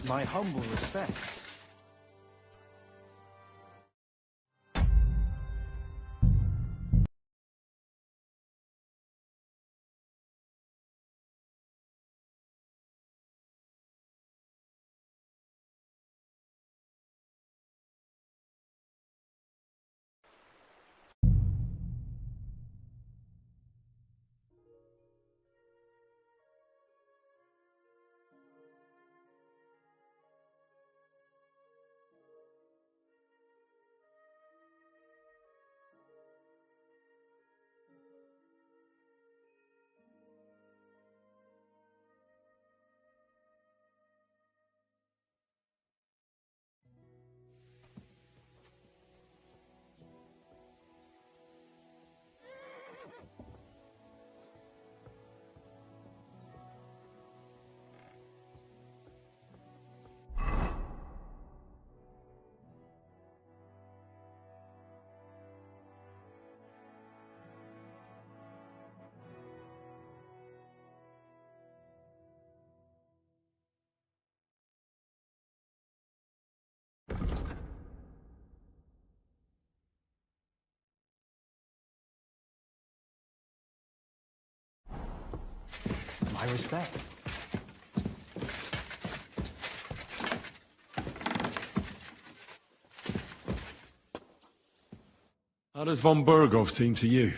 My humble respects. My respects. How does von Berghoff seem to you?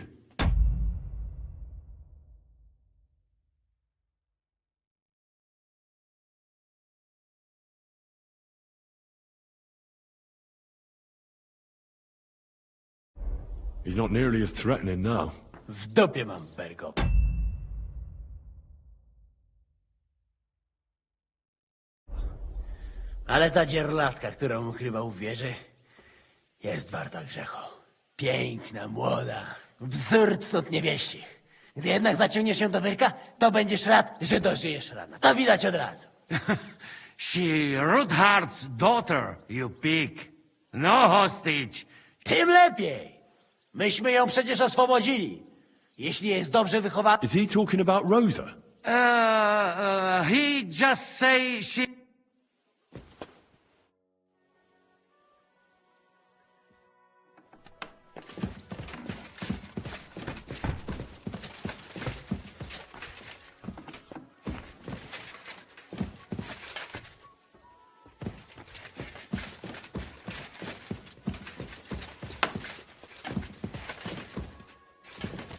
He's not nearly as threatening now. W dupie mam Berghoff. Ale ta dzierlatka, którą ukrywał w wieży, jest warta grzechu. Piękna, młoda, wzór cnót niewieścich. Gdy jednak zaciągniesz się do wyrka, to będziesz rad, że dożyjesz rana. To widać od razu. She Ruthard's daughter, you pig. No hostage. Tym lepiej. Myśmy ją przecież oswobodzili. Jeśli jest dobrze wychowana... Is he talking about Rosa? He just say she...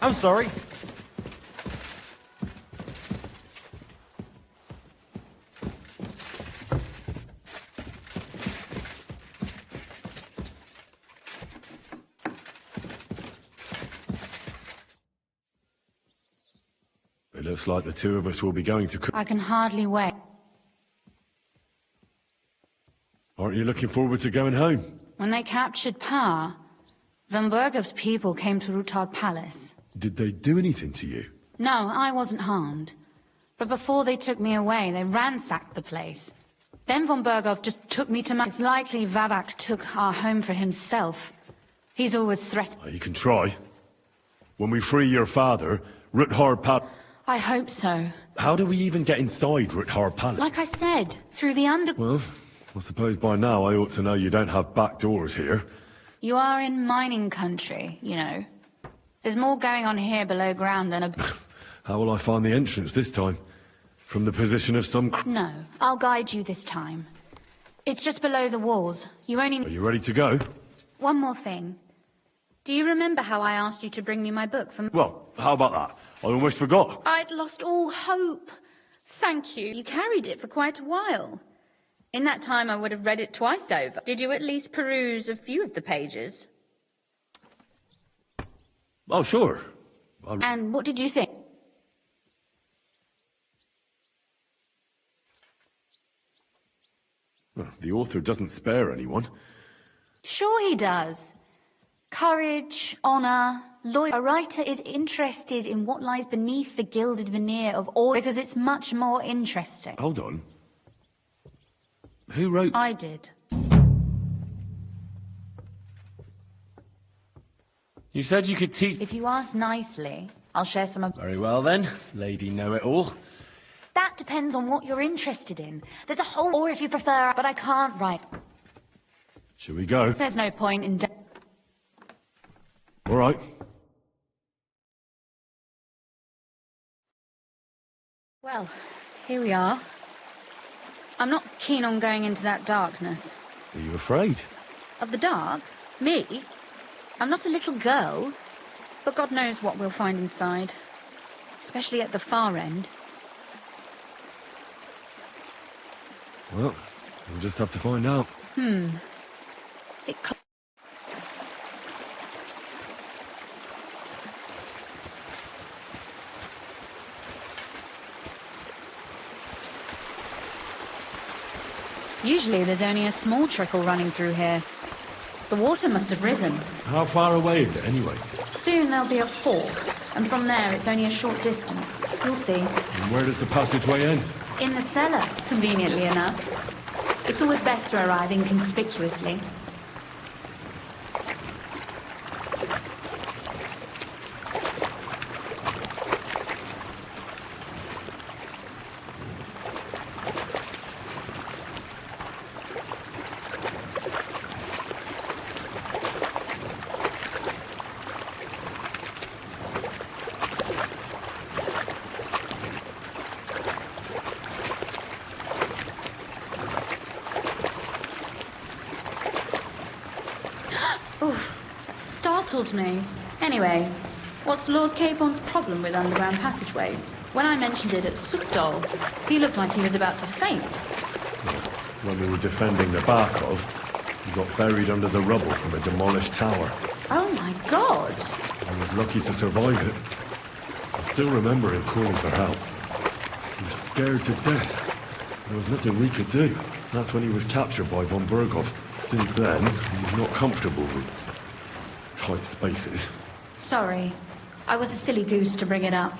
I'm sorry. It looks like the two of us will be going to... I can hardly wait. Aren't you looking forward to going home? When they captured Pa, Van Bergov's people came to Rutard Palace. Did they do anything to you? No, I wasn't harmed. But before they took me away, they ransacked the place. Then Von Berghoff just took me to my... It's likely Vavak took our home for himself. He's always threatened... You can try. When we free your father, Ruthard Palace... I hope so. How do we even get inside Ruthard Palace? Like I said, through the under... Well, I suppose by now I ought to know you don't have back doors here. You are in mining country, you know. There's more going on here below ground than a... How will I find the entrance this time? From the position of some... No, I'll guide you this time. It's just below the walls. You only... Are you ready to go? One more thing. Do you remember how I asked you to bring me my book from... Well, how about that? I almost forgot. I'd lost all hope. Thank you. You carried it for quite a while. In that time, I would have read it twice over. Did you at least peruse a few of the pages? Oh, sure. And what did you think? Well, the author doesn't spare anyone. Sure he does. Courage, honor, loyalty. A writer is interested in what lies beneath the gilded veneer of all because it's much more interesting. Hold on. Who wrote... I did. You said you could teach... If you ask nicely, I'll share some of... Very well then, Lady Know-It-All. That that depends on what you're interested in. There's a whole, or if you prefer, but I can't write. Should we go? There's no point in... All right. Well, here we are. I'm not keen on going into that darkness. Are you afraid? Of the dark? Me? I'm not a little girl. But God knows what we'll find inside. Especially at the far end. Well, we'll just have to find out. Stick close. Usually there's only a small trickle running through here. The water must have risen. How far away is it, anyway? Soon there'll be a fork, and from there it's only a short distance. You'll see. And where does the passageway end? In the cellar, conveniently enough. It's always best to arrive inconspicuously. Startled me. Anyway, what's Lord Capon's problem with underground passageways? When I mentioned it at Sukdol, he looked like he was about to faint. When we were defending the Barkov, he got buried under the rubble from a demolished tower. Oh my god! I was lucky to survive it. I still remember him calling for help. He was scared to death. There was nothing we could do. That's when he was captured by von Berghoff. Since then, he's not comfortable with tight spaces. Sorry. I was a silly goose to bring it up.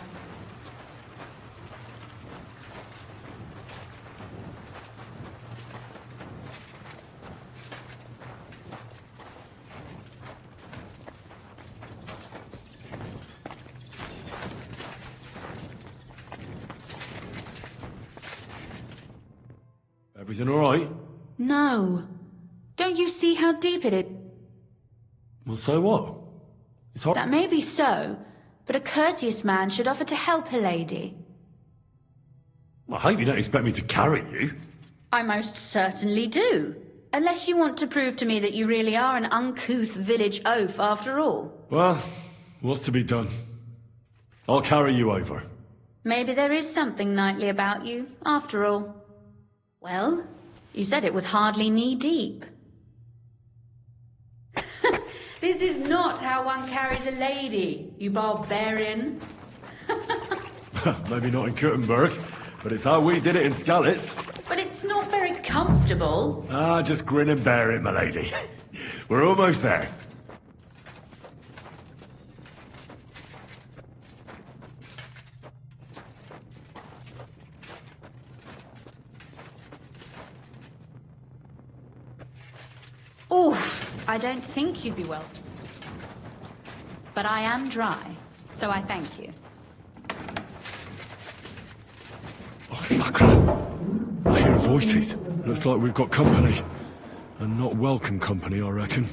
Everything all right? No. Don't you see how deep it is? Well, so what? It's hard. That may be so, but a courteous man should offer to help a lady. I hope you don't expect me to carry you. I most certainly do. Unless you want to prove to me that you really are an uncouth village oaf after all. Well, what's to be done? I'll carry you over. Maybe there is something knightly about you, after all. Well, you said it was hardly knee-deep. This is not how one carries a lady, you barbarian. Maybe not in Kuttenberg, but it's how we did it in Skalitz. But it's not very comfortable. Ah, just grin and bear it, my lady. We're almost there. Oof, I don't think you'd be well. But I am dry, so I thank you. Oh, Sakra! I hear voices. Looks like we've got company. And not welcome company, I reckon.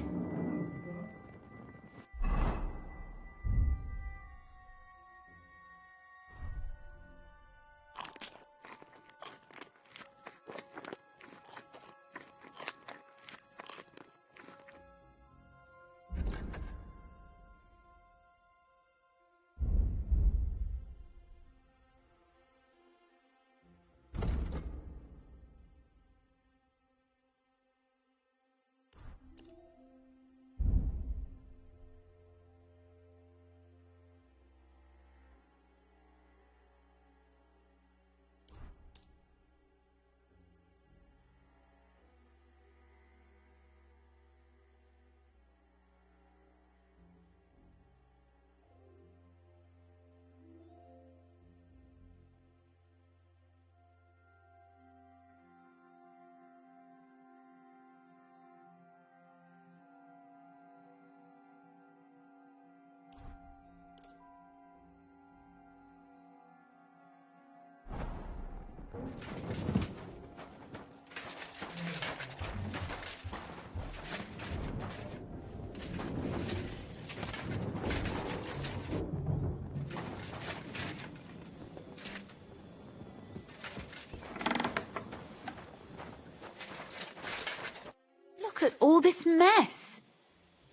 Look at all this mess.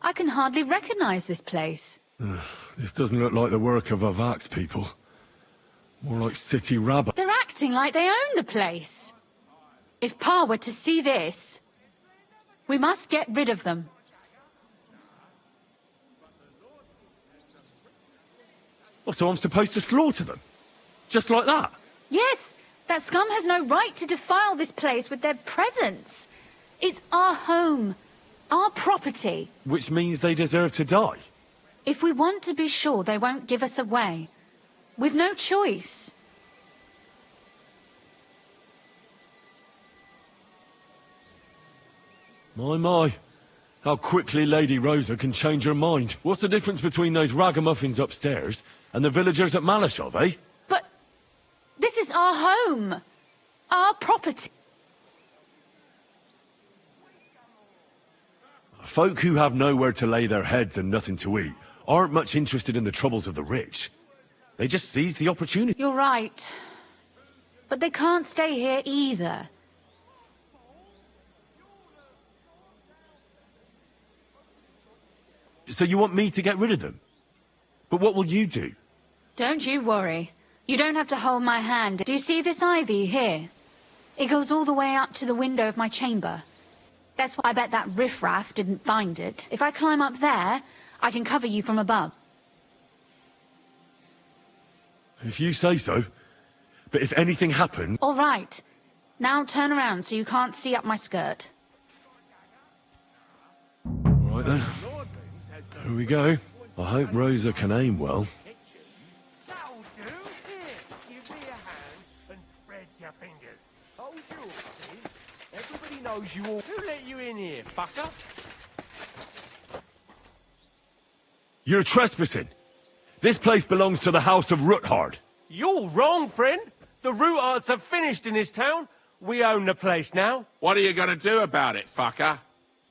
I can hardly recognize this place. This doesn't look like the work of Avak's people. More like city rabble. They're acting like they own the place. If Pa were to see this, we must get rid of them. Oh, so I'm supposed to slaughter them? Just like that? Yes, that scum has no right to defile this place with their presence. It's our home, our property. Which means they deserve to die. If we want to be sure they won't give us away, we've no choice. My. How quickly Lady Rosa can change her mind. What's the difference between those ragamuffins upstairs and the villagers at Malashov, eh? But this is our home, our property. Folk who have nowhere to lay their heads and nothing to eat aren't much interested in the troubles of the rich. They just seize the opportunity. You're right. But they can't stay here either. So you want me to get rid of them? But what will you do? Don't you worry. You don't have to hold my hand. Do you see this ivy here? It goes all the way up to the window of my chamber. That's why I bet that riffraff didn't find it. If I climb up there, I can cover you from above. If you say so. But if anything happens... All right. Now turn around so you can't see up my skirt. All right then. Here we go. I hope Rosa can aim well. That'll do. Here, give me a hand and spread your fingers. Hold your horses. Everybody knows you all. Who let you in here, fucker? You're trespassing. This place belongs to the House of Ruthard. You're wrong, friend. The Rootards have finished in this town. We own the place now. What are you gonna do about it, fucker?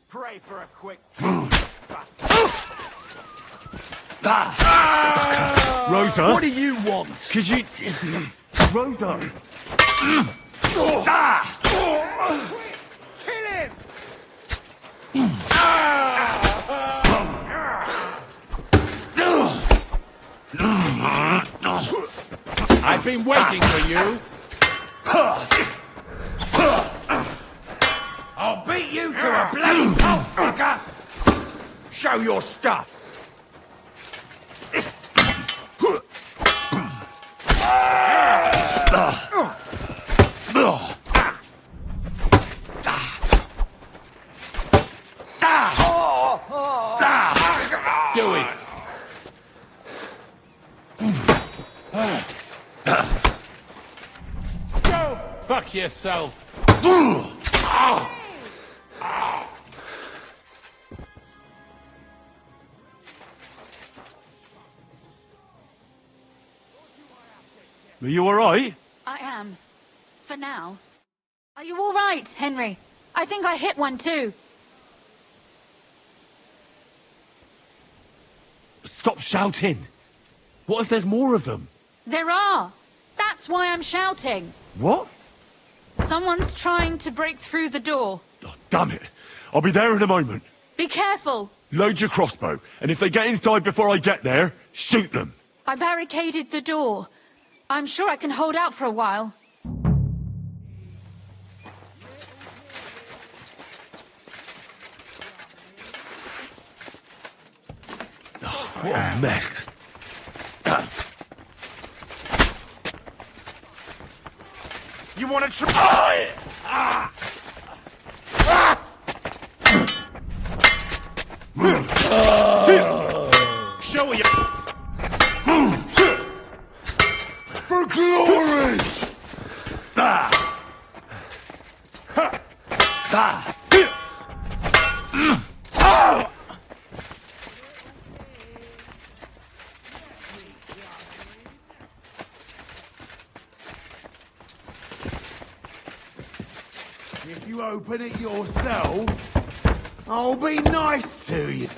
Pray for a quick... Rosa? What do you want? Could you... Rosa! Kill him! I've been waiting for you. I'll beat you to a bloody pulp, fucker! Show your stuff! Do it! Go fuck yourself! Are you alright? I am. For now. Are you all right, Henry? I think I hit one too. Stop shouting! What if there's more of them? There are. That's why I'm shouting. What? Someone's trying to break through the door. Oh, damn it! I'll be there in a moment. Be careful. Load your crossbow, and if they get inside before I get there, shoot them. I barricaded the door. I'm sure I can hold out for a while. What a mess. You wanna try? Show you. For glory! If you open it yourself, I'll be nice to you.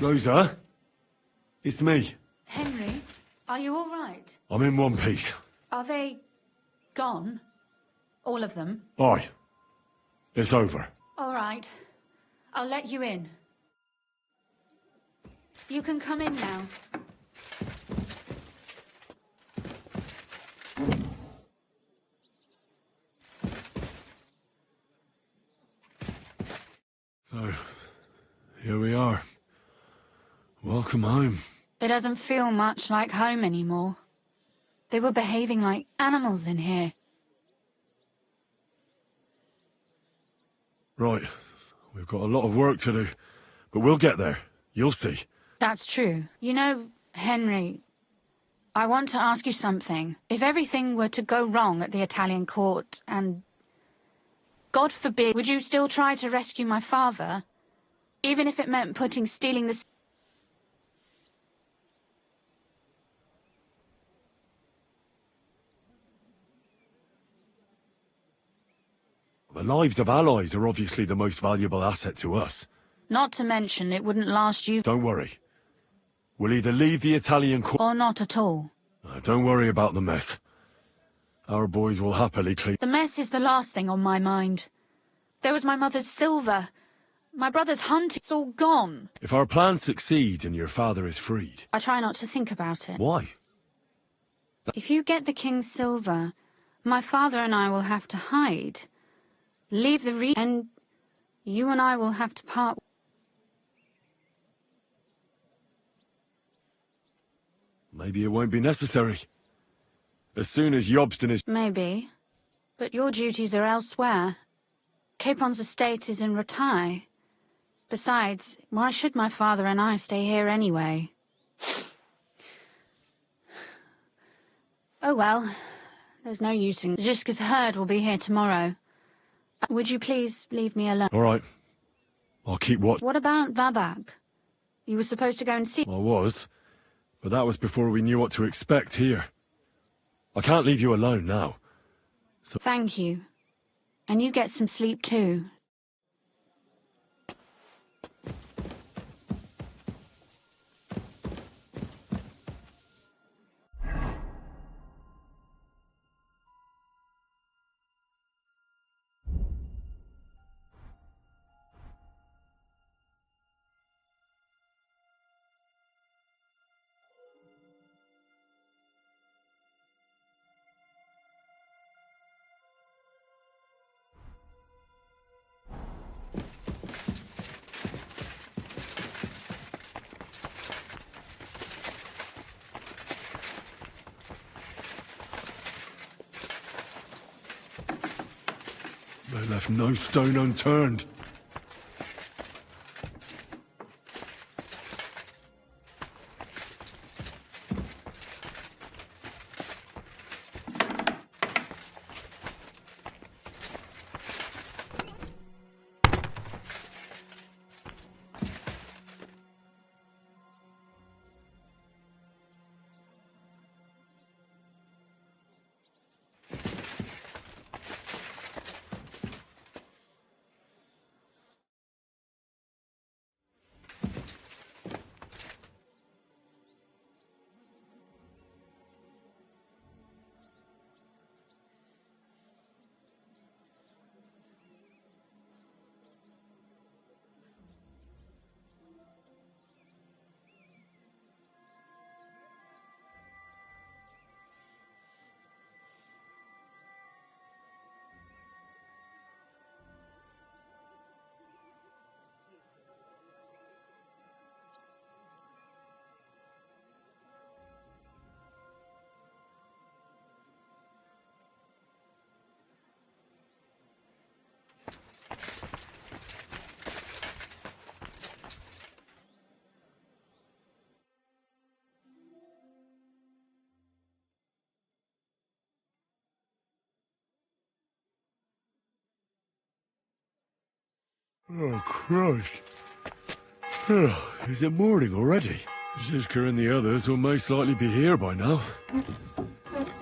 Rosa? It's me. Henry, are you all right? I'm in one piece. Are they gone? All of them? Aye. It's over. All right. I'll let you in. You can come in now. So, here we are. Welcome home. It doesn't feel much like home anymore. They were behaving like animals in here. Right. We've got a lot of work to do. But we'll get there. You'll see. That's true. You know, Henry, I want to ask you something. If everything were to go wrong at the Italian court, and God forbid, would you still try to rescue my father? Even if it meant stealing the... The lives of allies are obviously the most valuable asset to us. Not to mention, it wouldn't last you... Don't worry. We'll either leave the Italian court... or not at all. Don't worry about the mess. Our boys will happily clean... The mess is the last thing on my mind. There was my mother's silver. My brother's hunt, it's all gone. If our plan succeeds and your father is freed... I try not to think about it. Why? If you get the king's silver, my father and I will have to hide. Leave the and you and I will have to part. Maybe it won't be necessary. As soon as Yobston is... Maybe. But your duties are elsewhere. Capon's estate is in Rattay. Besides, why should my father and I stay here anyway? Oh well. There's no use in... Ziska's herd will be here tomorrow. Would you please leave me alone? All right. I'll keep watch. What about Vabak? You were supposed to go and see... I was. But that was before we knew what to expect here. I can't leave you alone now. So... Thank you. And you get some sleep too. They left no stone unturned. Oh, Christ. Is it morning already? Ziska and the others will most likely be here by now.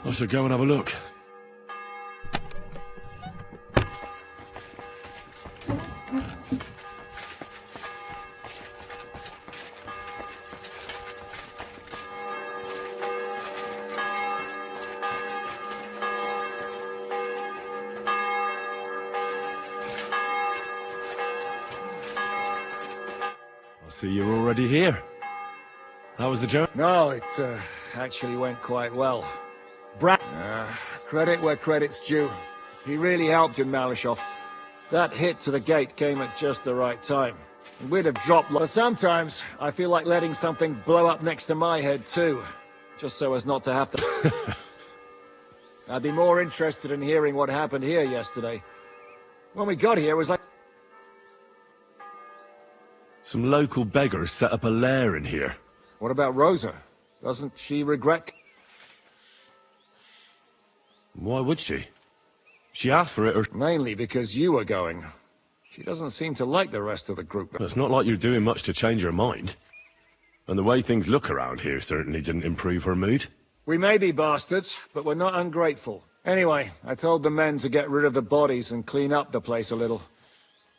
I should go and have a look. See, you're already here. How was the journey? No, it actually went quite well. Credit where credit's due. He really helped in Malishov. That hit to the gate came at just the right time. We'd have dropped, but sometimes I feel like letting something blow up next to my head too, just so as not to have to... I'd be more interested in hearing what happened here yesterday. When we got here, it was like... Some local beggars set up a lair in here. What about Rosa? Doesn't she regret... Why would she? She asked for it, or... Mainly because you were going. She doesn't seem to like the rest of the group. It's not like you're doing much to change her mind. And the way things look around here certainly didn't improve her mood. We may be bastards, but we're not ungrateful. Anyway, I told the men to get rid of the bodies and clean up the place a little.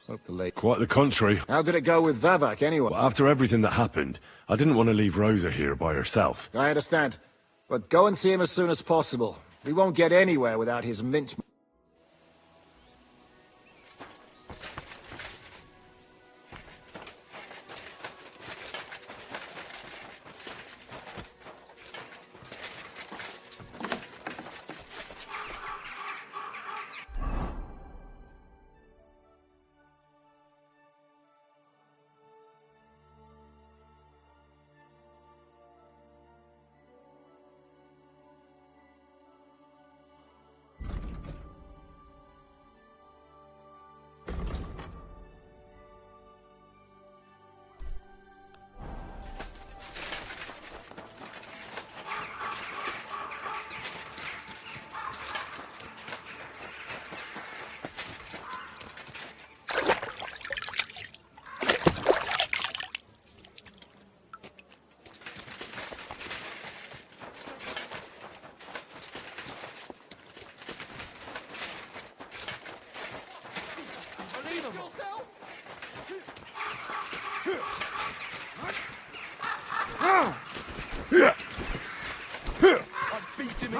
Hope the lady... Quite the contrary. How did it go with Vavak, anyway? Well, after everything that happened, I didn't want to leave Rosa here by herself. I understand. But go and see him as soon as possible. We won't get anywhere without his mint...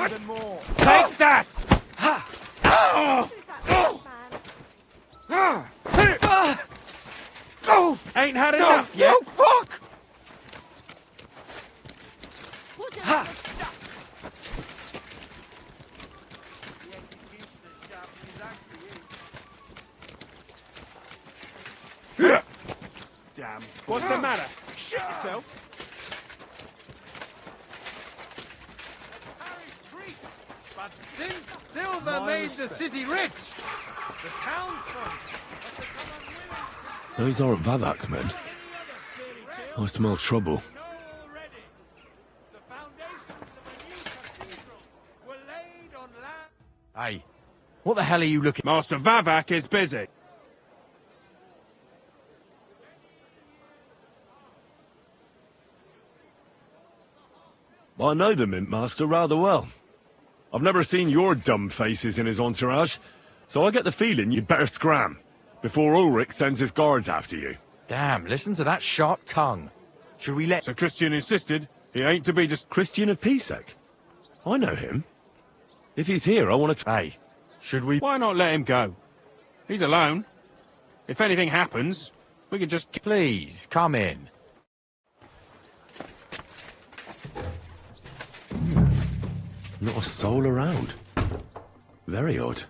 Even more. Take that! Ain't had enough yet? No, fuck! Damn. What's the matter? Shit yourself. But since silver made the city rich, the townsfolk have become unwilling to... Those aren't Vavak's men. I smell trouble. The foundations of a new cathedral were laid on land... Hey, what the hell are you looking... Master Vavak is busy. I know the Mint Master rather well. I've never seen your dumb faces in his entourage, so I get the feeling you'd better scram, before Ulrich sends his guards after you. Damn, listen to that sharp tongue. Should we let... Sir Christian insisted he ain't to be just... Christian of Pisek? I know him. If he's here, I want to... Hey, should we... Why not let him go? He's alone. If anything happens, we can just... Please, come in. Not a soul around. Very odd.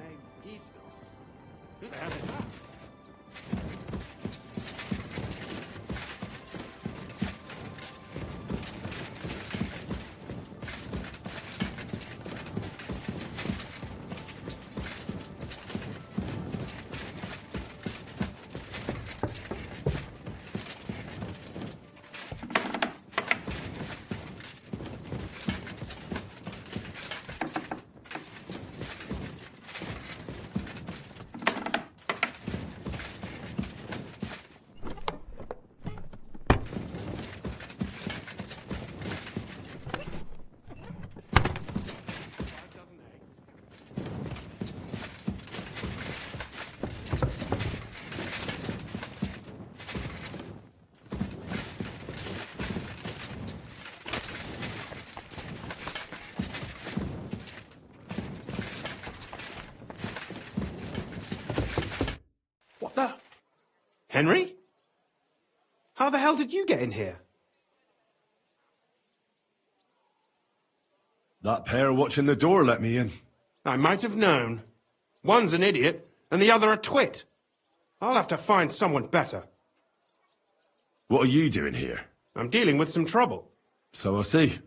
named Gistos. Who the hell is that? What the? Henry? How the hell did you get in here? That pair watching the door let me in. I might have known. One's an idiot, and the other a twit. I'll have to find someone better. What are you doing here? I'm dealing with some trouble. So I see.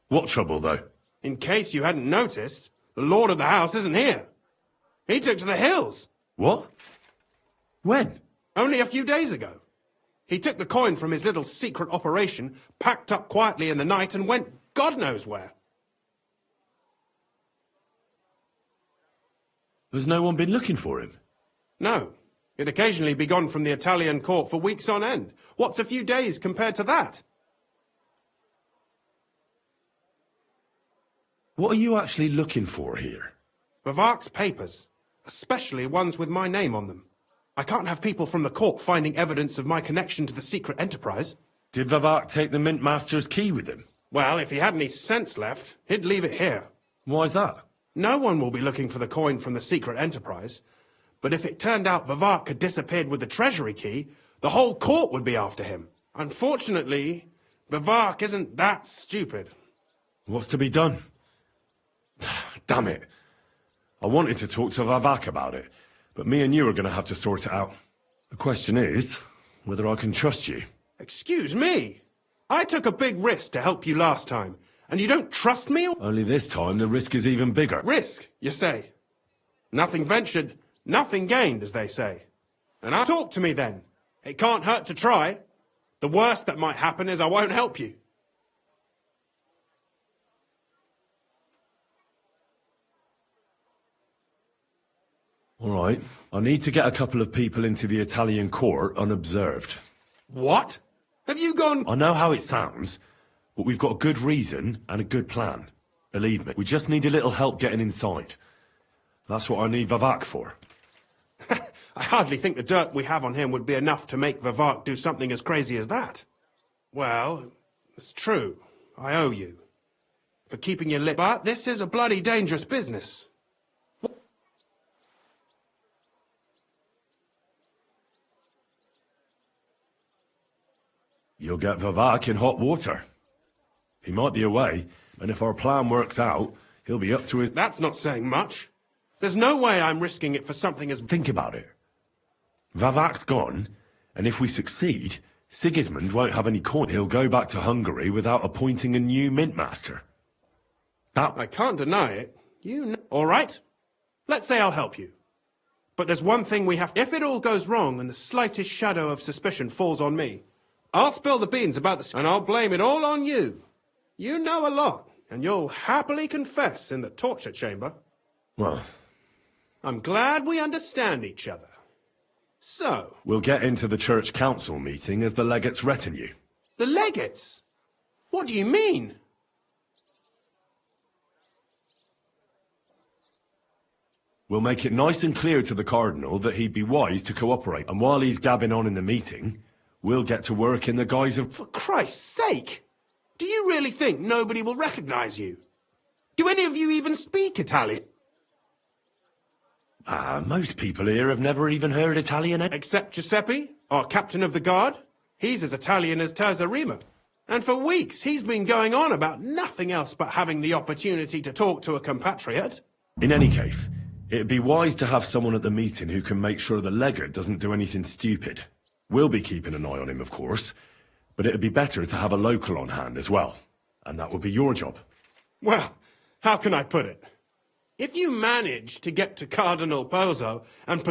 What trouble, though? In case you hadn't noticed, the lord of the house isn't here. He took to the hills. What? When? Only a few days ago. He took the coin from his little secret operation, packed up quietly in the night, and went God knows where. Has no one been looking for him? No. He'd occasionally be gone from the Italian court for weeks on end. What's a few days compared to that? What are you actually looking for here? Vivac's papers, especially ones with my name on them. I can't have people from the court finding evidence of my connection to the secret enterprise. Did Vivac take the Mint Master's key with him? Well, if he had any sense left, he'd leave it here. Why's that? No one will be looking for the coin from the secret enterprise. But if it turned out Vivac had disappeared with the treasury key, the whole court would be after him. Unfortunately, Vivac isn't that stupid. What's to be done? Damn it. I wanted to talk to Vivac about it, but me and you are going to have to sort it out. The question is, whether I can trust you. Excuse me? I took a big risk to help you last time, and you don't trust me? Only this time the risk is even bigger. Risk, you say? Nothing ventured, nothing gained, as they say. And talk to me then. It can't hurt to try. The worst that might happen is I won't help you. All right. I need to get a couple of people into the Italian court unobserved. What? Have you gone... I know how it sounds, but we've got a good reason and a good plan. Believe me, we just need a little help getting inside. That's what I need Vivac for. I hardly think the dirt we have on him would be enough to make Vivac do something as crazy as that. Well, it's true. I owe you. For keeping your lip. But this is a bloody dangerous business. You'll get Vivac in hot water. He might be away, and if our plan works out, he'll be up to his... That's not saying much. There's no way I'm risking it for something as... Think about it. Vavac's gone, and if we succeed, Sigismund won't have any coin. He'll go back to Hungary without appointing a new mint master. I can't deny it. You know... All right. Let's say I'll help you. But there's one thing we have... If it all goes wrong and the slightest shadow of suspicion falls on me, I'll spill the beans about the... And I'll blame it all on you. You know a lot, and you'll happily confess in the torture chamber. Well... I'm glad we understand each other. So... We'll get into the church council meeting as the legate's retinue. The legates? What do you mean? We'll make it nice and clear to the Cardinal that he'd be wise to cooperate, and while he's gabbing on in the meeting, we'll get to work in the guise of... For Christ's sake! Do you really think nobody will recognize you? Do any of you even speak Italian? Most people here have never even heard Italian. Except Giuseppe, our captain of the guard. He's as Italian as Terzarima. And for weeks, he's been going on about nothing else but having the opportunity to talk to a compatriot. In any case, It'd be wise to have someone at the meeting who can make sure the legate doesn't do anything stupid. We'll be keeping an eye on him, of course, but it'd be better to have a local on hand as well. And that would be your job. Well, how can I put it? If you manage to get to Cardinal Pozzo and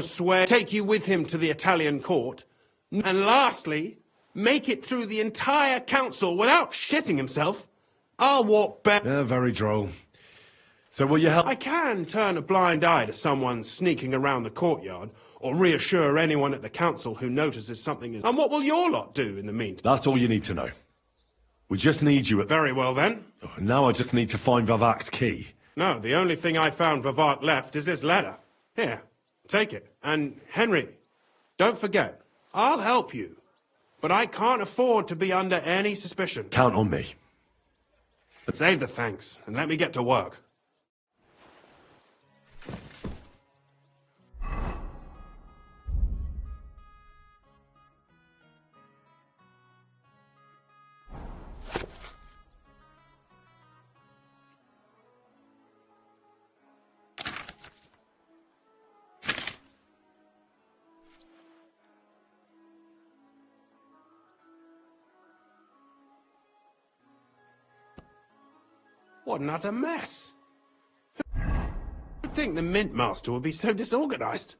take you with him to the Italian court, and lastly, make it through the entire council without shitting himself, I'll walk back. Yeah, very droll. So will you help? I can turn a blind eye to someone sneaking around the courtyard, or reassure anyone at the council who notices something is... And what will your lot do in the meantime? That's all you need to know. We just need you at... Very well, then. Now I just need to find Vavak's key. No, the only thing I found Vavak left is this letter. Here, take it. And, Henry, don't forget, I'll help you. But I can't afford to be under any suspicion. Count on me. Save the thanks, and let me get to work. What an utter mess. Who'd think the Mint Master would be so disorganized?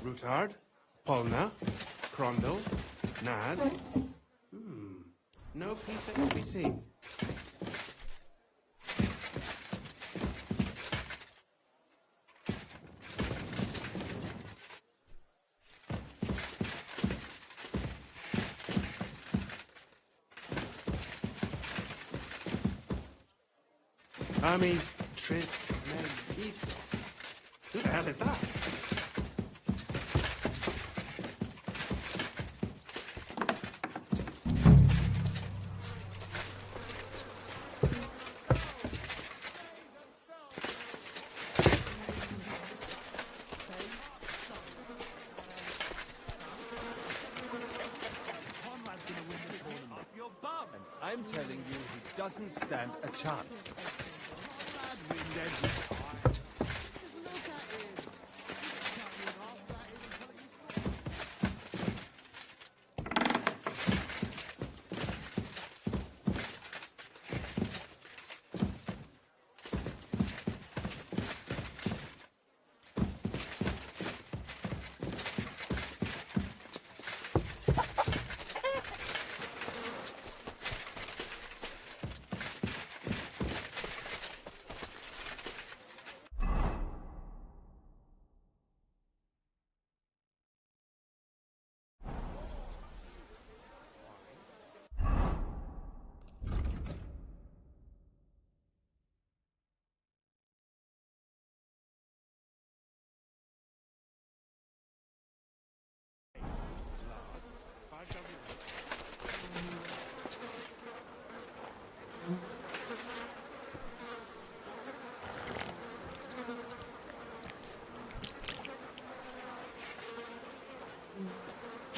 Routard, Polna, Crondall, Naz. No peace to be seen. Hermes Trismegistus. Who the hell is that? I'm telling you, he doesn't stand a chance.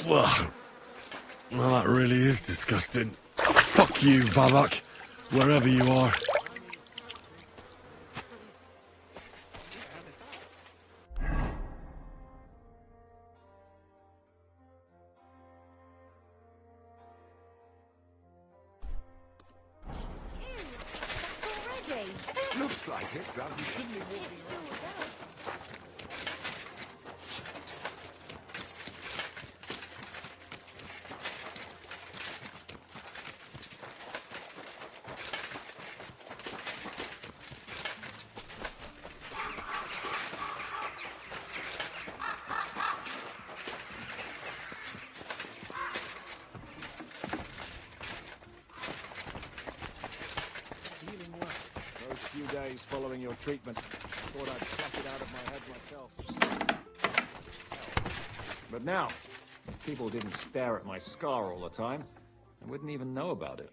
Well, that really is disgusting. Fuck you, Vavak, wherever you are. Looks like it, but you shouldn't be walking around. Few days following your treatment. Thought I'd pluck it out of my head myself. But now, if people didn't stare at my scar all the time, I wouldn't even know about it.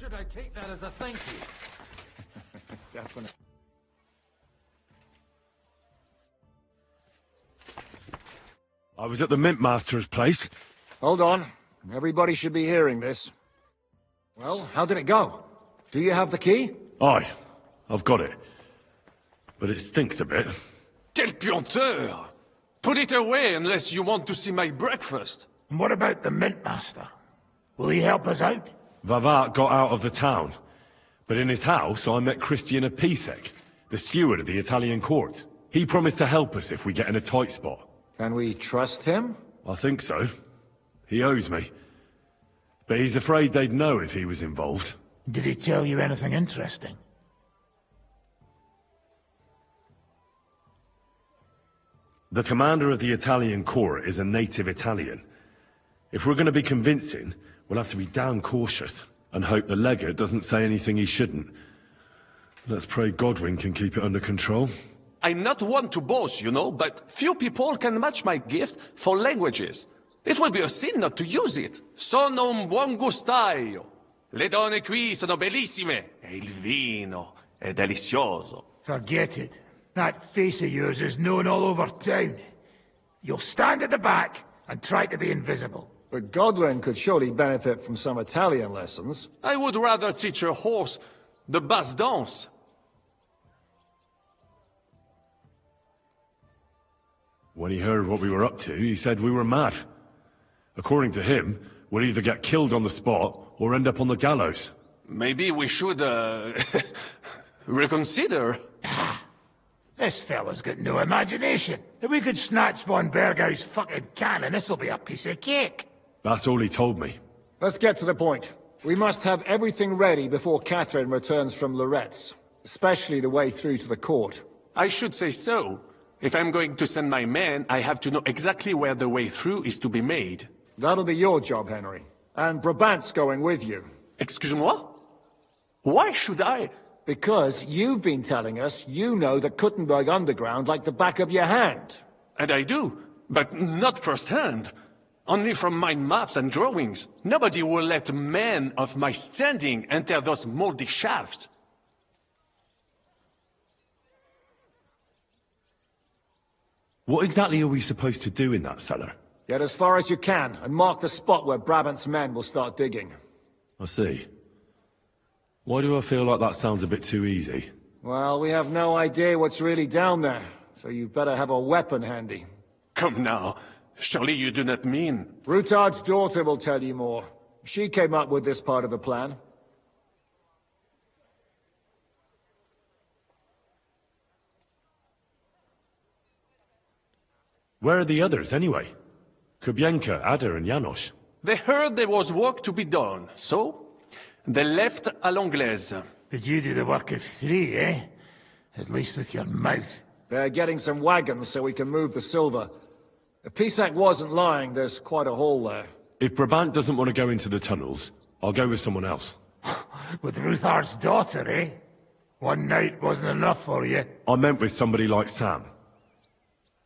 Should I take that as a thank you? Definitely. I was at the Mint Master's place. Hold on. Everybody should be hearing this. Well, how did it go? Do you have the key? Aye, I've got it. But it stinks a bit. Quel puanteur! Put it away unless you want to see my breakfast. And what about the Mint Master? Will he help us out? Vavat got out of the town. But in his house, I met Christian of Pisek, the steward of the Italian court. He promised to help us if we get in a tight spot. Can we trust him? I think so. He owes me. But he's afraid they'd know if he was involved. Did he tell you anything interesting? The commander of the Italian court is a native Italian. If we're going to be convincing, we'll have to be damn cautious and hope the legate doesn't say anything he shouldn't. Let's pray Godwin can keep it under control. I'm not one to boast, you know, but few people can match my gift for languages. It would be a sin not to use it. Sono un buon gustaio. Le donne qui sono bellissime. E il vino è delizioso. Forget it. That face of yours is known all over town. You'll stand at the back and try to be invisible. But Godwin could surely benefit from some Italian lessons. I would rather teach a horse the basse danse. When he heard what we were up to, he said we were mad. According to him, we'll either get killed on the spot or end up on the gallows. Maybe we should, reconsider. This fella's got no imagination. If we could snatch von Bergau's fucking cannon, this'll be a piece of cake. That's all he told me. Let's get to the point. We must have everything ready before Catherine returns from Loretz, especially the way through to the court. I should say so. If I'm going to send my men, I have to know exactly where the way through is to be made. That'll be your job, Henry. And Brabant's going with you. Excuse-moi? Why should I? Because you've been telling us you know the Kuttenberg underground like the back of your hand. And I do, but not firsthand. Only from mind maps and drawings. Nobody will let men of my standing enter those moldy shafts. What exactly are we supposed to do in that cellar? Get as far as you can, and mark the spot where Brabant's men will start digging. I see. Why do I feel like that sounds a bit too easy? Well, we have no idea what's really down there, so you'd better have a weapon handy. Come now. Surely you do not mean... Rutard's daughter will tell you more. She came up with this part of the plan. Where are the others, anyway? Kubienka, Ada, and Janos. They heard there was work to be done, so they left à l'anglaise. Did you do the work of 3, eh? At least with your mouth. They're getting some wagons so we can move the silver. If Pisak wasn't lying, there's quite a hole there. If Brabant doesn't want to go into the tunnels, I'll go with someone else. With Ruthard's daughter, eh? One night wasn't enough for you. I meant with somebody like Sam.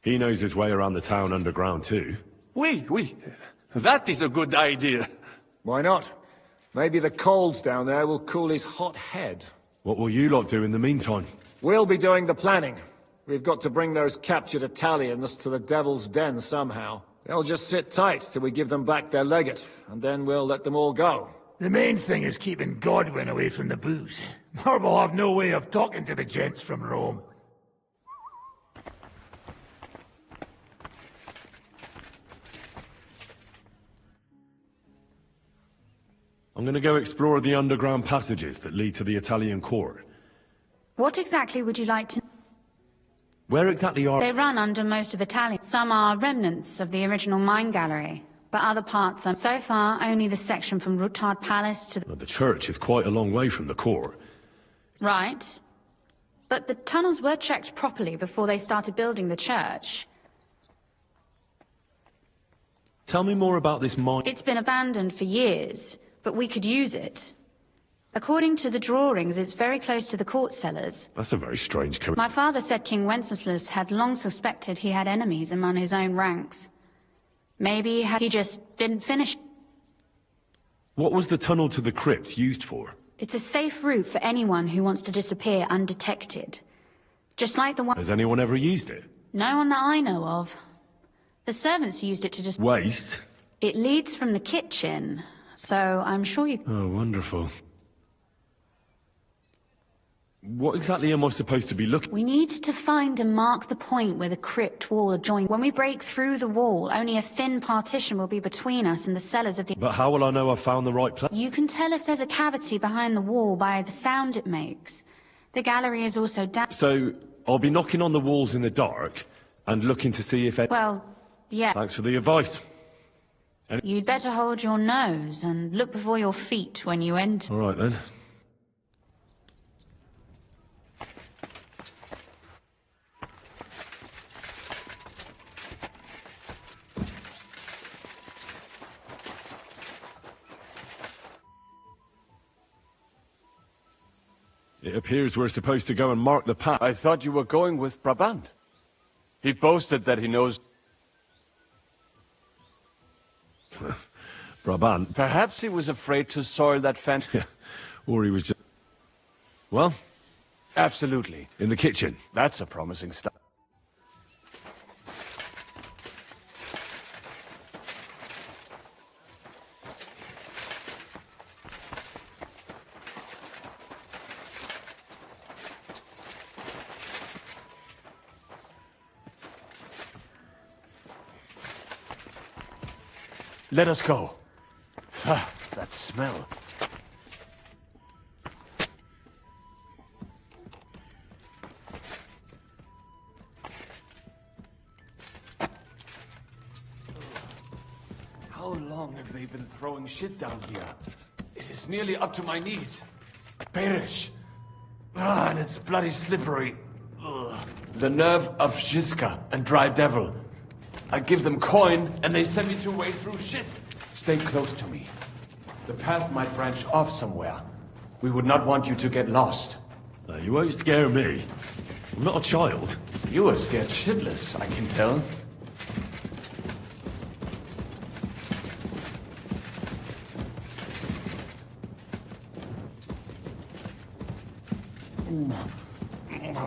He knows his way around the town underground, too. Oui. That is a good idea. Why not? Maybe the cold down there will cool his hot head. What will you lot do in the meantime? We'll be doing the planning. We've got to bring those captured Italians to the Devil's Den somehow. They'll just sit tight till we give them back their legate, and then we'll let them all go. The main thing is keeping Godwin away from the booze. Or we'll have no way of talking to the gents from Rome. I'm gonna go explore the underground passages that lead to the Italian court. What exactly would you like to... Where exactly are... They run under most of Italy. Some are remnants of the original mine gallery, but other parts are... So far, only the section from Rutard Palace to the... The church is quite a long way from the court. Right. But the tunnels were checked properly before they started building the church. Tell me more about this mine... It's been abandoned for years, but we could use it. According to the drawings, it's very close to the court cellars. That's a very strange coincidence. My father said King Wenceslas had long suspected he had enemies among his own ranks. Maybe he just didn't finish. What was the tunnel to the crypt used for? It's a safe route for anyone who wants to disappear undetected. Just like the one... Has anyone ever used it? No one that I know of. The servants used it to just... Waste? It leads from the kitchen, so I'm sure you... Oh, wonderful. What exactly am I supposed to be looking... We need to find and mark the point where the crypt wall adjoins. When we break through the wall, only a thin partition will be between us and the cellars of the... But how will I know I've found the right place? You can tell if there's a cavity behind the wall by the sound it makes. The gallery is also damp. So, I'll be knocking on the walls in the dark and looking to see if... Well, yeah. Thanks for the advice. You'd better hold your nose and look before your feet when you enter. All right, then. It appears we're supposed to go and mark the path. I thought you were going with Brabant. He boasted that he knows... Brabant? Perhaps he was afraid to soil that fence. Or he was just... Well? Absolutely. In the kitchen. That's a promising start. Let us go. That smell. How long have they been throwing shit down here? It is nearly up to my knees. Perish. And it's bloody slippery. Ugh. The nerve of Žižka and Dry Devil. I give them coin, and they send me to wade through shit. Stay close to me. The path might branch off somewhere. We would not want you to get lost. You won't scare me. I'm not a child. You are scared shitless, I can tell.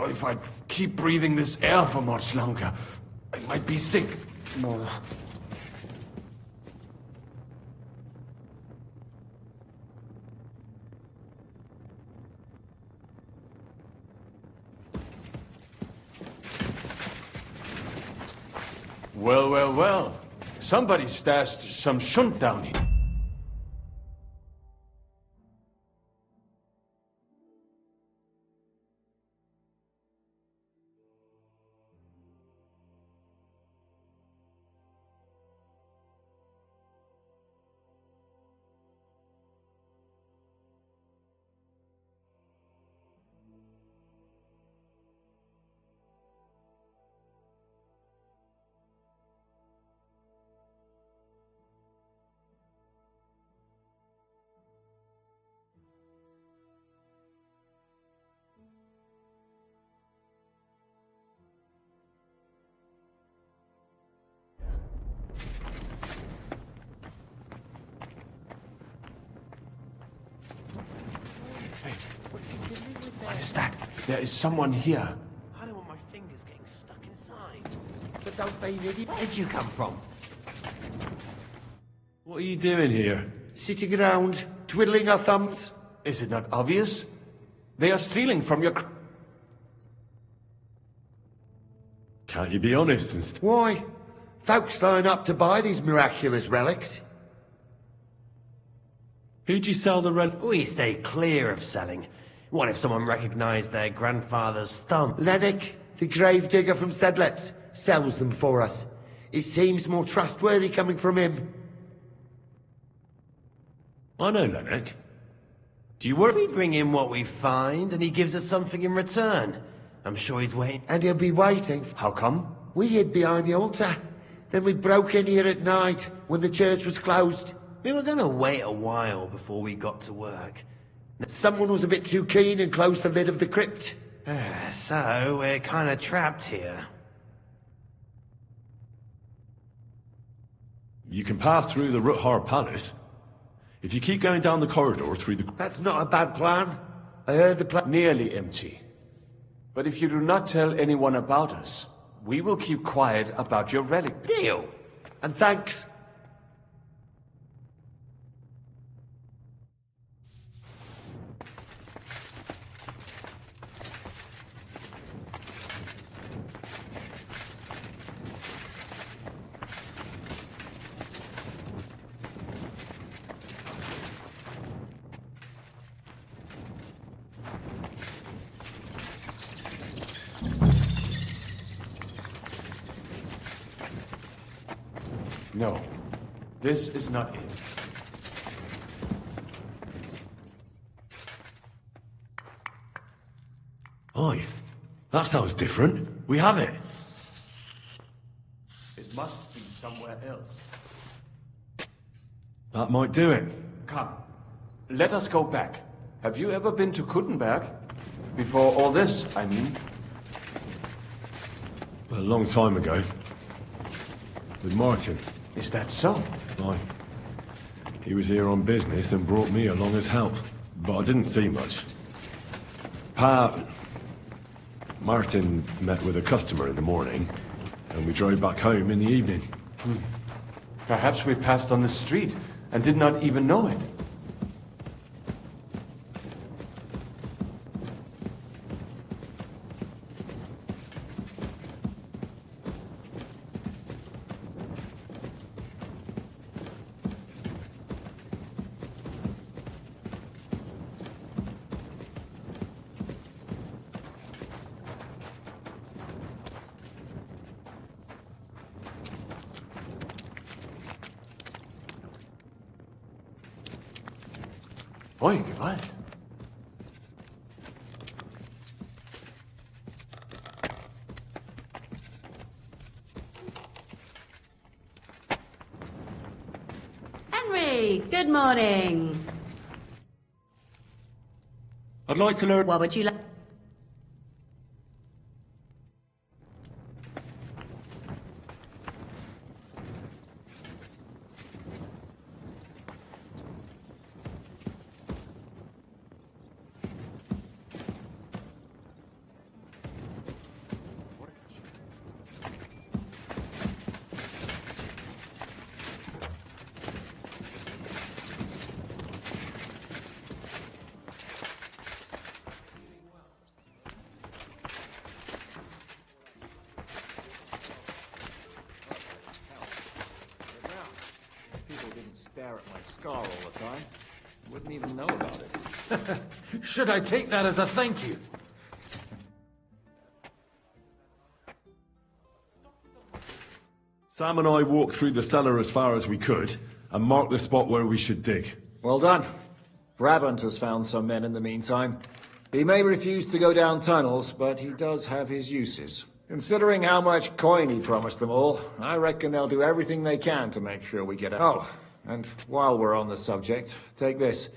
If I keep breathing this air for much longer, I might be sick. Well. Somebody stashed some shunt down here. What is that? There is someone here. I don't want my fingers getting stuck inside. So don't be an idiot. Where did you come from? What are you doing here? Sitting around, twiddling our thumbs. Is it not obvious? They are stealing from your... Can't you be honest and... Why? Folks line up to buy these miraculous relics. Who'd you sell the relic? We stay clear of selling. What if someone recognized their grandfather's thumb? Lennox, the gravedigger from Sedlets, sells them for us. It seems more trustworthy coming from him. I know Lennox. Do you work? We bring him what we find, and he gives us something in return. I'm sure he's waiting. And he'll be waiting. How come? We hid behind the altar. Then we broke in here at night, when the church was closed. We were gonna wait a while before we got to work. Someone was a bit too keen and closed the lid of the crypt. So, we're kinda trapped here. You can pass through the Ruthar Palace. If you keep going down the corridor through the... That's not a bad plan. I heard the plan. Nearly empty. But if you do not tell anyone about us, we will keep quiet about your relic. Deal. And thanks. No, this is not it. Oi, that sounds different. We have it. It must be somewhere else. That might do it. Come, let us go back. Have you ever been to Kuttenberg? Before all this, I mean. A long time ago. With Martin. Is that so? Aye. He was here on business and brought me along as help. But I didn't see much. Martin met with a customer in the morning, and we drove back home in the evening. Perhaps we passed on the street and did not even know it. Oi, Gewalt. Henry, good morning. I'd like to learn... What would you like? Stare at my scar all the time. Wouldn't even know about it. Should I take that as a thank you? Sam and I walked through the cellar as far as we could, and marked the spot where we should dig. Well done. Brabant has found some men in the meantime. He may refuse to go down tunnels, but he does have his uses. Considering how much coin he promised them all, I reckon they'll do everything they can to make sure we get out. Oh, and while we're on the subject, take this.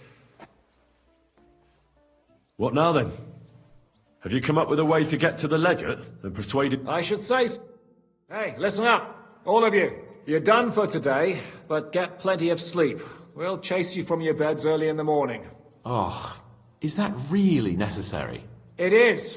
What now then? Have you come up with a way to get to the legate and persuaded... I should say... Hey, listen up, all of you. You're done for today, but get plenty of sleep. We'll chase you from your beds early in the morning. Oh, is that really necessary? It is.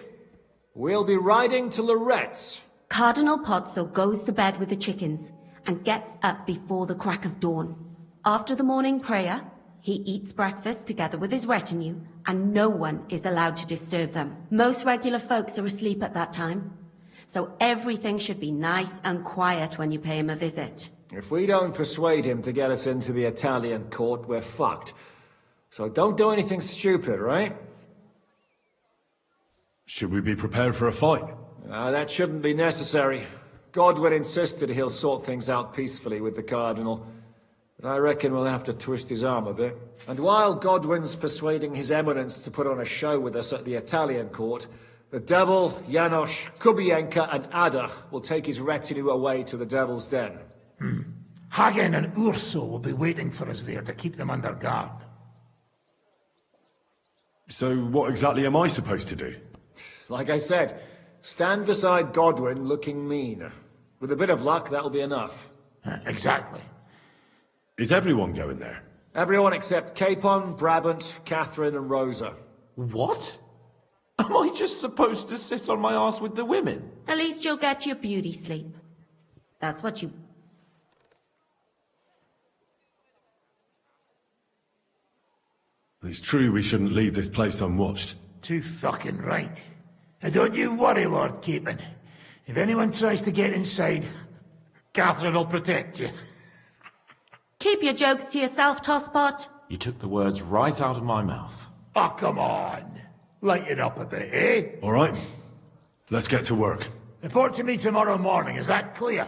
We'll be riding to Loretz. Cardinal Pozzo goes to bed with the chickens and gets up before the crack of dawn. After the morning prayer, he eats breakfast together with his retinue, and no one is allowed to disturb them. Most regular folks are asleep at that time, so everything should be nice and quiet when you pay him a visit. If we don't persuade him to get us into the Italian court, we're fucked. So don't do anything stupid, right? Should we be prepared for a fight? That shouldn't be necessary. Godwin insisted he'll sort things out peacefully with the Cardinal. But I reckon we'll have to twist his arm a bit. And while Godwin's persuading His Eminence to put on a show with us at the Italian court, the Devil, Janos, Kubienka, and Ada will take his retinue away to the Devil's Den. Hagen and Urso will be waiting for us there to keep them under guard. So what exactly am I supposed to do? Like I said, stand beside Godwin looking mean. With a bit of luck, that'll be enough. Exactly. Is everyone going there? Everyone except Capon, Brabant, Catherine, and Rosa. What? Am I just supposed to sit on my arse with the women? At least you'll get your beauty sleep. That's what you... It's true we shouldn't leave this place unwatched. Too fucking right. And don't you worry, Lord Capon. If anyone tries to get inside, Catherine will protect you. Keep your jokes to yourself, Tosspot. You took the words right out of my mouth. Oh, come on. Lighten up a bit, eh? All right. Let's get to work. Report to me tomorrow morning, is that clear?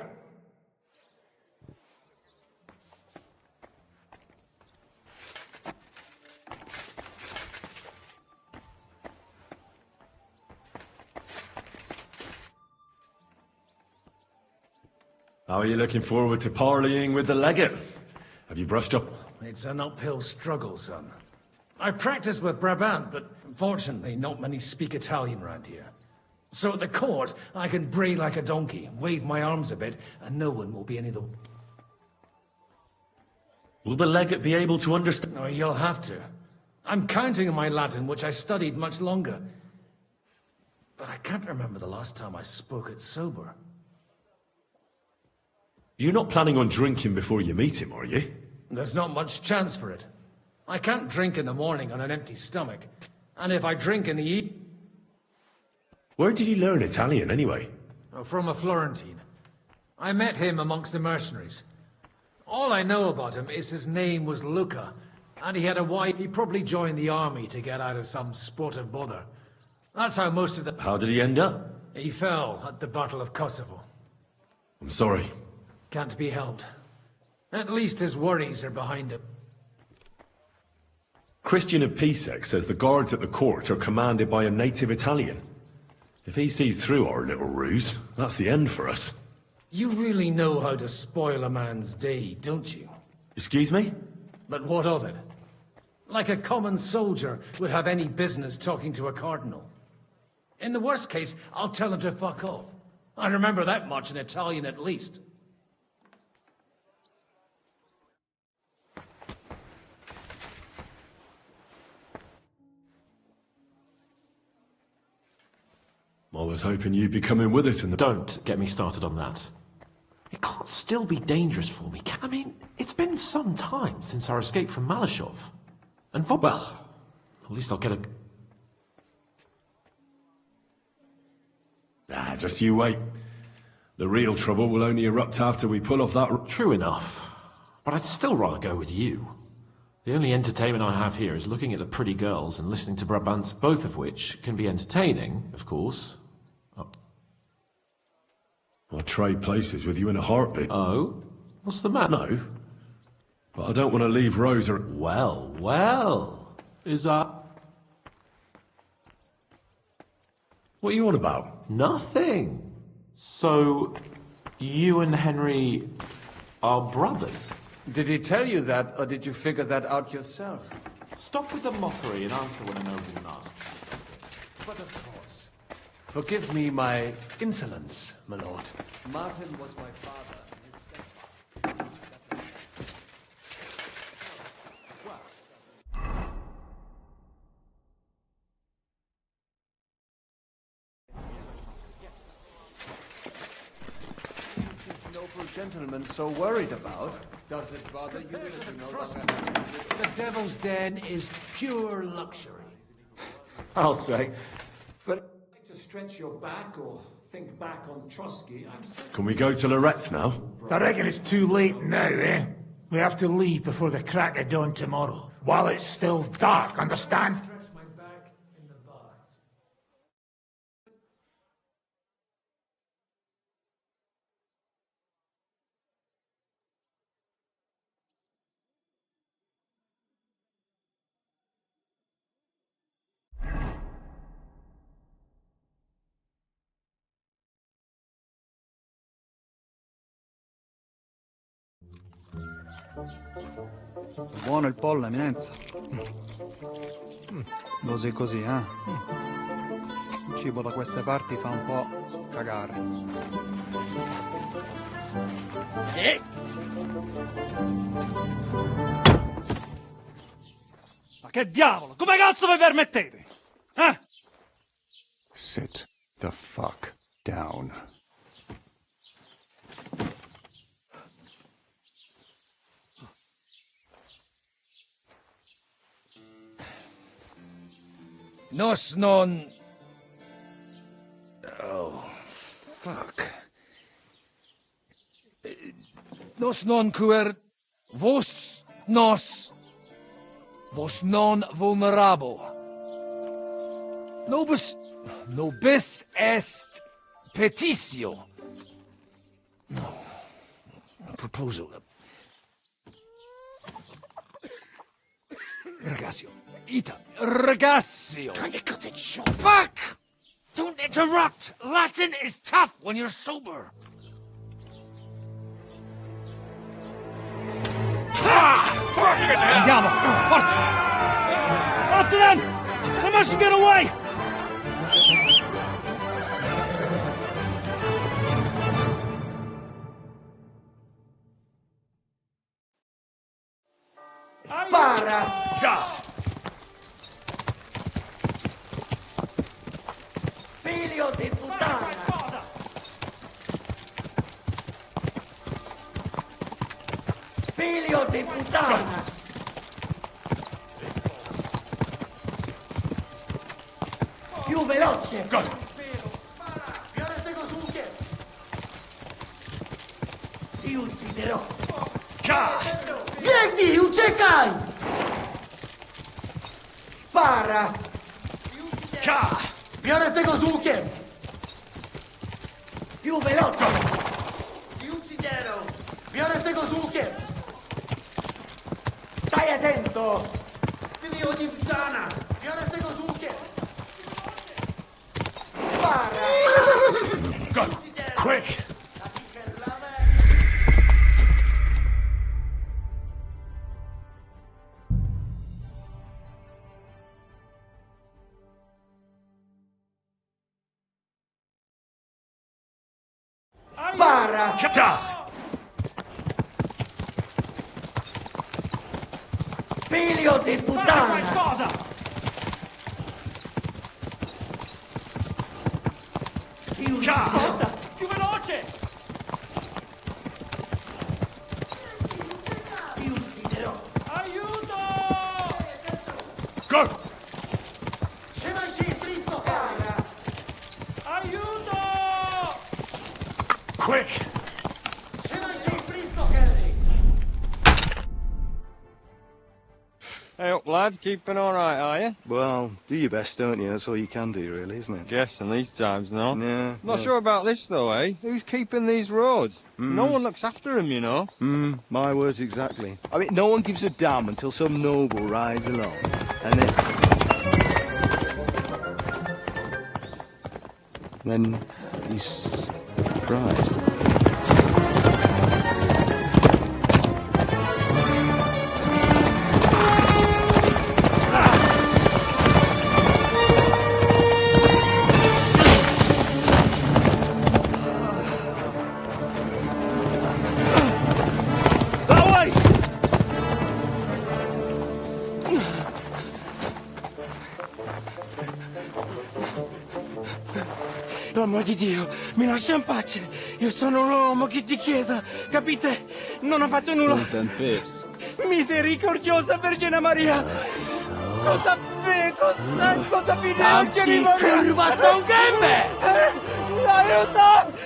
How are you looking forward to parleying with the legate? Have you brushed up? It's an uphill struggle, son. I practice with Brabant, but unfortunately not many speak Italian around here. So at the court, I can bray like a donkey, wave my arms a bit, and no one will be any the... Will the legate be able to understand? No, you'll have to. I'm counting on my Latin, which I studied much longer. But I can't remember the last time I spoke it sober. You're not planning on drinking before you meet him, are you? There's not much chance for it. I can't drink in the morning on an empty stomach. And if I drink in the evening... Where did you learn Italian, anyway? From a Florentine. I met him amongst the mercenaries. All I know about him is his name was Luca, and he had a wife. He probably joined the army to get out of some sportive bother. That's how most of the... How did he end up? He fell at the Battle of Kosovo. I'm sorry. Can't be helped. At least his worries are behind him. Christian of Pisek says the guards at the court are commanded by a native Italian. If he sees through our little ruse, that's the end for us. You really know how to spoil a man's day, don't you? Excuse me? But what of it? Like a common soldier would have any business talking to a cardinal. In the worst case, I'll tell him to fuck off. I remember that much in Italian at least. I was hoping you'd be coming with us in the... Don't get me started on that. It can't still be dangerous for me, I mean, it's been some time since our escape from Malashov. And well, at least I'll get a... Ah, just you wait. The real trouble will only erupt after we pull off that... True enough. But I'd still rather go with you. The only entertainment I have here is looking at the pretty girls and listening to Brabants, both of which can be entertaining, of course. I'll trade places with you in a heartbeat. Oh? What's the matter? No. But I don't want to leave Rosa... Well, well. Is that... What are you on about? Nothing. So, you and Henry are brothers? Did he tell you that, or did you figure that out yourself? Stop with the mockery and answer when an open asks. But of course. Forgive me my insolence, my lord. Martin was my father. And his This noble gentleman so worried about? Does it bother you that you no longer... The Devil's Den is pure luxury. I'll say. But to stretch your back or think back on Trotsky, I'm sick. Can we go to Loretz now? I reckon it's too late now, eh? We have to leave before the crack of dawn tomorrow. While it's still dark, understand? Buono il pollo, eminenza. Così così, eh? Il cibo da queste parti fa un po' cagare. Ma che diavolo? Come cazzo vi permettete? Eh? Sit the fuck down. Nos non... Oh, fuck. Nos non quer... Vos nos... Vos non vulnerabo. Nobis est petitio. No. Proposal. Ragazio. Ita. Ragazio. Can you cut it short? Fuck! Don't interrupt! Latin is tough when you're sober. Andiamo! Forza! After them! They mustn't get away! Spara! Già! Figlio di puttana! Figlio di puttana! Più veloce! Ti ucciderò! Vieni, uciekaj! Spara! Biorę tego z łukiem! Più veloce! Ti ucciderò! Biorę tego z łukiem! Stai attento! Figlio di puttana! Biorę tego z łukiem! Spara! Go! Quick! Spara! Figlio di puttana! Cosa? Cosa? Più veloce! Ti ucciderò! Aiuto! Go! Se non sei fritto, cara! Aiuto! Quick! Se non sei fritto, Kelly! Hey up, lad. Keeping all right, are you? Well, do your best, don't you? That's all you can do, really, isn't it? Guess in these times, no? Yeah. Not sure about this, though, eh? Who's keeping these roads? No Mm. one looks after them, you know. My words exactly. I mean, no one gives a damn until some noble rides along, and then he's surprised. L'uomo di Dio, mi lascia in pace. Io sono un uomo di chiesa, capite? Non ho fatto nulla. Misericordiosa Vergine Maria. Cosa vi devo che mi Kurwa, tą gębę! Aiuto!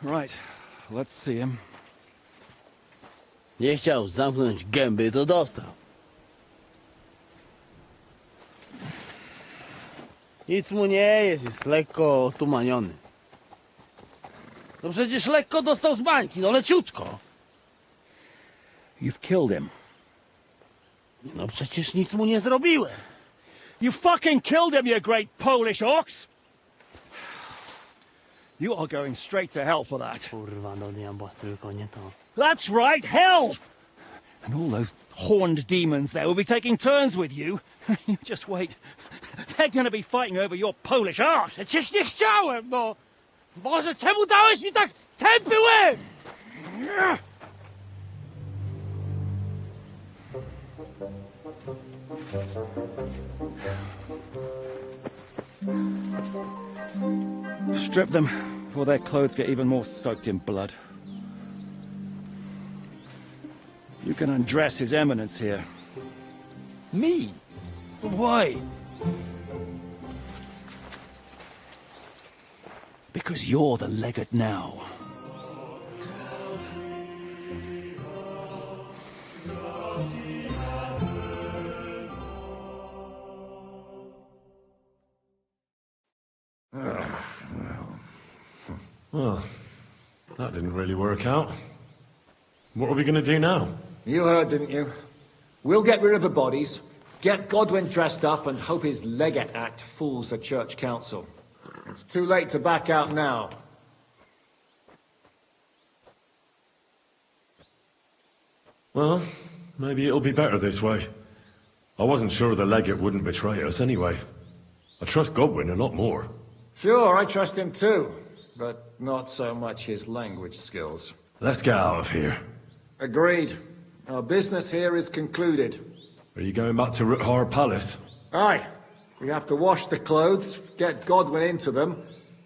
Right, let's see him. Nie chciał zamknąć gęby, to dostał. Nic mu nie jest lekko otumaniony. No przecież lekko dostał z bańki, no leciutko. You've killed him. No przecież nic mu nie zrobiłem. You fucking killed him, you great Polish ox! You are going straight to hell for that. That's right, hell! And all those horned demons there will be taking turns with you. You just wait. They're going to be fighting over your Polish arse. Przecież nie chciałem, no! Boże, czemu dałeś mi tak tępy łeb? Strip them, before their clothes get even more soaked in blood. You can undress His Eminence here. Me? Why? Because you're the legate now. Well, that didn't really work out. What are we going to do now? You heard, didn't you? We'll get rid of the bodies, get Godwin dressed up, and hope his Legate Act fools the Church Council. It's too late to back out now. Well, maybe it'll be better this way. I wasn't sure the legate wouldn't betray us anyway. I trust Godwin a lot more. Sure, I trust him too, but not so much his language skills. Let's get out of here. Agreed. Our business here is concluded. Are you going back to Ruthar Palace? Aye. We have to wash the clothes, get Godwin into them,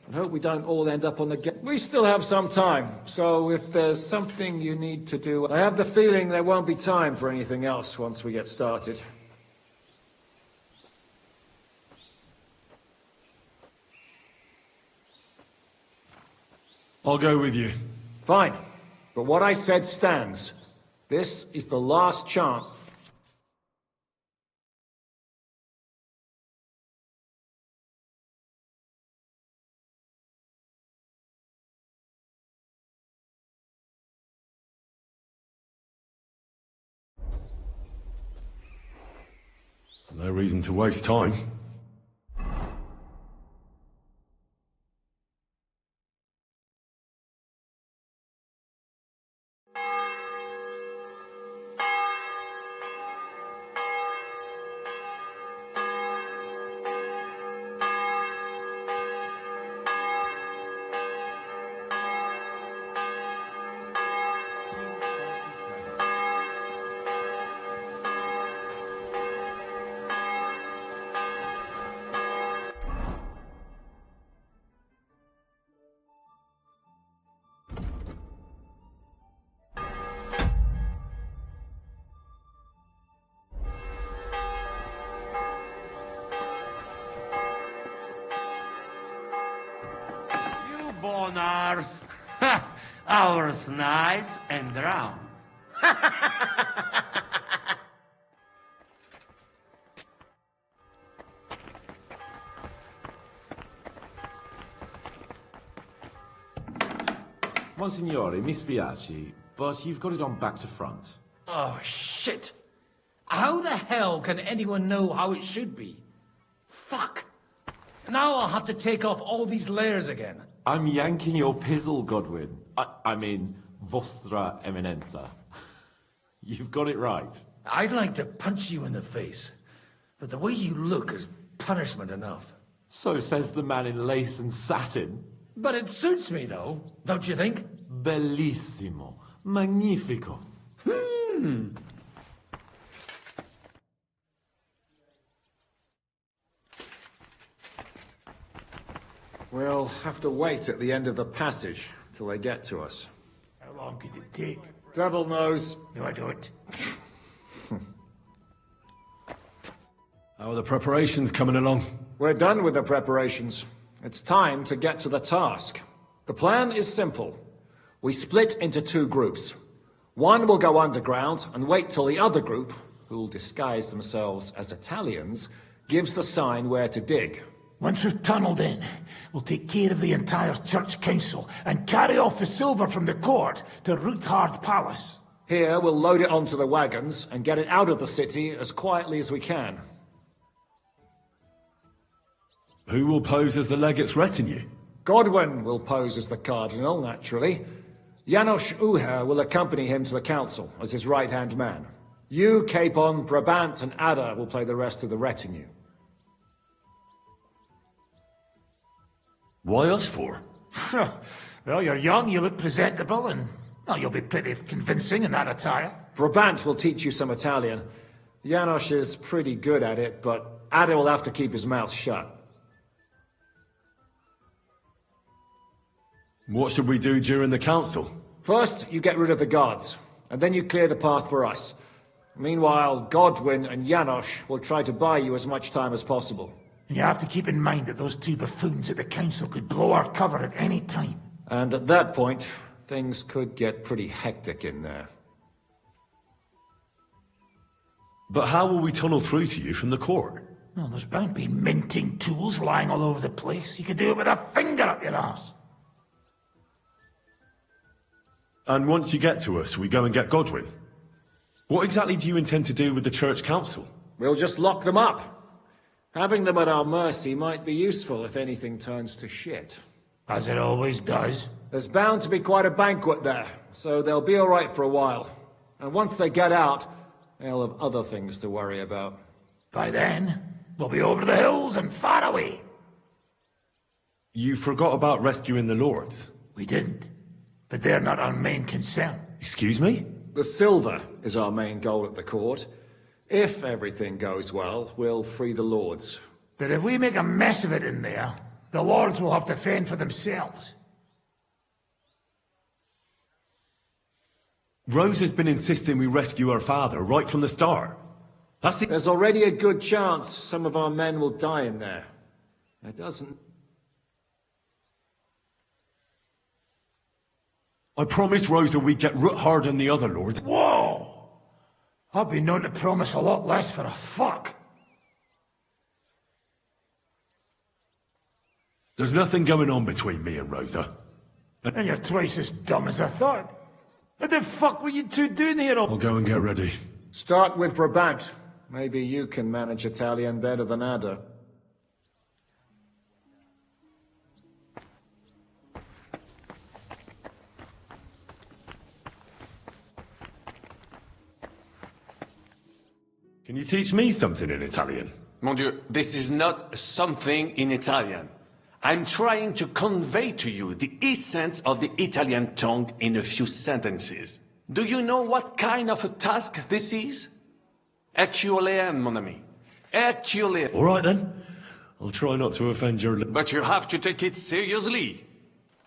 and hope we don't all end up on the We still have some time, so if there's something you need to do, I have the feeling there won't be time for anything else once we get started. I'll go with you. Fine. But what I said stands. This is the last chance. No reason to waste time. Ours. Ours nice and round. Monsignore, mi spiace, but you've got it on back to front. Oh, shit. How the hell can anyone know how it should be? Fuck. Now I'll have to take off all these layers again. I'm yanking your pizzle, Godwin. I mean, Vostra Eminenza. You've got it right. I'd like to punch you in the face, but the way you look is punishment enough. So says the man in lace and satin. But it suits me, though, don't you think? Bellissimo. Magnifico. We'll have to wait at the end of the passage till they get to us. How long could it take? Devil knows. No, I don't. How are the preparations coming along? We're done with the preparations. It's time to get to the task. The plan is simple. We split into two groups. One will go underground and wait till the other group, who'll disguise themselves as Italians, gives the sign where to dig. Once we've tunneled in, we'll take care of the entire church council and carry off the silver from the court to Ruthard Palace. Here, we'll load it onto the wagons and get it out of the city as quietly as we can. Who will pose as the legate's retinue? Godwin will pose as the Cardinal, naturally. Janos Uher will accompany him to the council as his right-hand man. You, Capon, Brabant, and Ada will play the rest of the retinue. Why us for? Well, you're young, you look presentable, and well, you'll be pretty convincing in that attire. Brabant will teach you some Italian. Janos is pretty good at it, but Ada will have to keep his mouth shut. What should we do during the council? First, you get rid of the guards, and then you clear the path for us. Meanwhile, Godwin and Janos will try to buy you as much time as possible. And you have to keep in mind that those two buffoons at the council could blow our cover at any time. And at that point, things could get pretty hectic in there. But how will we tunnel through to you from the court? Well, there's bound to be minting tools lying all over the place. You could do it with a finger up your arse. And once you get to us, we go and get Godwin. What exactly do you intend to do with the church council? We'll just lock them up. Having them at our mercy might be useful if anything turns to shit. As it always does. There's bound to be quite a banquet there, so they'll be all right for a while. And once they get out, they'll have other things to worry about. By then, we'll be over the hills and far away. You forgot about rescuing the lords. We didn't. But they're not our main concern. Excuse me? The silver is our main goal at the court. If everything goes well, we'll free the lords. But if we make a mess of it in there, the lords will have to fend for themselves. Rose has been insisting we rescue her father right from the start. There's already a good chance some of our men will die in there. It doesn't... I promised Rosa we'd get root hard than the other lords. Whoa! I've been known to promise a lot less for a fuck. There's nothing going on between me and Rosa. And you're twice as dumb as I thought. What the fuck were you two doing here? I'll go and get ready. Start with Brabant. Maybe you can manage Italian better than Ada. Can you teach me something in Italian? Mon Dieu, this is not something in Italian. I'm trying to convey to you the essence of the Italian tongue in a few sentences. Do you know what kind of a task this is? Herculean, mon ami. Herculean. All right then. I'll try not to offend your... But you have to take it seriously.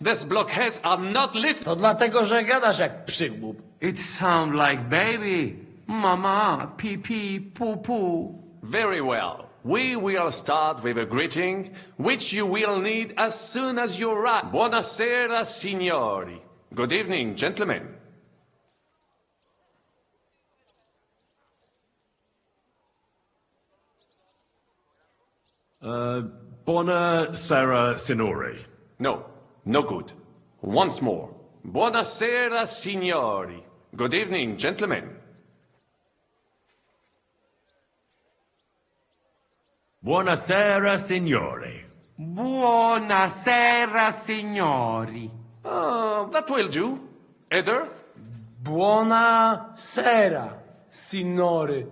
These blockheads are not listening. To dlatego, że gadasz jak przygłup. It sounds like baby. Mama, pee pee, poo poo. Very well. We will start with a greeting, which you will need as soon as you arrive. Buonasera, signori. Good evening, gentlemen. Buonasera, signori. No, no good. Once more. Buonasera, signori. Good evening, gentlemen. Buonasera, signori. Buonasera, signori. That will do. Eder? Buonasera, signore.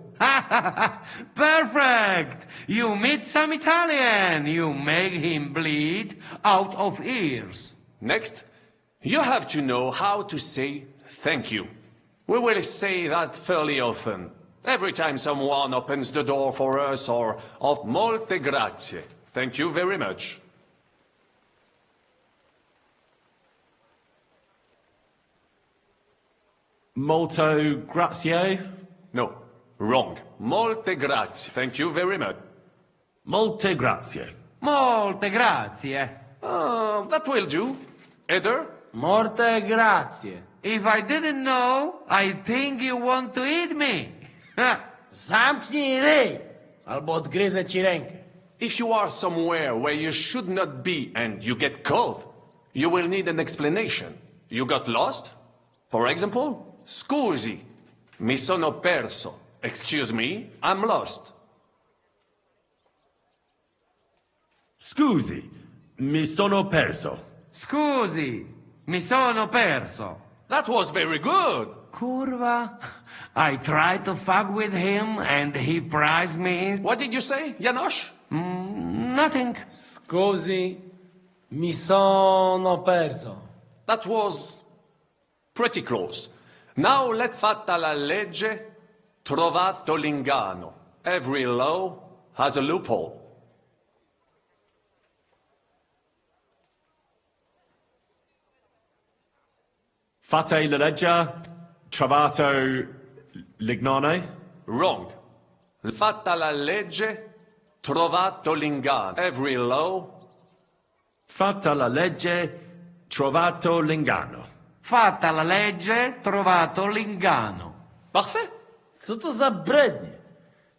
Perfect! You meet some Italian. You make him bleed out of ears. Next, you have to know how to say thank you. We will say that fairly often. Every time someone opens the door for us, or of molte grazie. Thank you very much. Molto grazie? No, wrong. Molte grazie. Thank you very much. Molte grazie. Molte grazie. That will do. Eder? Molte grazie. If I didn't know, I think you want to eat me. Zamknij ryj, albo odgryzę ci rękę. If you are somewhere where you should not be and you get cold, you will need an explanation. You got lost? For example, scusi, mi sono perso. Excuse me, I'm lost. Scusi, Mi sono perso. Scusi, mi sono perso. That was very good. Curva. I tried to fuck with him and he prized me. What did you say, Janosch? Nothing. Scusi, mi sono perso. That was pretty close. Now let fatta la legge, trovato l'ingano. Every law has a loophole. Fate la legge, trovato l'ignane? Wrong. Fatta la legge, trovato l'ingano. Every law. Fatta la legge, trovato l'ingano. Fatta la legge, trovato l'ingano. Parfait. Co to za brednie?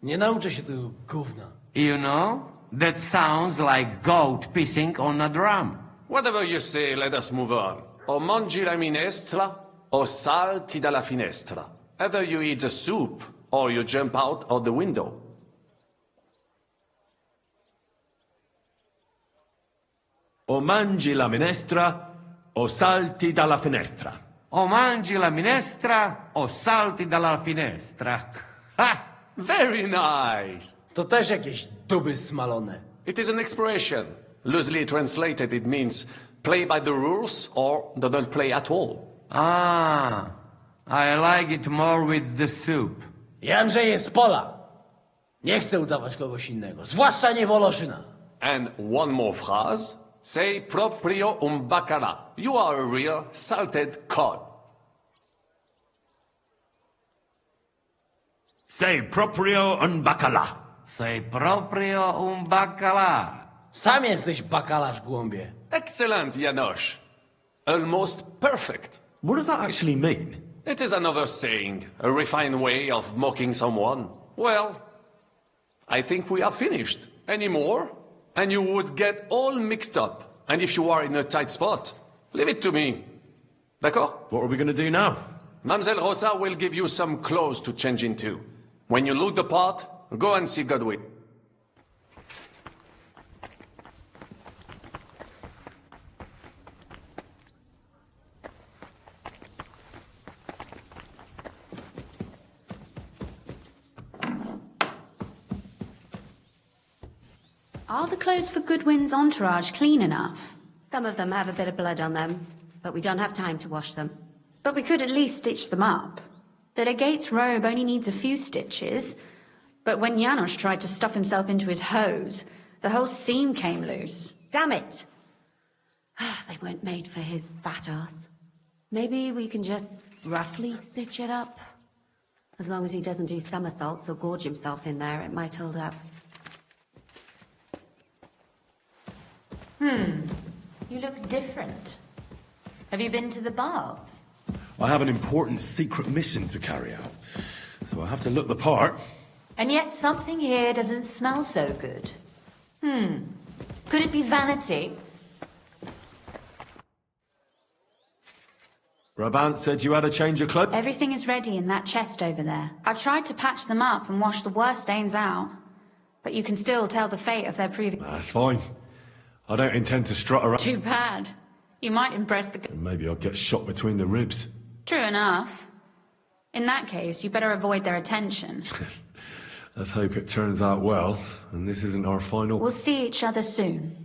Nie nauczę się tego gówna. You know, that sounds like goat pissing on a drum. Whatever you say, let us move on. O mangi la minestra, o salti dalla finestra. Either you eat the soup, or you jump out of the window. O mangi la minestra, o salti dalla finestra. O mangi la minestra, o salti dalla finestra. Ha! Very nice. To też jakieś duby smalone. It is an expression. Loosely translated, it means play by the rules or don't play at all. Ah, I like it more with the soup. Jamże jest pola. Nie chcę udawać kogoś innego, zwłaszcza nie Woloszyna. And one more phrase. Sei proprio un baccarat. You are a real salted cod. Sei proprio un baccalà. Sei proprio un baccalà. Sam jesteś bakalarz, głąbie. Excellent, Janosch. Almost perfect. What does that actually mean? It is another saying, a refined way of mocking someone. Well, I think we are finished. Any more? And you would get all mixed up. And if you are in a tight spot, leave it to me. D'accord? What are we going to do now? Mamselle Rosa will give you some clothes to change into. When you look the part, go and see Godwin. Are the clothes for Goodwin's entourage clean enough? Some of them have a bit of blood on them, but we don't have time to wash them. But we could at least stitch them up. The legate's robe only needs a few stitches, but when Janos tried to stuff himself into his hose, the whole seam came loose. Damn it! They weren't made for his fat ass. Maybe we can just roughly stitch it up? As long as he doesn't do somersaults or gorge himself in there, it might hold up. You look different. Have you been to the baths? I have an important secret mission to carry out, so I have to look the part. And yet something here doesn't smell so good. Could it be vanity? Brabant said you had a change of clothes. Everything is ready in that chest over there. I've tried to patch them up and wash the worst stains out, but you can still tell the fate of their previous... That's fine. I don't intend to strut around. Too bad. You might impress the... Maybe I'll get shot between the ribs. True enough. In that case, you better avoid their attention. Let's hope it turns out well, and this isn't our final... We'll see each other soon.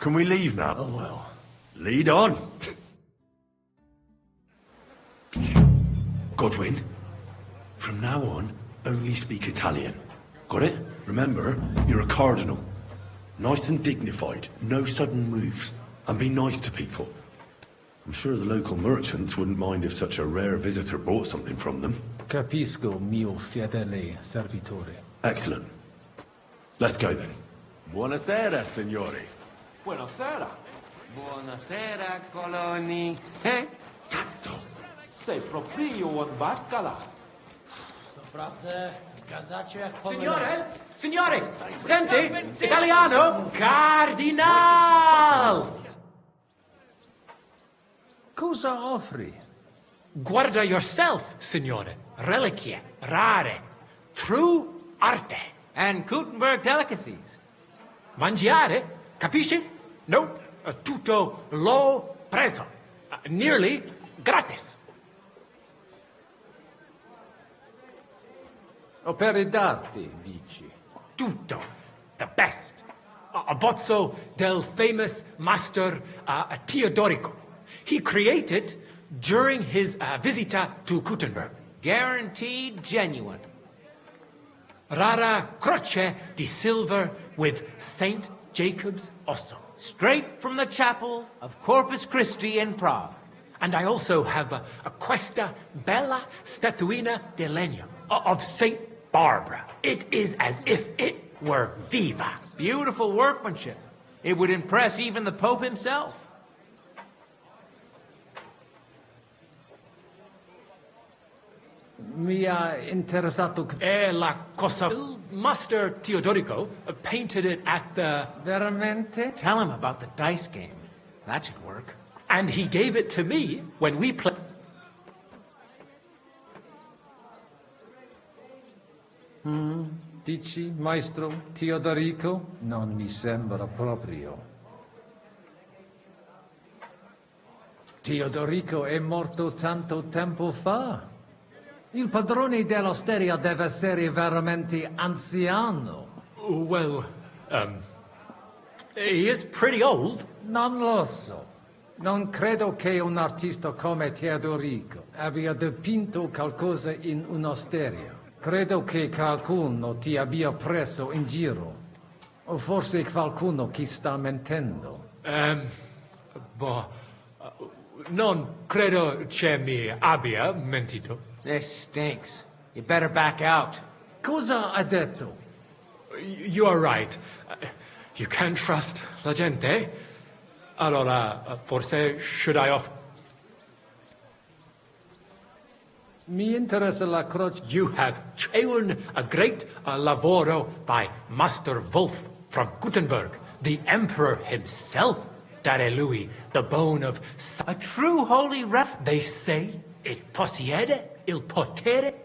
Can we leave now? Oh, well. Lead on. Godwin, from now on, only speak Italian. Got it? Remember, you're a cardinal. Nice and dignified, no sudden moves, and be nice to people. I'm sure the local merchants wouldn't mind if such a rare visitor bought something from them. Capisco, mio fedele servitore. Excellent. Let's go then. Buonasera, signori. Buonasera. Buonasera, Coloni. Eh? Cazzo! Sei proprio un baccala. Naprawdę, gadacie jak Signores! Signores! Senti! Italiano! Cardinal! Cosa offri? Guarda yourself, signore. Reliquie, rare. True arte. And Gutenberg delicacies. Mangiare? Capisci? No. Tutto lo preso. Nearly gratis. Opere d'arte, dici? Tutto. The best. A bozzo del famous master Teodorico. He created during his visita to Gutenberg. Guaranteed genuine. Rara croce di silver with Saint Jacob's osso. Straight from the chapel of Corpus Christi in Prague. And I also have a questa bella statuina di legno of Saint Barbara. It is as if it were viva. Beautiful workmanship. It would impress even the Pope himself. Mi ha interessato... La cosa... Master Teodorico painted it at the... Veramente? Tell him about the dice game. That should work. And he gave it to me when we played... Dici, maestro Teodorico? Non mi sembra proprio. Teodorico è morto tanto tempo fa. Il padrone dell'osteria deve essere veramente anziano. Well, he is pretty old. Non lo so. Non credo che un artista come Teodorico abbia dipinto qualcosa in un'osteria. Credo che qualcuno ti abbia preso in giro. O forse qualcuno che sta mentendo. Non credo che mi abbia mentito. This stinks. You better back out. Cosa ha detto? You are right. You can't trust la gente. Allora, forse should I off... Mi interessa la croce. You have shown a great lavoro by Master Wolf from Gutenberg, the Emperor himself. Dare Louis, the bone of... A true holy They say it possiede il potere.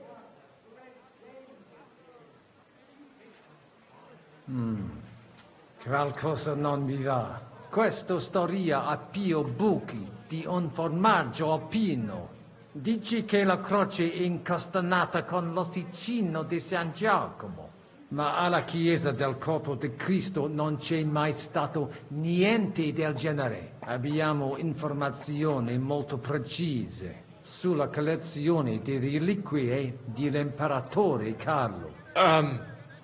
Qualcosa non mi va. Questa storia ha più buchi di un formaggio alpino. Dici che la croce è incastenata con l'ossicino di San Giacomo. Ma alla chiesa del corpo di Cristo non c'è mai stato niente del genere. Abbiamo informazioni molto precise sulla collezione di reliquie dell'imperatore Carlo.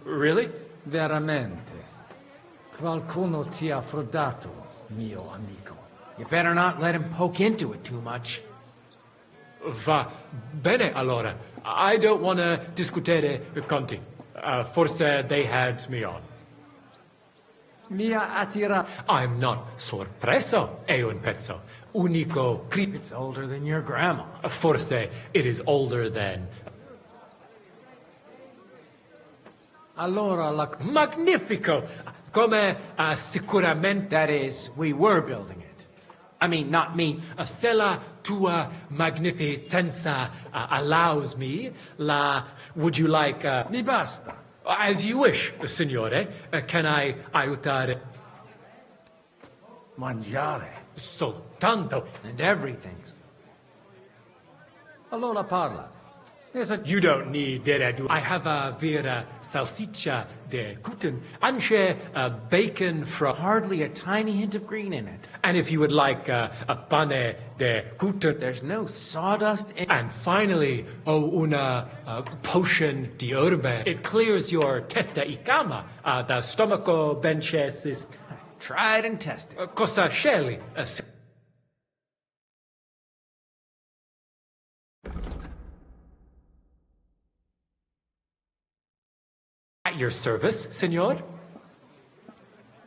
Really? Veramente. Qualcuno ti ha frodato, mio amico. You better not let him poke into it too much. Va bene, allora. I don't want to discutere conti. Forse they had me on. Mi ha attirato. I'm not sorpreso, è un pezzo. Unico It's older than your grandma. Forse it is older than... Allora la... Magnifico! Come sicuramente... That is, we were building it. I mean, not me. Se la tua magnificenza allows me, would you like... Mi basta. As you wish, signore. Can I aiutare? Mangiare. Soltanto. And everything. Allora parla. You don't need deredu. I have a vera salsicha de Kuten, anche bacon from... Hardly a tiny hint of green in it. And if you would like a pane de Kuten... There's no sawdust in... And finally, una potion di urbe. It clears your testa y cama, the stomaco benches. Tried and tested. Cosa scegli? At your service, signor?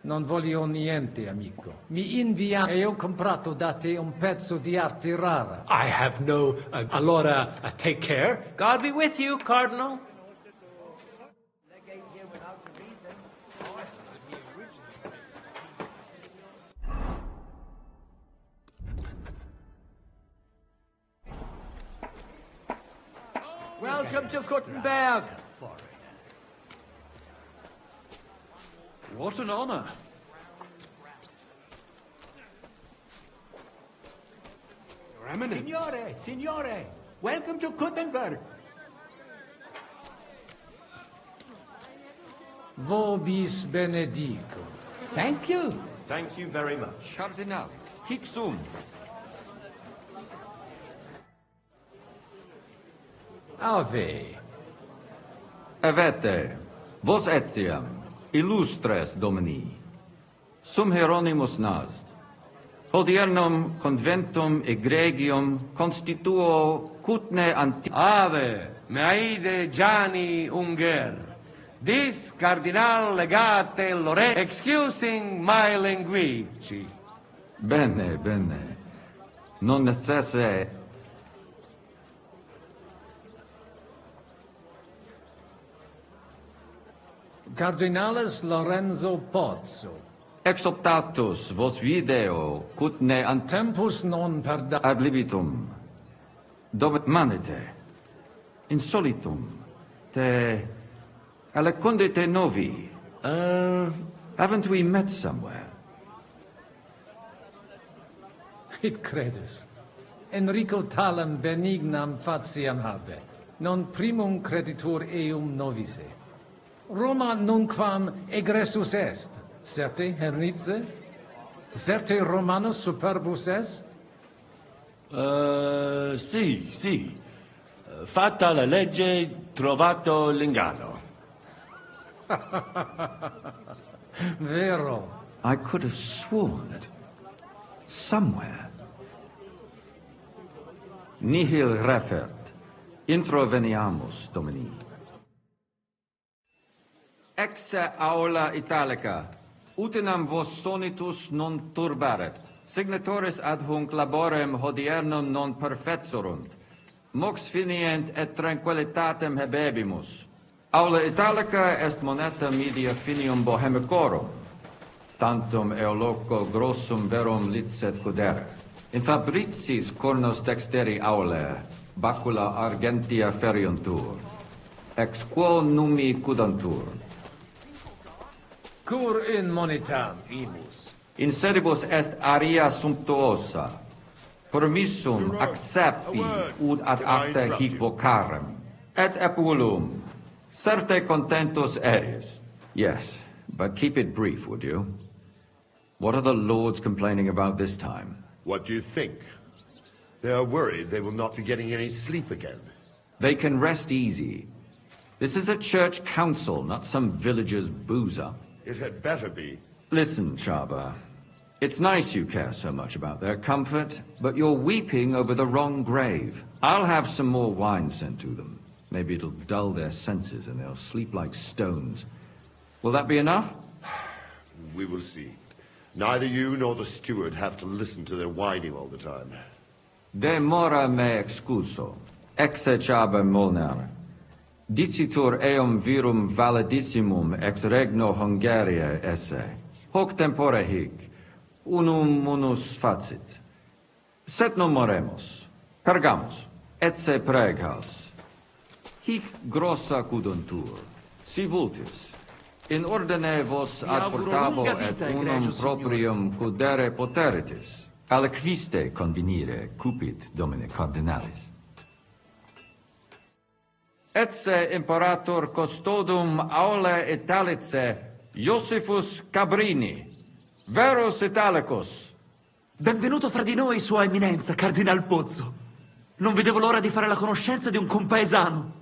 Non voglio niente, amico. Mi invia e ho comprato da te un pezzo di arte rara. I have no... allora, take care. God be with you, Cardinal. Welcome to Kuttenberg. What an honor. Your Eminence. Signore, welcome to Kuttenberg. Vobis benedico. Thank you. Thank you very much. Cardinalis, hic sum. Ave. Avete, vos etiam, illustres domini, sum Hieronymus nast, hodiernum conventum egregium constituo cutne anti... Ave, meide Gianni Unger, dis cardinal legate Lore, excusing my language. Bene, bene, non necesse... Cardinalis Lorenzo Pozzo. Exoptatus vos video, cutne ant... Tempus non perda... Ad libitum. Dove manete. Insolitum. Te... Alecunde te novi. Haven't we met somewhere? It credes. Enrico talam benignam faciam habet. Non primum creditur eum novise. Roma nunquam egressus est. Certe, Hernice? Certe Romanus superbus est? Sì. Fatta la legge, trovato l'inganno. Vero. I could have sworn it. Somewhere. Nihil refert. Introveniamus, Domini. Exe aula italica. Utinam vos sonitus non turbaret. Signatoris ad hunc laborem hodiernum non perfetsurunt. Mox finient et tranquillitatem habebimus. Aula italica est moneta media finium bohemicorum. Tantum eoloco grossum verum licet cudere. In fabricis cornos dexteri aule, bacula argentia feriuntur. Ex quo numi cudantur. Cur in monitam imus. In sedibus est aria sumptuosa. Permissum accepti ud ad acta hic vocarem. Et epulum. Certe contentus eris. Yes, but keep it brief, would you? What are the lords complaining about this time? What do you think? They are worried they will not be getting any sleep again. They can rest easy. This is a church council, not some villager's boozer. It had better be. Listen, Chaba. It's nice you care so much about their comfort, but you're weeping over the wrong grave. I'll have some more wine sent to them. Maybe it'll dull their senses and they'll sleep like stones. Will that be enough? We will see. Neither you nor the steward have to listen to their whining all the time. De mora me excuso. Exe Chaba Molnar. Dicitur eum virum validissimum ex regno Hungaria esse. Hoc tempore hic. Unum munus facit. Set non moremus. Pergamus. Etse preghaus. Hic grossa cuduntur. Si vultis. In ordine vos ad portabo et unum proprium cudere poteritis. Aliquiste convenire cupit domine cardinalis. Etse imperator custodum aule Italice, Josephus Cabrini, veros Italicus. Benvenuto fra di noi, Sua Eminenza, Cardinal Pozzo. Non vedevo l'ora di fare la conoscenza di un compaesano.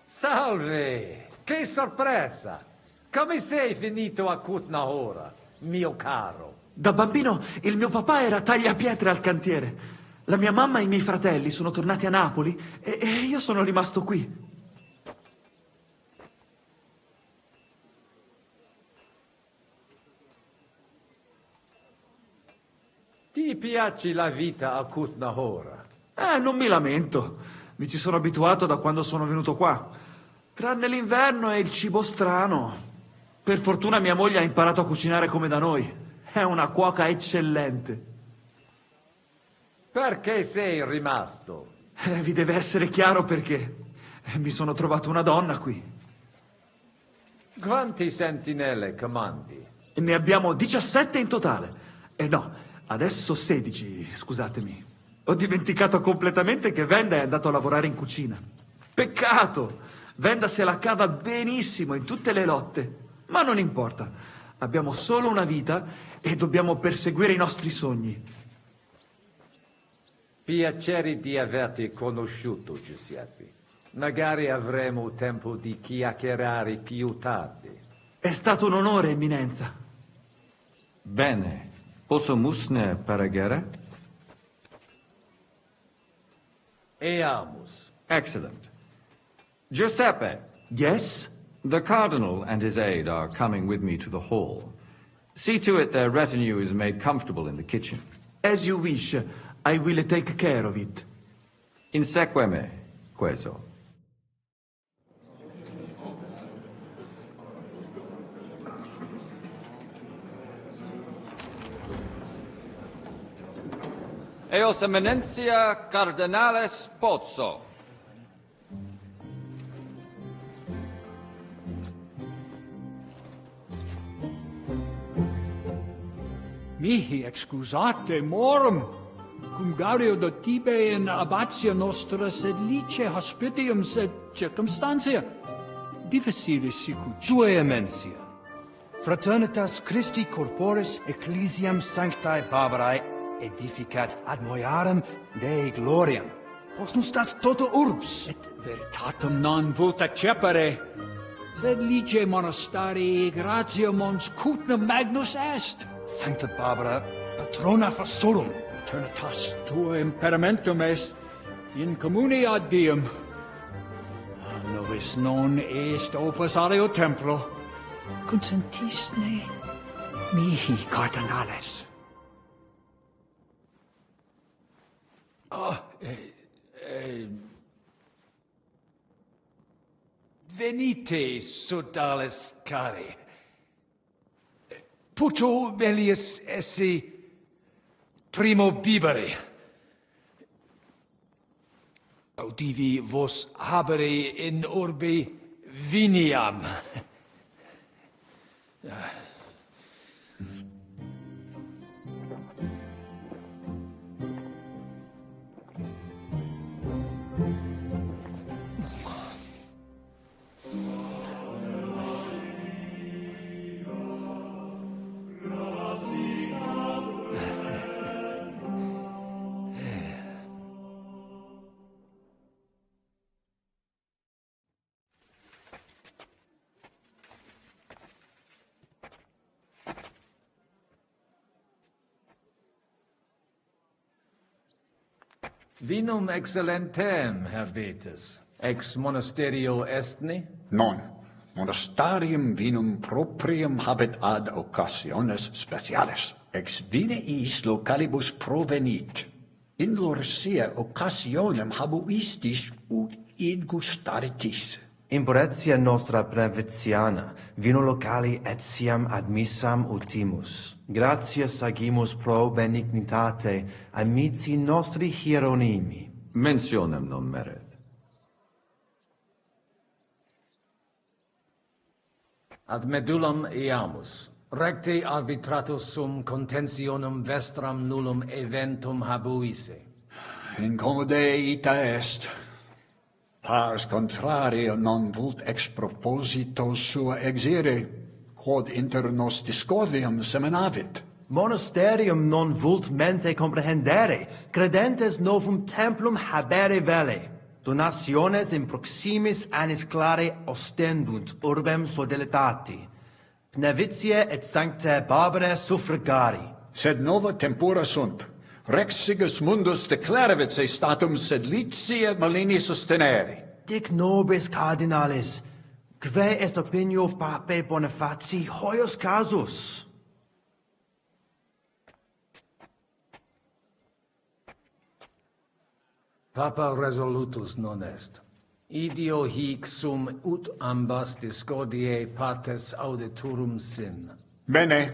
Salve! Che sorpresa! Come sei finito a Kutnahora, mio caro? Da bambino il mio papà era tagliapietre al cantiere. La mia mamma e i miei fratelli sono tornati a Napoli e io sono rimasto qui. Ti piace la vita a Kutnahora? Non mi lamento. Mi ci sono abituato da quando sono venuto qua. Tranne l'inverno e il cibo strano. Per fortuna mia moglie ha imparato a cucinare come da noi. È una cuoca eccellente. Perché sei rimasto? Vi deve essere chiaro perché. Mi sono trovato una donna qui. Quanti sentinelle comandi? Ne abbiamo 17 in totale. No, adesso 16, scusatemi. Ho dimenticato completamente che Venda è andato a lavorare in cucina. Peccato! Venda se la cava benissimo in tutte le lotte. Ma non importa. Abbiamo solo una vita e dobbiamo perseguire i nostri sogni. Piacere di averti conosciuto, Giuseppe. Magari avremo tempo di chiacchierare più tardi. È stato un onore, Eminenza. Bene. Posso musne pregare? Eamus. Excellent. Giuseppe. Yes? The Cardinal and his aide are coming with me to the hall. See to it their retinue is made comfortable in the kitchen. As you wish. I will take care of it. Insequeme, queso. Eos Eminentia Cardinales Pozzo. Mihi excusate morum. Cum gaudio do tibe in abatia nostra sed lice hospitium sed circumstantia difficile sicut. Tua emensia. Fraternitas Christi corporis ecclesiam sanctae Barbarae edificat ad moiarem Dei gloriam. Posnustat toto urbs. Et veritatem non vult accepere. Sed lice monastarii gratiam ons cutna magnus est. Sancta Barbara, patrona fassorum. Eternitas tua imperamentum est in communi ad diem. Novis non est opus aleo templo. Consentisne mihi cardinales. Venite, sodales cari. Puto melius esse primo bibere. Audivi vos habere in urbe viniam. Vinum excellentem habetis, ex monasterio estni? Non. Monastarium vinum proprium habet ad occasiones speciales. Ex vine is localibus provenit. In lorsia occasionem habuistis ut ingustaritis. Impuretia nostra breviziana, vino locali etiam admissam utimus. Gratias agimus pro benignitate amici nostri hieronimi. Mentionem non meret. Ad medullam iamus. Recte arbitratus sum contentionum vestram nullum eventum habuisse. incomode ita est. Pars contrario non vult ex proposito sua exire, quod inter nos discordium seminavit. Monasterium non vult mente comprehendere, credentes novum templum habere vele. Donationes in proximis annis clare ostendunt urbem fidelitati. Pnevitiae et sanctae Barbarae suffragari. Sed nova tempora sunt. Rex sigus mundus declaravit se statum sed litia malini sostenere. Dic nobis cardinalis, quae est opinio pape Bonifaci hoius casus? Papa resolutus non est. Idio hic sum ut ambas discordiae partes auditorum sin. Bene,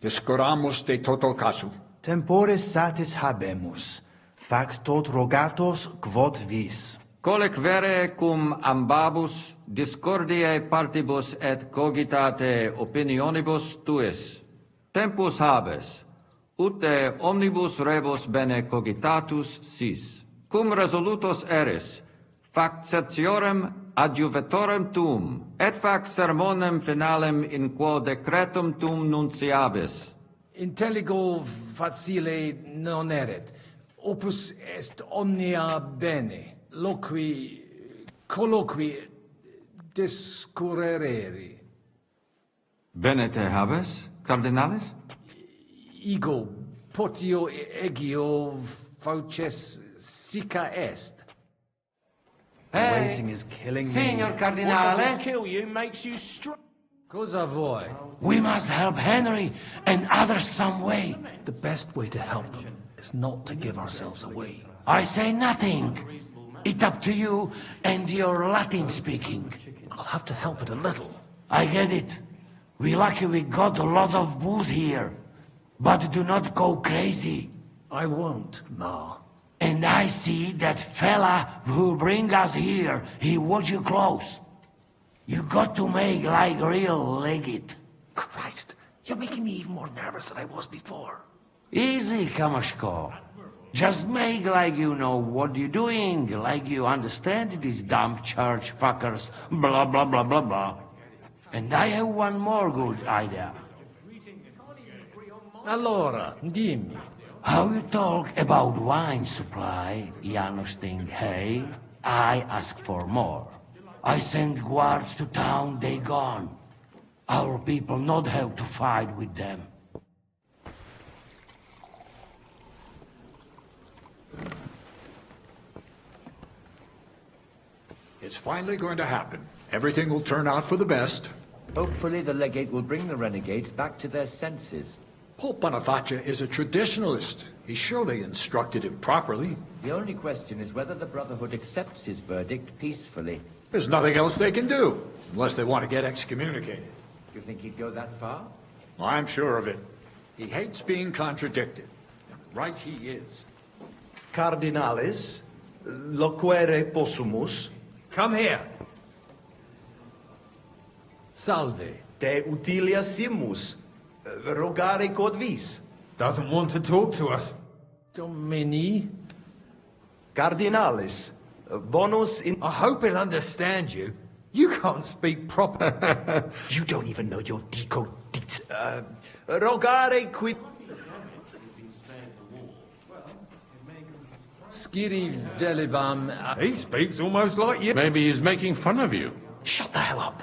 discoramus de toto casu. Temporis satis habemus, fac tot rogatos quod vis. Colec vere cum ambabus discordiae partibus et cogitate opinionibus tuis. Tempus habes, ute omnibus rebus bene cogitatus sis. Cum resolutos eris, fac certiorem adjuvetorem tuum, et fac sermonem finalem in quo decretum tuum nunciabis. Intelligo facile non erit. Opus est omnia bene. Colloqui discurreri. Bene te habes, cardinalis? Ego potio egio fauces sica est. Waiting is killing me. Signor Cardinale? Kill you makes you strong. Cosa vuoi? We must help Henry and others some way. The best way to help them is not to give ourselves away. I say nothing. It's up to you and your Latin speaking. I'll have to help it a little. I get it. We lucky we got a lot of booze here. But do not go crazy. I won't, Ma. And I see that fella who bring us here, he watch you close. You got to make like real legit. Christ, you're making me even more nervous than I was before. Easy, Kamashko. Just make like you know what you're doing, like you understand these dumb church fuckers, blah blah blah blah blah. And I have one more good idea. Allora, dimmi. How you talk about wine supply, Janos think, hey, I ask for more. I send guards to town, they gone. Our people not have to fight with them. It's finally going to happen. Everything will turn out for the best. Hopefully the legate will bring the renegades back to their senses. Pope Boniface is a traditionalist. He surely instructed him properly. The only question is whether the Brotherhood accepts his verdict peacefully. There's nothing else they can do, unless they want to get excommunicated. You think he'd go that far? I'm sure of it. He hates being contradicted. And right he is. Cardinalis, loquere possumus. Come here. Salve. De utilia simus. Rogare quod vis. Doesn't want to talk to us. Domini. Cardinalis, bonus in... I hope he'll understand you. You can't speak proper. You don't even know your dico... rogare quid... Sciri velibam... He speaks almost like you. Maybe he's making fun of you. Shut the hell up.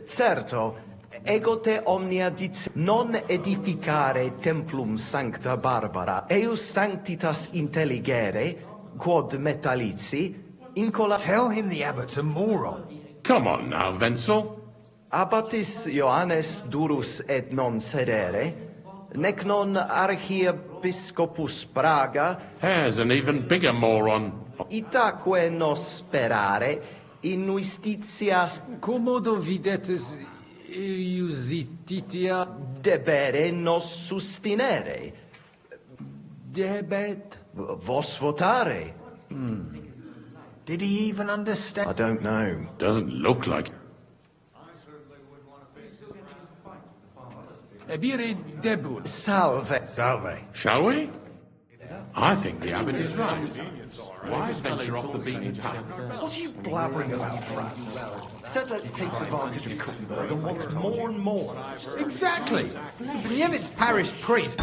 Certo, ego te omnia dic non edificare templum sancta Barbara, eius sanctitas intelligere, quod metallici, incola... Tell him the abbot's a moron. Come on now, Wenzel. Abbatis Ioannes durus et non sedere, nec non archiepiscopus Praga... There's an even bigger moron. Itaque nos sperare, in justitia... Commodo videtis iusititia... Debere nos sustinere. Debet? Vos votare. Did he even understand? I don't know. Doesn't look like it. Ebire debut. Salve. Salve. Shall we? I think the abbot is right. Why venture off the beaten path? What are you blabbering about, Franz? Sedlitz takes advantage of Kuttenberg and wants more and more. Exactly. The Bnievitz parish priest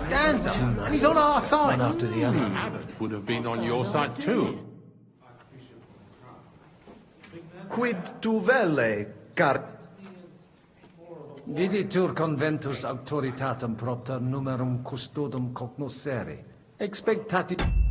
understands us, and he's on our side. One after the other. Abbott would have been on your side too. Quid tu velle, car... Viditur conventus auctoritatem propter numerum custodum cognoscere. Expectati...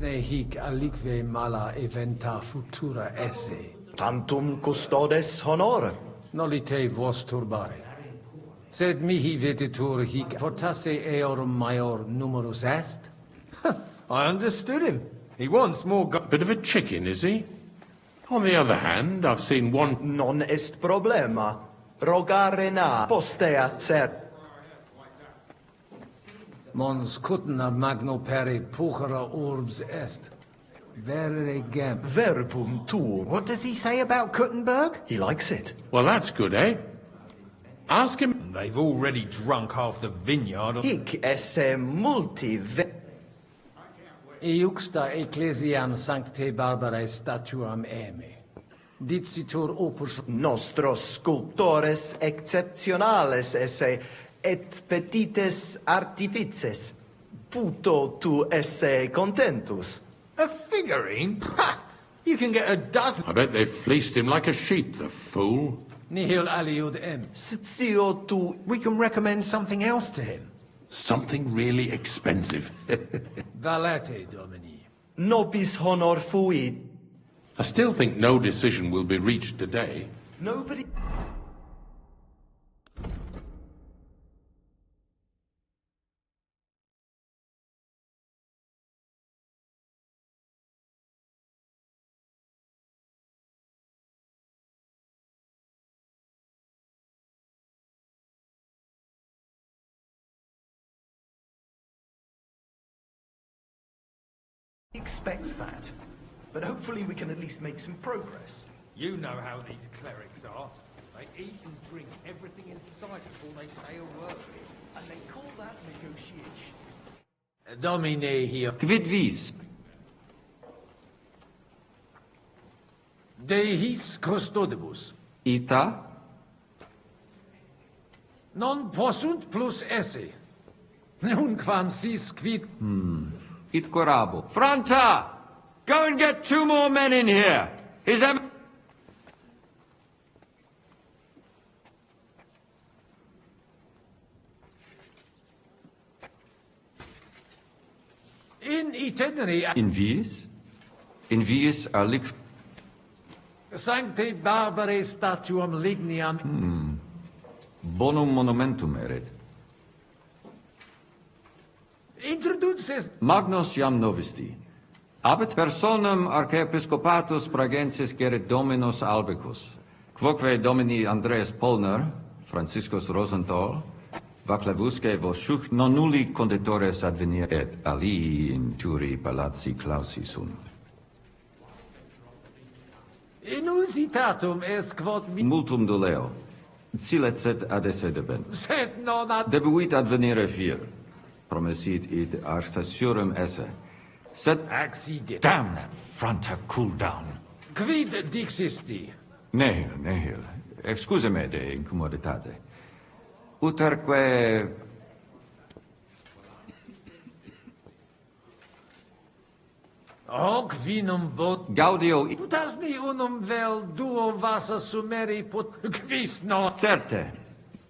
Ne hic alique mala eventa futura esse. Tantum custodes honor. Nolite vos turbare. Sed mihi vetitur hic fortasse eorum maior numerus est? I understood him. He wants more Bit of a chicken, is he? On the other hand, I've seen one... Non est problema. Rogare na posteat cer... Mons cutna magno peri puchera urbs est. Vere gem. Verbum tuum. What does he say about Kuttenberg? He likes it. Well, that's good, eh? Ask him... They've already drunk half the vineyard. Hic esse multi... Iuxta ecclesiam sancte Barbarae statuam eme. Dicitur opus... Nostros sculptores exceptionales esse, et petites artifices. Puto tu esse contentus. A figurine? Ha! You can get a dozen. I bet they've fleeced him like a sheep, the fool. Nihil aliud em. Sitio tu... We can recommend something else to him. Something really expensive. Valete, Domini. Nobis honor fuit. I still think no decision will be reached today. Nobody... expects that. But hopefully we can at least make some progress. You know how these clerics are. They eat and drink everything in sight before they say a word. And they call that negotiation. Domine hier. Quid vis? De his custodibus. Ita? Non possunt plus esse. Nunquam sis quid... It corabo. Franta! Go and get 2 more men in here! His em... In itinere... In viis? In viis alic... Sancte Barbarae statuam ligniam... Bonum monumentum erit. Introduces... Magnos iam novisti. Abet personam archiepiscopatus pragensis gerit Dominus Albicus, quoque Domini Andreas Polner, Franciscus Rosenthal, Vaclavusque vosciuch non nulli conditores advenir et alii in turi palazzi clausi sunt. Inusitatum est quod... Multum doleo. Silecet ad esse debent. Sed non ad... Debuit advenire fier. Promesit id arsaciorem esse. Sed... Accidit. Damn that Franta cool down. Quid dixisti? Nihil, nihil. Excuse me de incommoditate. Uterque... Hoc vinum bot... Gaudio... Putasni unum vel duo vasa sumeri put... Quis non... Certe.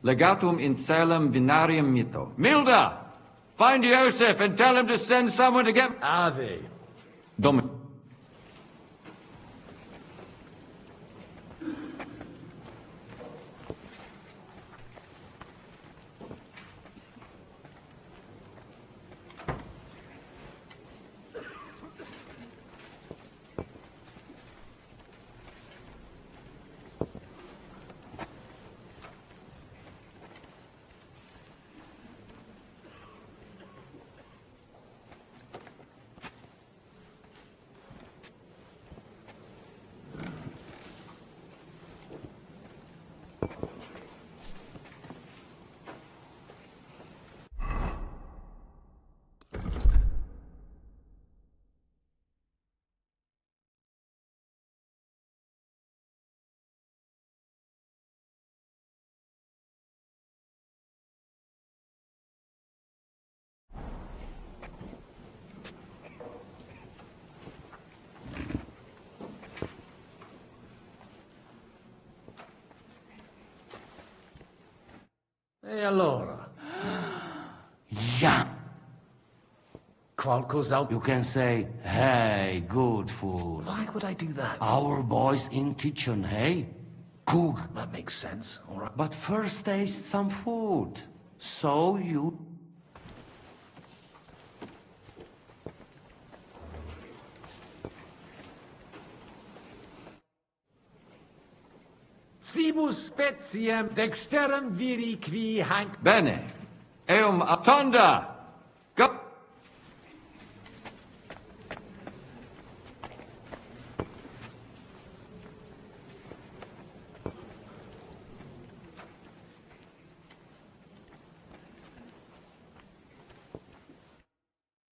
Legatum in celem vinarium mito. Milda! Find Joseph and tell him to send someone to get... Ave. Domin... E allora? Ja. qualcos out. You can say, hey, good food. Why would I do that? Our boys in kitchen, hey? Cook. That makes sense, all right. But first taste some food. So you... Cibus speciem dexterum viri qui hanc... Bene. Eum attenda. Go.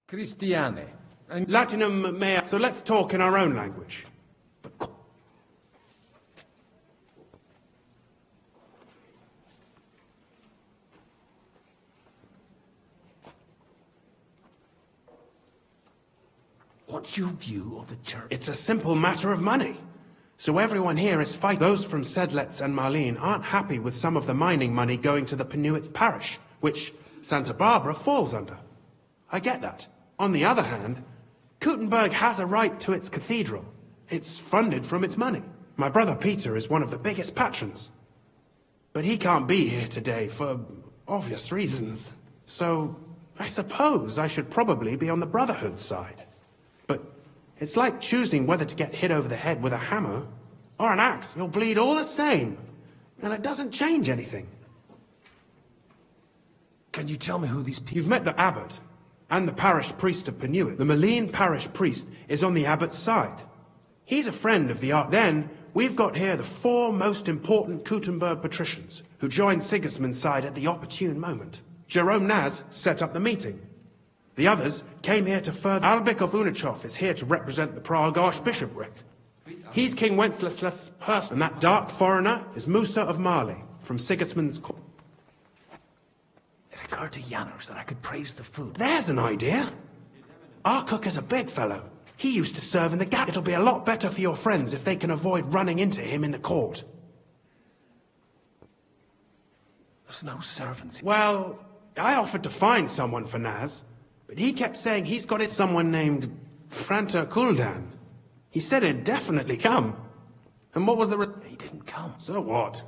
Christiane. Latinum mea. So let's talk in our own language. What's your view of the church? It's a simple matter of money. So everyone here is fighting. Those from Sedlets and Marlene aren't happy with some of the mining money going to the Penuits parish, which Santa Barbara falls under. I get that. On the other hand, Kuttenberg has a right to its cathedral. It's funded from its money. My brother Peter is one of the biggest patrons. But he can't be here today for obvious reasons. So I suppose I should probably be on the Brotherhood's side. But it's like choosing whether to get hit over the head with a hammer or an axe. You'll bleed all the same, and it doesn't change anything. Can you tell me who these people... You've met the abbot and the parish priest of Penuit. The Marlene parish priest is on the abbot's side. He's a friend of the art. Then we've got here the 4 most important Kuttenberg patricians who joined Sigismund's side at the opportune moment. Jerome Naz set up the meeting. The others came here to further... Albik of Unichov is here to represent the Prague Archbishopric. He's King Wenceslas' person, and that dark foreigner is Musa of Mali, from Sigismund's court. It occurred to Janos that I could praise the food. There's an idea. Our cook is a big fellow. He used to serve in the gap. It'll be a lot better for your friends if they can avoid running into him in the court. There's no servants. Well, I offered to find someone for Naz. But he kept saying he's got it someone named Franta Kuldan. He said he'd definitely come. And what was the He didn't come. So what?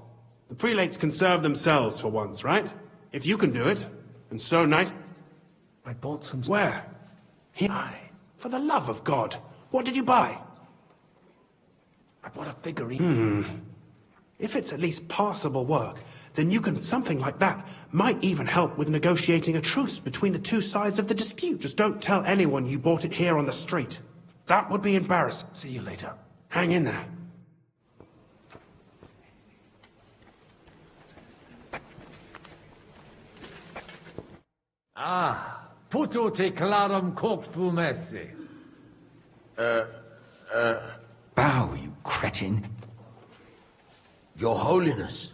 The prelates can serve themselves for once, right? If you can do it. And so nice. I bought some... Where? Here. For the love of God. What did you buy? I bought a figurine. If it's at least passable work, then you can... Something like that might even help with negotiating a truce between the 2 sides of the dispute. Just don't tell anyone you bought it here on the street. That would be embarrassing. See you later. Hang in there. Ah, puto te clarum coq fumesse. Bow, you cretin. Your Holiness.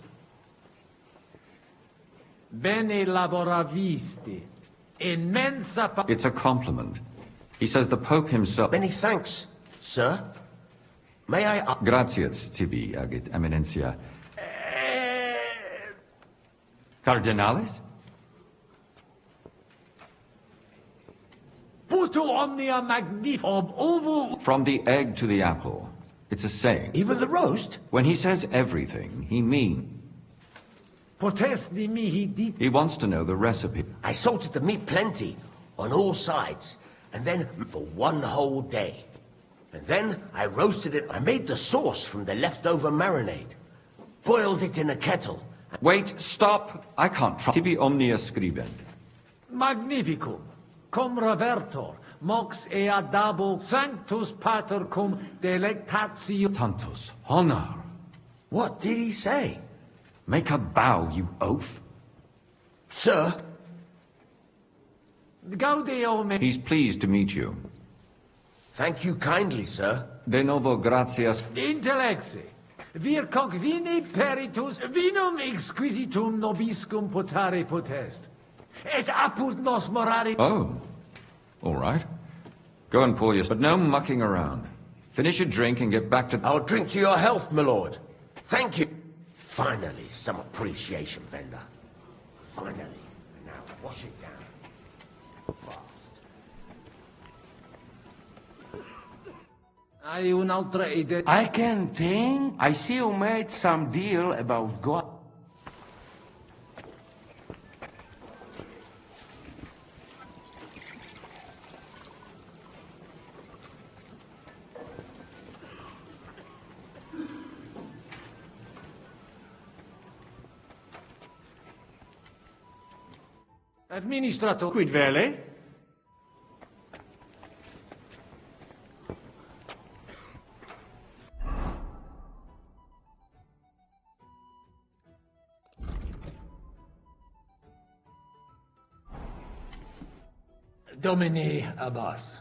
Bene laboravisti. Immensa pa... It's a compliment. He says the Pope himself... Many thanks, sir. May I... Gratias tibi, agit eminencia. Cardinalis? Puto omnia magnifum ovo... From the egg to the apple. It's a saying. Even the roast? When he says everything, he means... Potest di mihi dit... He wants to know the recipe. I salted the meat plenty, on all sides, and then for 1 whole day. And then I roasted it. I made the sauce from the leftover marinade. Boiled it in a kettle. Wait, stop! I can't try. Tibi omnia scribent. Magnificum. Cum revertor. Mox eadabo sanctus pater cum delectatio... Tantus. Honor. What did he say? Make a bow, you oaf. Sir? Gaudio me... He's pleased to meet you. Thank you kindly, sir. De novo gratias. Intellexe. Vir convini peritus vinum exquisitum nobiscum potare potest. Et apud nos morari... Oh. All right. Go and pour your... But no mucking around. Finish your drink and get back to... I'll drink to your health, my lord. Thank you. Finally, some appreciation, Venda. Finally. Now, wash it down. Fast. Hai un'altra idea? I can think. I see you made some deal about God. Administrator. Quid vele? Domini Abbas.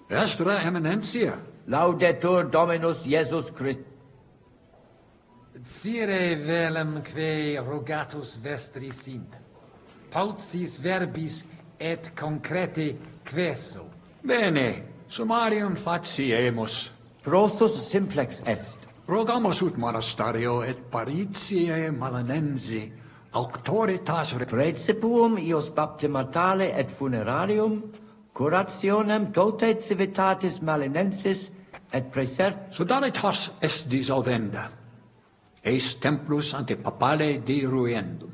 Vestra Eminencia. Laudetur Dominus Jesus Christ. Cire velem que rogatus vestri sint. Paucis verbis et concrete queso. Bene, summarium faciemus. Prosus simplex est. Rogamus ut monastario et paritiae malanensi auctoritas Praecipuum ius baptimatale et funerarium, curationem tote civitatis malinensis et praesert... Sodalitas est dissolvenda. Eis templus ante papale deruendum.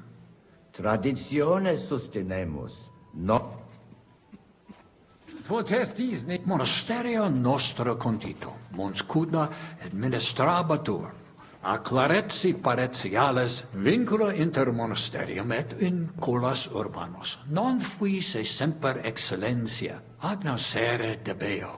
Traditiones sustenemus, no... Potestis ne... Monasterio nostro contito, mons cuda administrabatur, a clareti paretiales vincula inter monasterium et in colas urbanos, non fuisse semper excellentia, agnoscere debeo,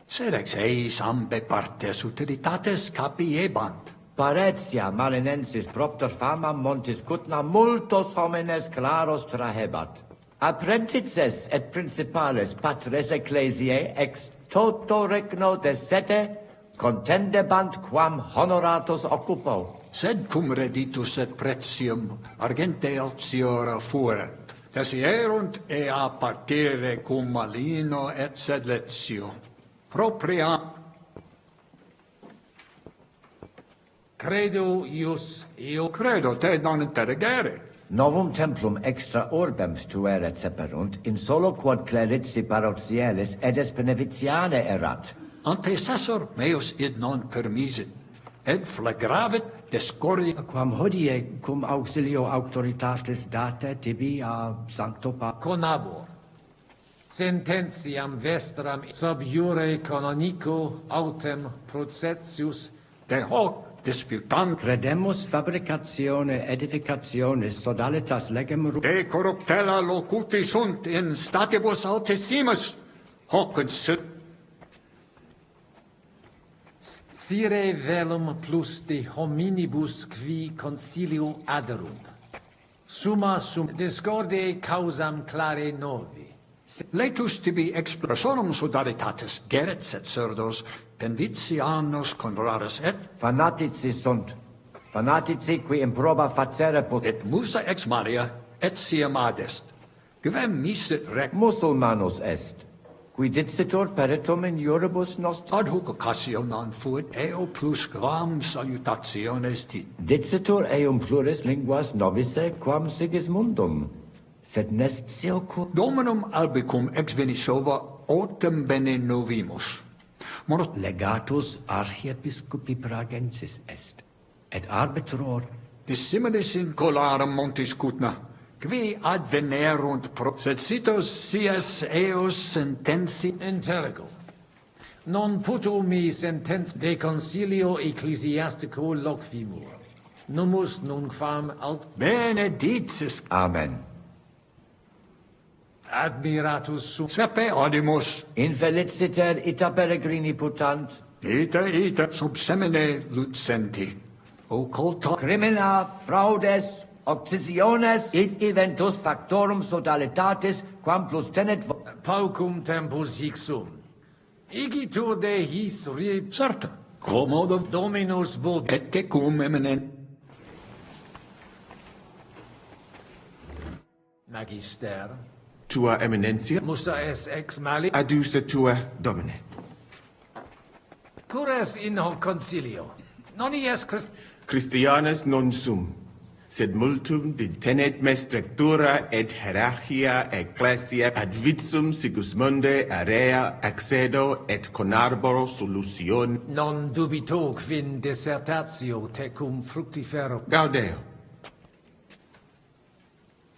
sed ex eis ambe partes utilitates capiebant. Paretia malinensis propter famam montis cutna multos homines claros trahebat. Apprentices et principales patres ecclesiae ex toto regno de sete contendebant quam honoratus occupo. Sed cum reditus et pretium argente altiora fuerat, desierunt ea partire cum malino et sedletio. Propria Credo ius, io... Credo te non interrogere. Novum templum extra orbem strueret seperunt, in solo quod clerici parotialis edes beneficiane erat. Antecessor meus id non permisit, et flagravit discordia. Quam hodie cum auxilio auctoritatis date tibi a sancto pa... Conabor. Sententiam vestram sub iure canonico autem processius de hoc disputant credemus fabricatione edificationis sodalitas legem de corruptela locuti sunt in statibus altissimus hoc Cire velum plus de hominibus qui concilio aderunt. Summa sum discordiae causam clare novi. Letus tibi ex personum sodalitatis geret et surdos penditianos contrarus et fanatici sunt. Fanatici qui improba facere put. Et musa ex Maria et siam adest. Quem misit rec musulmanus est. Qui dicitur peritum in iuribus nostrum. Ad hoc occasio non fuit eo plus quam salutationes tit. Dicitur eum pluris linguas novice quam Sigismundum. Sed nestio cum... Dominum albicum ex Venisova autem bene novimus. Legatus archiepiscopi Pragensis est, et arbitror... Dissimilis in colarum montis cutna, qui advenerunt sed sitos sias eos sentensi... Interrogo. Non puto mi sentens de concilio ecclesiastico loquimur. Numus nunquam alt... Benedictis. Amen. Admiratus sum... Sepe audimus. Infeliciter ita peregrini putant. Ita sub semine lucenti. Occulta... Crimina, fraudes, occisiones, id eventus factorum sodalitatis, quam plus tenet... Paucum tempus hic sum. Igitur de his rib... Certa. Commodo... Dominus vobis. Et tecum eminent... Magister... Tua Eminencia? Musa es ex mali... Aduce tua Domine. Cures in hoc concilio. Non ies Christianus Christianus non sum. sed multum de tenet me structura et hierarchia ecclesia ad vitsum Sigismunde area accedo et conarboro solution. Non dubito quin dissertatio tecum fructifero. Gaudeo.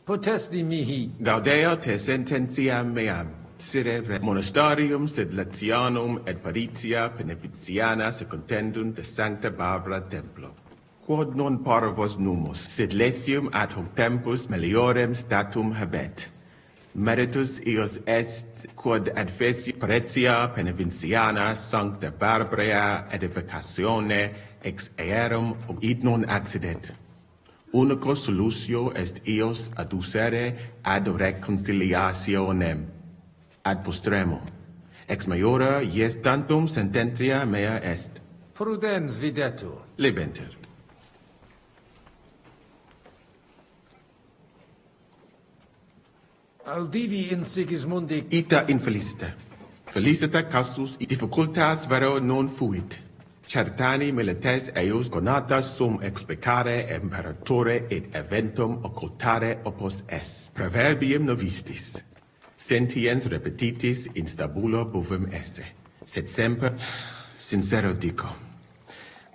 Potesti mihi. Gaudeo te sententiam meam. Sire monastarium sed Latianum et Paritia Beneficiana secondendunt de Sancta Barbara Templo. Quod non parvos numus, sed lesium ad hoc tempus meliorem statum habet. Meritus eos est, quod adfesi Paritia Beneficiana Sancta Barbara edificatione ex aerum id non accidet. Unico solutio est eos adducere ad reconciliationem. Ad postremo. Ex maiora ies tantum sententia mea est. Prudens videtur. Lebenter. Audivi in Sigismundi. Ita infelicita. Felicita causus difficultas vero non fuit. Certani milites eius conatas sum explicare imperatore et eventum occultare opus est. Proverbium novistis. Sentiens repetitis in stabulo bovem esse. Sed semper sincero dico.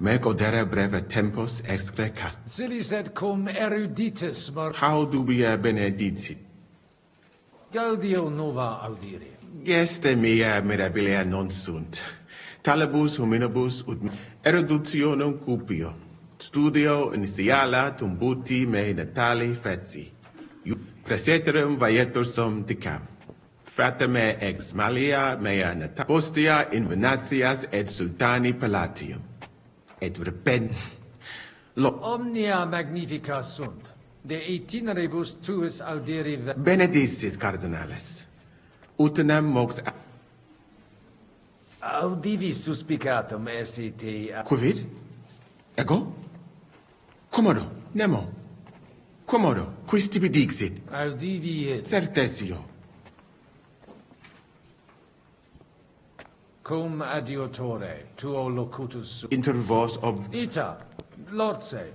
Me godere breve tempus excre cast. Silis et cum eruditis How dubia benedicit? Gaudio nova audire. Geste mea mirabilia non sunt. Talibus hominibus ut eruditionum cupio. Studio initiala tumbuti me natali feci. Preseterum vaietur sum dicam. Fratame ex malia mea nata postia in venatias et sultani palatium. Et repent. Omnia magnifica sunt. De itineribus tuis audiri Benedictis cardinales. Utinam mox audivi suspicatum esse te Quid? Ego? Commodo, nemo. Commodo, quis tibi dixit? Audivi et Certesio. cum adiutore tuo locutus Inter vos ob Ita, lorse,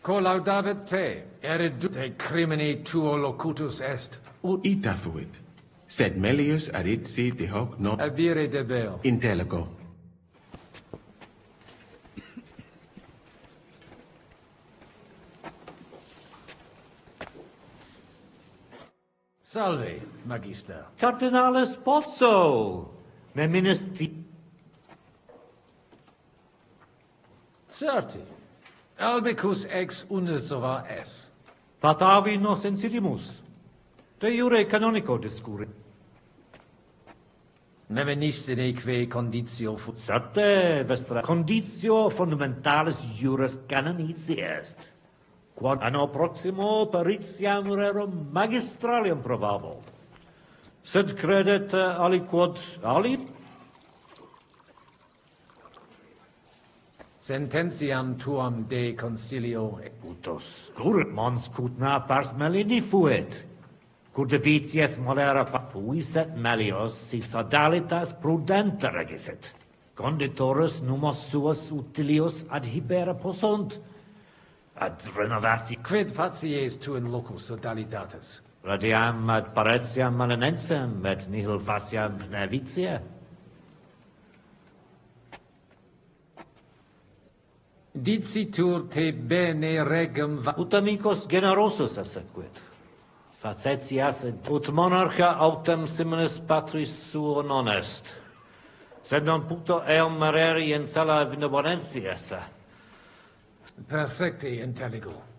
collaudavit te, eredute crimini tuo locutus est. Ita fuit. Sed melius aritsi de hoc non Abire debeo. Intellego. Salve, magister. Cardinalis Pozzo, me ministri... Certi, albicus ex unisova es. Patavi nos insidimus. De jure canonico discurri. Memeniste neque conditio fu... Certe, vestra conditio fundamentalis juris canonici est. Quod anno proximo peritiam rerum magistralium probabo. Sed credet aliquod ali? Sententiam tuam de concilio... Utos scur mons cutna pars melini fuit. Curdevitias molera fuiset melios si sodalitas prudente regisit. Conditoris numos suos utilius adhibere possunt. Ad renovati... Quid facies tu in locus sodalitatis? Radiam ad paretiam malinensem, et nihil faciam nevitia. Dicitur te bene regum Ut amicus generosus essequit. Facetias ut monarcha autem similis patris suo non est. Sed non puto eum mereri in sala benevolentia esse. Perfecte intelligo.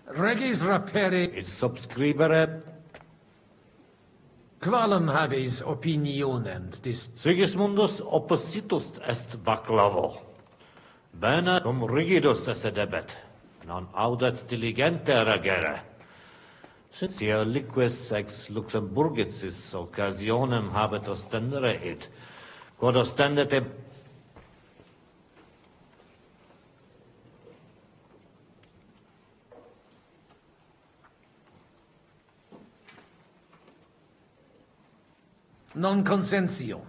Regis rapere... Id subscribere... Qualem habes opinionem dis... Sigismundus oppositus est vaclavo. Bene cum rigidus esse debet. Non audet diligente regere. Sia liquis ex Luxemburgicis occasionem habet ostendere id. Quod ostendete... Non consensio.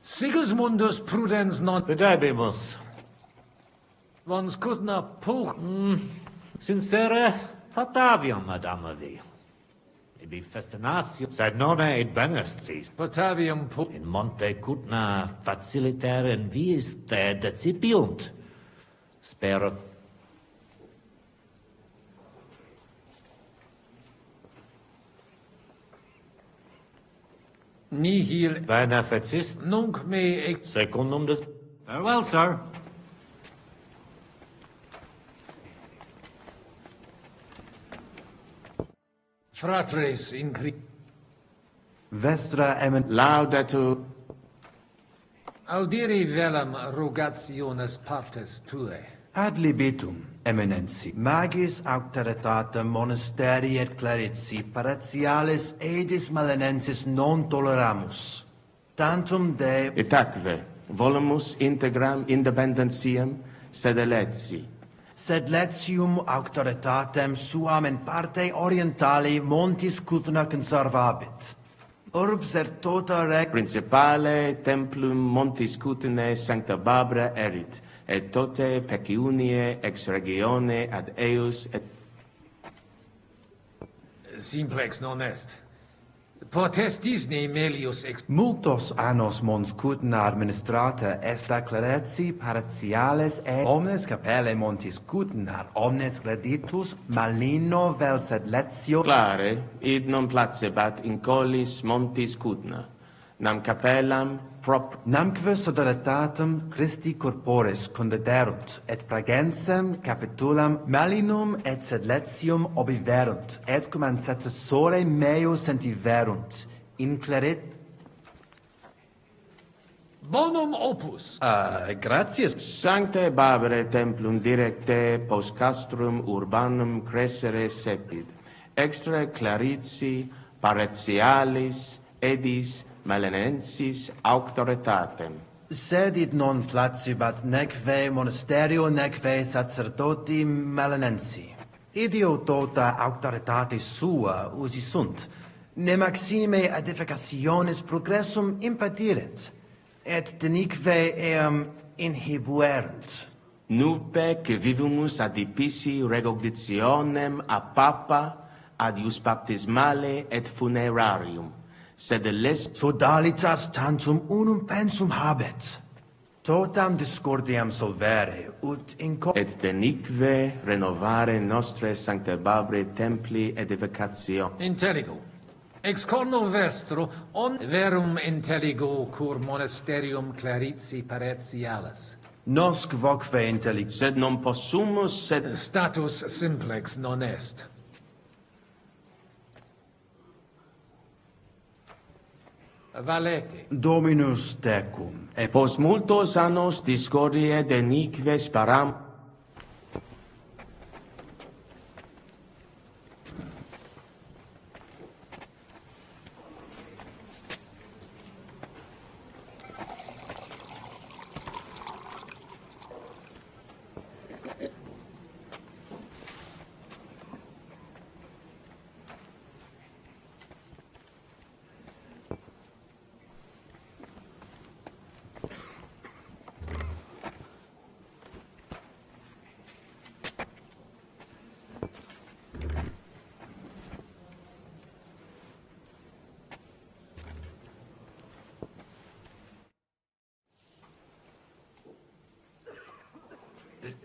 Sigismundus prudens non... Videbimus. Vons cutna puch... Sincere, Patavium, madamavi. Ibi festinatio, sed nonne et benestis. Patavium in Monte Cutna faciliter in viis te decipiunt. Spero nihil beneficis nunc me secundum des... Farewell, sir. fratres in Vestra emen... Laudetur. Audiri velam rogationes partes tue. Ad libitum, eminensi, magis auctoritatem monasteri et clerici paratialis edis malenensis non toleramus. Tantum de... Itaque, volumus integram independentiam sed eletsi. Sed letium auctoritatem suam in parte orientali montis Cutna conservabit. Urbs er tota rec... Principale templum montis Cutnae Sancta Barbara erit, et tote peciunie ex regione ad eius et... Simplex non est. Potestis ne melius ex... Multos annos mons Cutna administrata est a clerici paratiales et omnes capelle montis Cutna, omnes creditus malino vel sed letio... Clare, id non placebat in collis montis Cutna, nam capellam Namque sodalitatem Christi corporis condederunt, et pragensem capitulam malinum et sedletium obiverunt, et cum ancestore meo sentiverunt, in claret... Bonum opus. Gratias. Sanctae Barbarae templum directe post castrum urbanum crescere sepid, extra clarici paratialis edis malenensis auctoritatem. Sed id non placibat neque monasterio neque sacerdoti malenensi. Idio tota auctoritatis sua usi sunt, ne maxime edificationis progressum impedierent, et denique eam inhibuerunt. Nupe que vivumus adipici recognitionem a papa ad ius baptismale et funerarium, sed les... Sodalitas tantum unum pensum habet, totam discordiam solvere, ut in... Et denique renovare nostre Sanctae Barbarae templi edificatio. Intelligo. Ex corno vestro, on verum intelligo cur monasterium clarici paratialis. Nosc voque intelligo. Sed non possumus, sed... Status simplex non est. Valete. Dominus tecum. Et post multos annos discordie denique sparam...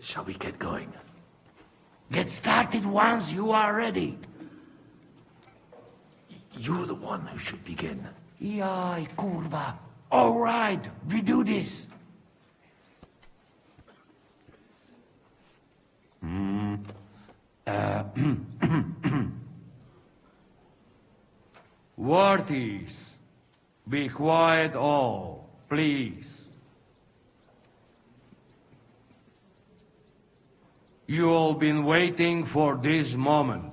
Shall we get going? Get started once you are ready. You're the one who should begin. Yai, kurva. All right, we do this. Worthies, be quiet all, please. You all been waiting for this moment.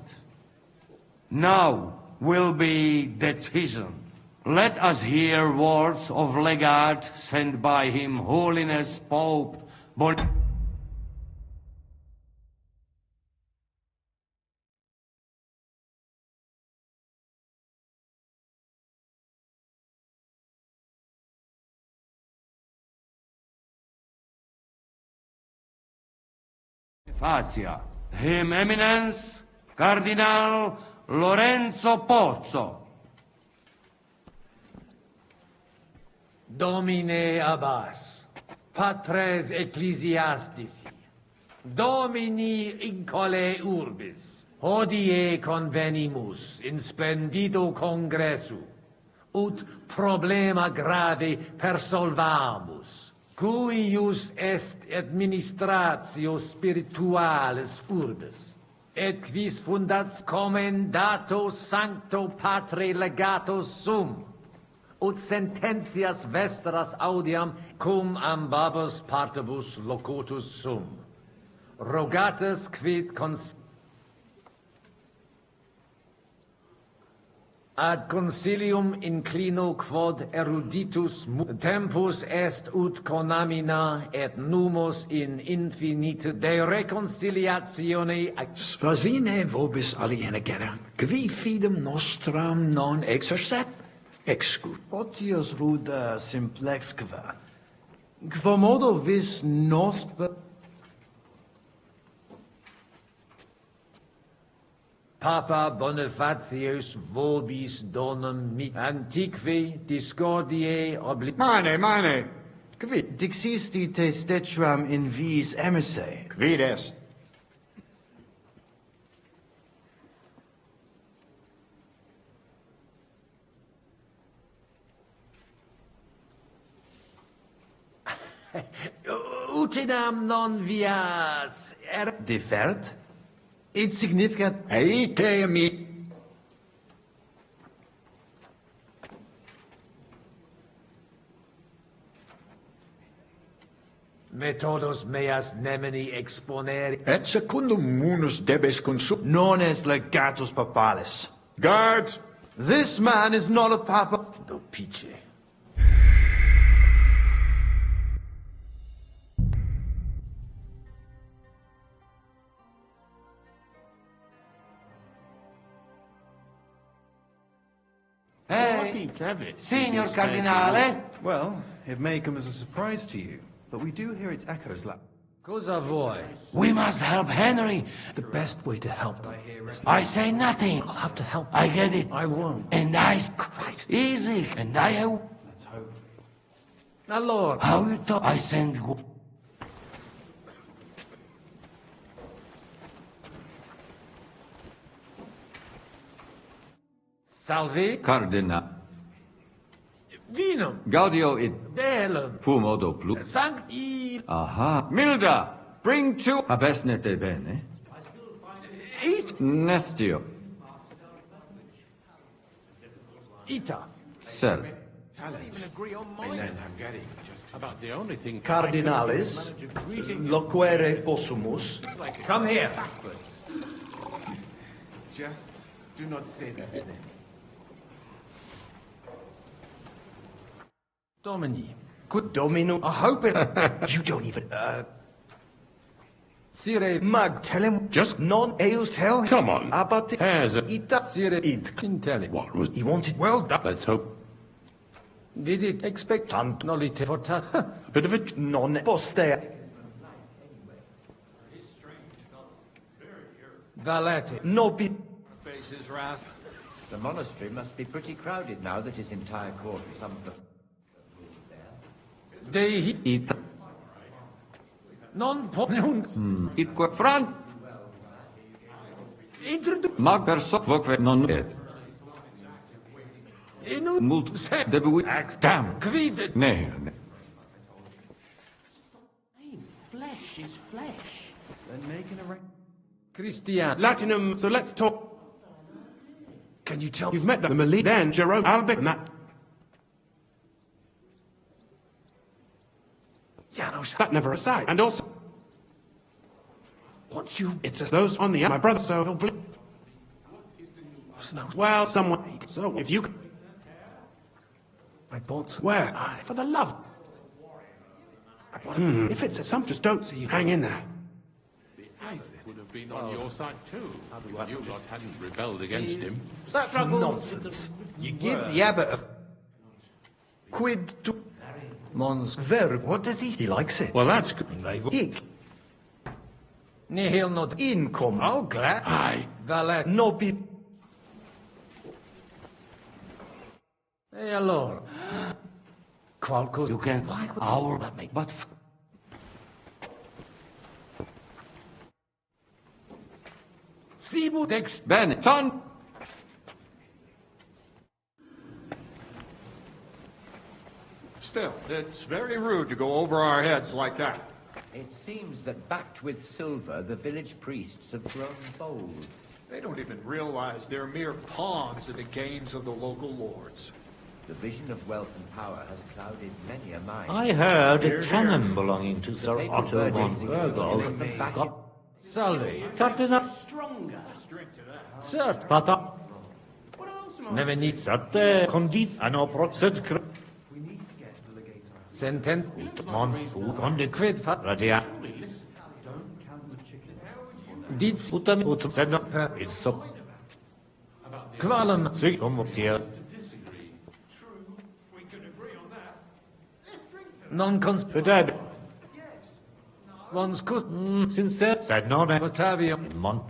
Now will be decision. Let us hear words of legate sent by Him Holiness Pope Bonifacia, Him Eminence, Cardinal Lorenzo Pozzo. Domine Abbas, patres ecclesiastici, Domini incole urbis, hodie convenimus in splendido congressu, ut problema grave persolvamus, cuius est administratio spiritualis urbis, et quis fundat commendato sancto patre legato sum, ut sententias vestras audiam cum ambabus partibus locutus sum. Rogatus quid ad consilium inclino quod eruditus tempus est ut conamina et numus in infinite de reconciliatione Svasvine vobis aliena gera, qui fidem nostram non exercet, excut. Otius ruda simplexqua. Quomodo vis nos... Papa Bonifatius vobis donum mit antiqui discordiae Mane, quid? Dixisti te stetram in vis emisse. Quid est? utinam non vias Defert? It significat... Aite mi... Methodos meas nemini exponere. Et secundum munus debes consum... Non est legatus papalis. Guards! This man is not a papa... Do pice. Hey, Signor Cardinale. Well, it may come as a surprise to you, but we do hear its echoes loud. Cosa vuoi? We must help Henry. The best way to help them. I say nothing. I'll have to help. I get it. I won't. And I... Christ. Easy. And I have... Let's hope. Allora. How you talk? I send... Salve. Cardinal. Vinum. Gaudio it. Bellum. Fumodo plu. Sancti. Aha. Milda, bring two. Abesnete bene. It. Nestio. Ita. Sel. About the only thing... Cardinalis, loquere possumus. Come here. Just do not say that then. Domini. Good domino. I hope it... You don't even... Sire. Mag, tell him. Just non eus tell him. Come on. Abate. Has a... Ita. Sire. Id. Intelli. What was... He wanted... Well done. Let's hope. Vidit expectant nolite fortat. A bit of a... Non postea. Valete. No be... Faces wrath. The monastery must be pretty crowded now that his entire court is some of the... Dei... Ita. Non popnum. Itque front. Introdu... Mag perso quoque non et. Inut... Mult. Debui... Damn. Quid... Ne. Flesh is flesh. Then making a... Christian. Latinum, so let's talk... Can you tell... You've met the Mali, then Jerome Albert, and that... Janos. That never aside. And also... Once you... It's as those on the... My brother, so he'll... Well, someone... So, if you... I bought... Where? For the love... If it's a some, just don't hang in there. Would have been on your side too, if you lot hadn't rebelled against him. That's nonsense. You give the abbot a... Quid to... Mons... Ver, what does he... He likes it. Well, that's good. Hic. Nihil not income. Oh, glad. Aye. Valet. No be... E allora? Qualcosa... You can... Our... But... Sibu Dex... Bene, ton... Still, it's very rude to go over our heads like that. It seems that backed with silver, the village priests have grown bold. They don't even realize they're mere pawns in the games of the local lords. The vision of wealth and power has clouded many a mind. I heard a cannon belonging to Sir Otto von Bergolf got... Salve. Cardinal... Cert. Pata... Never need... Sette condiz... Ano proced... Senten... Mon... Conde... Quid fat... Radia... Diz... Utam... Utam... Sedno... It's so... Qualem... Sig... Here... Non cons... Dead. One's could... Sincere... Said no... Otavio... Mon...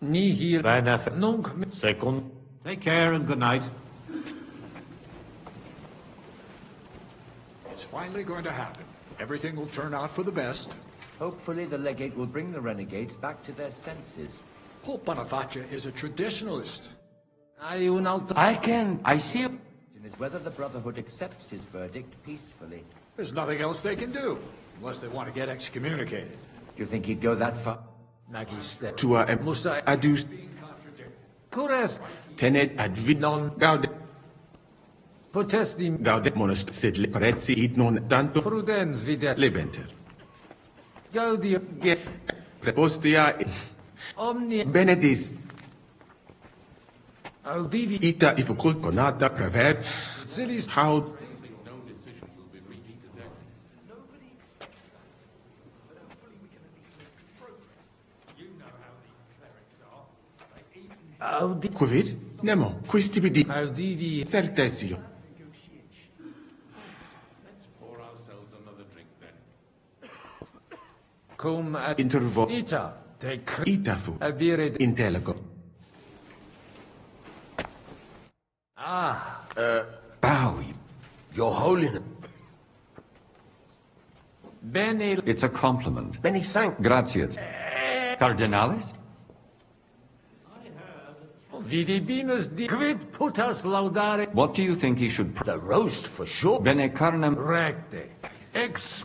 Nihil... Benefit... Nunc... Second... Take care and good night. It's finally going to happen. Everything will turn out for the best. Hopefully the legate will bring the renegades back to their senses. Pope Boniface is a traditionalist. I see. Is whether the Brotherhood accepts his verdict peacefully. There's nothing else they can do, unless they want to get excommunicated. Do you think he'd go that far? To adus Cures... tenet advid non gaude Potestim... gaude monast sed le parezzi id non tanto Prudens vide... lebenter. Gaudio... Prepostia Omni... benedis Audivi... ita difficult conata prever Siris... how Quid? Nemo, quisti bidi. Audivi... Certesio. Cum ad... Intervo. Ita... Te... Itafu. Abire... Intellego. Ah... Bow, Your Holiness. Bene... It's a compliment. Many thanks. Gratias. Cardinalis? Vidibimus di... Quid putas laudare... What do you think he should... The roast, for sure. Bene carnem... Recte. Ex...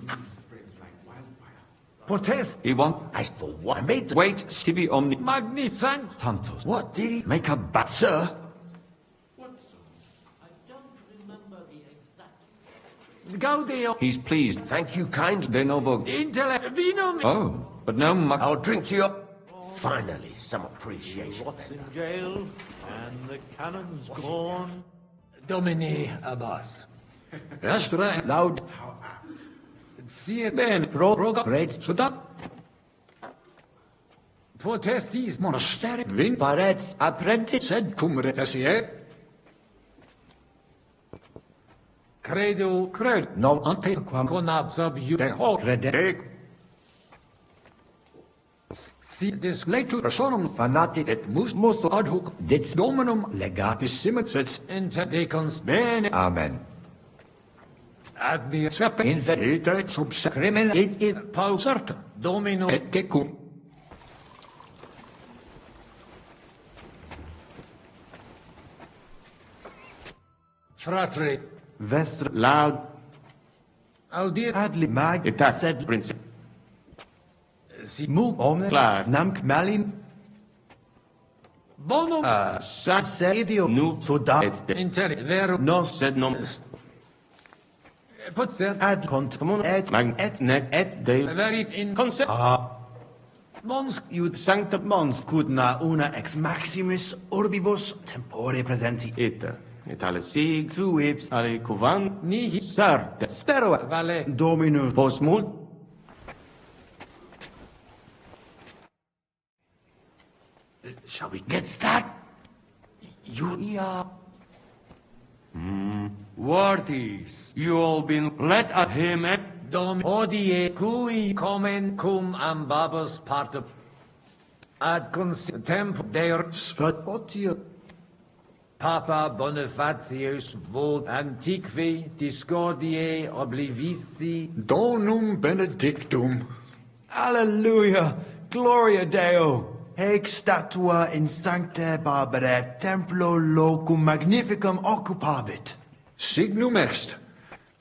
Potest... He want... I for what? I made the... Wait, tibi omni... Magnificent... Tantos. What did he... Make a bat... Sir? Gaudio... He's pleased. Thank you kindly. De novo... Intellect... Vinum... Oh, but no muck... I'll drink to your... Finally, some appreciation. What's in jail? And the cannon's gone. Domini Abbas. Estra... Laud... Sir... Ben... Roga... Great... Sudat... Potestis... Monasteri... Vin... Parets... Apprentice... Sed cumre... Esie... Credo... Cred... No... Ante... Conab sub... De ho... Crede... Si... Dis... Letu... Personum... Fanati... Et mus... Mus... Ad hoc... Dit... Dominum... Legatis... Sets... Inter... Decons... Bene... Amen. Admir... Sepe... Infet... Ite... Subse... Crimen... Et Pau... Certa... Domino... Et Tecum... Fratre... Vestre Loud. Audir... Adli mag Etat. sed Prince. si mu omne Clar. namc malin Bonum... sedio Nu. soda Et de. Interi... Vero... nos Sed nom. Potser... ad contumum et Mag. et Nec. Et de. Verit in... Concept. Mons... iud sancta mons cudna una ex maximis urbibus tempore presenti Ita. Et ale sig. tu ipс Ale cuvan. Nihi... Sarte. spero Vale... dominus Post mult. Shall we get started? you Worthies, you all been let at him Dom hodie cui comen cum ambabus partem ad temp deor Svatotio. Papa Bonifatius vult antiqui discordiae oblivici Donum benedictum. Alleluia! Gloria Deo! Haec statua in sancta Barbara templo locum magnificum occupabit. Signum est.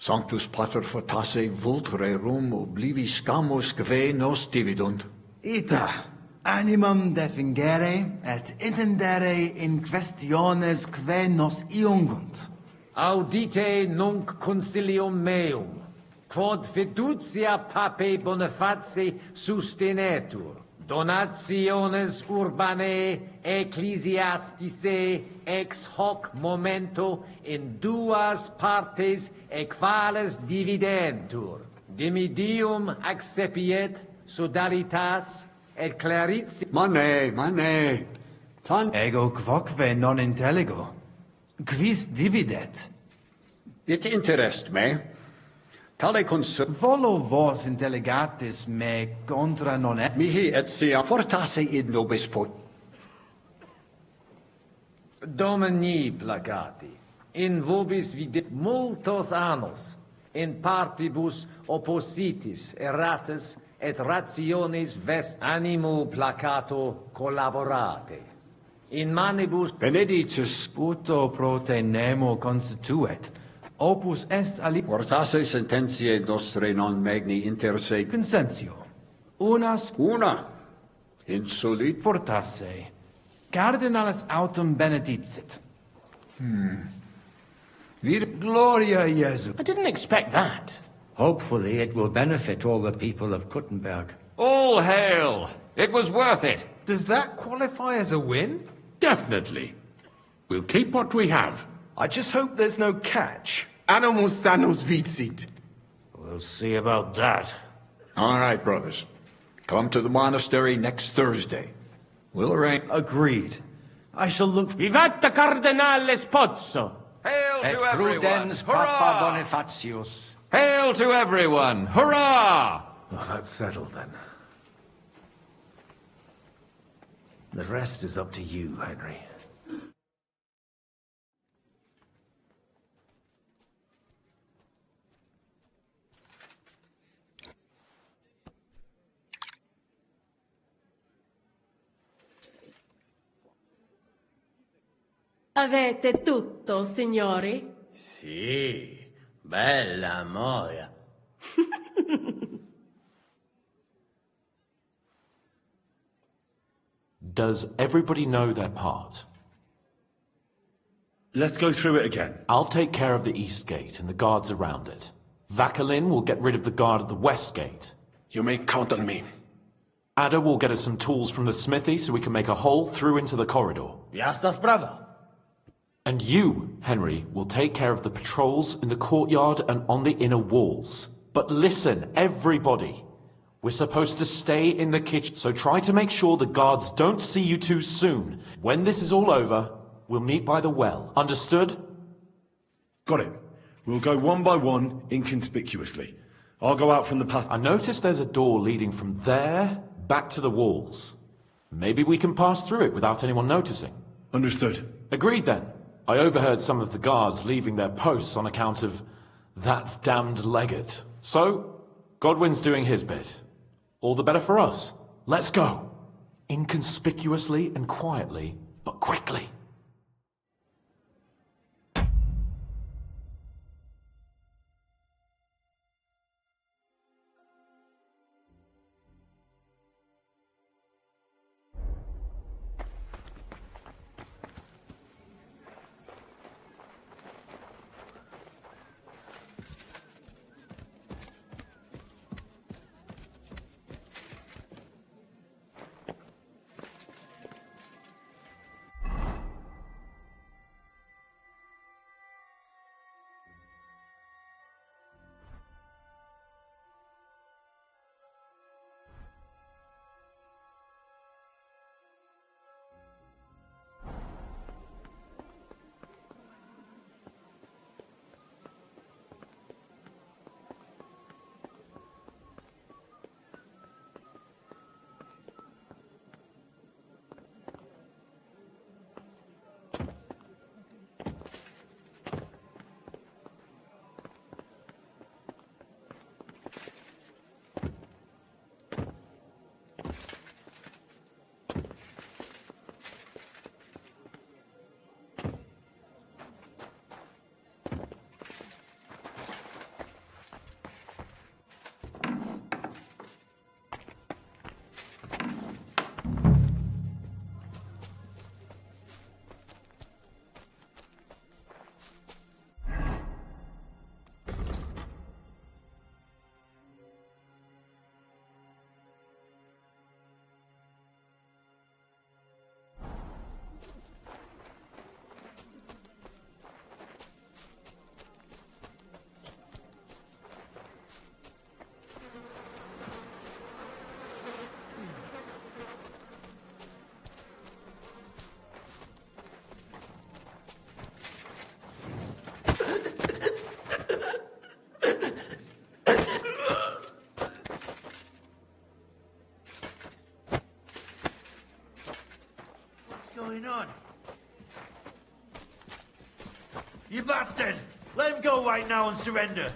Sanctus Pater fortasse vult rerum oblivis camus que nos dividunt. Ita, animum defingere et intendere in questiones que nos iungunt. Audite nunc concilium meum, quod fiducia papae Boniface sustenetur, donationes urbanae ecclesiasticae ex hoc momento in duas partes equales dividentur. Dimidium accepiet sodalitas et claritia. Mane. Ego quoque non intelligo. Quis dividet? It interest me. Tale Volo vos intelligatis me contra non est. Mihi et sia fortasse in nobis pot. Domini placati, in vobis vidit multos annos, in partibus oppositis errates et rationes vest animo placato collaborate. In manibus benedictus puto pro te nemo constituet. Opus est ali fortasse sententiae nostre non magni inter se consensio. Una insolit fortasse. Cardinalis autem benedicit. Vir gloria Jesu. I didn't expect that. Hopefully it will benefit all the people of Kuttenberg. All hail! It was worth it. Does that qualify as a win? Definitely. We'll keep what we have. I just hope there's no catch. Animus sanos vicit. We'll see about that. All right, brothers. Come to the monastery next Thursday. We'll arrange. Agreed. I shall look. Vivat Cardinale Spozzo! Hail Et to everyone! prudens Hurrah! Papa Bonifatius. Hail to everyone! Hurrah! Well, that's settled then. The rest is up to you, Henry. Avete tutto, signori? Sì, bella moia. Does everybody know their part? Let's go through it again. I'll take care of the east gate and the guards around it. Vakalin will get rid of the guard at the west gate. You may count on me. Ada will get us some tools from the smithy so we can make a hole through into the corridor. Jasna sprawa. And you, Henry, will take care of the patrols in the courtyard and on the inner walls. But listen, everybody. We're supposed to stay in the kitchen, so try to make sure the guards don't see you too soon. When this is all over, we'll meet by the well. Understood? Got it. We'll go one by one, inconspicuously. I'll go out from the path. I noticed there's a door leading from there back to the walls. Maybe we can pass through it without anyone noticing. Understood. Agreed then. I overheard some of the guards leaving their posts on account of that damned legate. So, Godwin's doing his bit. All the better for us. Let's go. Inconspicuously and quietly, but quickly. bastard! Let him go right now and surrender.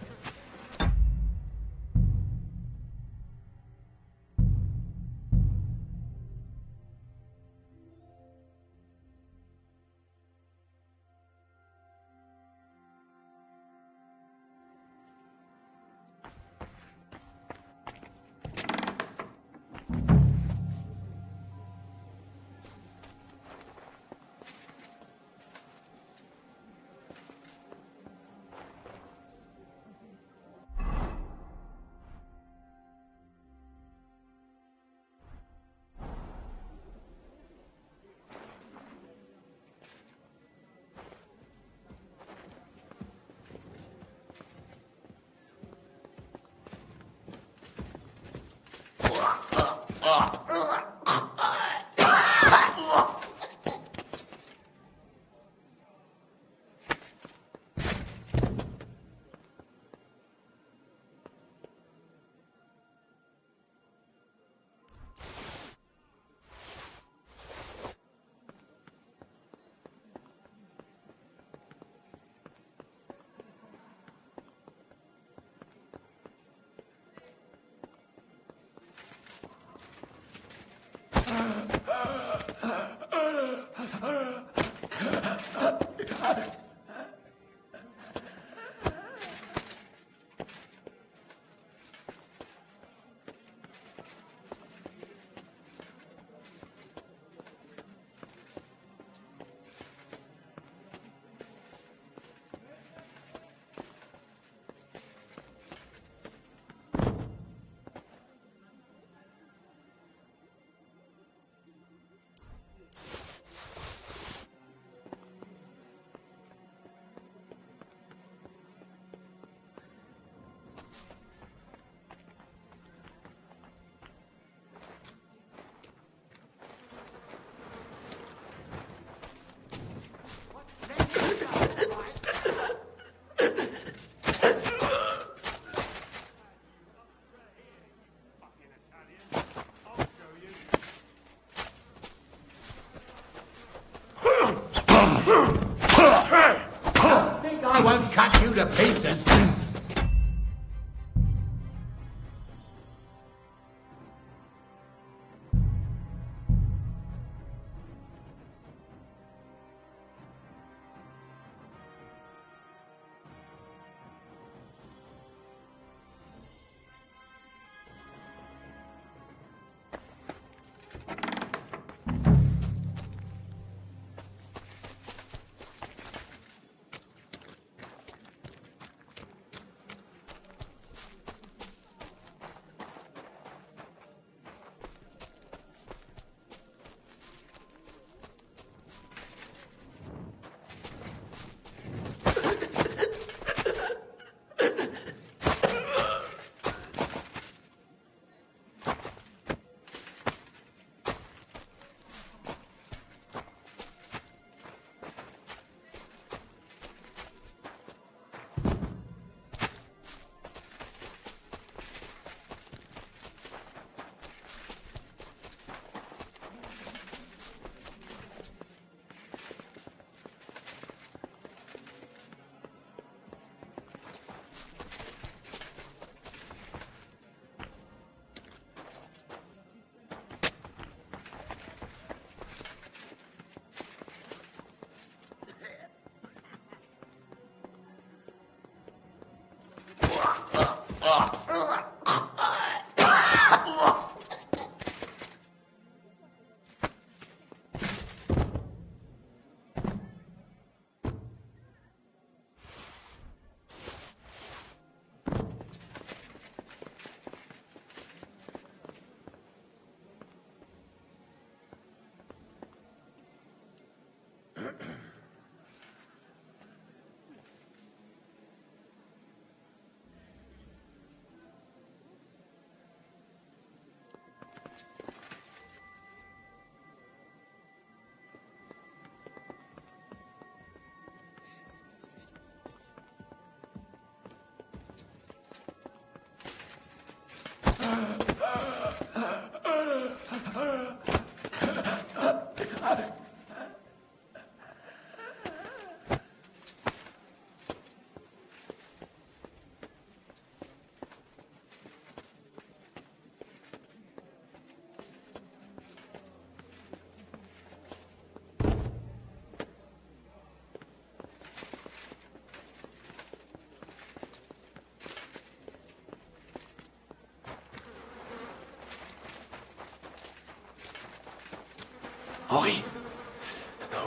I won't cut you to pieces.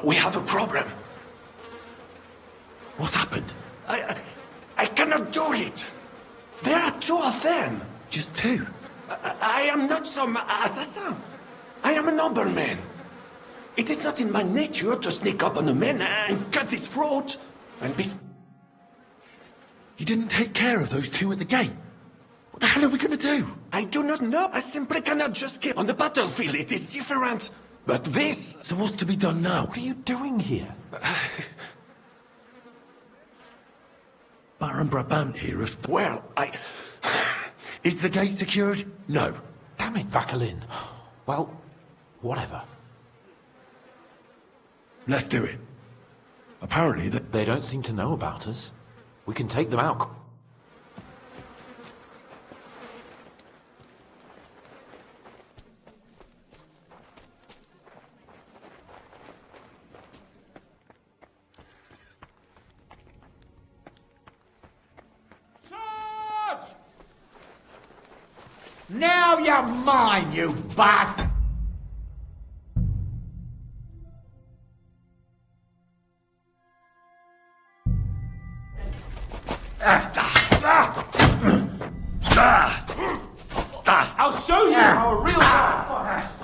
We have a problem. What happened? I cannot do it. There are two of them. Just two? I am not some assassin. I am a nobleman. It is not in my nature to sneak up on a man and cut his throat and be... You didn't take care of those two at the gate? What the hell are we going to do? I do not know. I simply cannot just kill. On the battlefield, it is different. But this... So what's to be done now? What are you doing here? Baron Brabant here has... Well, Is the gate secured? No. Damn it, Vakalin. Well, whatever. Let's do it. Apparently They don't seem to know about us. We can take them out. Now you're mine, you bastard! I'll show you how a real man fights.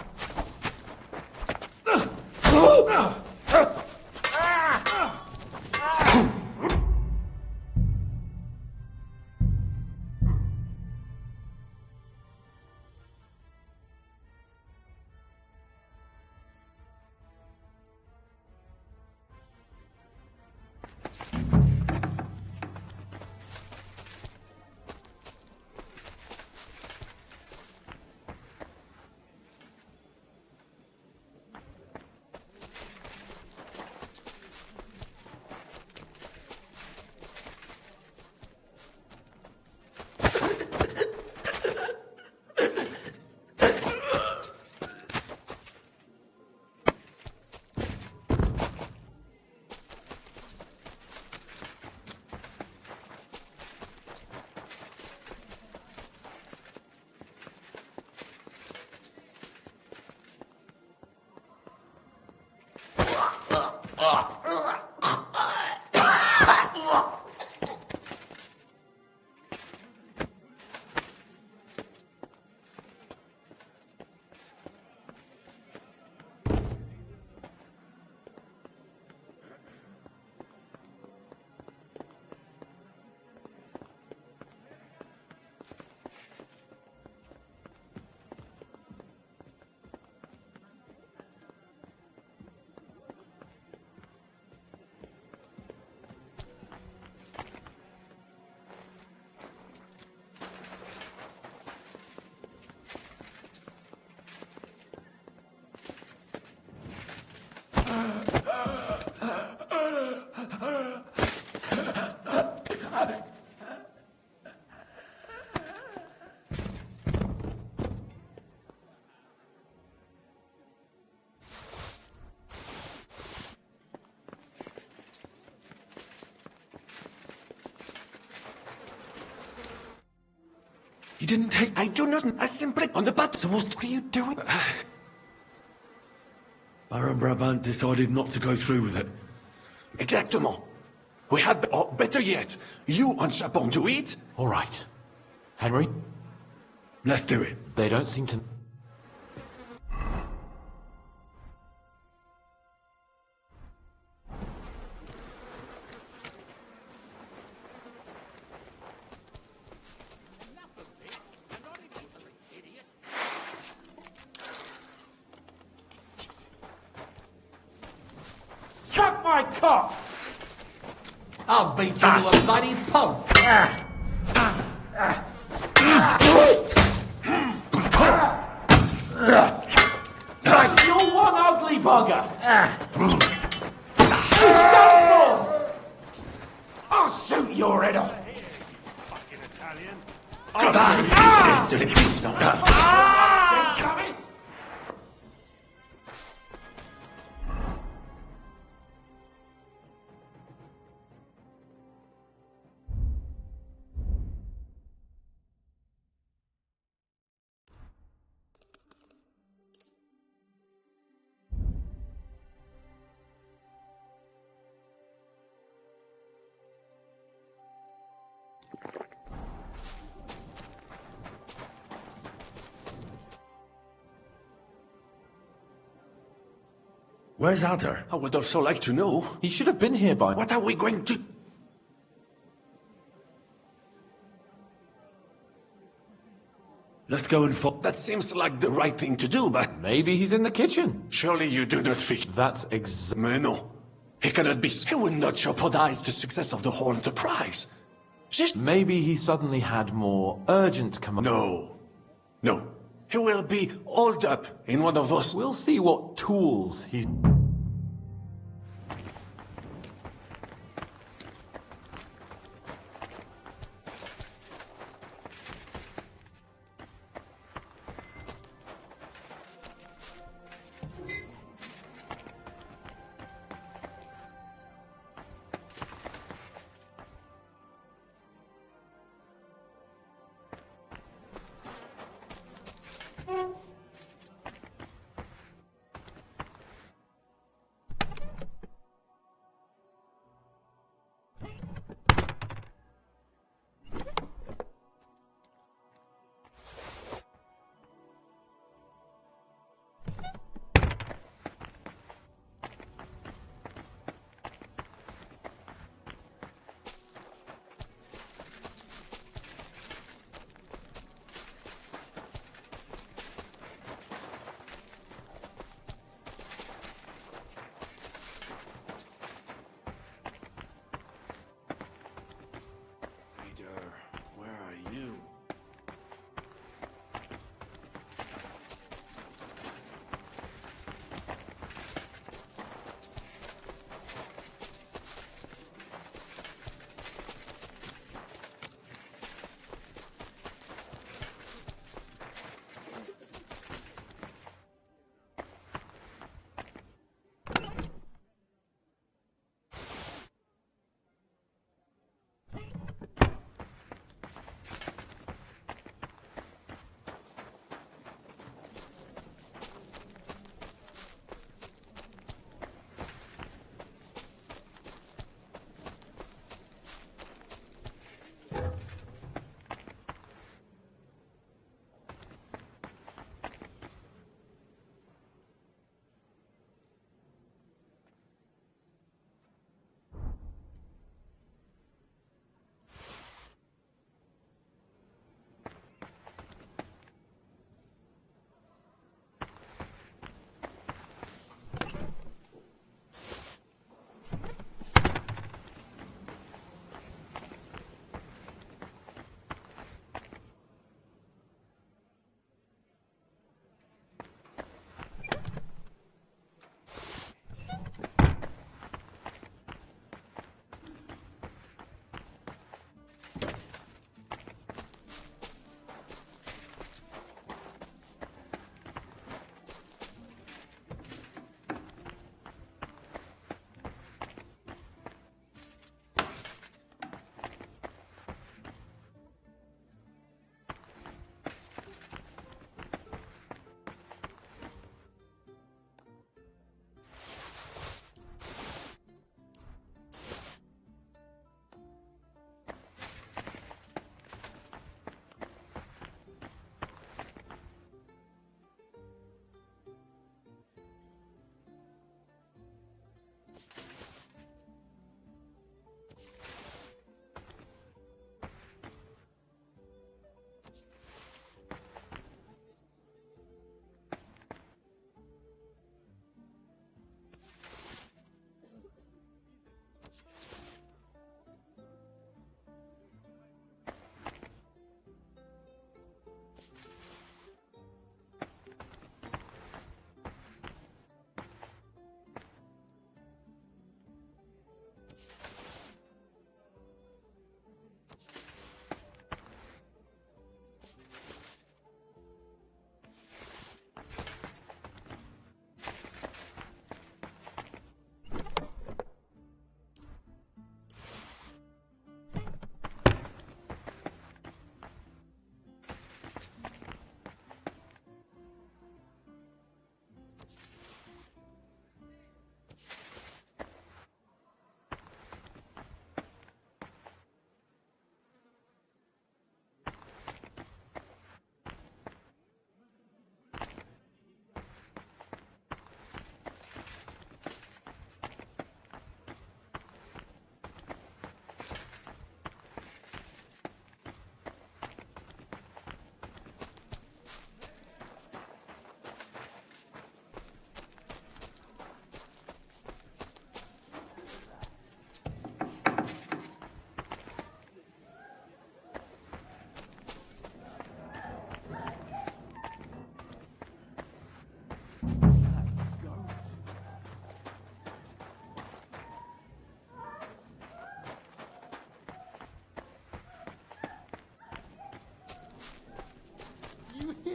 You didn't take... I do not... I simply... On the battle... So what are you doing? Baron Brabant decided not to go through with it. Exactement. We had... Or better yet, you and Chapon do it. All right. Henry? Let's do it. They don't seem to... Suck my cock! I'll beat you to a bloody pulp! You're one ugly bugger! I'll shoot your head off! Fucking Italian! Where's Adder? I would also like to know. He should have been here by... What are we going to... Let's go and That seems like the right thing to do, but... Maybe he's in the kitchen. Surely you do not think... That's Mais no. He cannot be... He would not jeopardize the success of the whole enterprise. Maybe he suddenly had more urgent command. No. No. He will be holed up in one of those... We'll see what tools he's...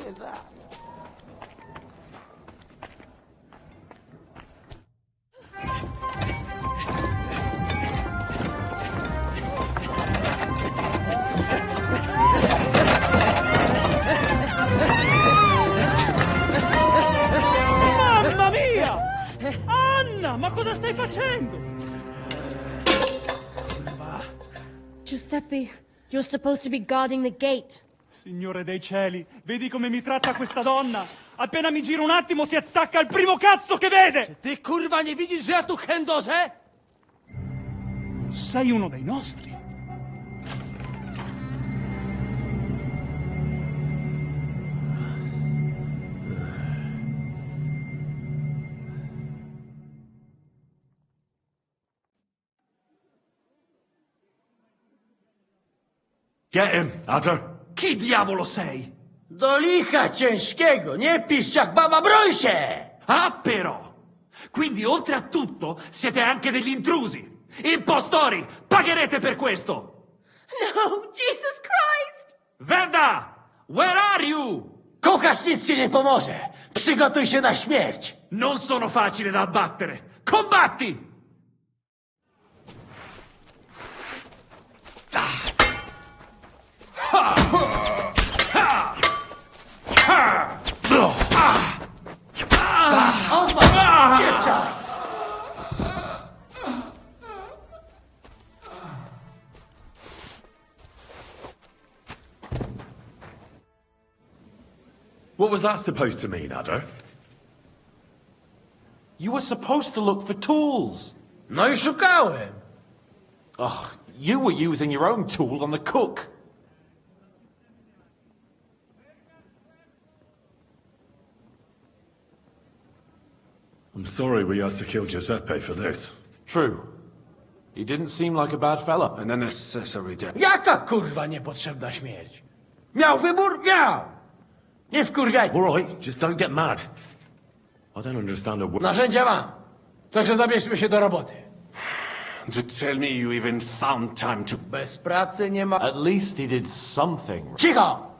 at that. Mamma mia! Anna, ma cosa stai facendo? Giuseppe, you're supposed to be guarding the gate. Signore dei cieli, vedi come mi tratta questa donna? Appena mi giro un attimo si attacca al primo cazzo che vede! Ty kurwa nie widzisz, że ja tu chędożę? Sei uno dei nostri. Get him, Adder. Chi diavolo sei? Do licha ciężkiego, nie piszcz jak baba, broń się! Ah, però! Quindi, oltre a tutto, siete anche degli intrusi! Impostori! Pagherete per questo! No, Jesus Christ! Venda! Where are you? Kokasz nic ci nie pomoże! Przygotuj się na śmierć! Non sono facile da abbattere! Combatti! What was that supposed to mean, Adder? You were supposed to look for tools. No i szukałem. Ugh, you were using your own tool on the cook. I'm sorry we had to kill Giuseppe for this. True. He didn't seem like a bad fella. An unnecessary death. Jaka kurwa niepotrzebna śmierć? Miał wybór? Miał! Nie wkurwiaj! All right, just don't get mad. I don't understand a word. Narzędzia mam. Także zabierzmy się do roboty. To tell me you even found time to... Bez pracy nie ma... At least he did something. Cicho!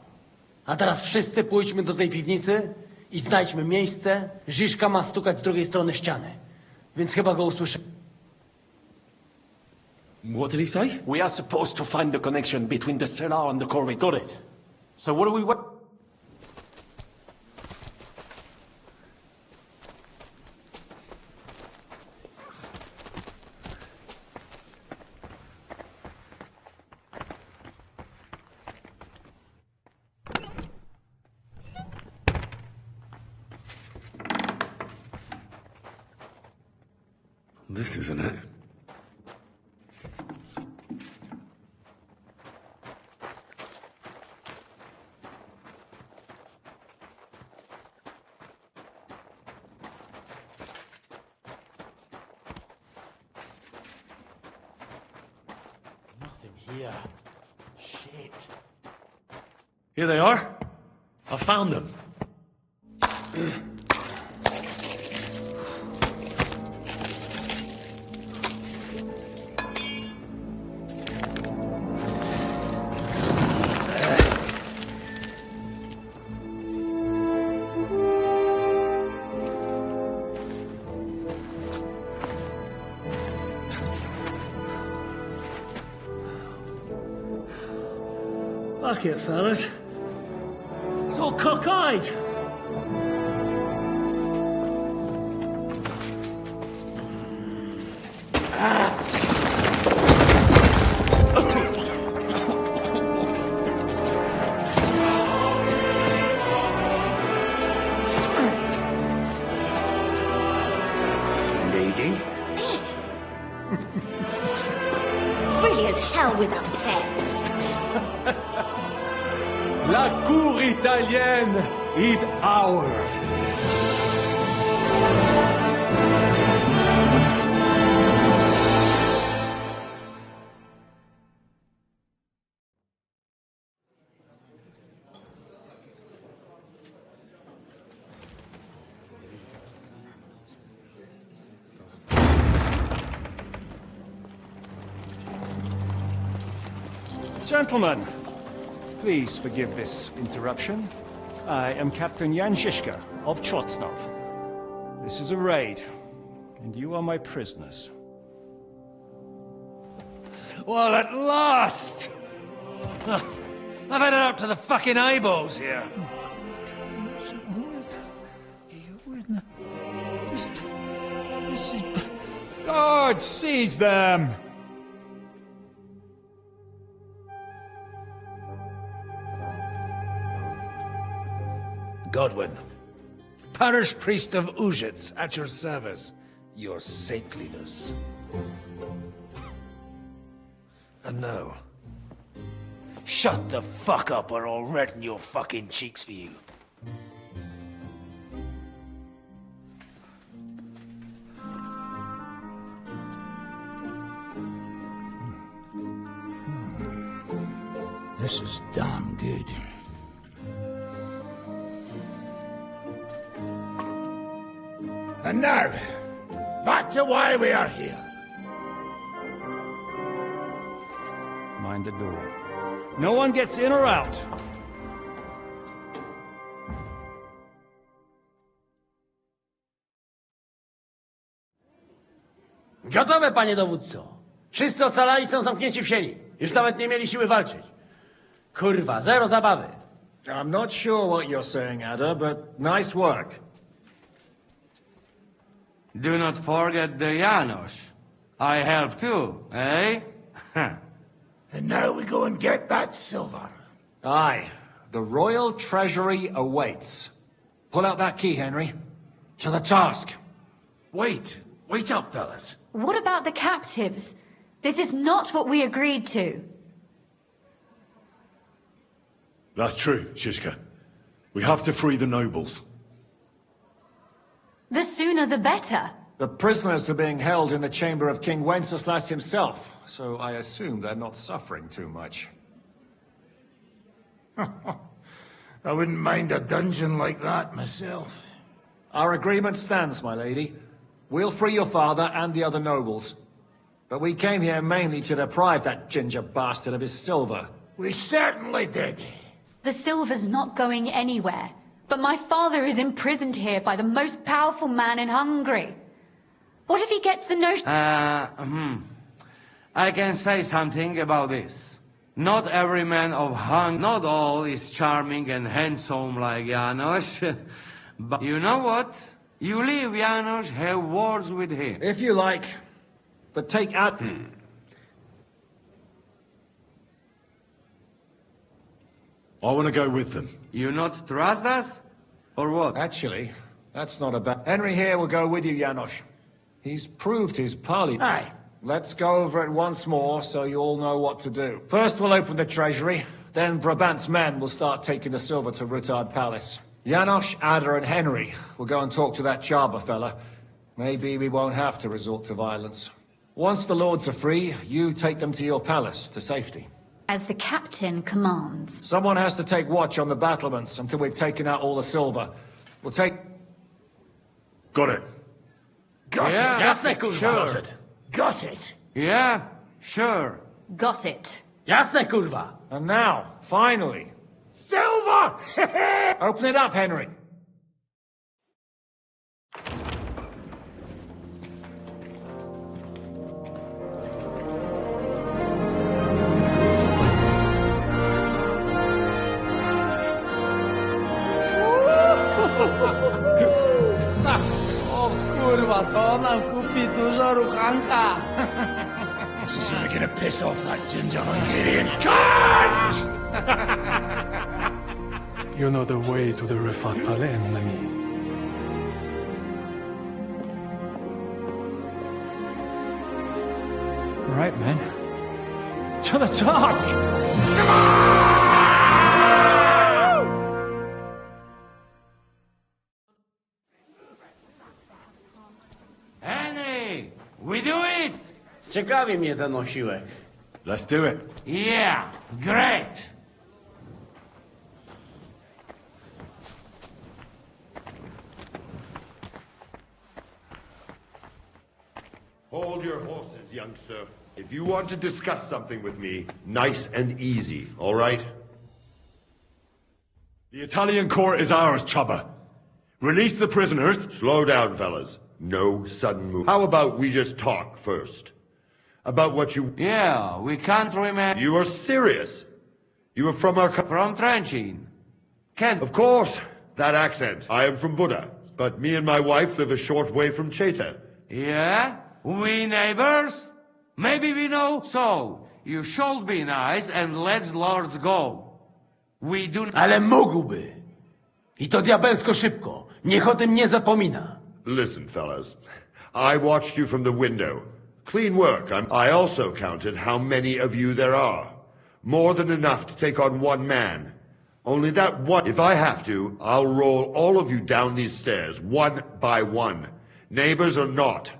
A teraz wszyscy pójdźmy do tej piwnicy i znajdźmy miejsce. Żiżka ma stukać z drugiej strony ściany. Więc chyba go usłyszę. What did he say? We are supposed to find the connection between the cellar and the corridor. Got it. So what do we... This isn't it. Nothing here. Shit. Here they are. I found them. Fuck it, fellas. It's all cockeyed. Lady? Really as hell without pay. La cour italienne is ours. Gentlemen, please forgive this interruption. I am Captain Jan Žižka of Trotznov. This is a raid, and you are my prisoners. Well, at last! I've had it up to the fucking eyeballs here. This is... Guard, seize them! Godwin, parish priest of Uzhitz, at your service. Your saintliness. And now, shut the fuck up or I'll redden your fucking cheeks for you. This is damn good. And now, back to why we are here. Mind the door. No one gets in or out. Gotowe, panie dowódco. Wszyscy ocalali są zamknięci w sieni. Już nawet nie mieli siły walczyć. Kurwa, zero zabawy. I'm not sure what you're saying, Ada, but nice work. Do not forget the Janos. I help too, eh? And now we go and get that silver. Aye. The royal treasury awaits. Pull out that key, Henry. To the task. Wait up, fellas. What about the captives? This is not what we agreed to. That's true, Žižka. We have to free the nobles. The sooner the better. The prisoners are being held in the chamber of King Wenceslas himself, so I assume they're not suffering too much. I wouldn't mind a dungeon like that myself. Our agreement stands, my lady. We'll free your father and the other nobles. But we came here mainly to deprive that ginger bastard of his silver. We certainly did. The silver's not going anywhere. But my father is imprisoned here by the most powerful man in Hungary. What if he gets the notion... I can say something about this. Not every man of not all is charming and handsome like Janos. But you know what? You leave Janos, have words with him. If you like. But take out... I want to go with them. You not trust us? Or what? Actually, that's not a bad... Henry here will go with you, Janos. He's proved his parley. Aye. Let's go over it once more so you all know what to do. First we'll open the treasury, then Brabant's men will start taking the silver to Ruttard Palace. Janos, Ada and Henry will go and talk to that Chaba fella. Maybe we won't have to resort to violence. Once the lords are free, you take them to your palace, to safety. As the captain commands. Someone has to take watch on the battlements until we've taken out all the silver. We'll take... Got it. Got Yeah, it. jasne, kurwa. Sure. Got it. Yeah, sure. Got it. Jasne, kurwa. And now, finally... Silver! Open it up, Henry. O kurwa, to nam kupi dużo ruchanka. This is really gonna piss off that ginger Hungarian cunt! You know the way to the Rifat Palais, mon ami. Right, men. To the task! Henry, we do it! Ciekawi mnie ten osiłek. Let's do it. Yeah, great! Hold your horses, youngster. If you want to discuss something with me, nice and easy, all right? The Italian court is ours, Chubba. Release the prisoners. Slow down, fellas. No sudden move. How about we just talk first? About what you... Yeah, we can't remember... You are serious? You are from our... From Trenchine. Of course, that accent. I am from Buda, but me and my wife live a short way from Cheta. Yeah? We neighbors? Maybe we know. So, you should be nice and let Lord go. We do... Ale mógłby. I to diabelsko szybko. Niech o tym nie zapomina. Listen, fellas. I watched you from the window. Clean work. I also counted how many of you there are. More than enough to take on one man. Only that one... If I have to, I'll roll all of you down these stairs, one by one. Neighbors or not.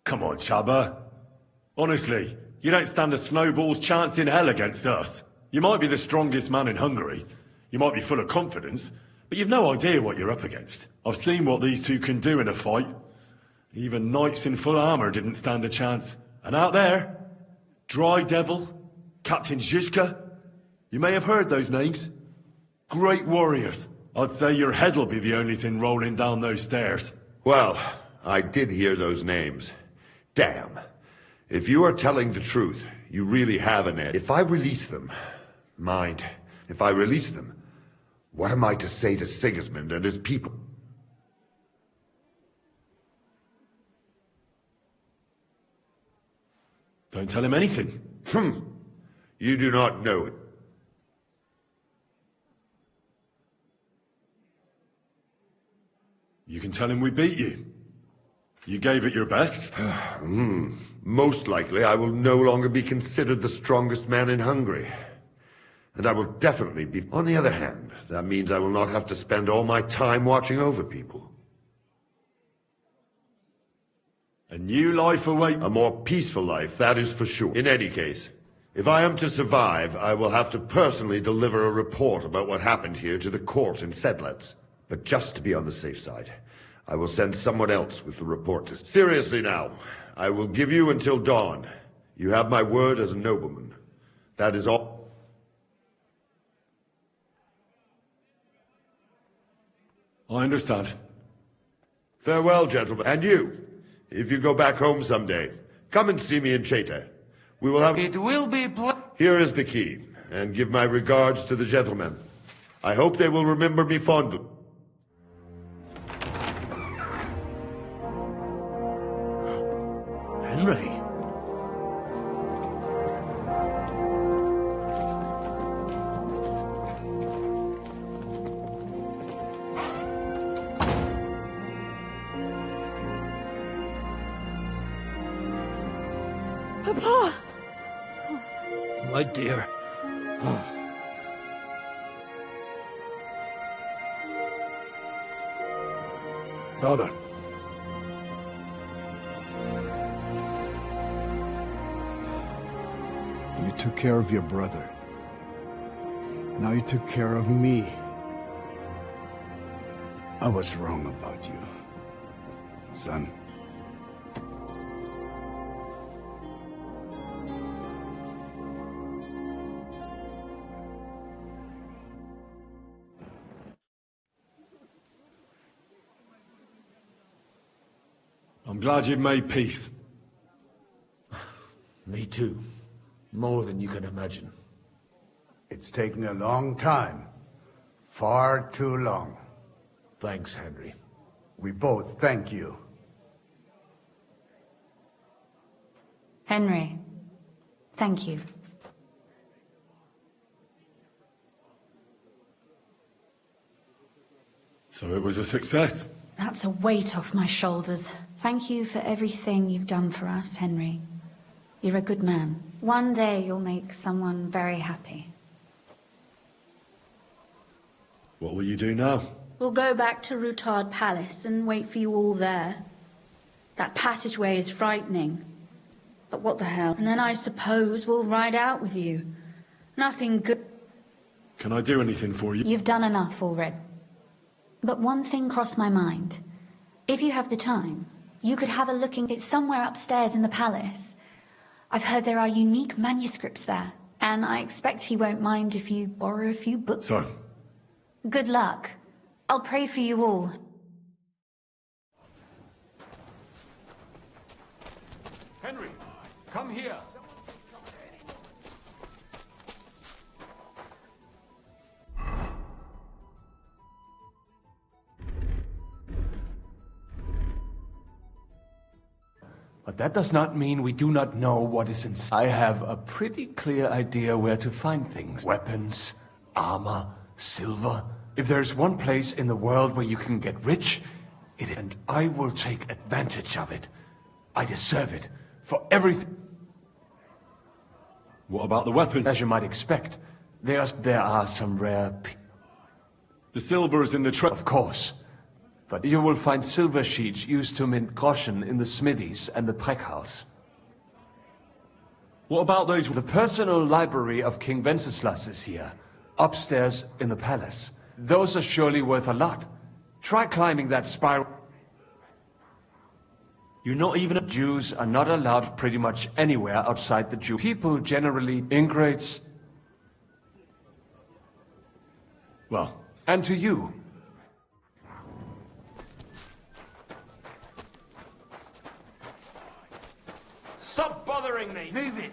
Come on, Chubba. Honestly, you don't stand a snowball's chance in hell against us. You might be the strongest man in Hungary. You might be full of confidence, but you've no idea what you're up against. I've seen what these two can do in a fight. Even knights in full armor didn't stand a chance. And out there, Dry Devil, Captain Zizka, you may have heard those names. Great warriors. I'd say your head'll be the only thing rolling down those stairs. Well, I did hear those names. Damn. If you are telling the truth, you really have an edge. If I release them, mind, if I release them, what am I to say to Sigismund and his people? Don't tell him anything. You do not know it. You can tell him we beat you. You gave it your best. Most likely I will no longer be considered the strongest man in Hungary. And I will definitely be... On the other hand, that means I will not have to spend all my time watching over people. A new life awaits. A more peaceful life, that is for sure. In any case, if I am to survive, I will have to personally deliver a report about what happened here to the court in Sedlec. But just to be on the safe side, I will send someone else with the report to... Seriously now, I will give you until dawn. You have my word as a nobleman. That is all. I understand. Farewell, gentlemen. And you, if you go back home someday, come and see me in Cheta. We will have... It will be... Here is the key, and give my regards to the gentlemen. I hope they will remember me fondly. Henry. Papa! My dear. Father. You took care of your brother. Now you took care of me. I was wrong about you, son. I'm glad you've made peace. Me too. More than you can imagine. It's taken a long time. Far too long. Thanks, Henry. We both thank you. Henry, thank you. So it was a success. That's a weight off my shoulders. Thank you for everything you've done for us, Henry. You're a good man. One day you'll make someone very happy. What will you do now? We'll go back to Rutard Palace and wait for you all there. That passageway is frightening. But what the hell? And then I suppose we'll ride out with you. Nothing good. Can I do anything for you? You've done enough already. But one thing crossed my mind. If you have the time, you could have a look in... It's somewhere upstairs in the palace. I've heard there are unique manuscripts there, and I expect he won't mind if you borrow a few books. So, Good luck. I'll pray for you all. Henry, come here. But that does not mean we do not know what is inside. I have a pretty clear idea where to find things. Weapons, armor, silver. If there's one place in the world where you can get rich, it is. And I will take advantage of it. I deserve it. For everything. What about the weapon? As you might expect, there are some rare... The silver is in the trap. Of course. But you will find silver sheets used to mint groschen in the smithies and the Breckhaus. What about those... The personal library of King Wenceslas is here, upstairs in the palace. Those are surely worth a lot. Try climbing that spiral. You're not even... Jews are not allowed pretty much anywhere outside the Jew. People generally ingrates. Well... And to you. Stop bothering me! Move it!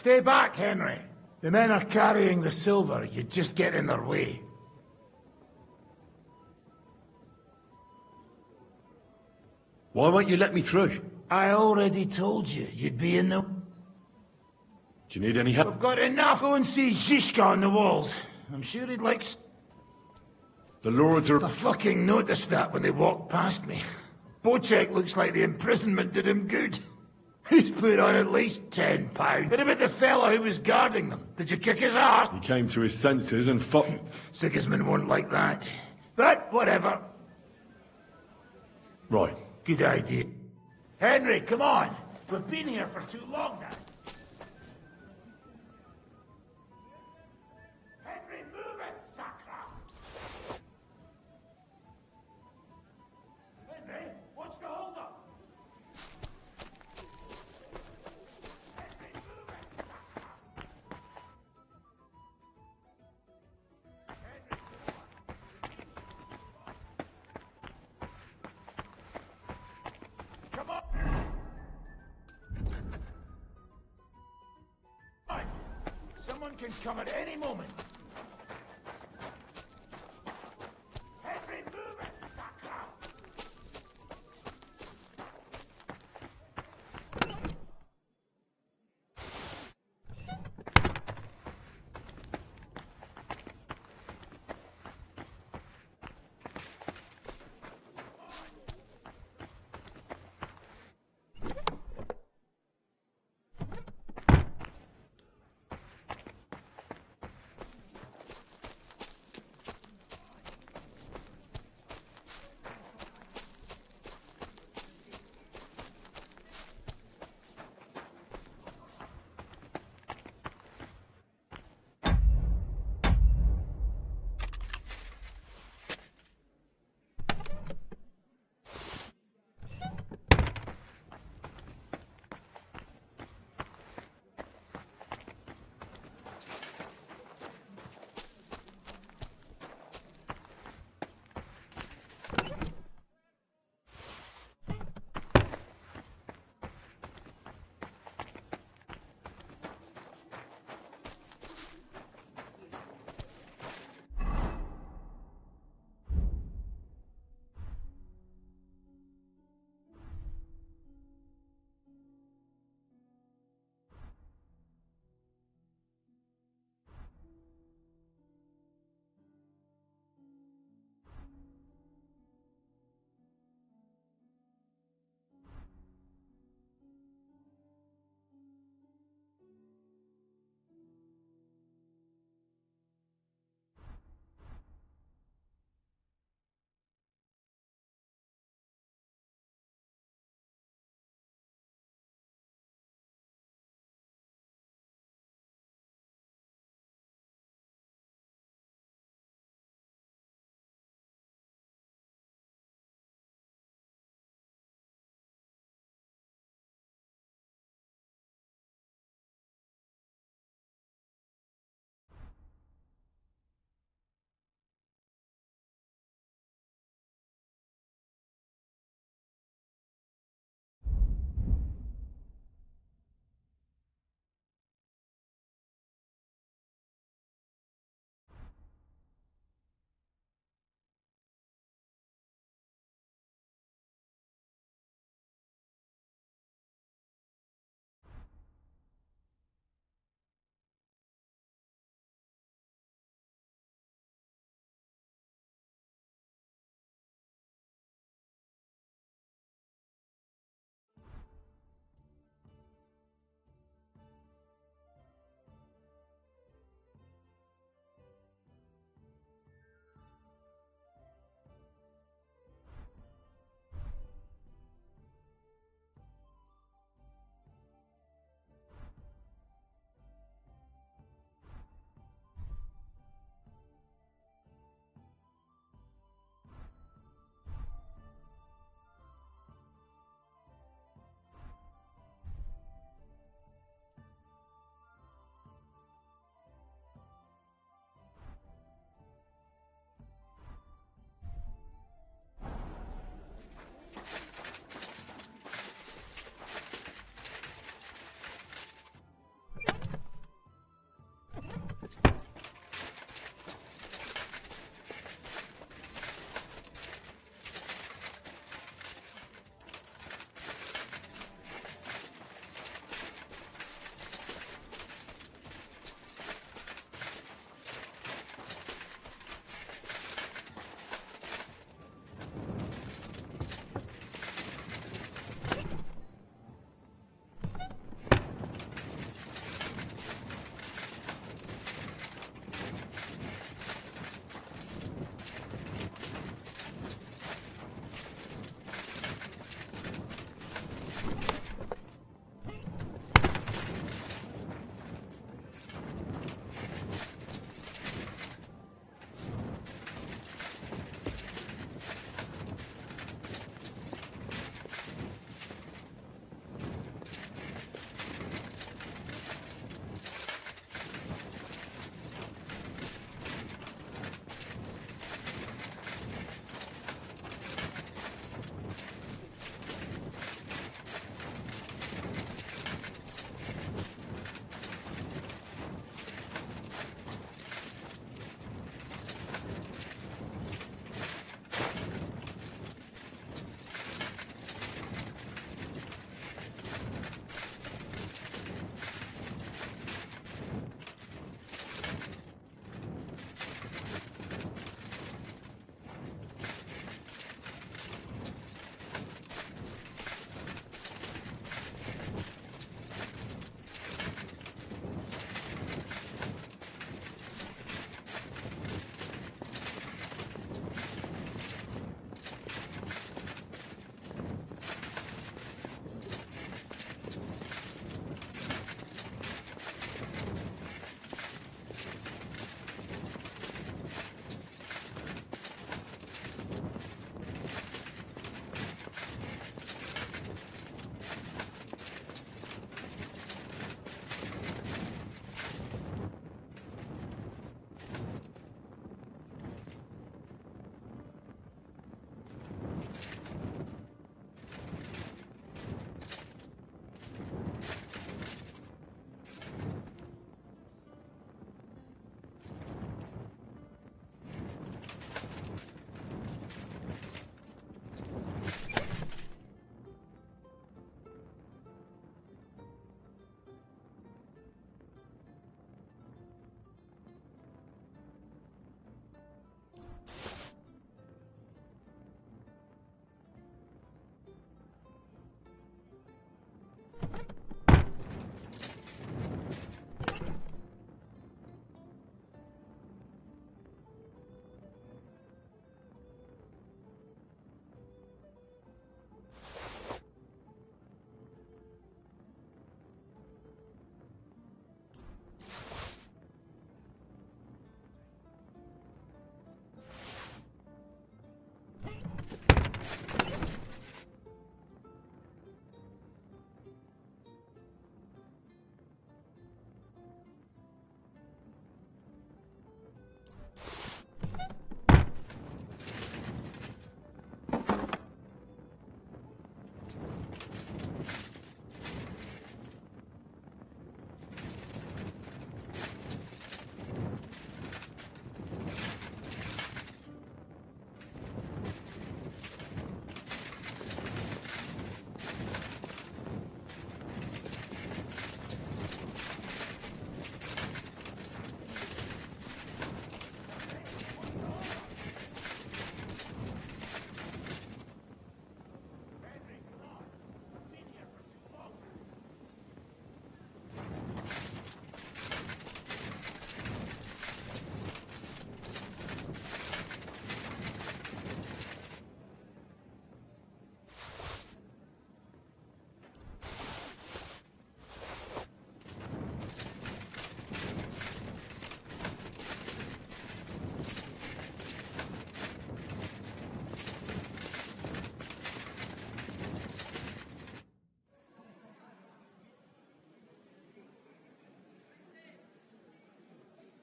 Stay back, Henry. The men are carrying the silver. You just get in their way. Why won't you let me through? I already told you, you'd be in the... Do you need any help? We've got enough. Go and see Zizka on the walls. I'm sure he'd like... The Lords are... I fucking noticed that when they walked past me. Bocek looks like the imprisonment did him good. He's put on at least £10. What about the fellow who was guarding them? Did you kick his ass? He came to his senses and fought... Sigismund won't like that. But whatever. Right. Good idea. Henry, come on. We've been here for too long now. Henry, move it, Sacra! Henry, what's the hold up? Someone can come at any moment. Henry, move it, Sacra!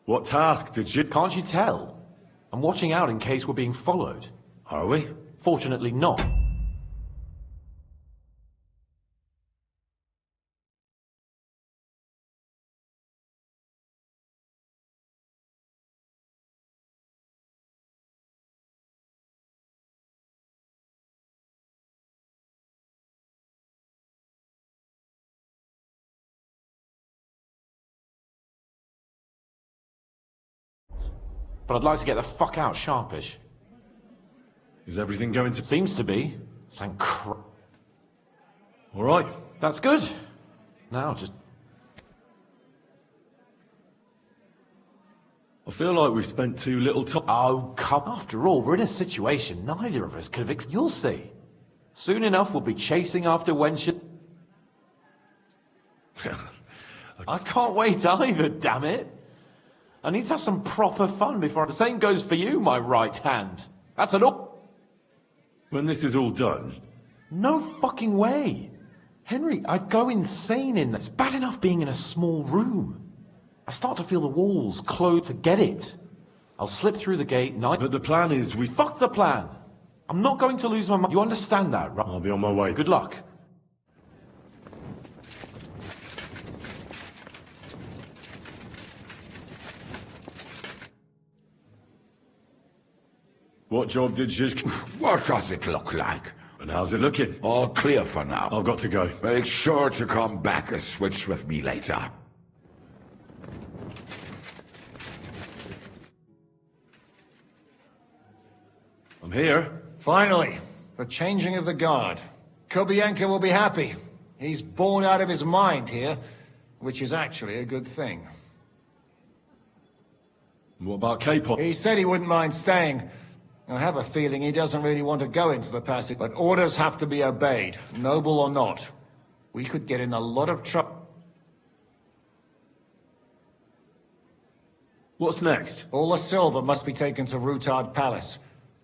What task did you... Can't you tell? I'm watching out in case we're being followed. Are we? Fortunately not. But I'd like to get the fuck out sharpish. Is everything going to... Seems to be. Thank Christ. All right. That's good. Now just... I feel like we've spent too little time... Oh, come... After all, we're in a situation neither of us could have... You'll see. Soon enough, we'll be chasing after wench... I can't wait either, damn it. I need to have some proper fun before... The same goes for you, my right hand. That's an up... When this is all done... No fucking way. Henry, I'd go insane in this. It's bad enough being in a small room. I start to feel the walls close. Forget it. I'll slip through the gate... But the plan is we... Fuck the plan. I'm not going to lose my mind. You understand that, right? I'll be on my way. Good luck. What job did Zhizk... What does it look like? And how's it looking? All clear for now. I've got to go. Make sure to come back and switch with me later. I'm here. Finally, the changing of the guard. Kobienko will be happy. He's bored out of his mind here, which is actually a good thing. What about Capon? He said he wouldn't mind staying. I have a feeling he doesn't really want to go into the passage, but orders have to be obeyed, noble or not. We could get in a lot of trouble. What's next? All the silver must be taken to Rutard Palace.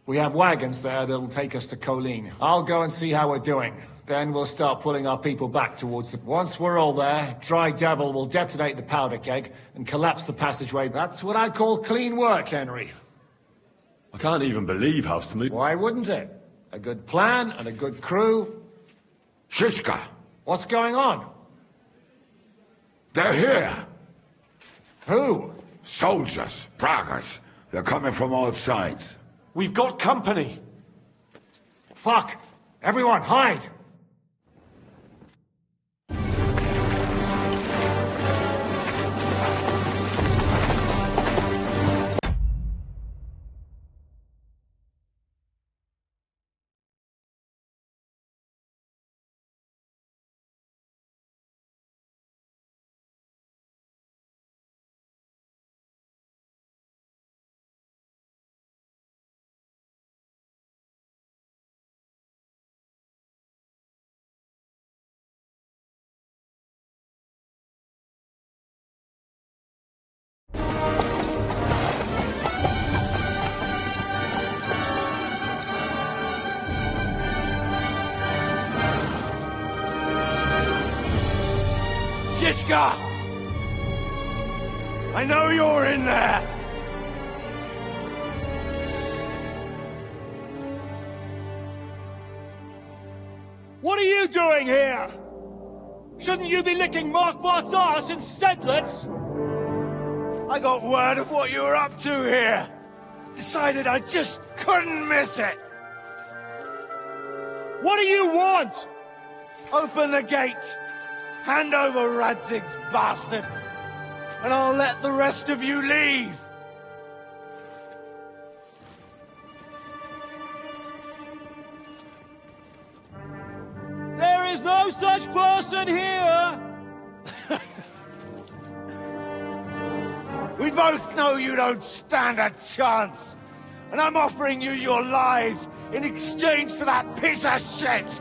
We have wagons there that'll take us to Colleen. I'll go and see how we're doing. Then we'll start pulling our people back towards the... Once we're all there, Dry Devil will detonate the powder keg and collapse the passageway. That's what I call clean work, Henry. I can't even believe how smooth... Why wouldn't it? A good plan and a good crew. Shishka! What's going on? They're here! Who? Soldiers, Pragas. They're coming from all sides. We've got company! Fuck! Everyone, hide! Shishka! I know you're in there! What are you doing here? Shouldn't you be licking Markvart's arse in Sedlitz? I got word of what you were up to here. Decided I just couldn't miss it. What do you want? Open the gate. Hand over Radzig's bastard. And I'll let the rest of you leave. There is no such person here! We both know you don't stand a chance. And I'm offering you your lives in exchange for that piece of shit!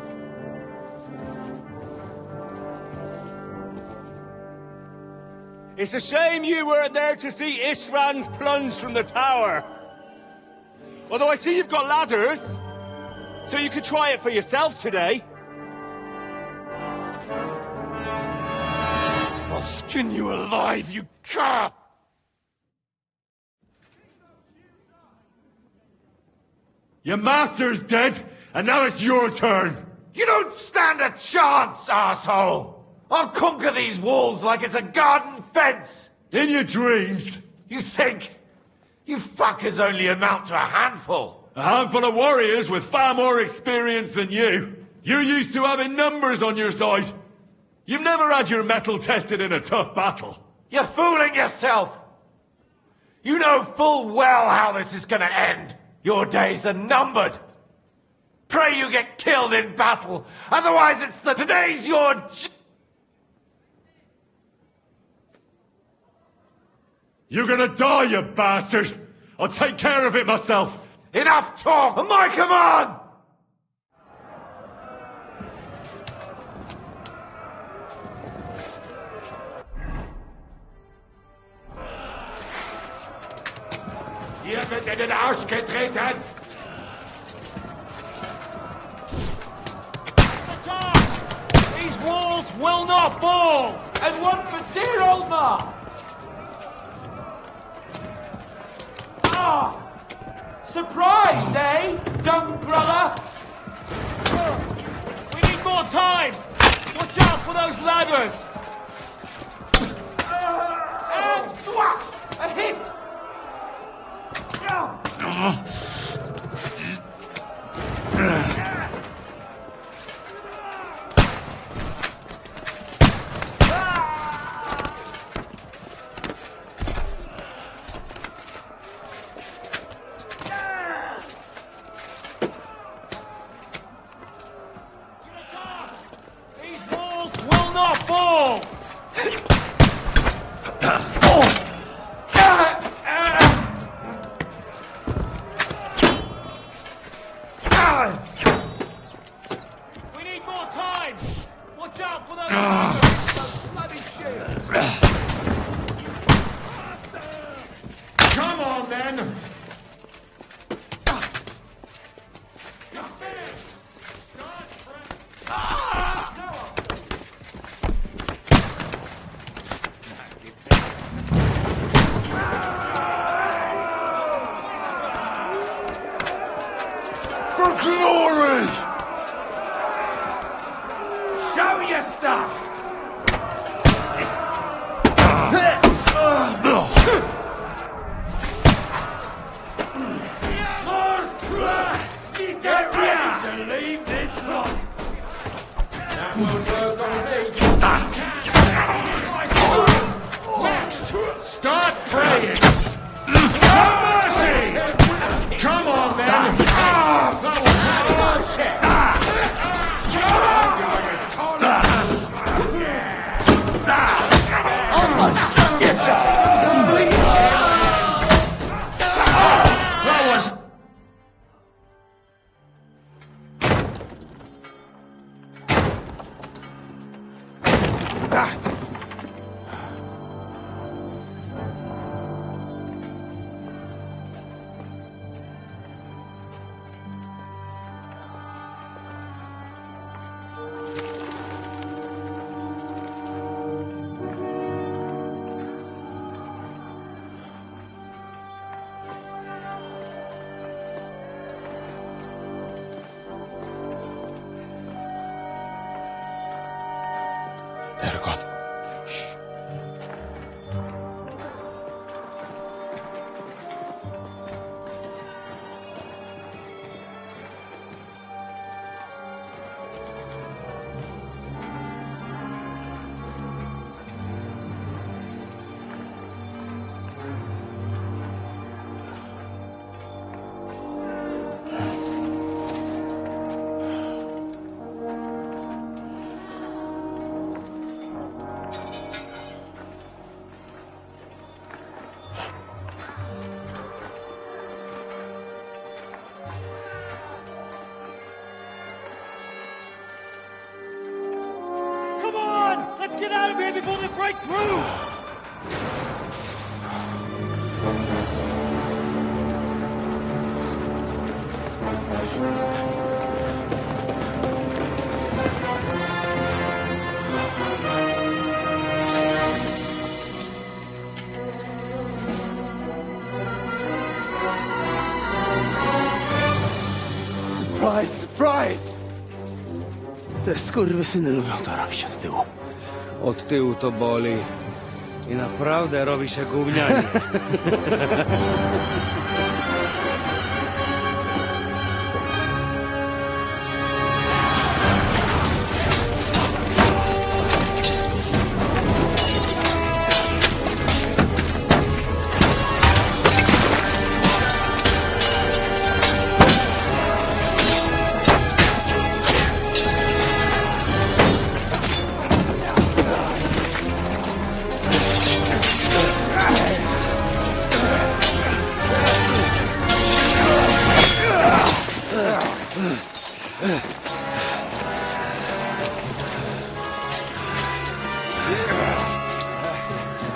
It's a shame you weren't there to see Ishrand's plunge from the tower. Although I see you've got ladders, so you could try it for yourself today. I'll skin you alive, you cur! Your master's dead, and now it's your turn. You don't stand a chance, asshole! I'll conquer these walls like it's a garden fence! In your dreams. You think? You fuckers only amount to a handful. A handful of warriors with far more experience than you. You're used to having numbers on your side. You've never had your mettle tested in a tough battle. You're fooling yourself! You know full well how this is gonna end. Your days are numbered. Pray you get killed in battle, otherwise it's today's your You're gonna die, you bastard! I'll take care of it myself! Enough talk! On my command! Ihr wird in den Arsch getreten! These walls will not fall! And one for dear old Ma! Ah! Surprised, eh, dumb brother? We need more time! Watch out for those ladders! And thwack! A hit! These walls will not fall! We need more time! Watch out for those bloody shields! Come on, then! For glory! Show your stuff! Get ready to leave this lot! That won't work on me! Next! Start praying! Have mercy! Come on, then! That was Eragon. Come on! Let's get out of here before they break through! Surprise, surprise! Te skurwysyny lubią to robić od tyłu. Od tyłu to boli. I naprawdę robi się gównianie.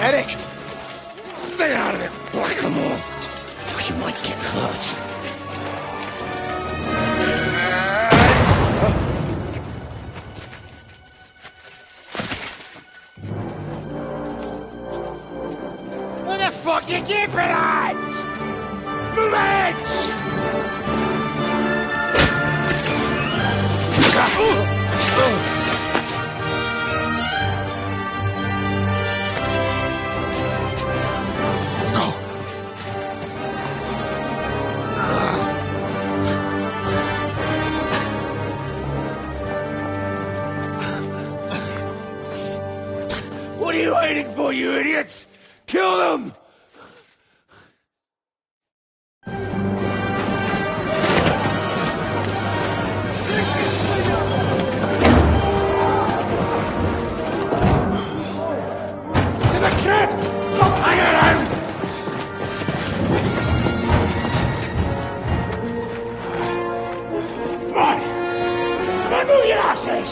Eric! Stay out of it, Blackamoor! You might get hurt. What the fuck you keeping at? Move it! What are you waiting for, you idiots? Kill them! To the crypt! Hang around! Come on! Come on, move your asses!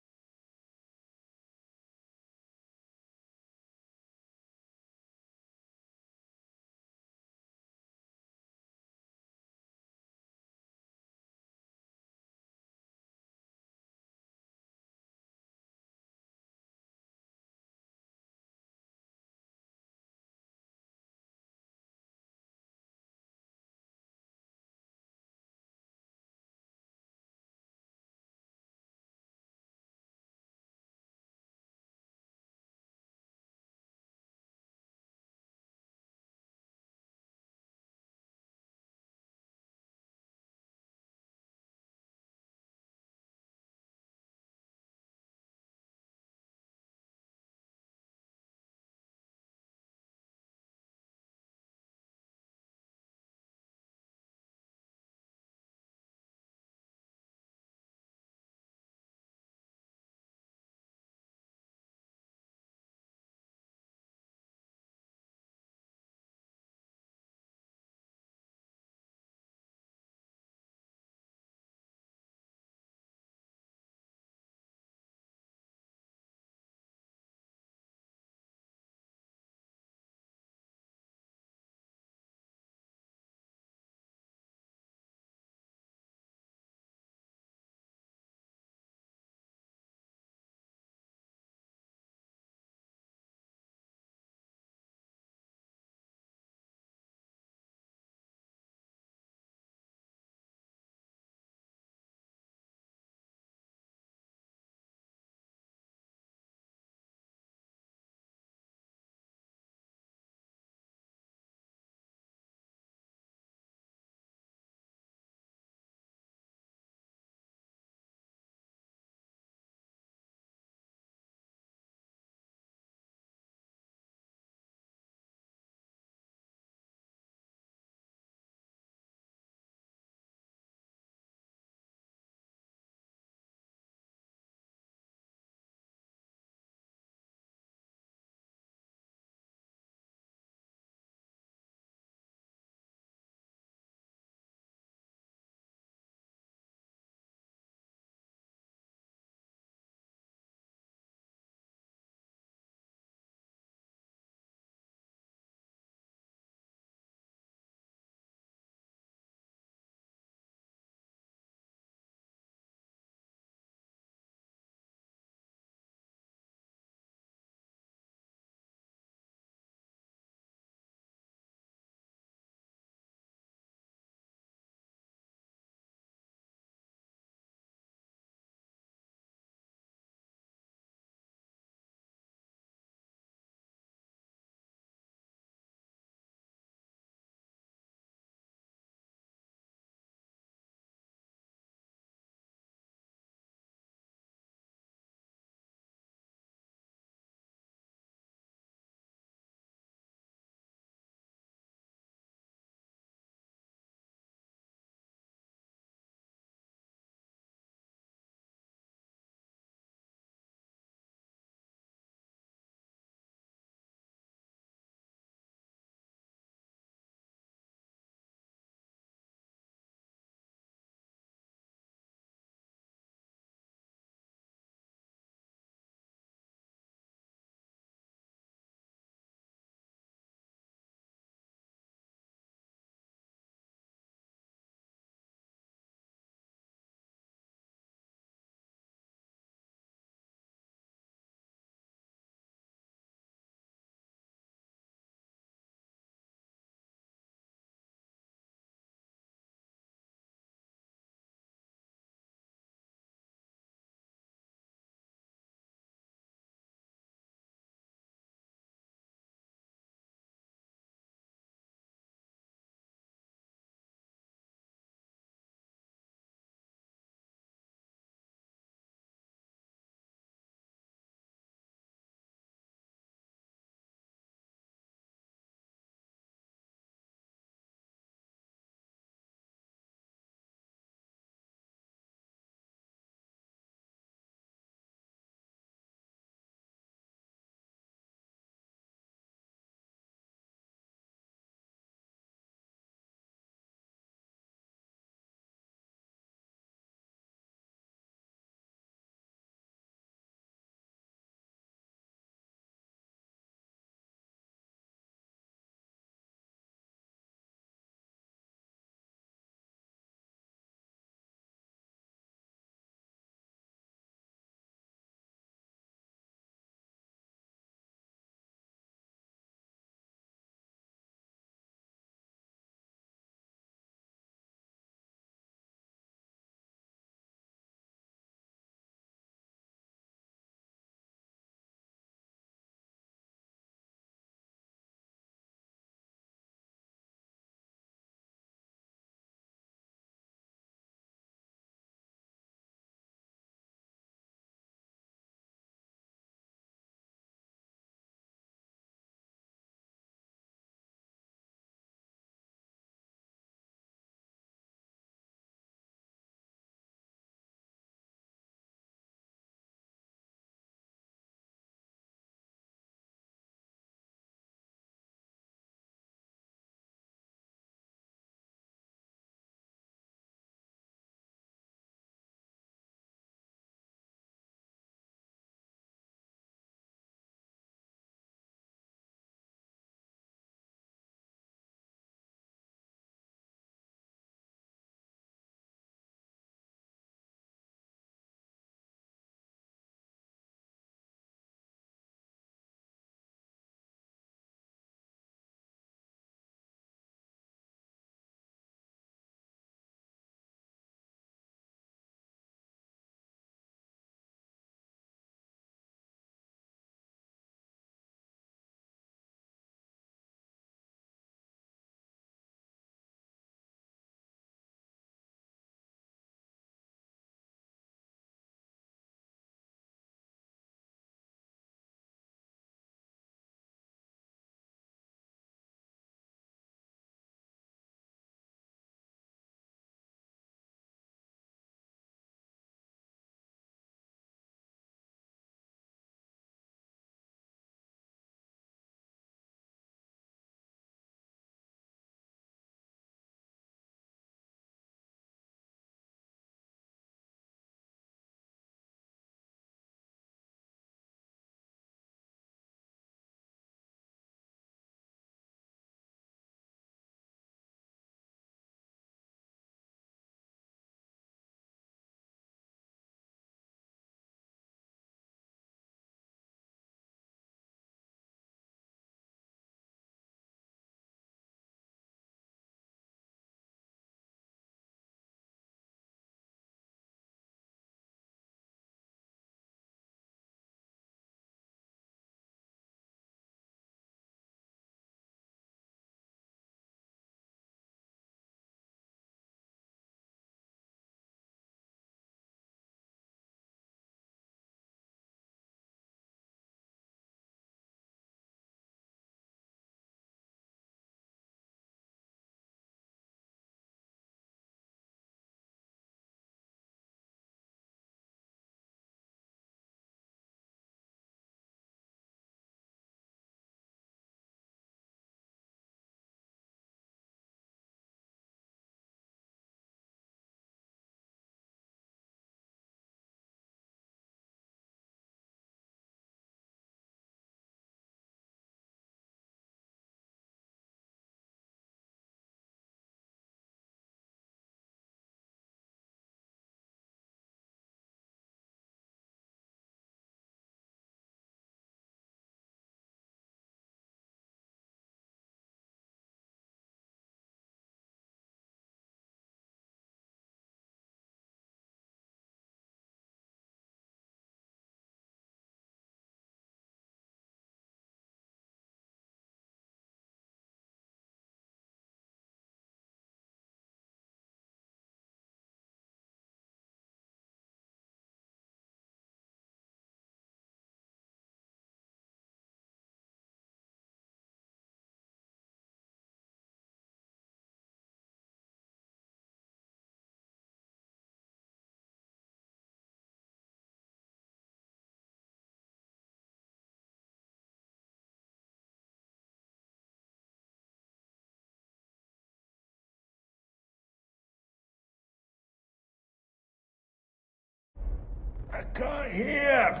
Can't hear.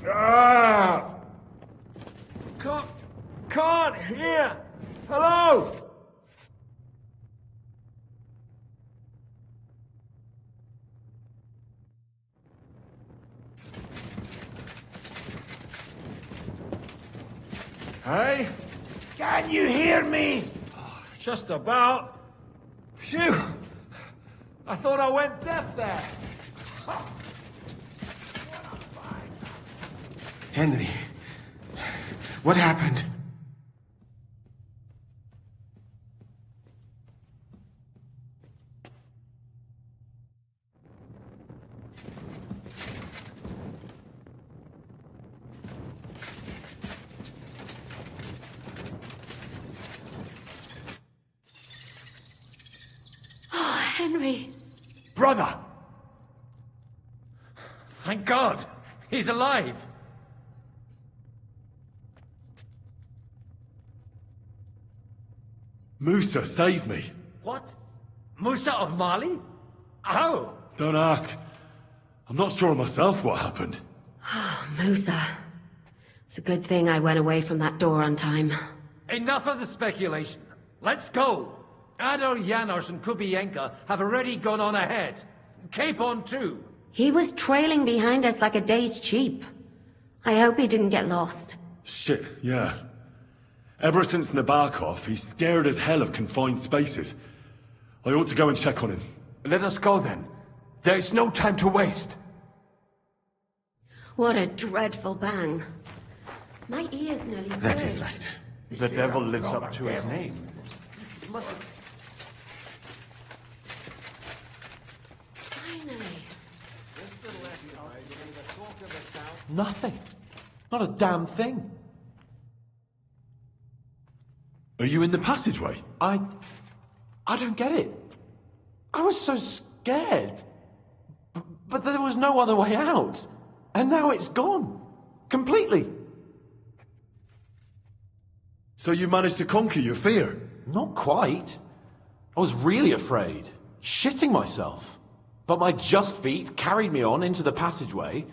Ah! Can't hear. Hello? Hey? Can you hear me? Just about. Phew! I thought I went deaf there. Henry, what happened? Henry. Brother! Thank God! He's alive! Musa saved me. What? Musa of Mali? How? Don't ask. I'm not sure myself what happened. Musa. It's a good thing I went away from that door on time. Enough of the speculation. Let's go! Adar Janos and Kubienka have already gone on ahead. Capon too. He was trailing behind us like a dazed sheep. I hope he didn't get lost. Shit, yeah. Ever since Nabokov, he's scared as hell of confined spaces. I ought to go and check on him. Let us go then. There is no time to waste. What a dreadful bang. My ears nearly burst. That is right. The devil lives up to his name. Nothing. Not a damn thing. Are you in the passageway? I don't get it. I was so scared. But there was no other way out. And now it's gone. Completely. So you managed to conquer your fear? Not quite. I was really afraid. Shitting myself. But my just feet carried me on into the passageway.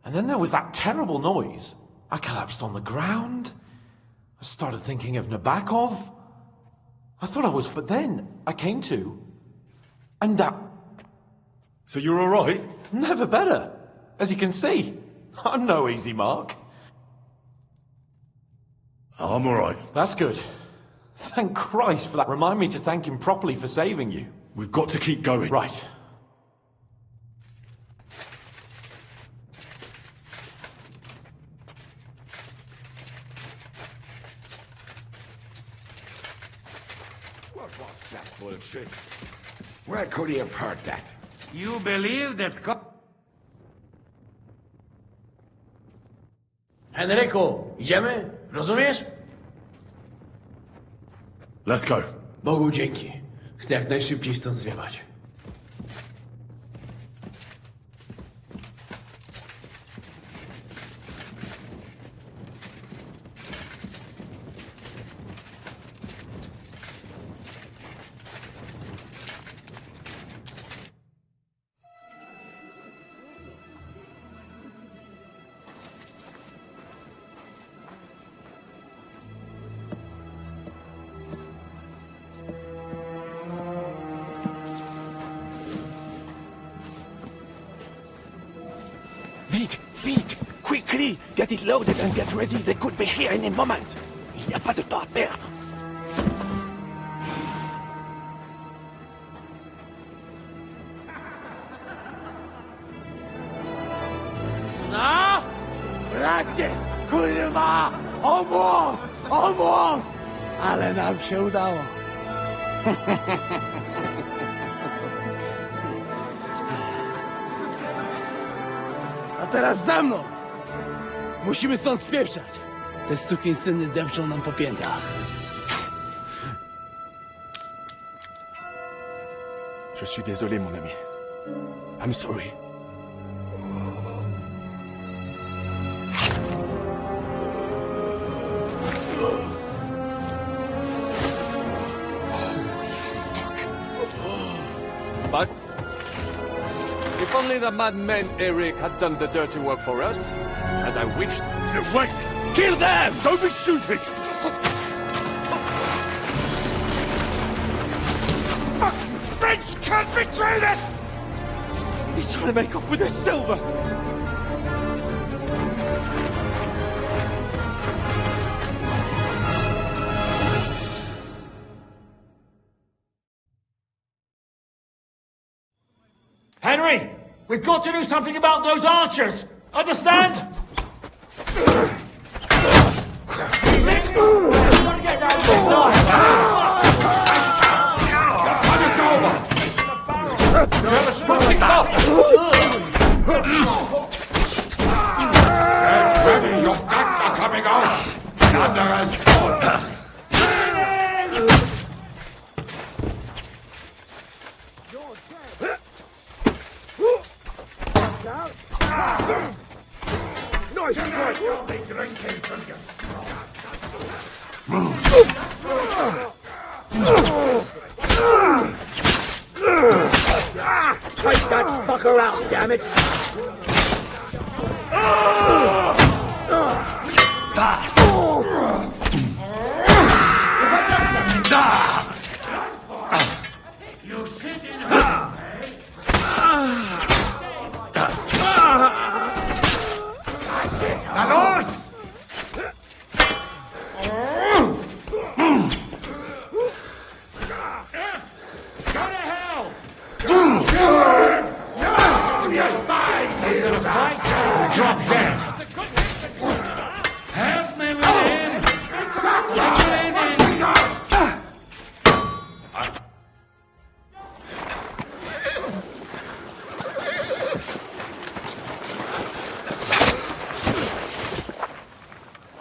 And then there was that terrible noise. I collapsed on the ground. I started thinking of Nabokov. I thought I was, but then I came to. And that... So you're all right? Never better. As you can see, I'm no easy mark. I'm all right. That's good. Thank Christ for that. Remind me to thank him properly for saving you. We've got to keep going. Right. What was that bullshit? Where could he have heard that? You believe that... Henryku, idziemy? Rozumiesz? Let's go. Bogu dzięki. Chcę jak najszybciej stąd zjechać. Quickly, get it loaded and get ready. They could be here any moment. Il n'y a pas de temps à perdre. No! Bracie! Kurwa! Almost! Almost! Ale nam się udało. A teraz za mną! Musimy stąd spieprzać. Te sukinsyny depczą nam po piętach. Je suis désolé, mon ami. I'm sorry. But If only the madman Eric had done the dirty work for us, as I wished. Wait! Kill them! Don't be stupid! French can't betray us! He's trying to make off with his silver! Henry! We've got to do something about those archers! Understand? Ready, your guts are coming out! Thunder has fallen! Take that fucker out, damn it! You sit in her, ¡Danos! You're gonna fight? Drop dead! Help me with him!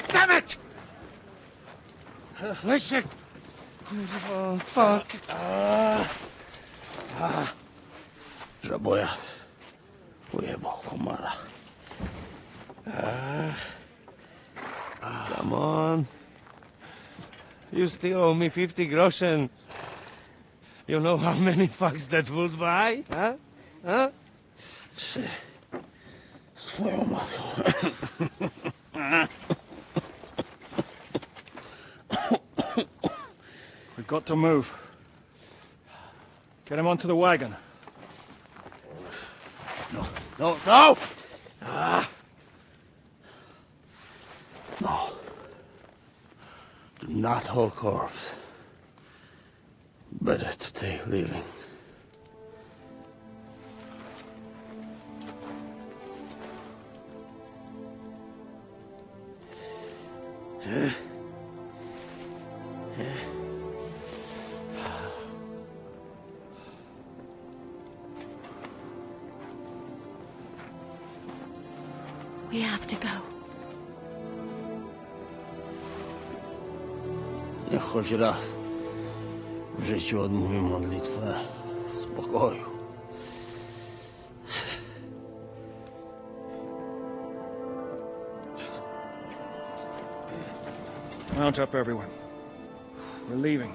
Damn it! Leszek! Oh, fuck. Żaboja. Ujebał komara. Come on. You still owe me 50 groschen. You know how many fucks that would buy? Huh? Huh? Swoją matką. We've got to move. Get him onto the wagon. No, no! No. Do not hold corpse. Better to take living. We have to go. Niech choć raz w życiu odmówię modlitwę w spokoju. Mount up, everyone. We're leaving.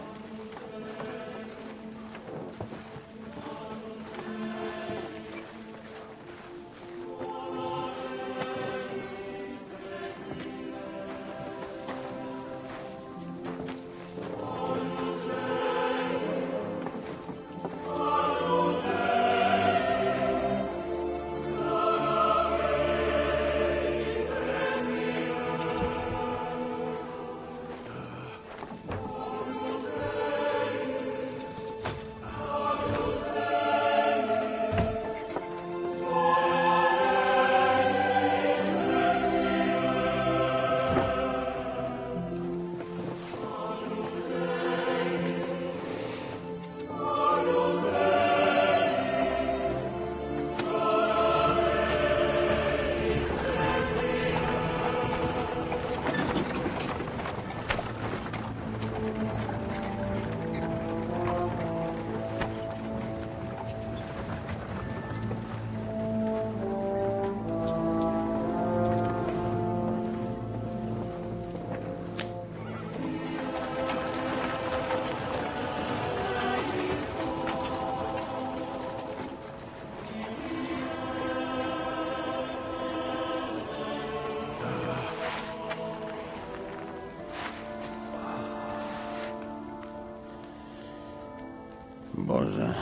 Boże,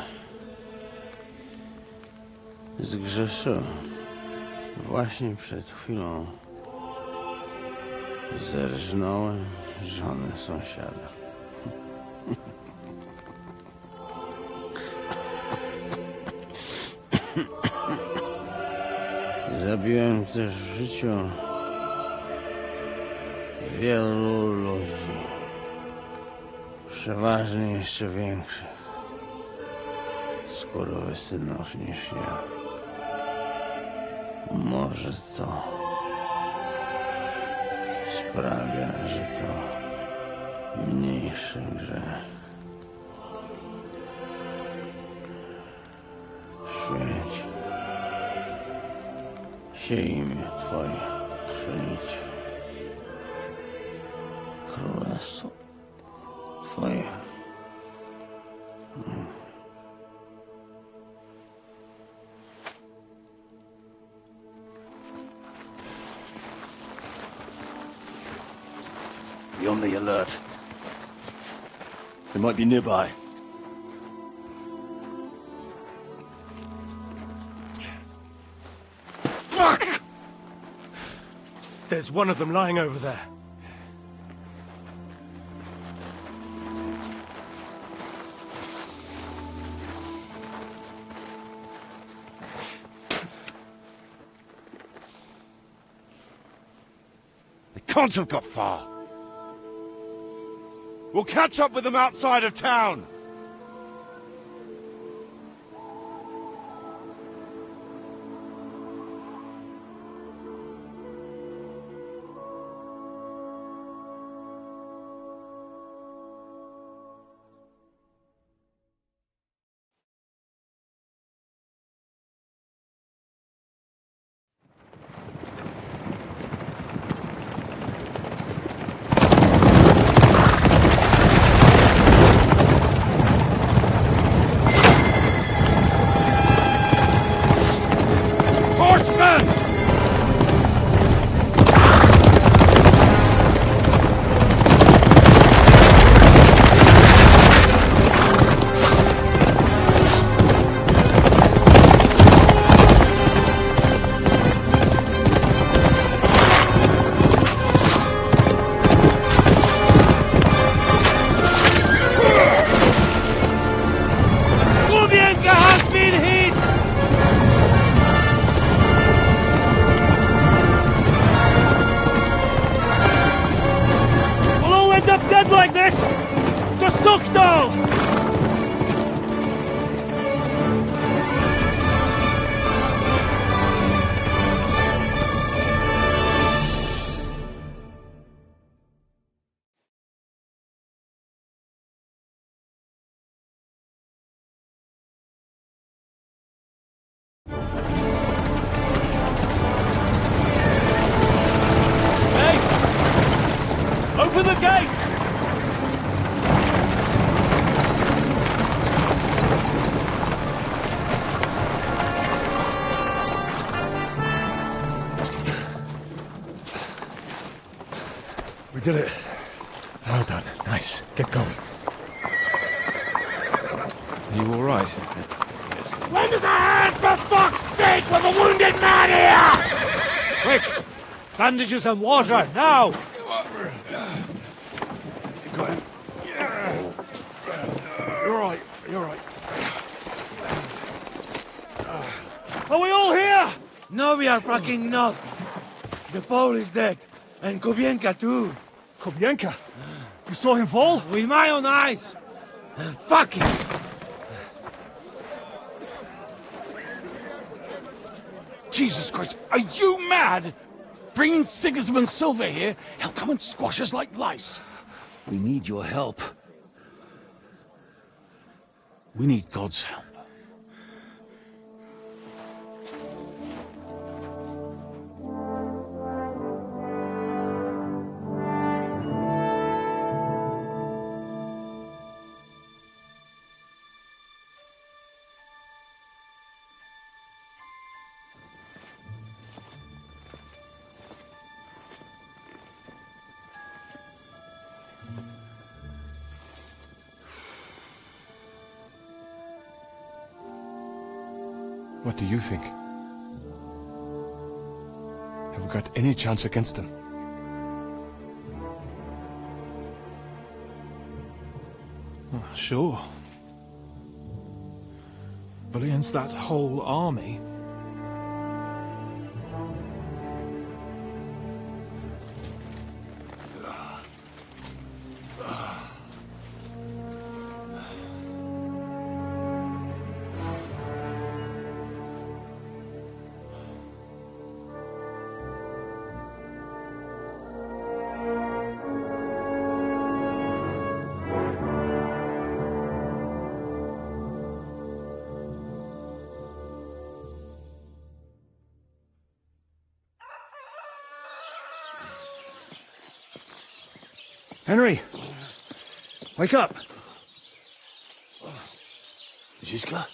zgrzeszyłem. Właśnie przed chwilą zerżnąłem żonę sąsiada. Zabiłem też w życiu wielu ludzi, przeważnie jeszcze większych skurwysynów niż ja. Może to sprawia, że to mniejszy grzech. Święć się imię Twoje, przyjdź. Królestwo Twoje. Be on the alert. They might be nearby. Fuck! There's one of them lying over there. They can't have got far. We'll catch up with them outside of town. Like this! Just suck though! Hey! Open the gate! We did it. Well done. Nice. Get going. Are you all right? Lend us a hand, for fuck's sake, with a wounded man here! Quick! Bandages and water, now! Go ahead. You're right. You're right. Are we all here? No, we are fucking not. The Pole is dead. And Kobienka too. Kobienka? You saw him fall? With my own eyes. And fuck it. Jesus Christ, are you mad? Bringing Sigismund Silver here, he'll come and squash us like lice. We need your help. We need God's help. What do you think? Have we got any chance against them? Oh, sure. But against that whole army... Henry! Wake up! Ziska?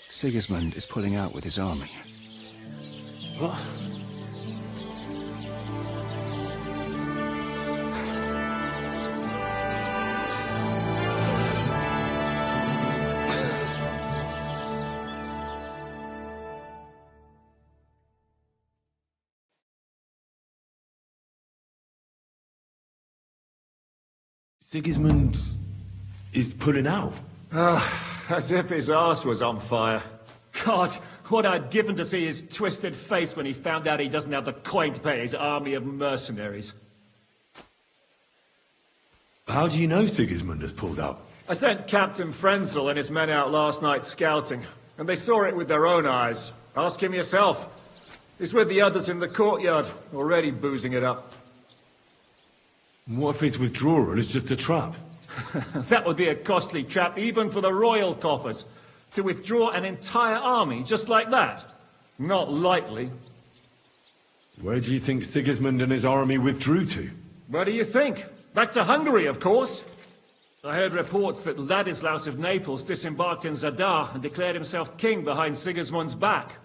Sigismund is pulling out with his army. What? Sigismund is pulling out. As if his arse was on fire. God, what I'd given to see his twisted face when he found out he doesn't have the coin to pay his army of mercenaries. How do you know Sigismund has pulled out? I sent Captain Frenzel and his men out last night scouting, and they saw it with their own eyes. Ask him yourself. He's with the others in the courtyard, already boozing it up. What if his withdrawal is just a trap? That would be a costly trap, even for the royal coffers. To withdraw an entire army just like that? Not likely. Where do you think Sigismund and his army withdrew to? Where do you think? Back to Hungary, of course. I heard reports that Ladislaus of Naples disembarked in Zadar and declared himself king behind Sigismund's back.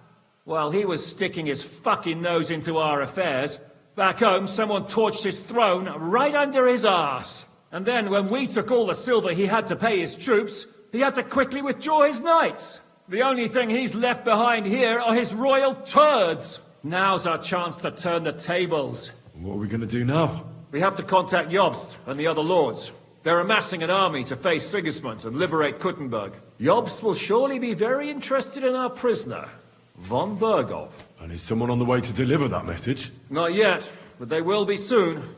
While he was sticking his fucking nose into our affairs, back home someone torched his throne right under his arse. And then when we took all the silver he had to pay his troops, he had to quickly withdraw his knights. The only thing he's left behind here are his royal turds. Now's our chance to turn the tables. What are we going to do now? We have to contact Jobst and the other lords. They're amassing an army to face Sigismund and liberate Kuttenberg. Jobst will surely be very interested in our prisoner, von Bergov. And is someone on the way to deliver that message? Not yet, but they will be soon.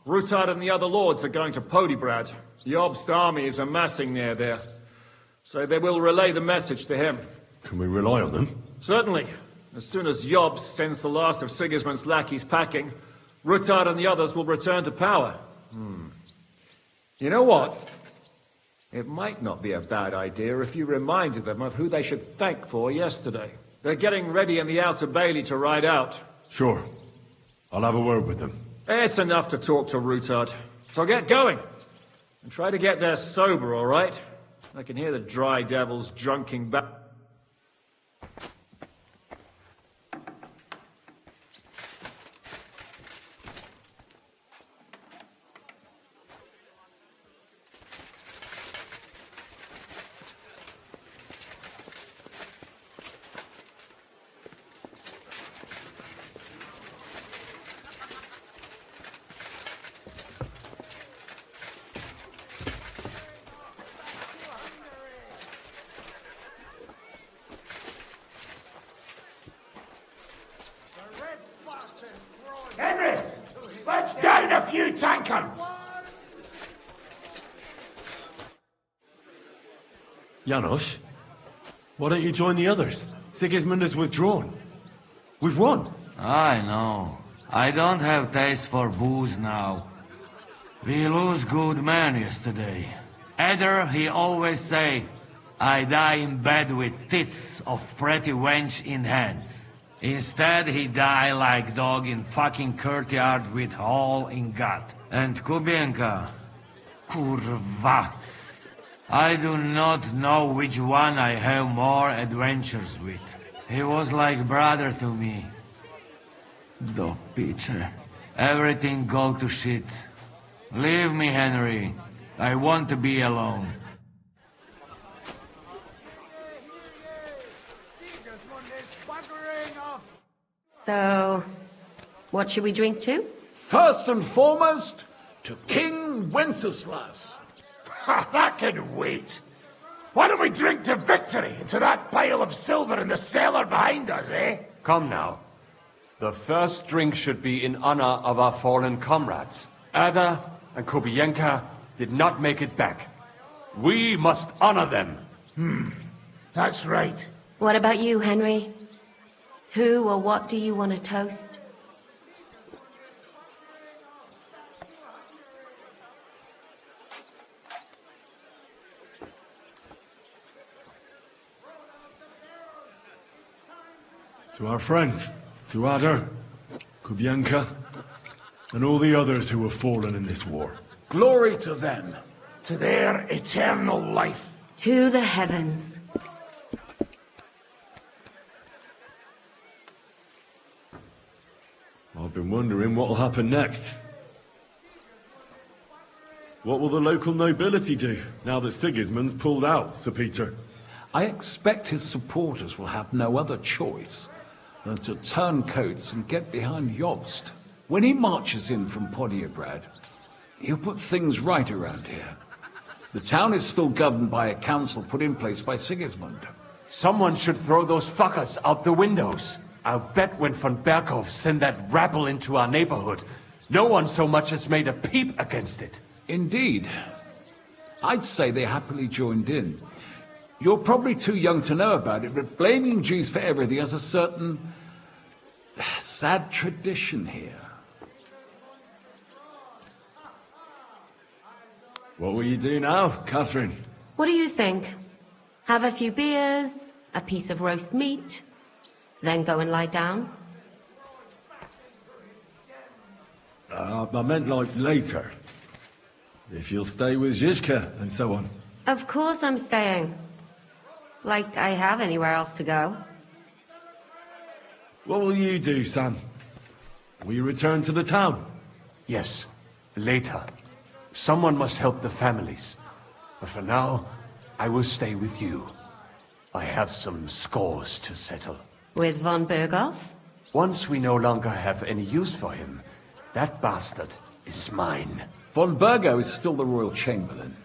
Rutard and the other lords are going to Podebrad. Jobst's army is amassing near there. So they will relay the message to him. Can we rely on them? Certainly. As soon as Jobst sends the last of Sigismund's lackeys packing, Rutard and the others will return to power. You know what? It might not be a bad idea if you reminded them of who they should thank for yesterday. They're getting ready in the Outer Bailey to ride out. Sure. I'll have a word with them. It's enough to talk to Rutard. So get going. And try to get there sober, all right? I can hear the dry devils drunking back. Henry! Let's down a few tankards! Janos, why don't you join the others? Sigismund has withdrawn. We've won. I know. I don't have taste for booze now. We lose good men yesterday. Eder, he always say, I die in bed with tits of pretty wench in hands. Instead, he die like dog in fucking courtyard with hole in gut. And Kubienka, kurwa. I do not know which one I have more adventures with. He was like brother to me. Do picze. Everything go to shit. Leave me, Henry. I want to be alone. So, what should we drink to? First and foremost, to King Wenceslas. Ha, that can wait. Why don't we drink to victory and to that pile of silver in the cellar behind us, eh? Come now. The first drink should be in honor of our fallen comrades. Ada and Kubienka did not make it back. We must honor them. That's right. What about you, Henry? Who or what do you want to toast? To our friends, to Ada, Kubienka, and all the others who have fallen in this war. Glory to them. To their eternal life. To the heavens. I've been wondering what'll happen next. What will the local nobility do, now that Sigismund's pulled out, Sir Peter? I expect his supporters will have no other choice than to turn coats and get behind Jobst. When he marches in from Podiebrad, he'll put things right around here. The town is still governed by a council put in place by Sigismund. Someone should throw those fuckers out the windows. I'll bet when von Berkhof sent that rabble into our neighborhood, no one so much as made a peep against it. Indeed. I'd say they happily joined in. You're probably too young to know about it, but blaming Jews for everything has a certain sad tradition here. What will you do now, Catherine? What do you think? Have a few beers, a piece of roast meat, then go and lie down? I meant like later. If you'll stay with Zizka and so on. Of course I'm staying. Like I have anywhere else to go. What will you do, Sam? Will you return to the town? Yes, later. Someone must help the families. But for now, I will stay with you. I have some scores to settle. With von Berghoff? Once we no longer have any use for him, that bastard is mine. Von Bergo is still the Royal Chamberlain.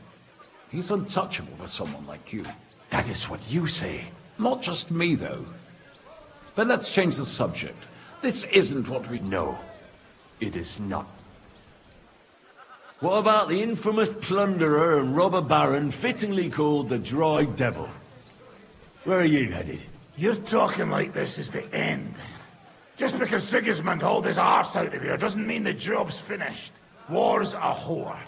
He's untouchable for someone like you. That is what you say. Not just me, though. But let's change the subject. This isn't what we... No, it is not. What about the infamous plunderer and robber baron fittingly called the Dry Devil? Where are you headed? You're talking like this is the end. Just because Sigismund hauled his arse out of here doesn't mean the job's finished. War's a whore.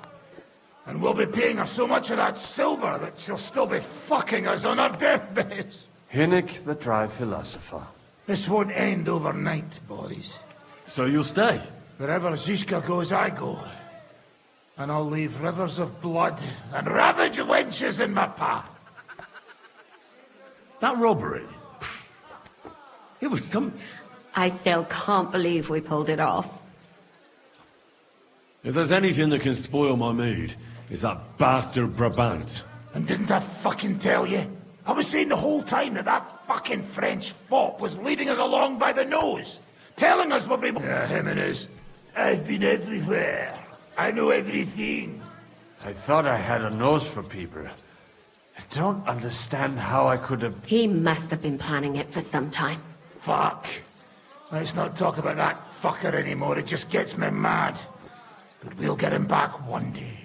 And we'll be paying her so much of that silver that she'll still be fucking us on her deathbeds. Hinnik, the dry philosopher. This won't end overnight, boys. So you'll stay? Wherever Zizka goes, I go. And I'll leave rivers of blood and ravaged wenches in my path. That robbery? It was some... I still can't believe we pulled it off. If there's anything that can spoil my mood, it's that bastard Brabant. And didn't I fucking tell you? I was saying the whole time that fucking French fop was leading us along by the nose. Telling us what we... him and his... I've been everywhere. I know everything. I thought I had a nose for people. I don't understand how I could have... He must have been planning it for some time. Fuck. Let's not talk about that fucker anymore. It just gets me mad. But we'll get him back one day.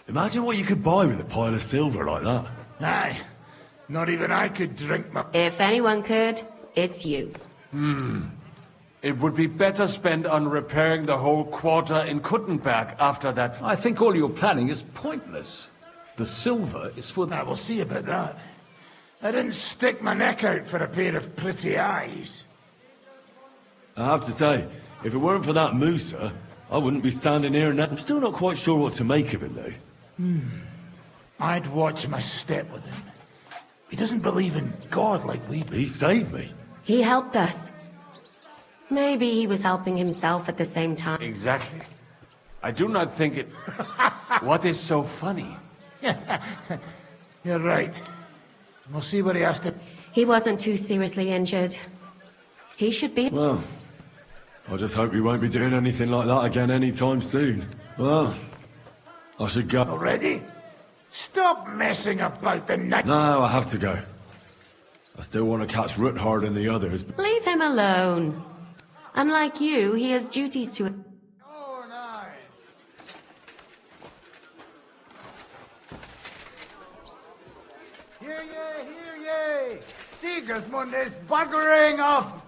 Imagine what you could buy with a pile of silver like that. Aye. Not even I could drink my... If anyone could, it's you. It would be better spent on repairing the whole quarter in Kuttenberg after that... I think all your planning is pointless. The silver is for... Now, we'll see about that. I didn't stick my neck out for a pair of pretty eyes. I have to say, if it weren't for that Musa, I wouldn't be standing here now. I'm still not quite sure what to make of him, though. I'd watch my step with him. He doesn't believe in God like we do. He saved me. He helped us. Maybe he was helping himself at the same time. Exactly. I do not think it... What is so funny? You're right. We'll see what he has to... He wasn't too seriously injured. He should be... Well, I just hope we won't be doing anything like that again anytime soon. Well, I should go. Already? Stop messing about the night. No, I have to go. I still want to catch Ruthard and the others. Leave him alone. Unlike you, he has duties to... Oh, nice. Hear ye, hear ye! Sigismund is buggering off!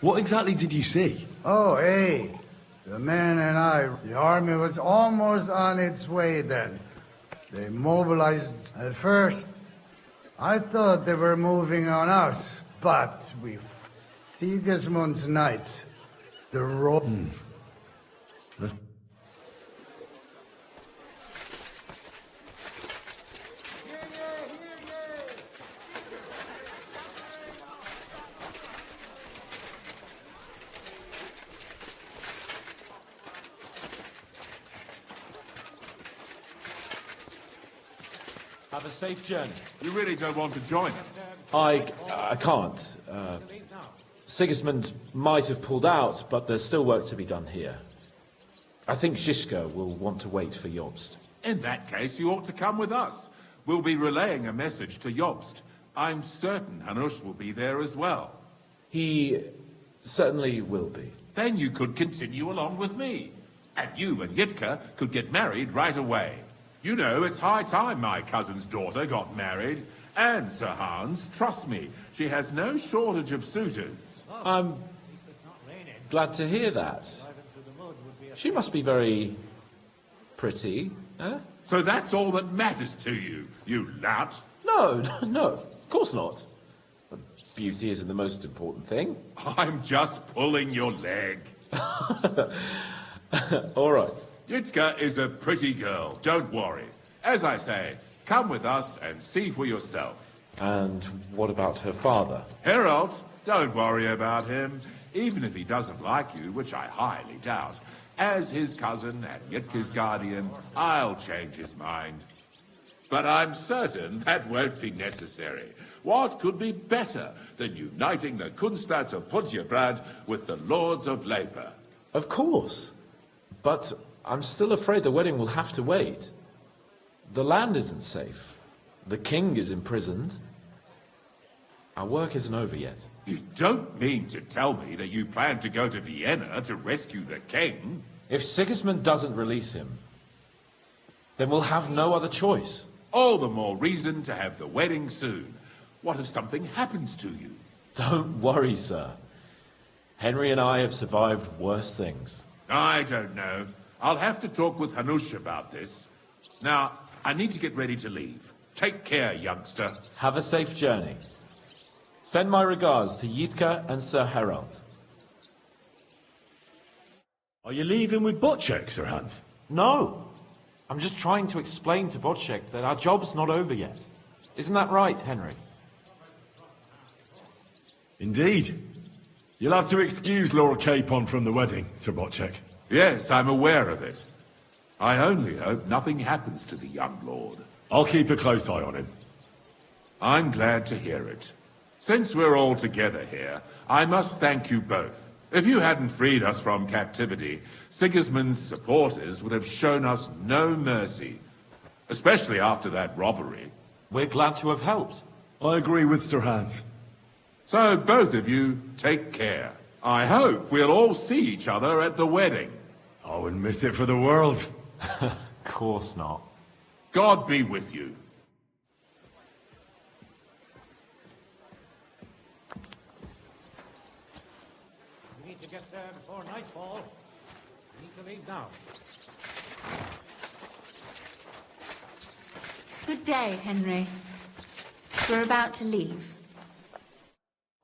What exactly did you see? Oh, hey. The men and I, the army was almost on its way then. They mobilized at first. I thought they were moving on us, but we... Sigismund's knights, the road... Have a safe journey. You really don't want to join us? I can't. Sigismund might have pulled out, but there's still work to be done here. I think Žižka will want to wait for Jobst. In that case, you ought to come with us. We'll be relaying a message to Jobst. I'm certain Hanush will be there as well. He certainly will be. Then you could continue along with me. And you and Yitka could get married right away. You know, it's high time my cousin's daughter got married. And, Sir Hans, trust me, she has no shortage of suitors. I'm glad to hear that. She must be very pretty, eh? So that's all that matters to you, you lout? No, of course not. Beauty isn't the most important thing. I'm just pulling your leg. All right. Yitka is a pretty girl, don't worry. As I say, come with us and see for yourself. And what about her father? Harold, don't worry about him. Even if he doesn't like you, which I highly doubt, as his cousin and Yitka's guardian, I'll change his mind. But I'm certain that won't be necessary. What could be better than uniting the Kunstads of Podjebrad with the Lords of Leper? Of course. But I'm still afraid the wedding will have to wait. The land isn't safe. The king is imprisoned. Our work isn't over yet. You don't mean to tell me that you plan to go to Vienna to rescue the king? If Sigismund doesn't release him, then we'll have no other choice. All the more reason to have the wedding soon. What if something happens to you? Don't worry, sir. Henry and I have survived worse things. I don't know. I'll have to talk with Hanush about this. Now, I need to get ready to leave. Take care, youngster. Have a safe journey. Send my regards to Yitka and Sir Harold. Are you leaving with Bocek, Sir Hans? No. I'm just trying to explain to Bocek that our job's not over yet. Isn't that right, Henry? Indeed. You'll have to excuse Lord Capon from the wedding, Sir Bocek. Yes, I'm aware of it. I only hope nothing happens to the young lord. I'll keep a close eye on him. I'm glad to hear it. Since we're all together here, I must thank you both. If you hadn't freed us from captivity, Sigismund's supporters would have shown us no mercy. Especially after that robbery. We're glad to have helped. I agree with Sir Hans. So both of you, take care. I hope we'll all see each other at the wedding. I wouldn't miss it for the world. Of course not. God be with you. We need to get there before nightfall. We need to leave now. Good day, Henry. We're about to leave.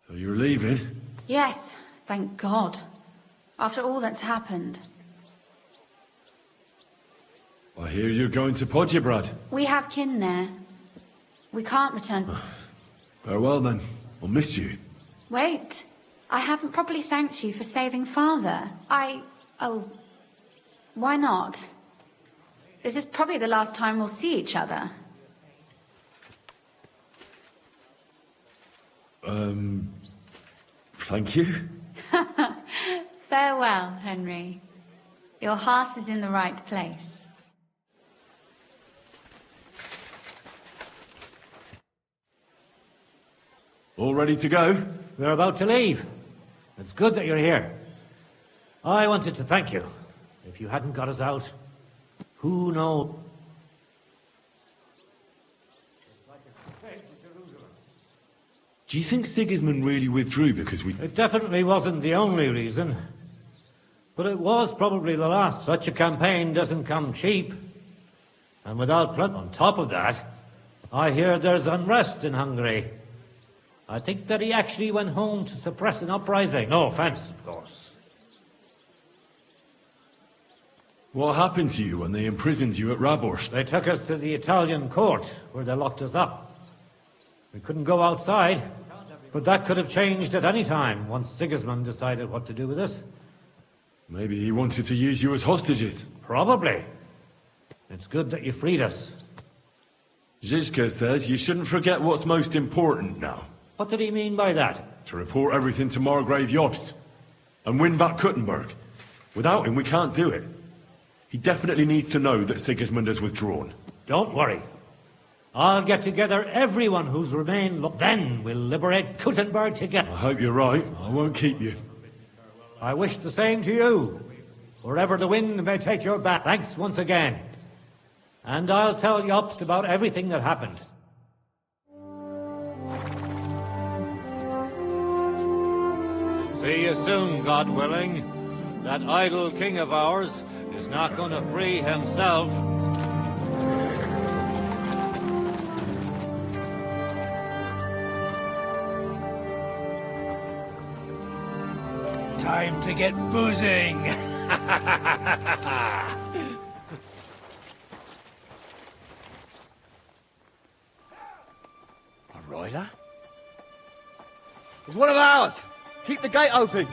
So you're leaving? Yes, thank God. After all that's happened. I hear you're going to Podjebrad. We have kin there. We can't return. Farewell then. I'll miss you. Wait. I haven't properly thanked you for saving Father. Oh, why not? This is probably the last time we'll see each other. Thank you. Farewell, Henry. Your heart is in the right place. All ready to go? We're about to leave. It's good that you're here. I wanted to thank you. If you hadn't got us out, who knows? Do you think Sigismund really withdrew because we... It definitely wasn't the only reason. But it was probably the last. Such a campaign doesn't come cheap. And without blood on top of that, I hear there's unrest in Hungary. I think that he actually went home to suppress an uprising. No offense, of course. What happened to you when they imprisoned you at Raborst? They took us to the Italian court, where they locked us up. We couldn't go outside, but that could have changed at any time once Sigismund decided what to do with us. Maybe he wanted to use you as hostages. Probably. It's good that you freed us. Zizka says you shouldn't forget what's most important now. What did he mean by that? To report everything to Margrave Jobst and win back Kuttenberg. Without him, we can't do it. He definitely needs to know that Sigismund has withdrawn. Don't worry. I'll get together everyone who's remained. Then we'll liberate Kuttenberg together. I hope you're right. I won't keep you. I wish the same to you. Wherever the wind may take your back. Thanks once again. And I'll tell Jobst about everything that happened. See you soon, God willing. That idle king of ours is not going to free himself. Time to get boozing! A rider? It's one of ours! Keep the gate open!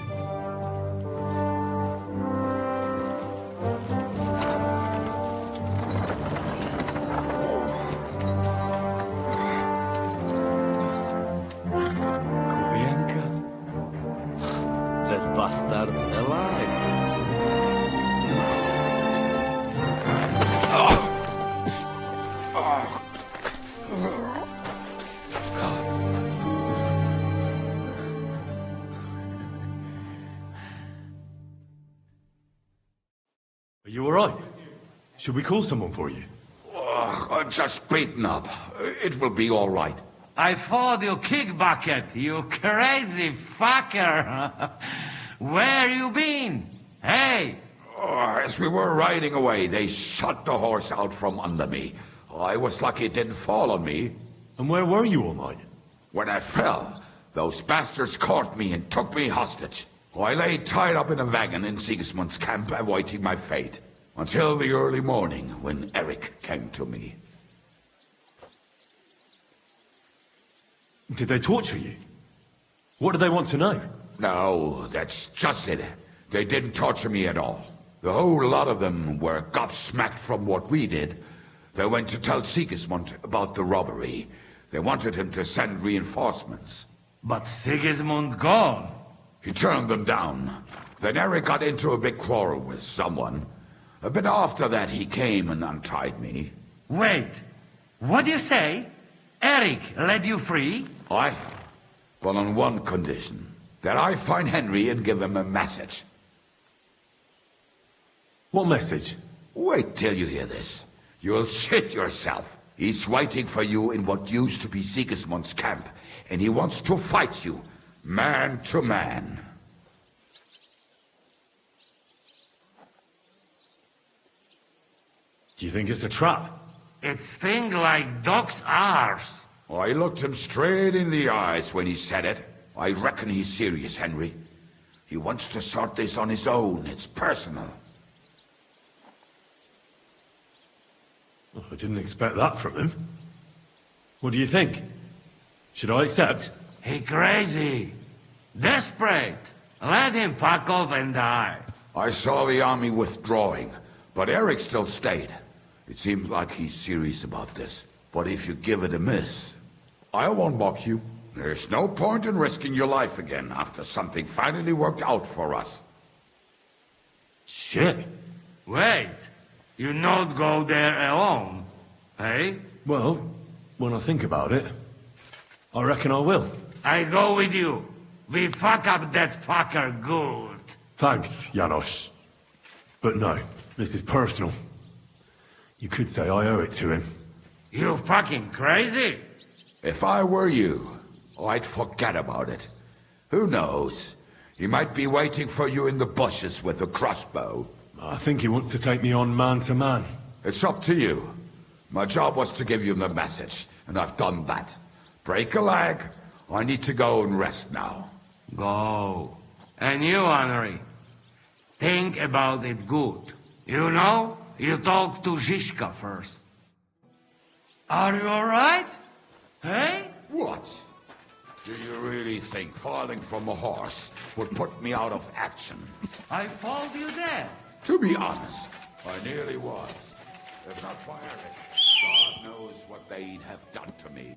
Bastard's alive. Are you all right? Should we call someone for you? I'm just beaten up. It will be all right. I thought you kick bucket, you crazy fucker. Where you been? Hey! As we were riding away, they shot the horse out from under me. I was lucky it didn't fall on me. And where were you all night? When I fell, those bastards caught me and took me hostage. I lay tied up in a wagon in Sigismund's camp, awaiting my fate. Until the early morning, when Eric came to me. Did they torture you? What do they want to know? No, that's just it. They didn't torture me at all. The whole lot of them were gobsmacked from what we did. They went to tell Sigismund about the robbery. They wanted him to send reinforcements. But Sigismund gone. He turned them down. Then Eric got into a big quarrel with someone. A bit after that, he came and untied me. Wait, what do you say? Eric led you free? Aye, but on one condition. That I find Henry and give him a message. What message? Wait till you hear this. You'll shit yourself. He's waiting for you in what used to be Sigismund's camp, and he wants to fight you, man to man. Do you think it's a trap? It's thing like dog's arse. I looked him straight in the eyes when he said it. I reckon he's serious, Henry. He wants to sort this on his own. It's personal. Oh, I didn't expect that from him. What do you think? Should I accept? He crazy. Desperate. Let him fuck off and die. I saw the army withdrawing, but Eric still stayed. It seems like he's serious about this. But if you give it a miss, I won't mock you. There's no point in risking your life again after something finally worked out for us. Shit. Wait. You not go there alone, eh? Well, when I think about it, I reckon I will. I go with you. We fuck up that fucker good. Thanks, Janos. But no, this is personal. You could say I owe it to him. You fucking crazy? If I were you, I'd forget about it. Who knows? He might be waiting for you in the bushes with a crossbow. I think he wants to take me on man to man. It's up to you. My job was to give you the message, and I've done that. Break a leg. I need to go and rest now. Go. And you, Henry, think about it good. You know, you talk to Zizka first. Are you alright? Hey? What? Do you really think falling from a horse would put me out of action? I followed you there. To be honest, I nearly was. If not for Eric, God knows what they'd have done to me.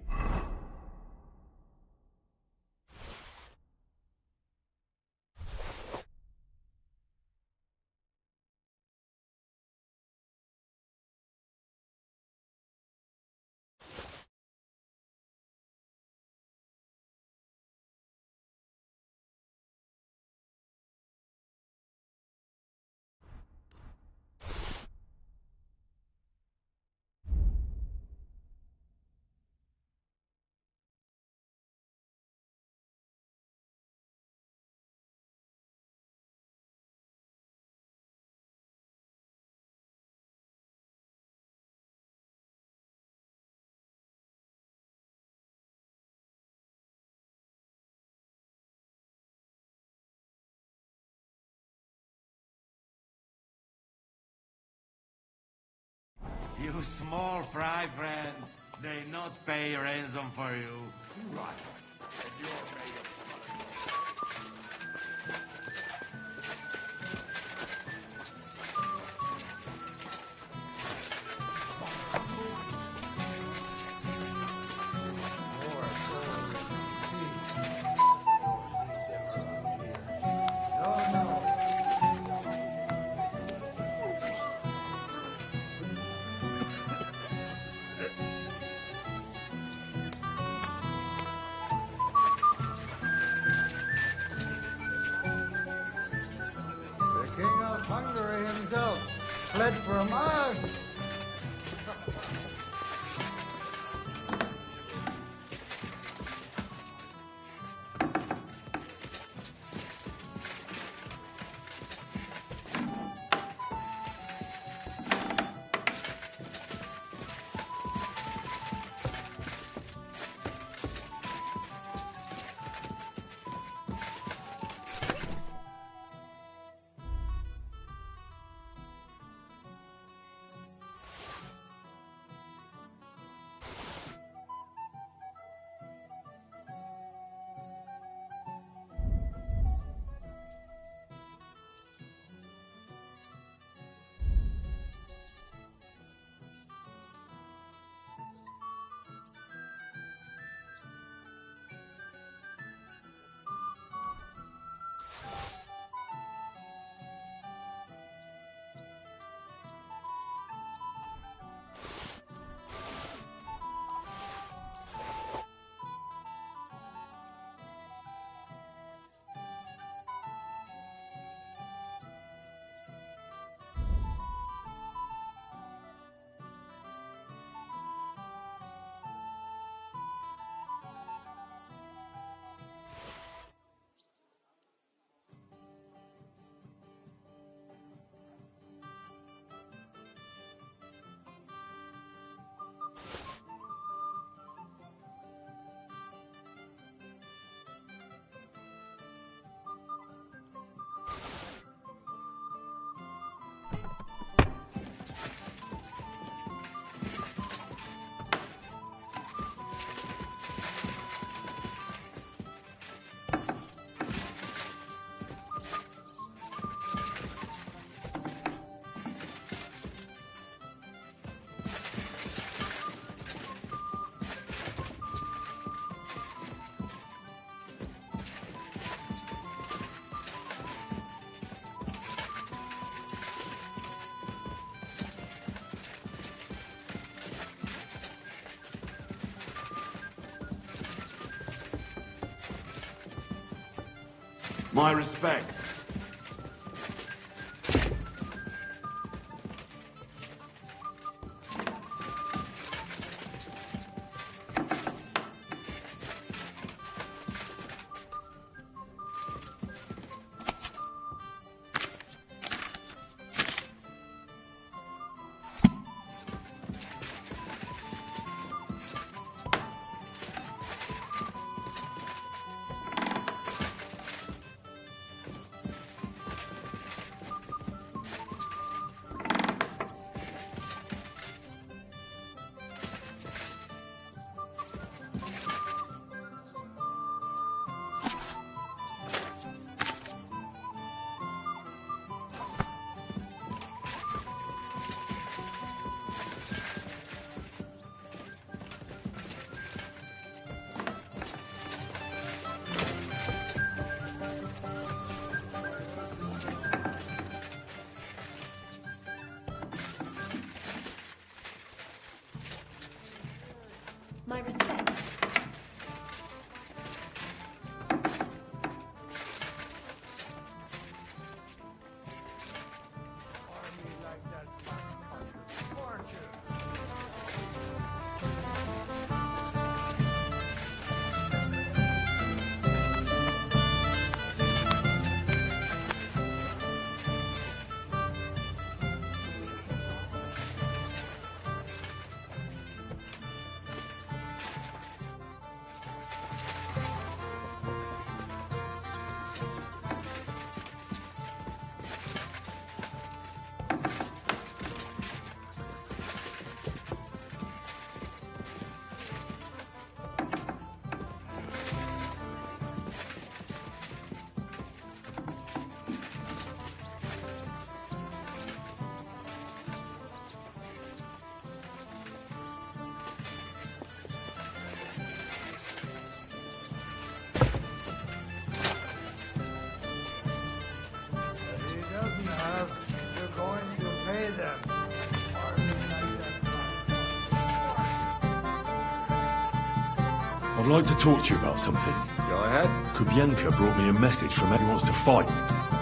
You small fry friend, they not pay ransom for you. Right. And you're made of Hungary himself fled from us. My respects. My respects. I'd like to talk to you about something. Go ahead. Kubienka brought me a message from anyone who wants to fight,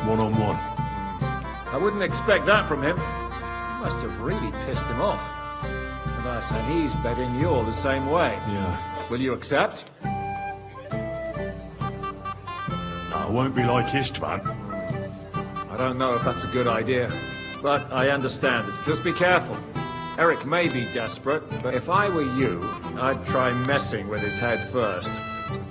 one-on-one. I wouldn't expect that from him. You must have really pissed him off. And he's betting you're the same way. Yeah. Will you accept? No, I won't be like Istvan. I don't know if that's a good idea, but I understand. Just be careful. Eric may be desperate, but if I were you, I'd try messing with his head first.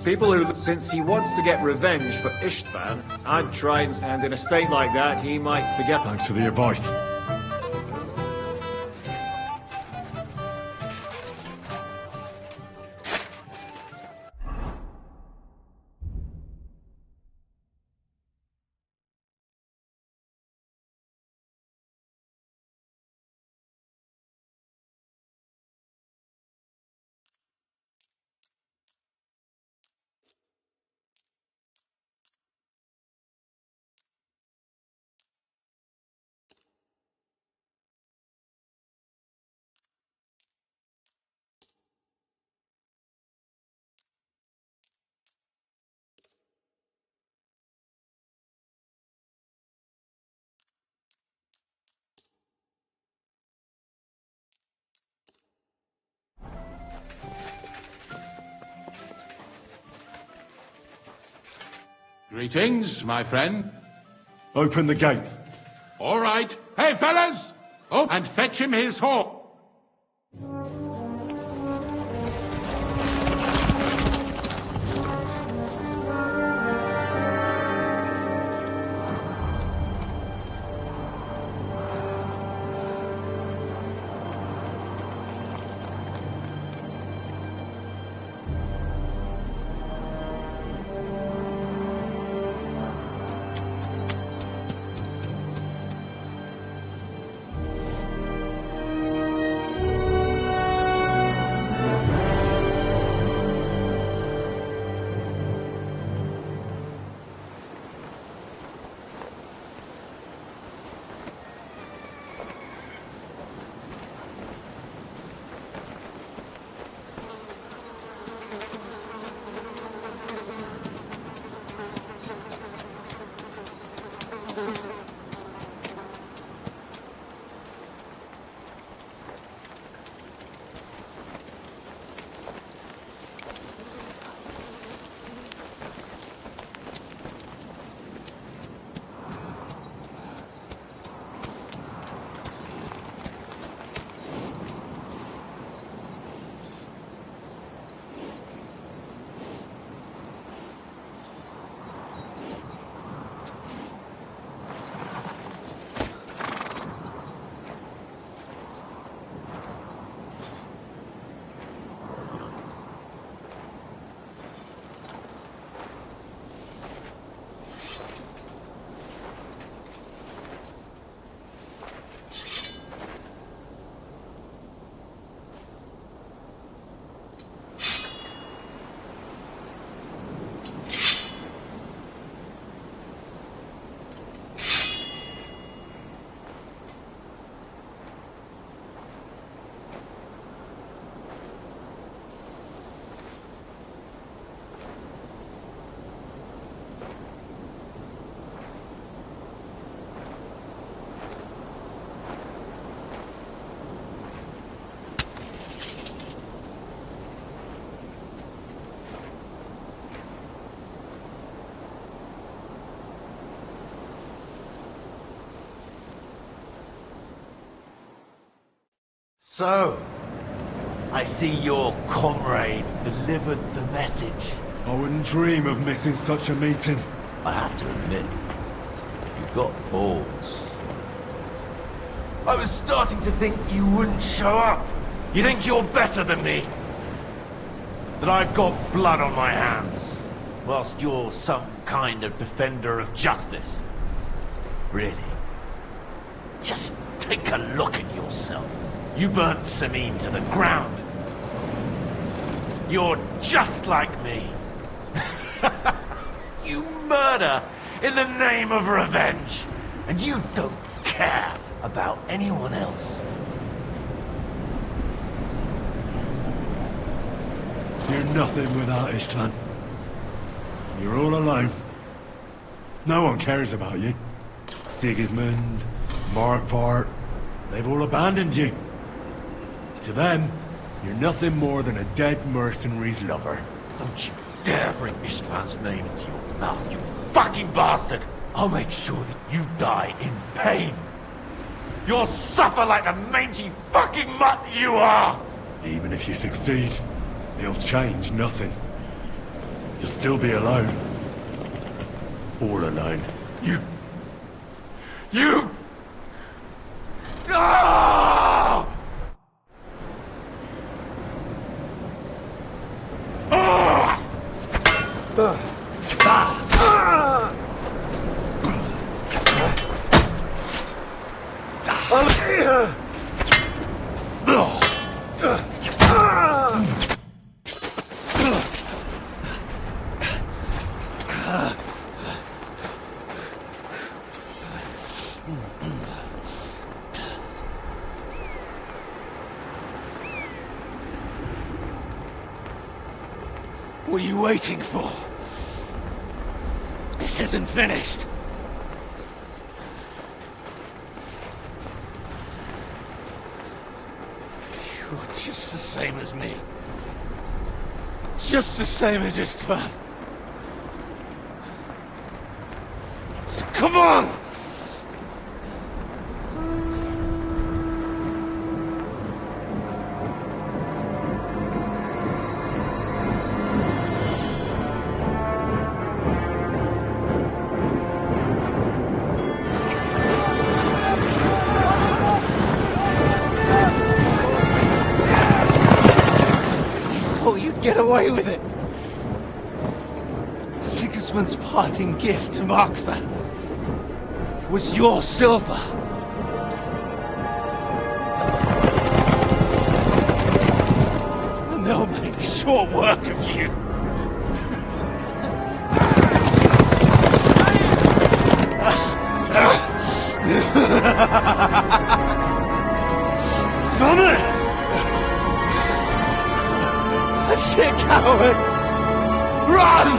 People who, since he wants to get revenge for Istvan, I'd try and in a state like that, he might forget. Thanks for the advice. Greetings, my friend. Open the gate. All right. Hey, fellas! Oh, and fetch him his horse. So, I see your comrade delivered the message. I wouldn't dream of missing such a meeting. I have to admit, you've got balls. I was starting to think you wouldn't show up. You think you're better than me? That I've got blood on my hands, whilst you're some kind of defender of justice. Really? Just take a look at yourself. You burnt Sameen to the ground. You're just like me. You murder in the name of revenge, and you don't care about anyone else. You're nothing without Istvan. You're all alone. No one cares about you. Sigismund, Markvart, they've all abandoned you. To them, you're nothing more than a dead mercenary's lover. Don't you dare bring Istvan's name into your mouth, you fucking bastard! I'll make sure that you die in pain. You'll suffer like the mangy fucking mutt you are! Even if you succeed, it'll change nothing. You'll still be alone. All alone. You... No! What are you waiting for? This isn't finished. You're just the same as me. Just the same as Istvan. So come on! Get away with it! Sigismund's parting gift to Markvart was your silver. And they'll make short work of you. Damn it! That's it, coward! Run!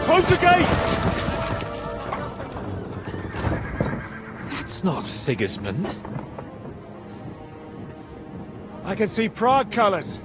Close the gate! That's not Sigismund. I can see Prague colors.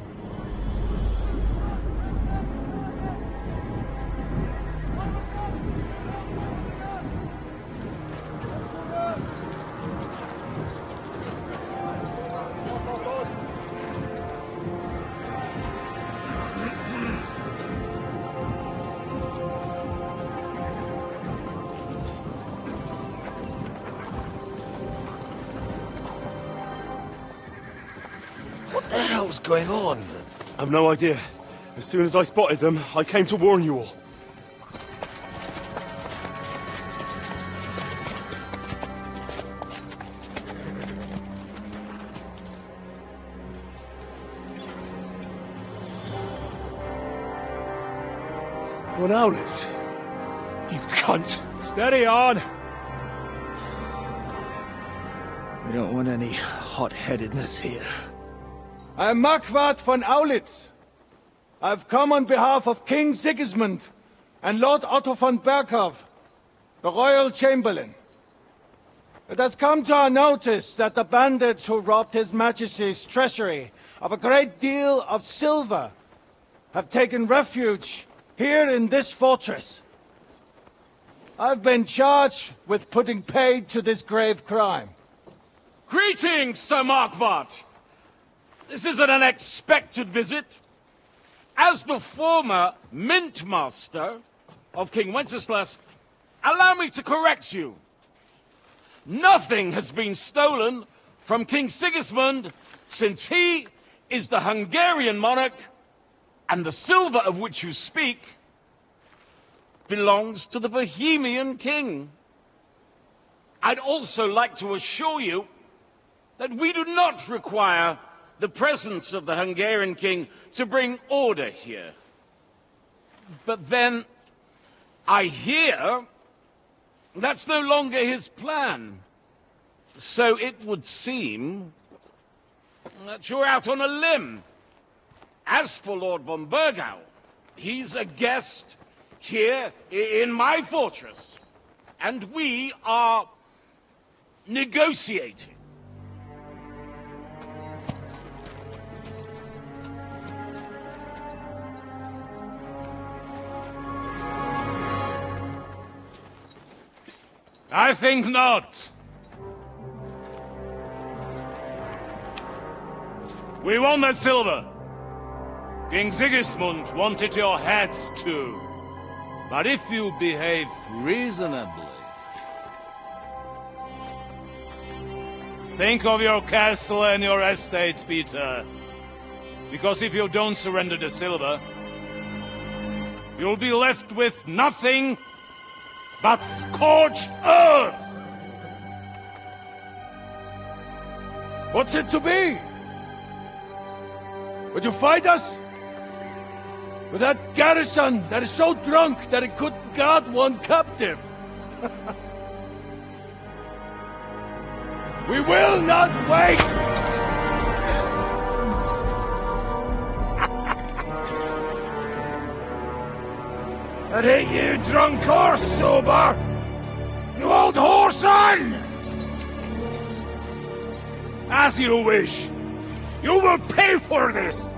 What the hell's going on? I've no idea. As soon as I spotted them, I came to warn you all. One outlet. You cunt! Steady on! We don't want any hot-headedness here. I'm Markwart von Aulitz. I've come on behalf of King Sigismund and Lord Otto von Berghoff, the Royal Chamberlain. It has come to our notice that the bandits who robbed His Majesty's treasury of a great deal of silver have taken refuge here in this fortress. I've been charged with putting paid to this grave crime. Greetings, Sir Markwart. This is an unexpected visit. As the former Mint Master of King Wenceslas, allow me to correct you. Nothing has been stolen from King Sigismund since he is the Hungarian monarch, and the silver of which you speak belongs to the Bohemian king. I'd also like to assure you that we do not require the presence of the Hungarian king to bring order here. But then, I hear that's no longer his plan. So it would seem that you're out on a limb. As for Lord von Bergau, he's a guest here in my fortress, and we are negotiating. I think not. We want that silver. King Sigismund wanted your heads too. But if you behave reasonably, think of your castle and your estates, Peter. Because if you don't surrender the silver, you'll be left with nothing but scorched earth! What's it to be? Would you fight us? With that garrison that is so drunk that it couldn't guard one captive? We will not wait! That ain't you, drunk or sober! You old whoreson! As you wish. You will pay for this!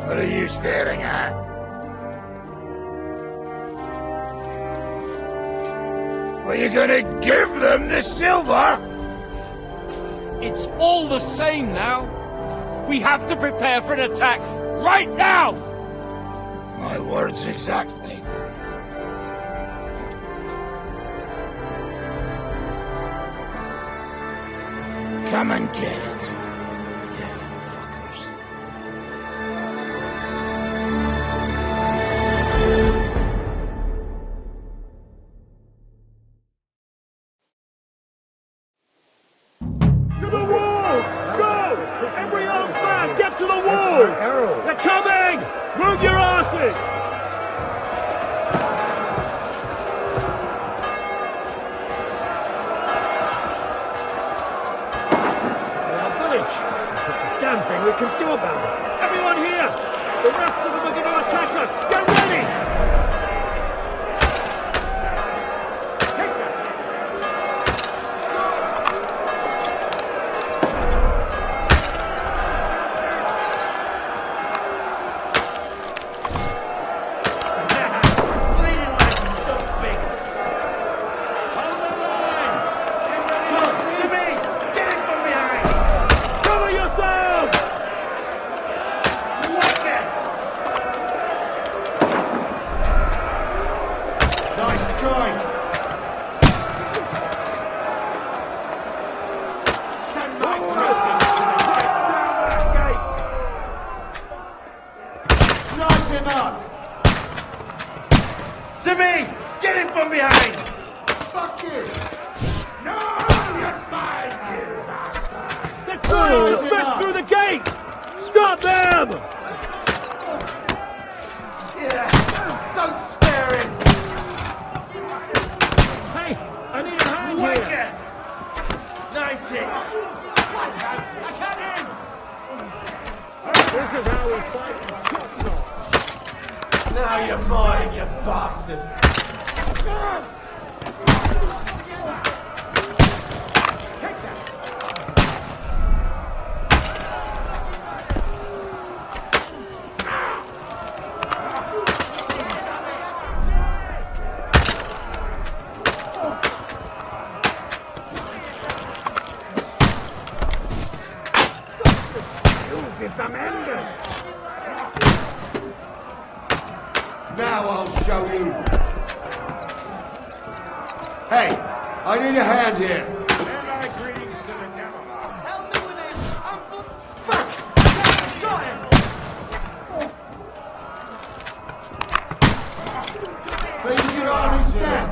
What are you staring at? Were you gonna give them the silver? It's all the same now. We have to prepare for an attack right now! My words exactly. Come and get it, you fuckers. To the wall! Go! Every old man, get to the wall! They're coming! Move your asses! Village! Damn thing we can do about it! Everyone here! The rest of them are going to attack us! Get ready! Slice him up! To me! Get him from behind! Fuck you! No! You're mine, you bastard! They're trying to smash through the gate! Stop them! Yeah, don't spare him! Hey, I need a hand Wake here! it! Nice hit! I can't in! This is how we fight in Kosovo. Now you're mine, you bastard! Now I'll show you. Hey, I need a hand here. Send our greetings to the devil. Help me with this! I'm... Fuck! Shot him! But you can hardly stand.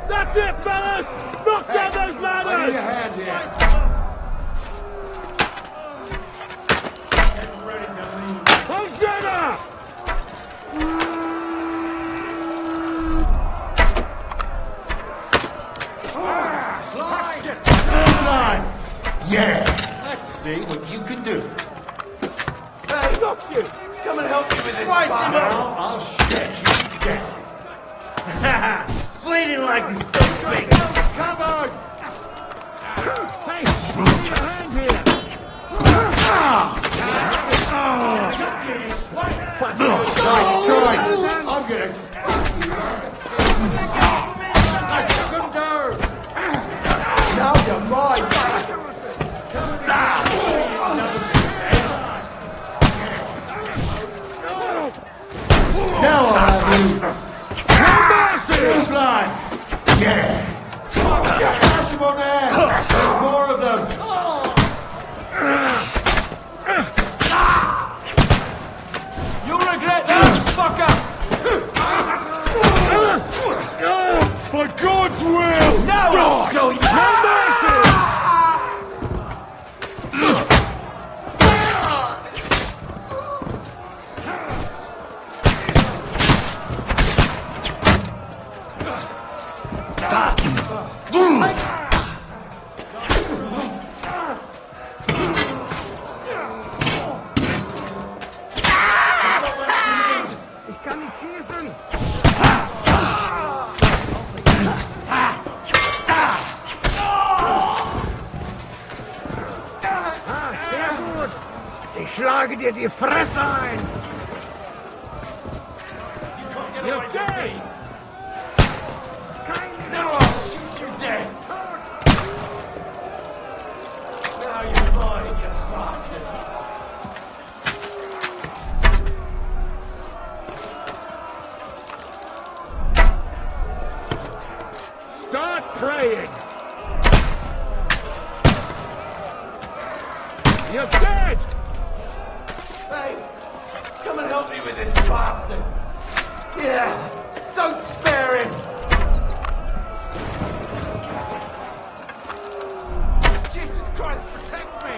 That's it, fellas! Knock down those I ladders! need a hand here. Hosanna! Yeah. Let's see what you can do. Hey, knock you! Come and help me with this. Slice him up. Now I'll shred you to death. Fleeting like this don't make. Covered. Hey, I need a hand here! I'm gonna. Now you're mine. Now I'll have you. Blind. Yeah. Smash him on the head. There's more of them. You'll regret that, fucker! By God's will. Now I'll show you! Ich kann nicht schießen! Sehr gut! Ich schlage dir die Fresse ein! You're dead! Now I'll shoot you dead! Now you're mine, you bastard! Start praying! You're dead! Hey, come and help me with this bastard! Yeah, don't spare him! Jesus Christ, protect me!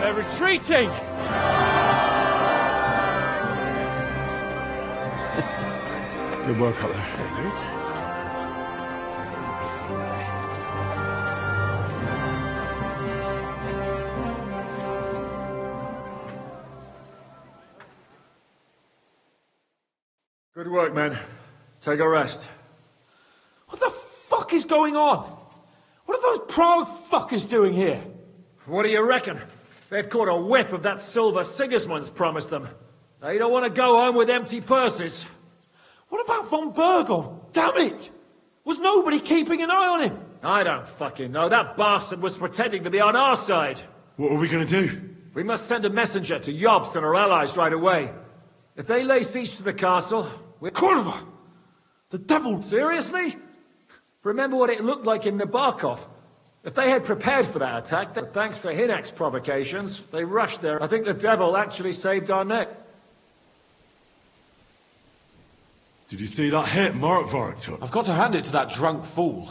They're retreating! Good work up there. There he is. Good work, men. Take a rest. What the fuck is going on? What are those Prague fuckers doing here? What do you reckon? They've caught a whiff of that silver Sigismund's promised them. They don't want to go home with empty purses. What about von Bergov? Damn it! Was nobody keeping an eye on him? I don't fucking know. That bastard was pretending to be on our side. What are we gonna do? We must send a messenger to Jobst and our allies right away. If they lay siege to the castle, we're... Kurva! The devil... Seriously? Remember what it looked like in Nabokov. If they had prepared for that attack, then thanks to Hinek's provocations, they rushed there. I think the devil actually saved our neck. Did you see that hit Markvark took? I've got to hand it to that drunk fool.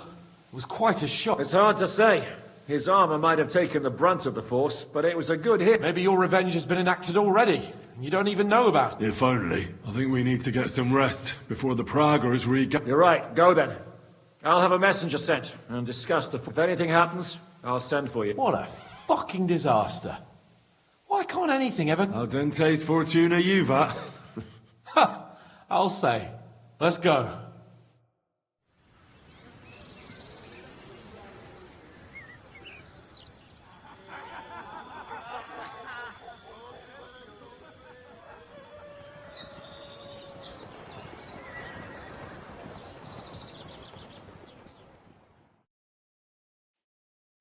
It was quite a shot. It's hard to say. His armor might have taken the brunt of the force, but it was a good hit. Maybe your revenge has been enacted already, and you don't even know about it. If only. I think we need to get some rest before the Praguers You're right. Go then. I'll have a messenger sent and discuss the... If anything happens, I'll send for you. What a fucking disaster. Why can't anything ever... Al dente's fortuna juvat. Ha! I'll say. Let's go.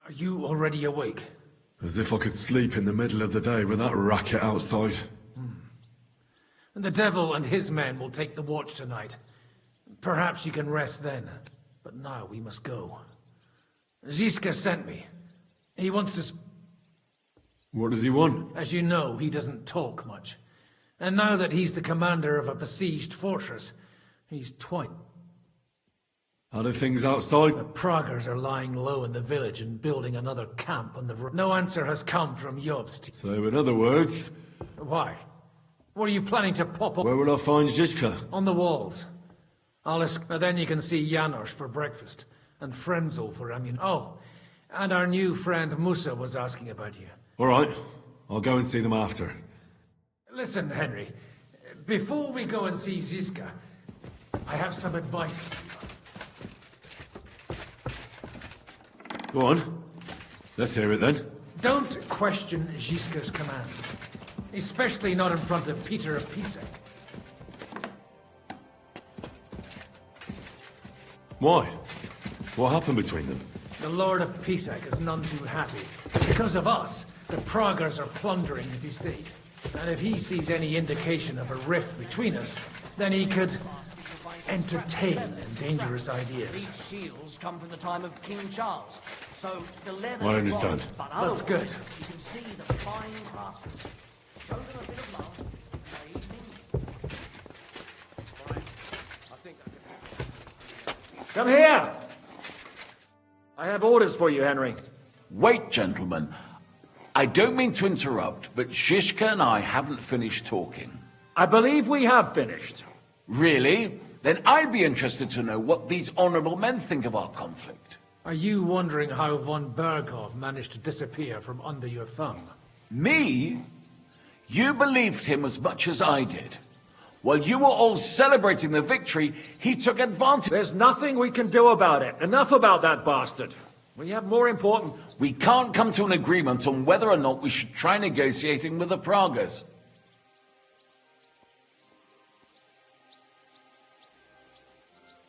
Are you already awake? As if I could sleep in the middle of the day with that racket outside. And the devil and his men will take the watch tonight. Perhaps you can rest then. But now we must go. Ziska sent me. He wants to... What does he want? As you know, he doesn't talk much. And now that he's the commander of a besieged fortress, he's twite. Are there things outside? The Praguers are lying low in the village and building another camp on the road. No answer has come from Jobst. So in other words... Why? What are you planning to pop up? Where will I find Zizka? On the walls. Then you can see Janos for breakfast, and Frenzel for ammunition. Oh, and our new friend Musa was asking about you. All right. I'll go and see them after. Listen, Henry. Before we go and see Zizka, I have some advice. Go on. Let's hear it then. Don't question Zizka's commands. Especially not in front of Peter of Pisek. Why? What happened between them? The Lord of Pisek is none too happy. Because of us, the Praguers are plundering his estate. And if he sees any indication of a rift between us, then he could entertain dangerous ideas. These shields come from the time of King Charles. So the leather... I understand. But that's good. You can see the fine craftsmanship. Show them a bit of love. Come here! I have orders for you, Henry. Wait, gentlemen. I don't mean to interrupt, but Zizka and I haven't finished talking. I believe we have finished. Really? Then I'd be interested to know what these honorable men think of our conflict. Are you wondering how von Berghoff managed to disappear from under your thumb? Me? You believed him as much as I did. While you were all celebrating the victory, he took advantage. There's nothing we can do about it. Enough about that bastard. We have more important... We can't come to an agreement on whether or not we should try negotiating with the Praguers.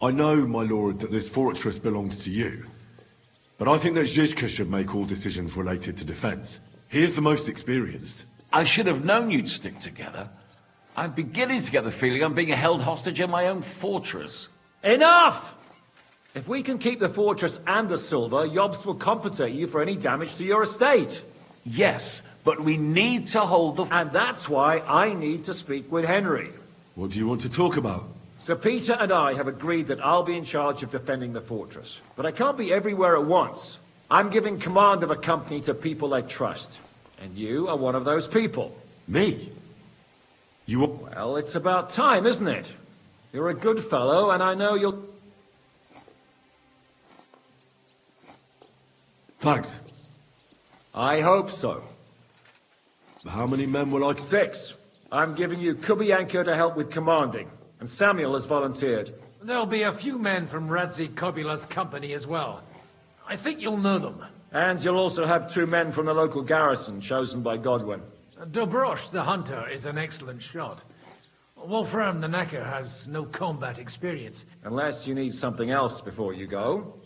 I know, my lord, that this fortress belongs to you. But I think that Zizka should make all decisions related to defense. He is the most experienced. I should have known you'd stick together. I'm beginning to get the feeling I'm being held hostage in my own fortress. Enough! If we can keep the fortress and the silver, Jobst will compensate you for any damage to your estate. Yes, but we need to hold the... And that's why I need to speak with Henry. What do you want to talk about? Sir Peter and I have agreed that I'll be in charge of defending the fortress. But I can't be everywhere at once. I'm giving command of a company to people I trust. And you are one of those people. Me? You are... Well, it's about time, isn't it? You're a good fellow, and I know you'll... Thanks. I hope so. How many men will I... 6. I'm giving you Kubianka to help with commanding. and Samuel has volunteered. There'll be a few men from Radzi Kobula's company as well. I think you'll know them. And you'll also have 2 men from the local garrison, chosen by Godwin. Dobrosh the hunter is an excellent shot. Wolfram the Knacker has no combat experience. Unless you need something else before you go.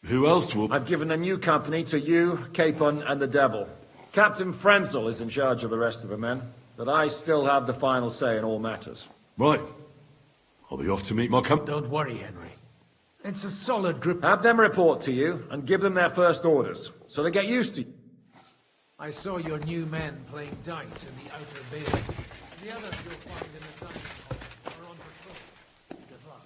Who else will... I've given a new company to you, Capon, and the Devil. Captain Frenzel is in charge of the rest of the men, but I still have the final say in all matters. Right. I'll be off to meet my company. Don't worry, Henry. It's a solid group. Have them report to you, and give them their first orders, so they get used to you. I saw your new men playing dice in the outer bay. The others you'll find in the dungeon hall or on patrol. Good luck.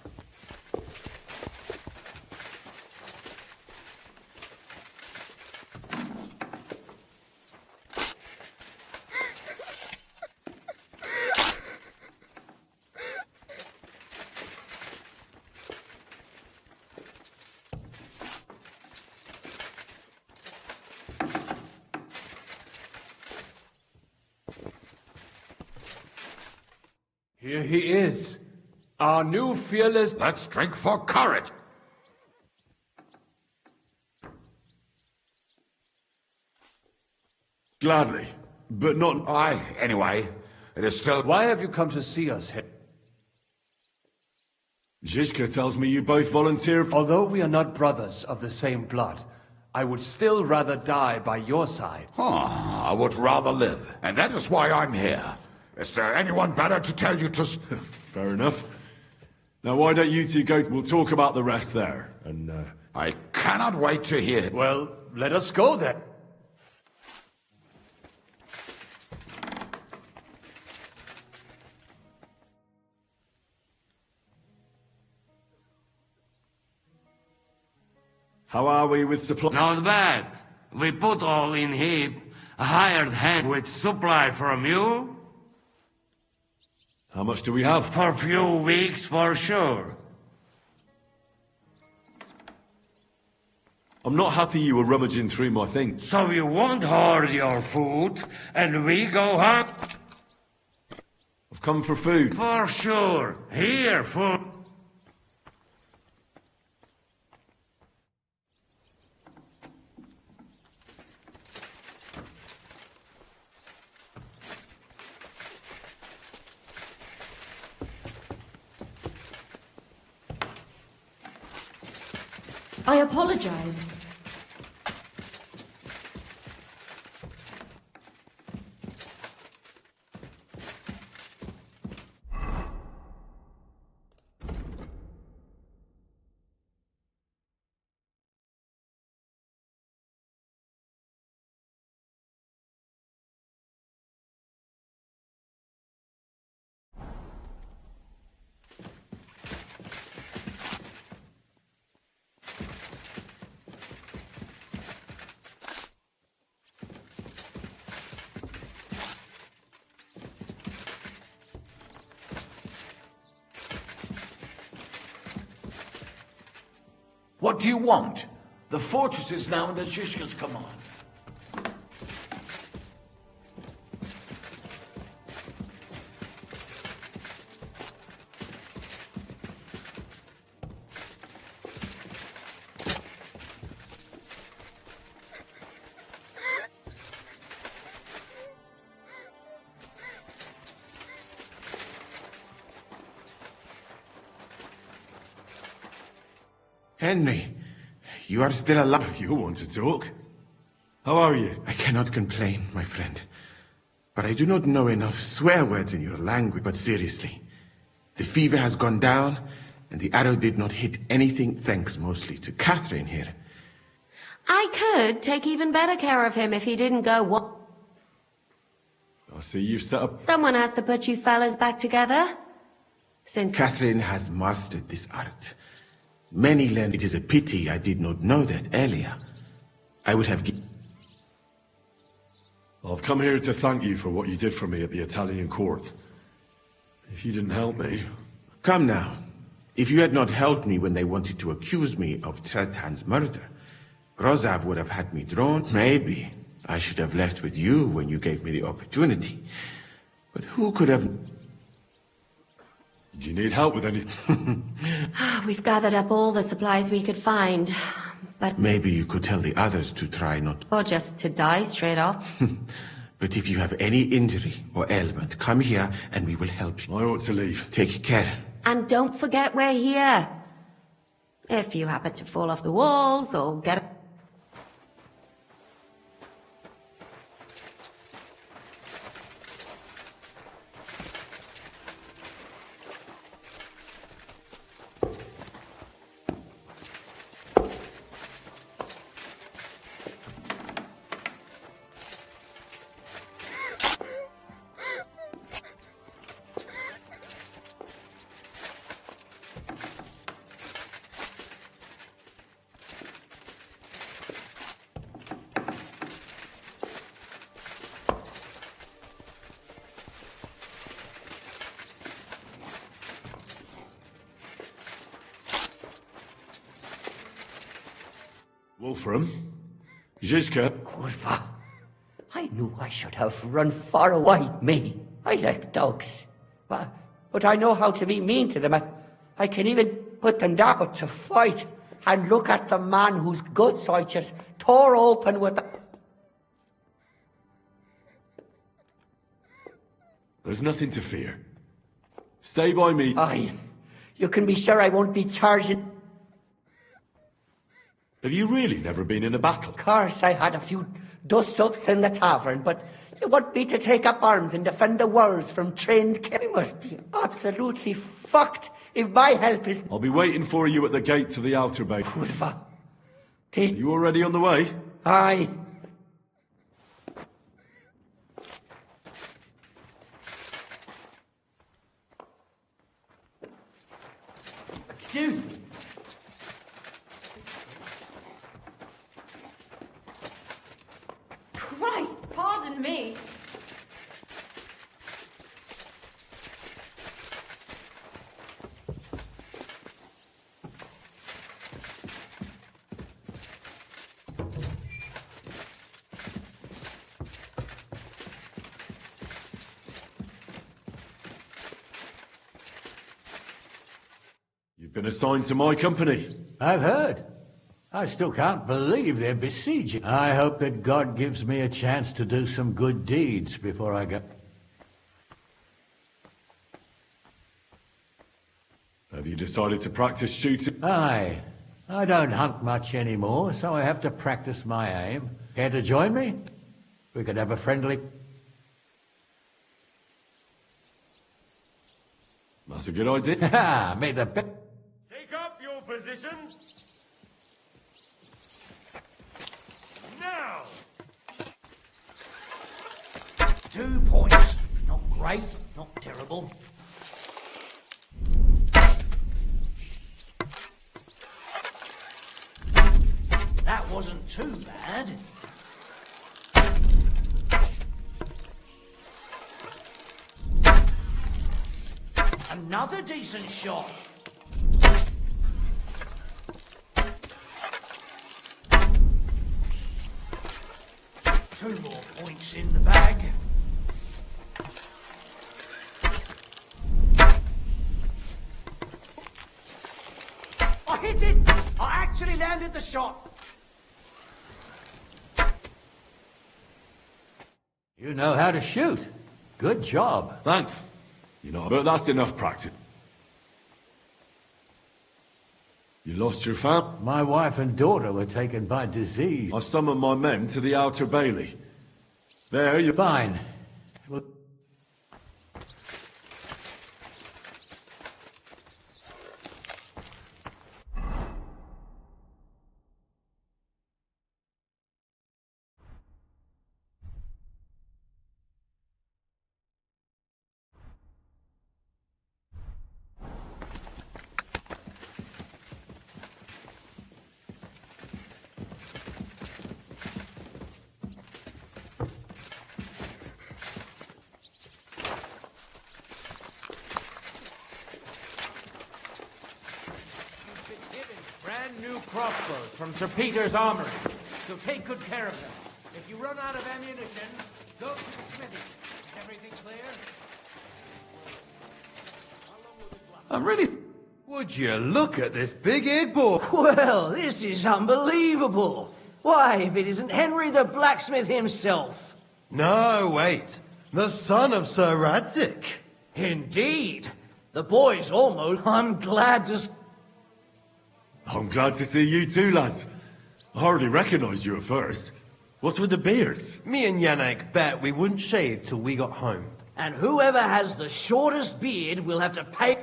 Here he is, our new fearless... Let's drink for courage! Gladly, but not... Anyway, it is still... Why have you come to see us, Zizka tells me you both volunteer for... Although we are not brothers of the same blood, I would still rather die by your side. I would rather live, and that is why I'm here. Is there anyone better to tell you to... Fair enough. Now why don't you 2 go... We'll talk about the rest there, and I cannot wait to hear... Well, let us go then. How are we with supply? Not bad. We put all in heap. A hired hand with supply from you. How much do we have? For a few weeks, for sure. I'm not happy you were rummaging through my things. So you won't hoard your food, and we go hunt? I've come for food. For sure. Here, food. I apologize. What do you want? The fortress is now under Zizka's command. Henry, you are still alive. You want to talk? How are you? I cannot complain, my friend. But I do not know enough swear words in your language. But seriously, the fever has gone down, and the arrow did not hit anything thanks mostly to Catherine here. I could take even better care of him if he didn't go what? I see you've set up... Someone has to put you fellas back together. Since Catherine has mastered this art. Many learn. It is a pity I did not know that earlier. I would have... I've come here to thank you for what you did for me at the Italian court. If you didn't help me... Come now. If you had not helped me when they wanted to accuse me of Tretan's murder, Grozav would have had me drawn. Maybe I should have left with you when you gave me the opportunity. But who could have... Do you need help with anything? We've gathered up all the supplies we could find, but... Maybe you could tell the others to try not... Or just to die straight off. But if you have any injury or ailment, come here and we will help you. I ought to leave. Take care. And don't forget we're here. If you happen to fall off the walls or get... Wolfram? Zizka? Kurva. I knew I should have run far away, me. I like dogs. But I know how to be mean to them. I can even put them down to fight. And look at the man whose guts I just tore open with the... There's nothing to fear. Stay by me. Aye. You can be sure I won't be charging... Have you really never been in a battle? Of course, I had a few dust-ups in the tavern, but you want me to take up arms and defend the worlds from trained killing? Must be absolutely fucked if my help is... I'll be waiting for you at the gate to the outer bay. Kurva. Are you already on the way? Aye. Excuse me. Christ, pardon me. You've been assigned to my company. I've heard. I still can't believe they're besieging. I hope that God gives me a chance to do some good deeds before I go. Have you decided to practice shooting? Aye. I don't hunt much anymore, so I have to practice my aim. Care to join me? We could have a friendly... That's a good idea. Ha! May the best... Take up your positions. Now! 2 points. Not great, not terrible. That wasn't too bad. Another decent shot. Two more points in the bag. I hit it! I actually landed the shot. You know how to shoot. Good job. Thanks. You know, but that's enough practice. You lost your fam? My wife and daughter were taken by disease. I summoned my men to the outer bailey. There you... Fine. Well... New crossbows from Sir Peter's armory. So take good care of them. If you run out of ammunition, go to the smithy. Is everything clear? How long will this last? I'm really... Would you look at this big-eared boy? Well, this is unbelievable. Why, if it isn't Henry the blacksmith himself. No, wait. The son of Sir Radzig. Indeed. The boy's almost... I'm glad to... I'm glad to see you too, lads. I hardly recognised you at first. What's with the beards? Me and Yannick bet we wouldn't shave till we got home. And whoever has the shortest beard will have to pay...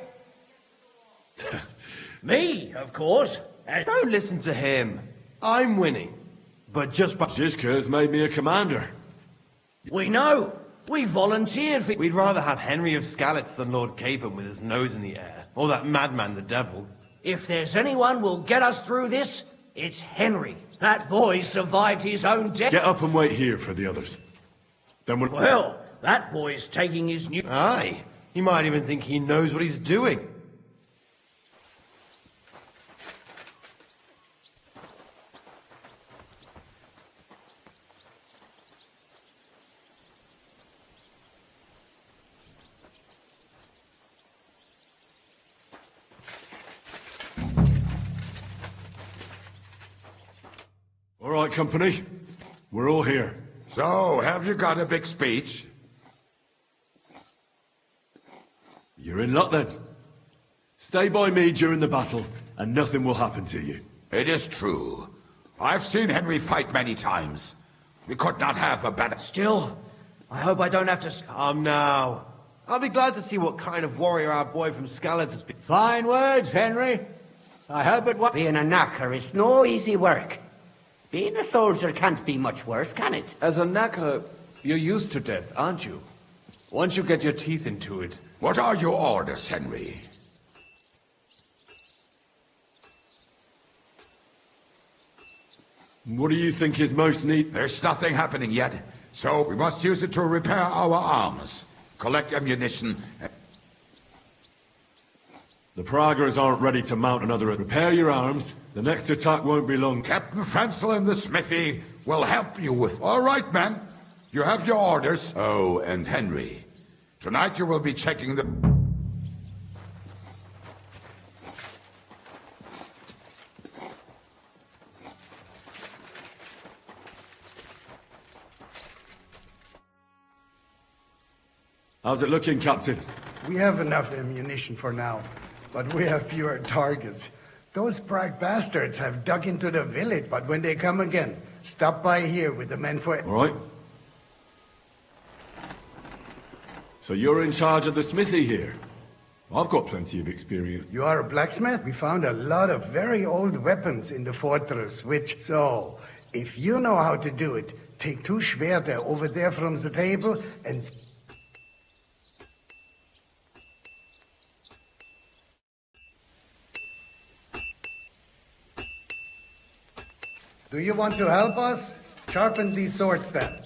Me, of course. And... Don't listen to him. I'm winning. But just by... Zizka's made me a commander. We know. We volunteered for... We'd rather have Henry of Skalitz than Lord Capon with his nose in the air. Or that madman, the devil. If there's anyone who'll get us through this, it's Henry. That boy survived his own death. Get up and wait here for the others. Then we'll... Well, that boy's taking his new... Aye. He might even think he knows what he's doing. All right, company. We're all here. So, have you got a big speech? You're in luck then. Stay by me during the battle, and nothing will happen to you. It is true. I've seen Henry fight many times. We could not have a better... Still, I hope I don't have to... Come now. I'll be glad to see what kind of warrior our boy from Skalitz has been. Fine words, Henry. I hope it was... Being a knacker is no easy work. Being a soldier can't be much worse, can it? As a knacker, you're used to death, aren't you? Once you get your teeth into it... What are your orders, Henry? What do you think is most needed? There's nothing happening yet, so we must use it to repair our arms, collect ammunition... The Praguers aren't ready to mount another... Repair your arms. The next attack won't be long. Captain Frenzel in the smithy will help you with... All right, men. You have your orders. Oh, and Henry. Tonight you will be checking the... How's it looking, Captain? We have enough ammunition for now, but we have fewer targets. Those Prague bastards have dug into the village, but when they come again, stop by here with the men for... All right. So you're in charge of the smithy here? I've got plenty of experience. You are a blacksmith? We found a lot of very old weapons in the fortress, which... So, if you know how to do it, take 2 Schwerter over there from the table and... Do you want to help us? Sharpen these swords then.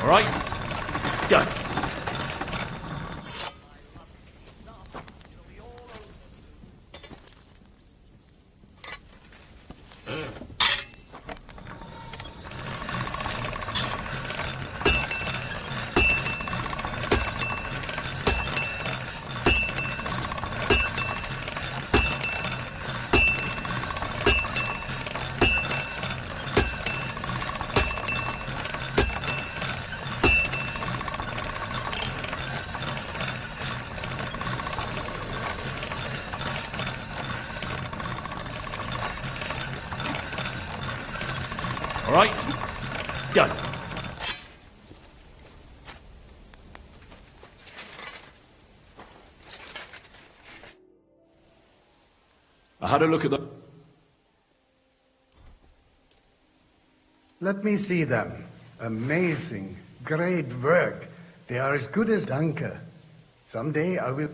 All right. Go. All right. Go. I had a look at the... Let me see them. Amazing. Great work. They are as good as Danke. Someday I will...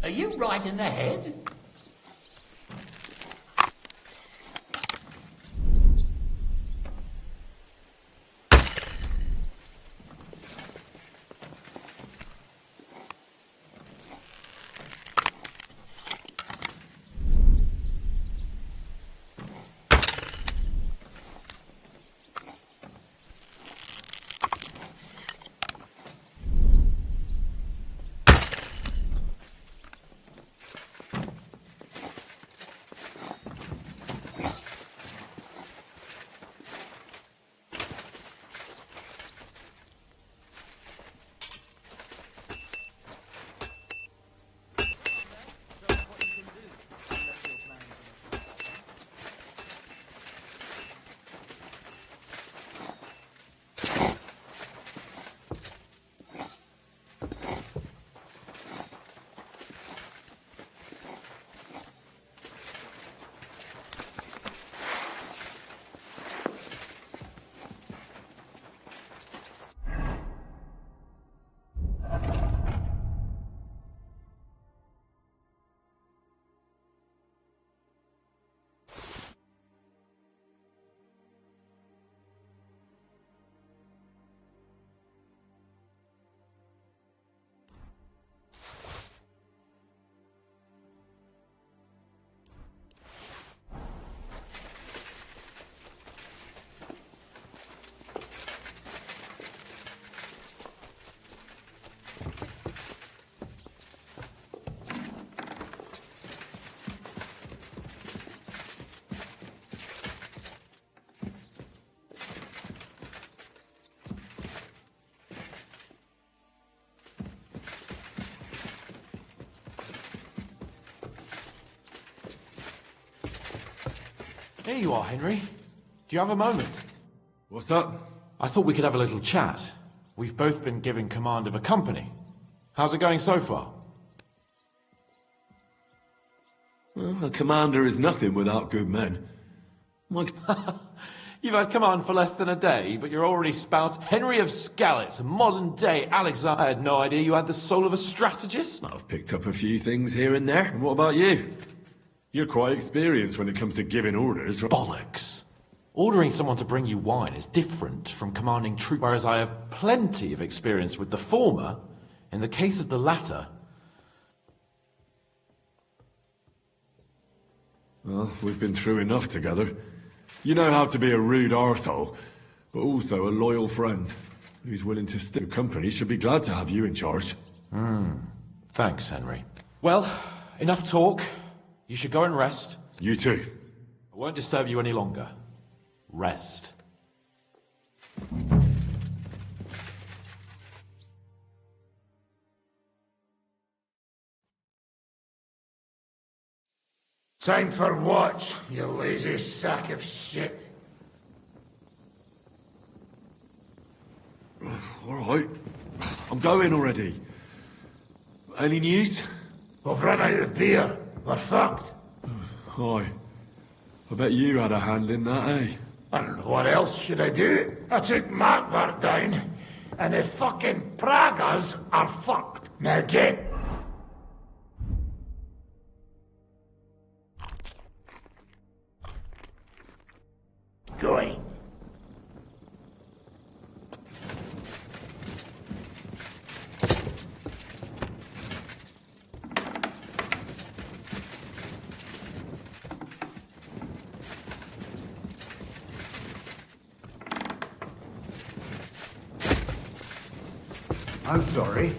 Are you right in the head? Here you are, Henry. Do you have a moment? What's up? I thought we could have a little chat. We've both been given command of a company. How's it going so far? Well, a commander is nothing without good men. You've had command for less than a day, but you're already spouting Henry of Skalitz, a modern-day Alexander. I had no idea you had the soul of a strategist. I've picked up a few things here and there. And what about you? You're quite experienced when it comes to giving orders. Bollocks. Ordering someone to bring you wine is different from commanding troops, whereas I have plenty of experience with the former. In the case of the latter... Well, we've been through enough together. You know how to be a rude arsehole, but also a loyal friend who's willing to stick. Your company should be glad to have you in charge. Thanks, Henry. Well, enough talk. You should go and rest. You too. I won't disturb you any longer. Rest. Time for what, you lazy sack of shit? All right. I'm going already. Any news? We've run out of beer. We're fucked. Aye. I bet you had a hand in that, eh? And what else should I do? I took Markvart down, and the fucking Pragas are fucked. Now get... going. I'm sorry.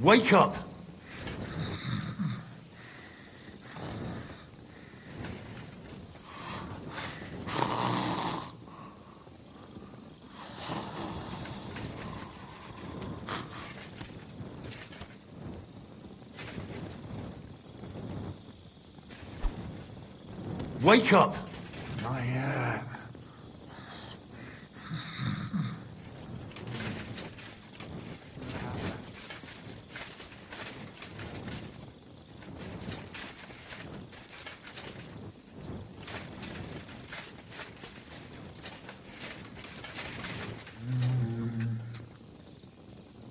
Wake up! Wake up!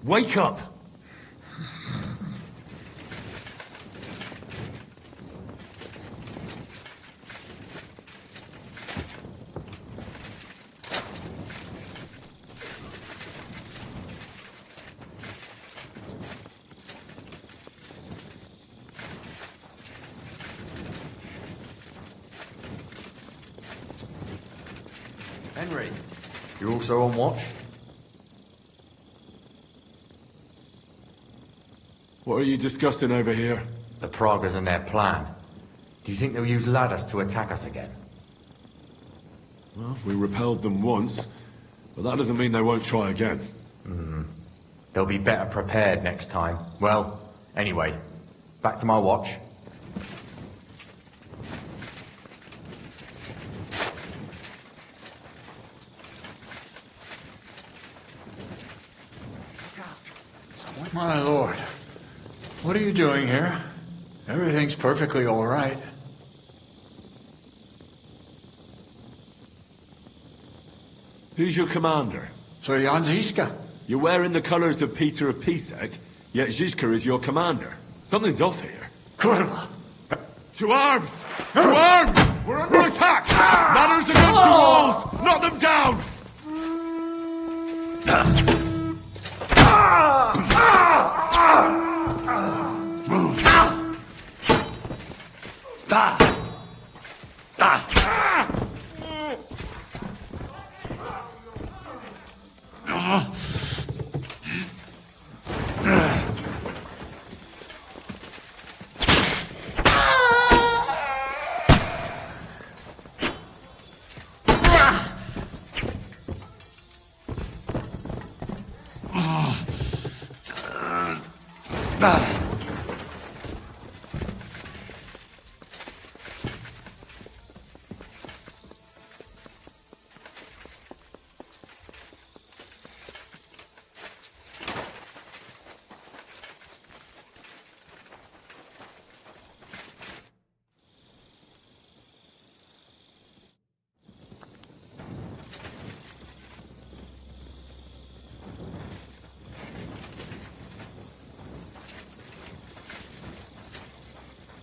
Wake up! Henry, you're also on watch? What are you discussing over here? The Pragas and their plan. Do you think they'll use ladders to attack us again? Well, we repelled them once, but that doesn't mean they won't try again. They'll be better prepared next time. Well, anyway, back to my watch. My lord, what are you doing here? Everything's perfectly all right. Who's your commander? Sir Jan Žižka. You're wearing the colours of Peter of Pisek, yet Žižka is your commander. Something's off here. Kurva! To arms! To arms! We're under attack! Ladders against the walls! Knock them down!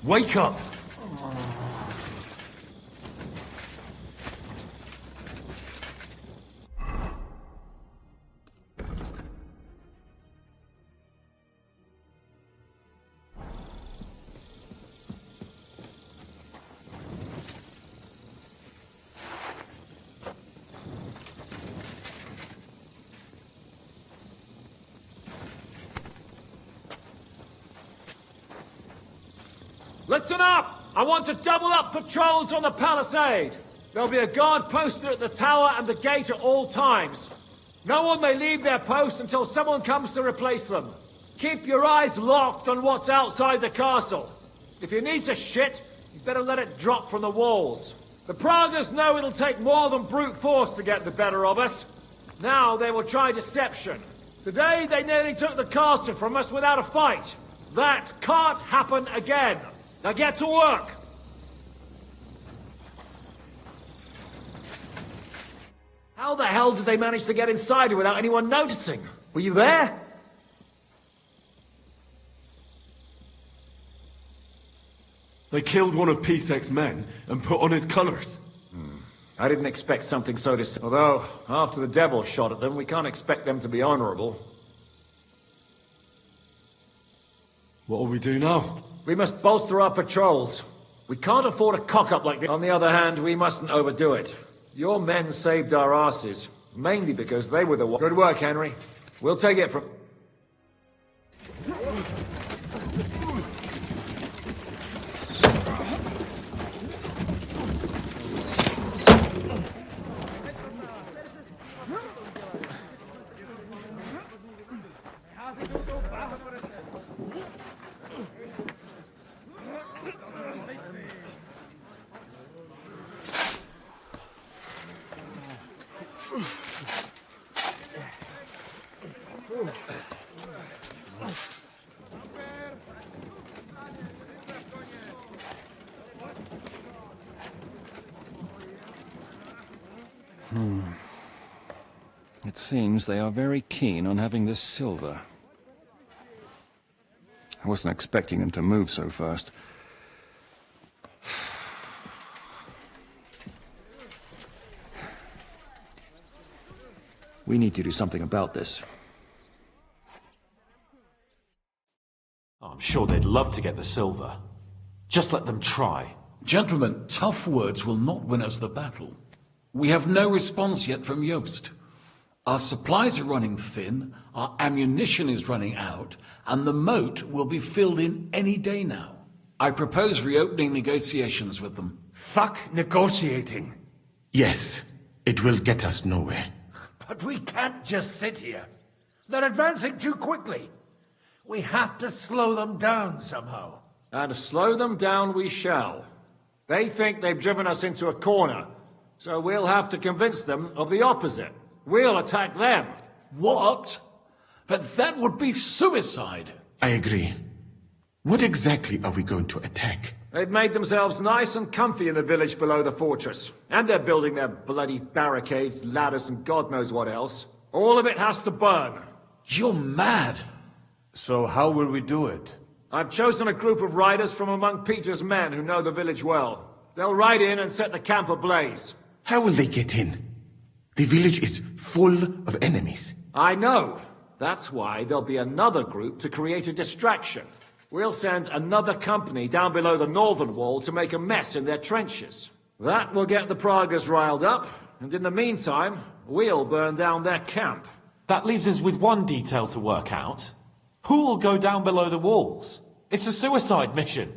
Wake up! Listen up! I want to double up patrols on the palisade. There'll be a guard posted at the tower and the gate at all times. No one may leave their post until someone comes to replace them. Keep your eyes locked on what's outside the castle. If you need to shit, you better let it drop from the walls. The Pragas know it'll take more than brute force to get the better of us. Now they will try deception. Today they nearly took the castle from us without a fight. That can't happen again. Now get to work! How the hell did they manage to get inside without anyone noticing? Were you there? They killed one of Pisek's men and put on his colours. I didn't expect something so Although, after the devil shot at them, we can't expect them to be honourable. What'll we do now? We must bolster our patrols. We can't afford a cock-up like this. On the other hand, we mustn't overdo it. Your men saved our asses, mainly because they were the ones. Good work, Henry. We'll take it from... It seems they are very keen on having this silver. I wasn't expecting them to move so fast. We need to do something about this. I'm sure they'd love to get the silver. Just let them try. Gentlemen, tough words will not win us the battle. We have no response yet from Jobst. Our supplies are running thin, our ammunition is running out, and the moat will be filled in any day now. I propose reopening negotiations with them. Fuck negotiating. Yes, it will get us nowhere. But we can't just sit here. They're advancing too quickly. We have to slow them down somehow. And slow them down we shall. They think they've driven us into a corner, so we'll have to convince them of the opposite. We'll attack them. What? But that would be suicide. I agree. What exactly are we going to attack? They've made themselves nice and comfy in the village below the fortress. And they're building their bloody barricades, ladders, and God knows what else. All of it has to burn. You're mad. So how will we do it? I've chosen a group of riders from among Peter's men who know the village well. They'll ride in and set the camp ablaze. How will they get in? The village is full of enemies. I know. That's why there'll be another group to create a distraction. We'll send another company down below the northern wall to make a mess in their trenches. That will get the Pragas riled up, and in the meantime, we'll burn down their camp. That leaves us with one detail to work out. Who will go down below the walls? It's a suicide mission.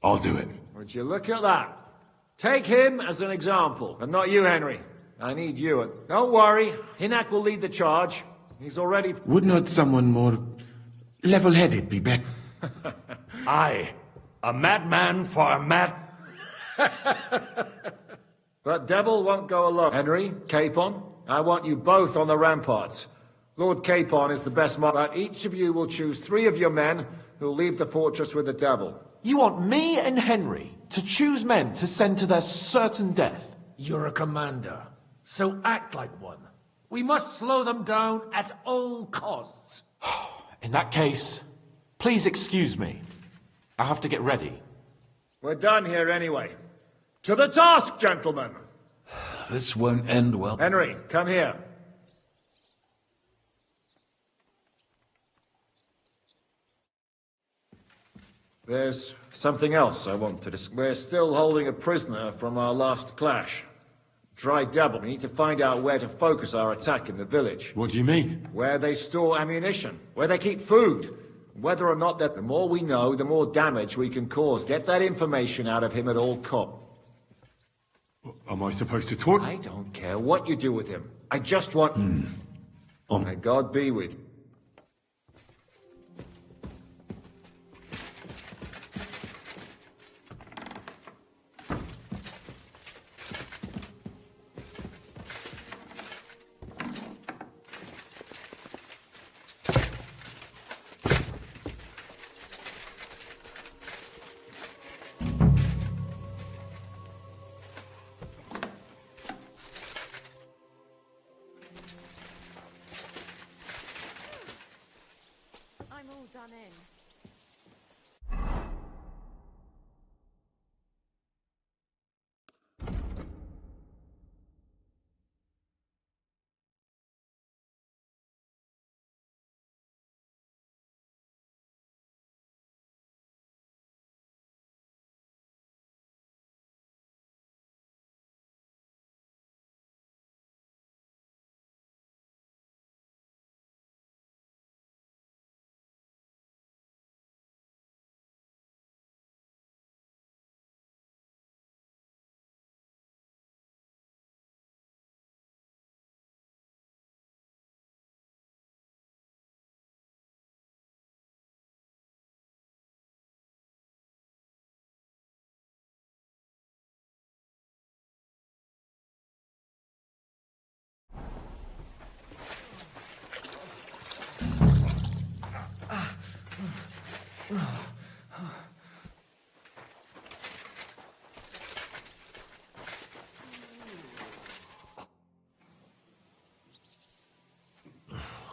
I'll do it. Would you look at that? Take him as an example, and not you, Henry. I need you. Don't worry, Hinak will lead the charge. He's already... Would not someone more level-headed be better? Aye, a madman for a mad... But Devil won't go alone. Henry, Capon, I want you both on the ramparts. Lord Capon is the best man, but each of you will choose 3 of your men who'll leave the fortress with the Devil. You want me and Henry to choose men to send to their certain death? You're a commander, so act like one. We must slow them down at all costs. In that case, please excuse me. I have to get ready. We're done here anyway. To the task, gentlemen! This won't end well. Henry, come here. There's something else I want to discuss. We're still holding a prisoner from our last clash. Dry Devil. We need to find out where to focus our attack in the village. What do you mean? Where they store ammunition, where they keep food. Whether or not that, the more we know, the more damage we can cause. Get that information out of him at all costs. Am I supposed to talk? I don't care what you do with him. I just want... May God be with you. I'm all done in.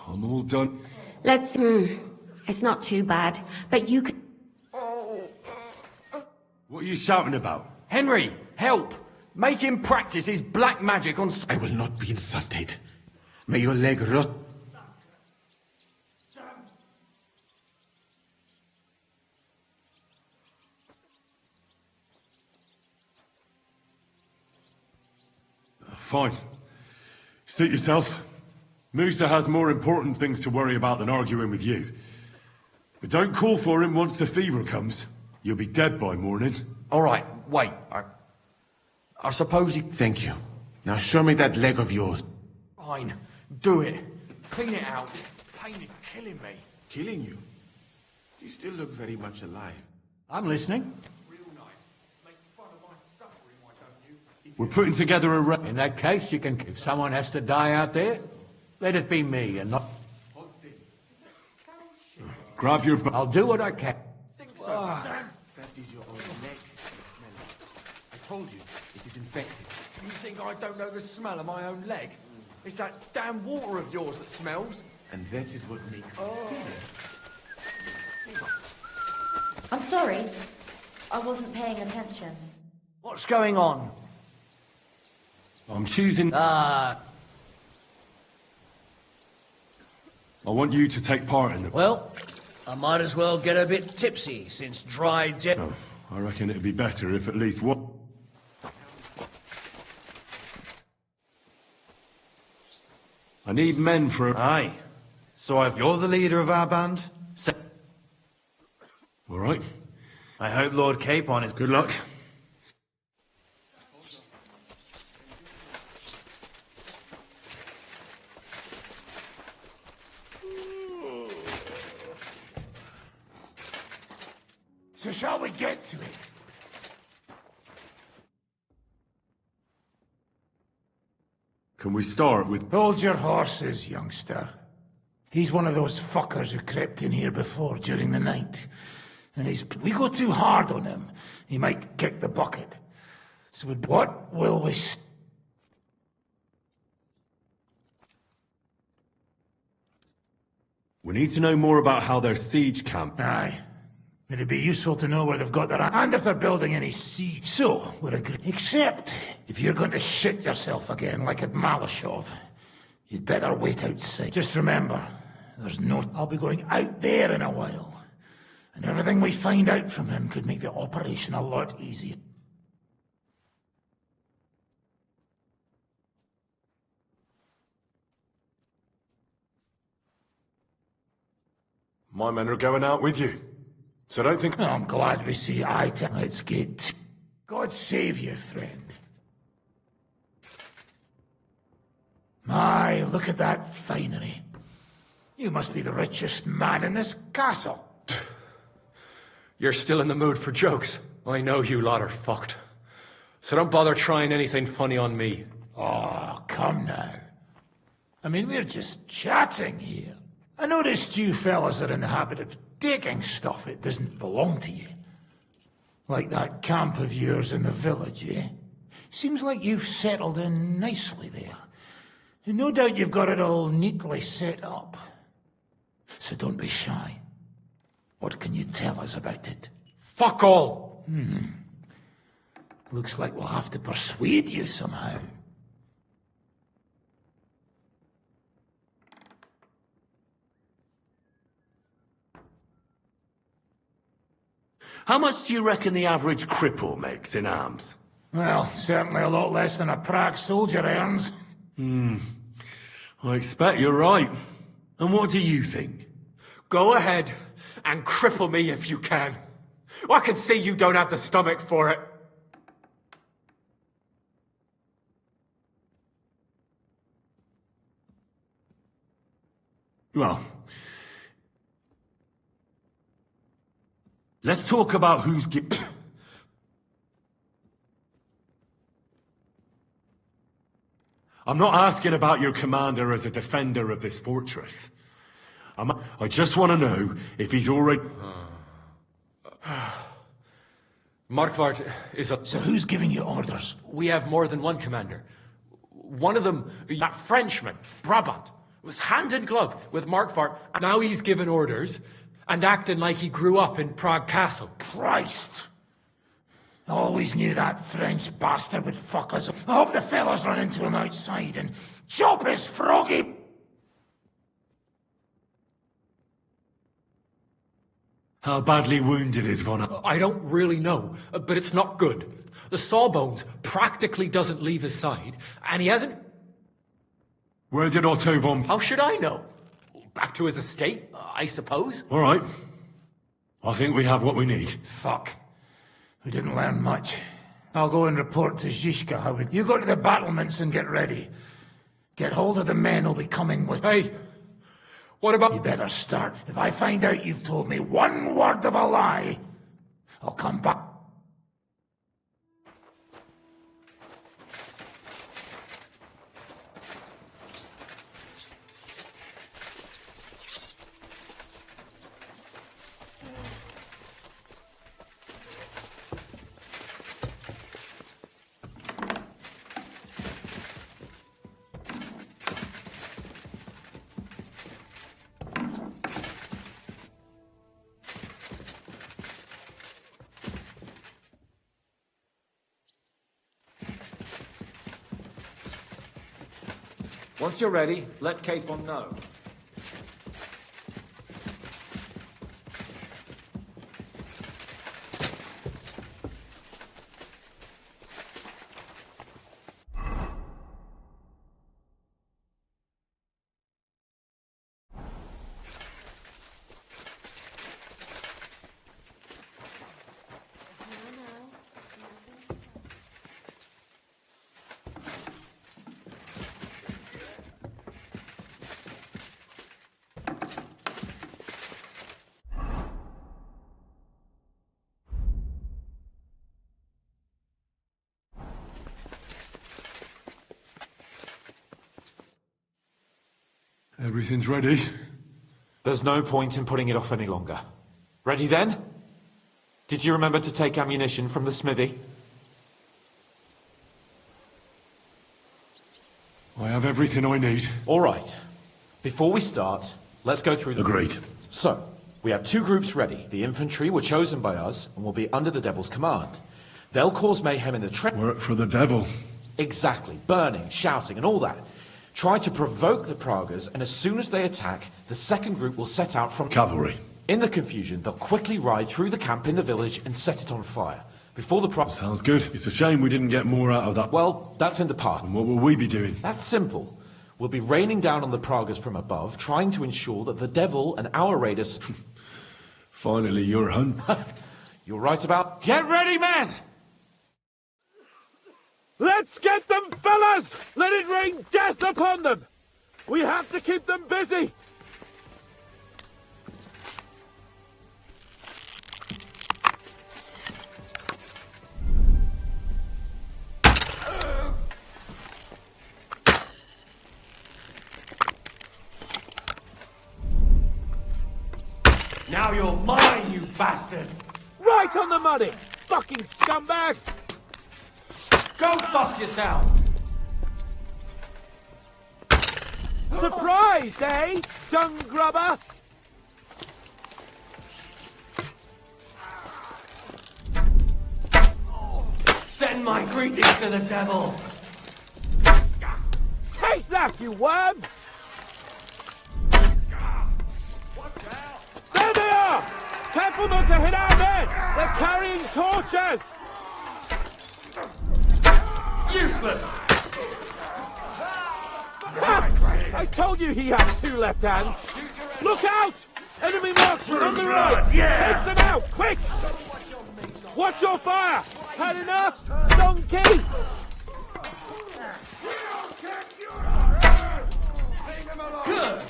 I'm all done. Let's... It's not too bad, but you could... What are you shouting about? Henry, help! Make him practice his black magic on... I will not be insulted. May your leg rot. Fine. Suit yourself. Musa has more important things to worry about than arguing with you. But don't call for him once the fever comes. You'll be dead by morning. All right, wait. I suppose you... Thank you. Now show me that leg of yours. Fine. Do it. Clean it out. Pain is killing me. Killing you? You still look very much alive. I'm listening. We're putting together a... In that case, you can... If someone has to die out there, let it be me and not... Grab your... I'll do what I can. That is your own leg. Smell it. I told you, it is infected. You think I don't know the smell of my own leg? It's that damn water of yours that smells. And that is what makes it. I'm sorry. I wasn't paying attention. What's going on? I'm choosing... I want you to take part in it. Well, I might as well get a bit tipsy, since Dry Devil... Oh, I reckon it'd be better if at least one... I need men for... Aye. So if you're the leader of our band... All right. I hope Lord Capon is... Good luck. So shall we get to it? Can we start with... Hold your horses, youngster. He's one of those fuckers who crept in here before during the night. And we go too hard on him, he might kick the bucket. So what will we... We need to know more about how their siege camp... Aye. It'd be useful to know where they've got their... and if they're building any siege. So, we're agreed. Except, if you're going to shit yourself again, like at Malashov, you'd better wait outside. Just remember, there's no... I'll be going out there in a while. And everything we find out from him could make the operation a lot easier. My men are going out with you. So don't think... I'm glad we see eye to... Let's get... God save you, friend. My, look at that finery. You must be the richest man in this castle. You're still in the mood for jokes. I know you lot are fucked. So don't bother trying anything funny on me. Oh, come now. I mean, we're just chatting here. I noticed you fellas are in the habit of taking stuff that doesn't belong to you. Like that camp of yours in the village, eh? Seems like you've settled in nicely there. And no doubt you've got it all neatly set up. So don't be shy. What can you tell us about it? Fuck all! Looks like we'll have to persuade you somehow. How much do you reckon the average cripple makes in arms? Well, certainly a lot less than a Prague soldier earns. I expect you're right. And what do you think? Go ahead and cripple me if you can. I can see you don't have the stomach for it. Well, let's talk about who's I'm not asking about your commander as a defender of this fortress. I just want to know if he's already... Markvart is a... So who's giving you orders? We have more than one commander. One of them, that Frenchman, Brabant, was hand in glove with Markvart, and now he's giving orders and acting like he grew up in Prague Castle. Christ! Always knew that French bastard would fuck us up. I hope the fellas run into him outside and chop his froggy... How badly wounded is Von... I don't really know, but it's not good. The sawbones practically doesn't leave his side, and he hasn't... Where did Otto von... How should I know? Back to his estate, I suppose. All right. I think we have what we need. Fuck. We didn't learn much. I'll go and report to Zizka how we... You go to the battlements and get ready. Get hold of the men who'll be coming with... Hey! What about... You better start. If I find out you've told me one word of a lie, I'll come back. Once you're ready, let Capon know. Everything's ready. There's no point in putting it off any longer. Ready then? Did you remember to take ammunition from the smithy? I have everything I need. All right. Before we start, Let's go through them. Agreed. So, we have 2 groups ready. The infantry were chosen by us and will be under the Devil's command. They'll cause mayhem in the trench. Work for the devil. Exactly. Burning, shouting, and all that. Try to provoke the Pragas, and as soon as they attack, the second group will set out from... Cavalry. In the confusion, they'll quickly ride through the camp in the village and set it on fire. Before the Pragas... Sounds good. It's a shame we didn't get more out of that. Well, that's in the past. And what will we be doing? That's simple. We'll be raining down on the Pragas from above, trying to ensure that the devil and our raiders... Finally, you're hun. You're right about... Get ready, men! Let's get them, fellas! Let it rain death upon them! We have to keep them busy! Now you're mine, you bastard! Right on the money! Fucking scumbag! Go fuck yourself! Surprised, eh? Dung grubber! Send my greetings to the devil! Take that, you worm! There they are! Careful not to hit our men! They're carrying torches! Useless! I told you he had 2 left hands! Look out! Enemy marksmen on the right! Yeah. Take them out, quick! Watch your fire! Had enough? Donkey! Good!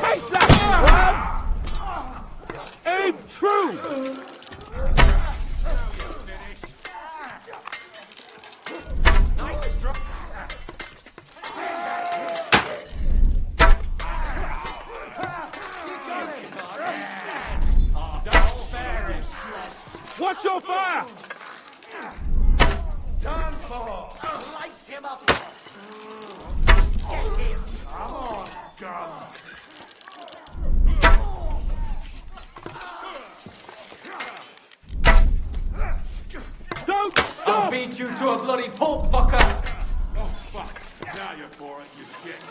Take that, worm! Aim true! Watch your fire! Done for! Lights him up! Get him! Come on, scum! Don't stop! I'll beat you to a bloody pulp, fucker! Oh, fuck. Now you're for it, you shit.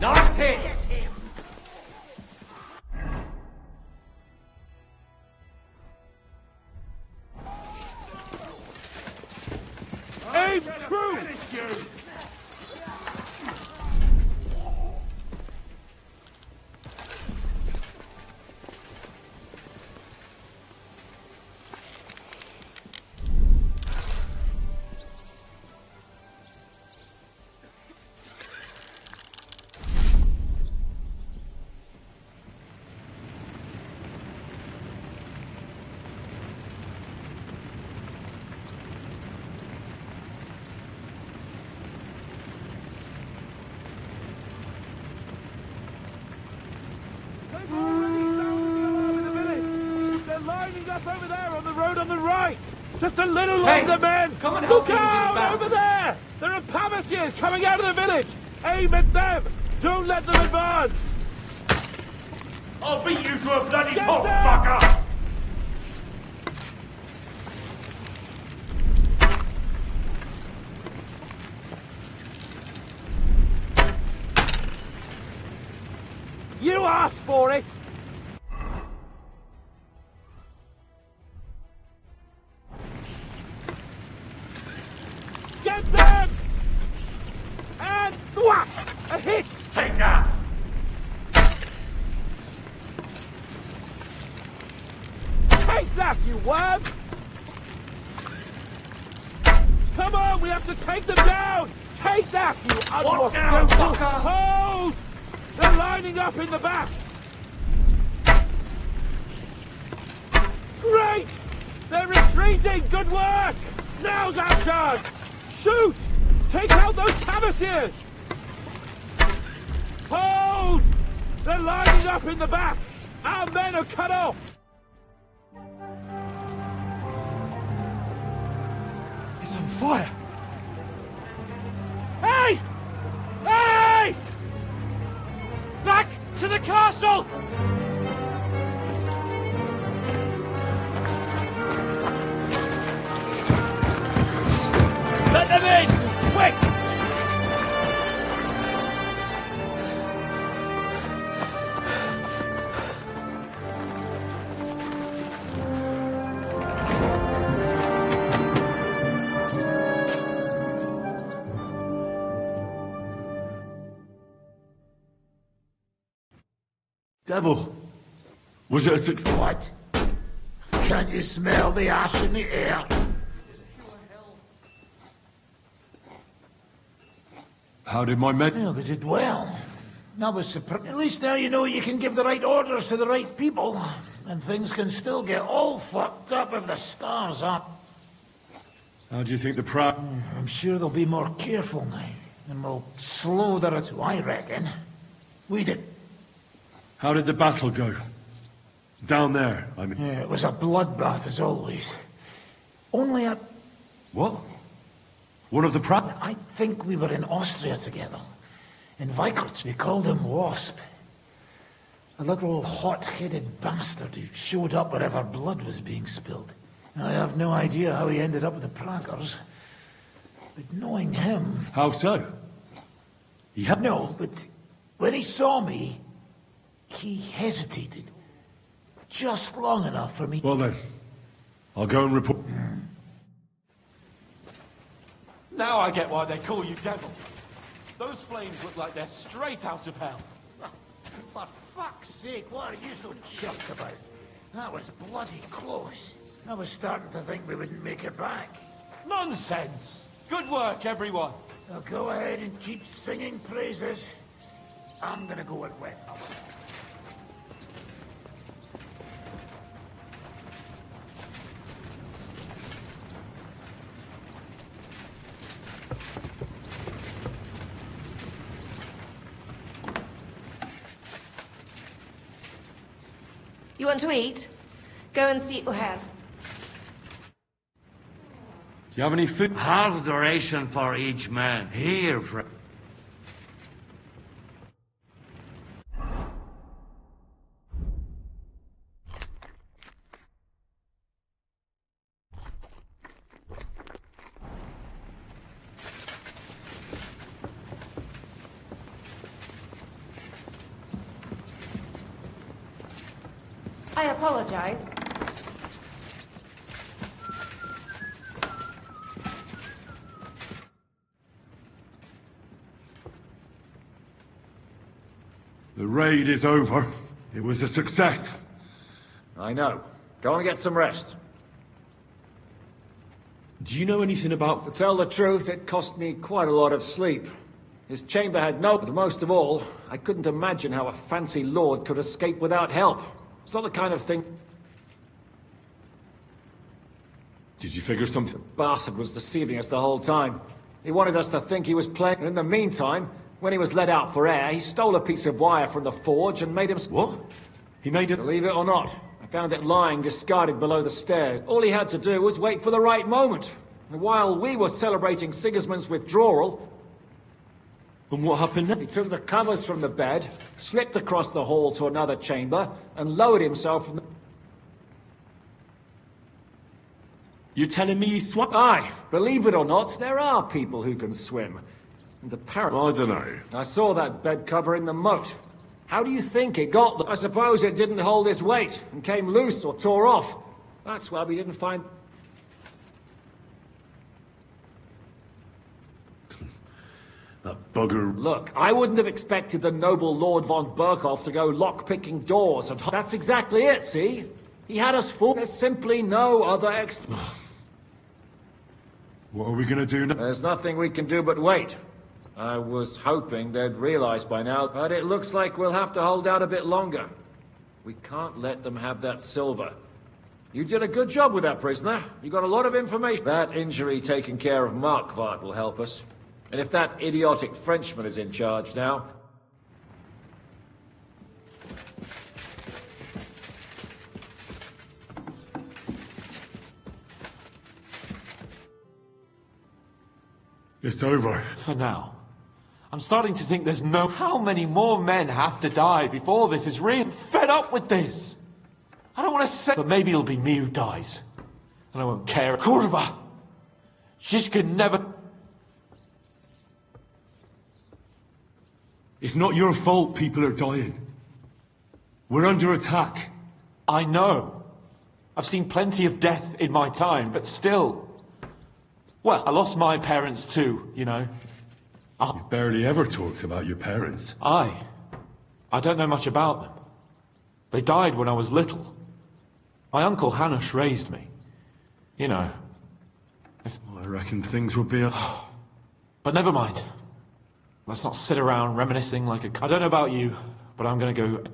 Nice hit! Aim true! Up over there on the road on the right! Just a little longer, men! Come and help Look me with this out! bastard. Over there! There are Pavasiers coming out of the village! Aim at them! Don't let them advance! I'll beat you to a bloody Get pulp, them! fucker! You asked for it! Get them! And thwack! A hit! Take that! Take that, you worm! Come on, we have to take them down! Take that, you What now, unwashed fucker? Hold! They're lining up in the back! Great! They're retreating! Good work! Now's our chance! Shoot! Take out those Pavasiers! Hold! They're lining up in the back! Our men are cut off! It's on fire. Hey! Hey! Back to the castle! Let them in! Quick! Devil! Was it a success? What? Can't you smell the ash in the air? How did my men... Well, they did well. I was surprised. At least now you know you can give the right orders to the right people. And things can still get all fucked up if the stars aren't. How do you think the Proud... I'm sure they'll be more careful now. And will slow their... I reckon. We did. How did the battle go? Down there, I mean... Yeah, it was a bloodbath as always. Only a... What? One of the Proud... I think we were in Austria together. In Weichert, we called him Wasp. A little hot-headed bastard who showed up wherever blood was being spilled. I have no idea how he ended up with the Praggers. But knowing him... How so? He had... No, but when he saw me, he hesitated. Just long enough for me... Well then, I'll go and report... Now I get why they call you Devil. Those flames look like they're straight out of hell. For fuck's sake, what are you so chuffed about? That was bloody close. I was starting to think we wouldn't make it back. Nonsense! Good work, everyone. Now go ahead and keep singing praises. I'm gonna go and wet. You want to eat? Go and seat your hand. Do you have any food? Half the ration for each man. Here, friend. I apologize. The raid is over. It was a success. I know. Go and get some rest. Do you know anything about... To tell the truth, it cost me quite a lot of sleep. His chamber had no... But most of all, I couldn't imagine how a fancy lord could escape without help. It's not the kind of thing... Did you figure something? The bastard was deceiving us the whole time. He wanted us to think he was playing... And in the meantime, when he was let out for air, he stole a piece of wire from the forge and made him... What? He made it... Believe it or not, I found it lying discarded below the stairs. All he had to do was wait for the right moment. And while we were celebrating Sigismund's withdrawal... And what happened then? He took the covers from the bed, slipped across the hall to another chamber, and lowered himself from the... You're telling me he swam? Aye, believe it or not, there are people who can swim. And apparently... I don't know. I saw that bed cover in the moat. How do you think it got there? I suppose it didn't hold its weight, and came loose or tore off. That's why we didn't find... That bugger... Look, I wouldn't have expected the noble Lord von Berkhoff to go lock-picking doors and... That's exactly it, see? He had us fooled. There's simply no other What are we gonna do now? There's nothing we can do but wait. I was hoping they'd realize by now, but it looks like we'll have to hold out a bit longer. We can't let them have that silver. You did a good job with that prisoner. You got a lot of information. That injury taken care of Markvart will help us. And if that idiotic Frenchman is in charge now... It's over. For now. I'm starting to think there's no... How many more men have to die before this is real? I'm fed up with this. I don't want to say... But maybe it'll be me who dies. And I won't care. Kurva! She could never... It's not your fault people are dying. We're under attack. I know. I've seen plenty of death in my time, but still... Well, I lost my parents too, you know. You barely ever talked about your parents. I don't know much about them. They died when I was little. My uncle Hanush raised me. You know. I reckon things would be... But never mind. Let's not sit around reminiscing like a... I don't know about you, but I'm gonna go...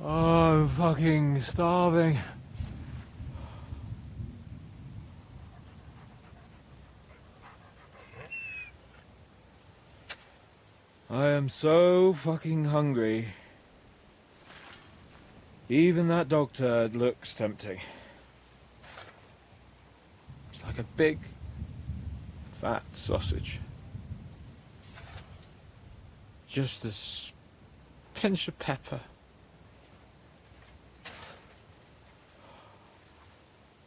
Oh, I'm fucking starving. I am so fucking hungry. Even that dog turd looks tempting. It's like a big, fat sausage. Just a pinch of pepper.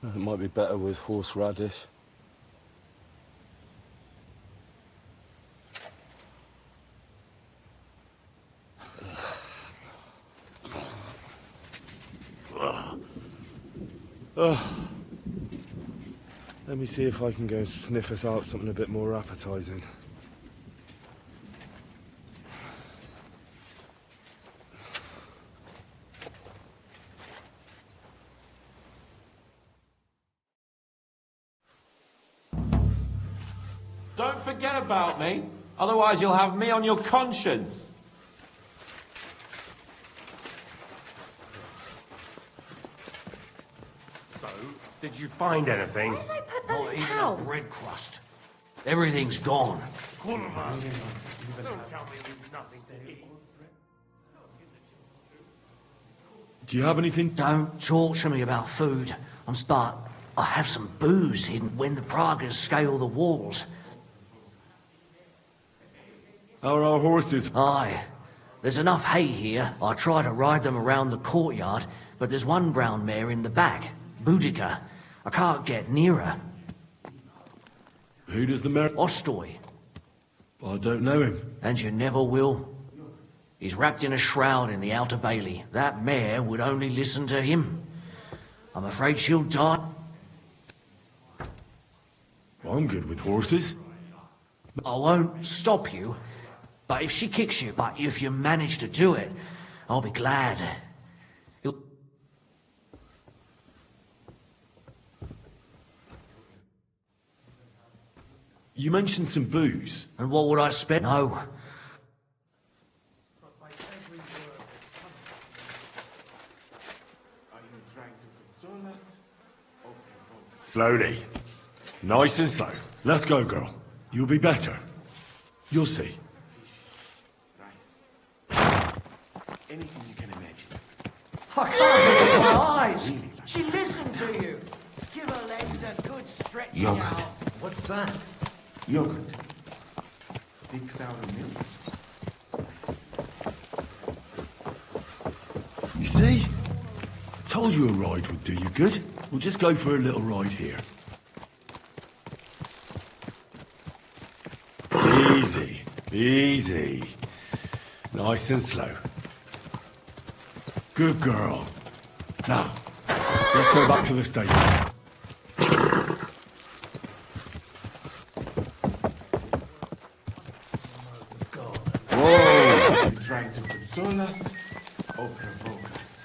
It might be better with horseradish. Let me see if I can go and sniff us out something a bit more appetizing. Don't forget about me, otherwise you'll have me on your conscience. So, did you find anything? Where did I put those Not even towels? a bread crust. Everything's gone. Don't tell me we've nothing to eat. Do you have anything? Don't talk to me about food. But I have some booze hidden when the Pragas scale the walls. How are our horses? Aye. There's enough hay here. I try to ride them around the courtyard, but there's one brown mare in the back, Boudica. I can't get near her. Who does the mare... Ostoy. I don't know him. And you never will. He's wrapped in a shroud in the outer bailey. That mare would only listen to him. I'm afraid she'll die. I'm good with horses. I won't stop you, but if she kicks you, but if you manage to do it, I'll be glad. You mentioned some booze. And what would I spend? No. Slowly. Nice and slow. Let's go, girl. You'll be better. You'll see. Anything you can imagine. I can't believe my eyes. She listened to you. Give her legs a good stretch Yogurt. out. What's that? Yogurt. Thick sour milk. You see? I told you a ride would do you good. We'll just go for a little ride here. Easy. Easy. Nice and slow. Good girl. Now, let's go back to the station. console us or provoke us.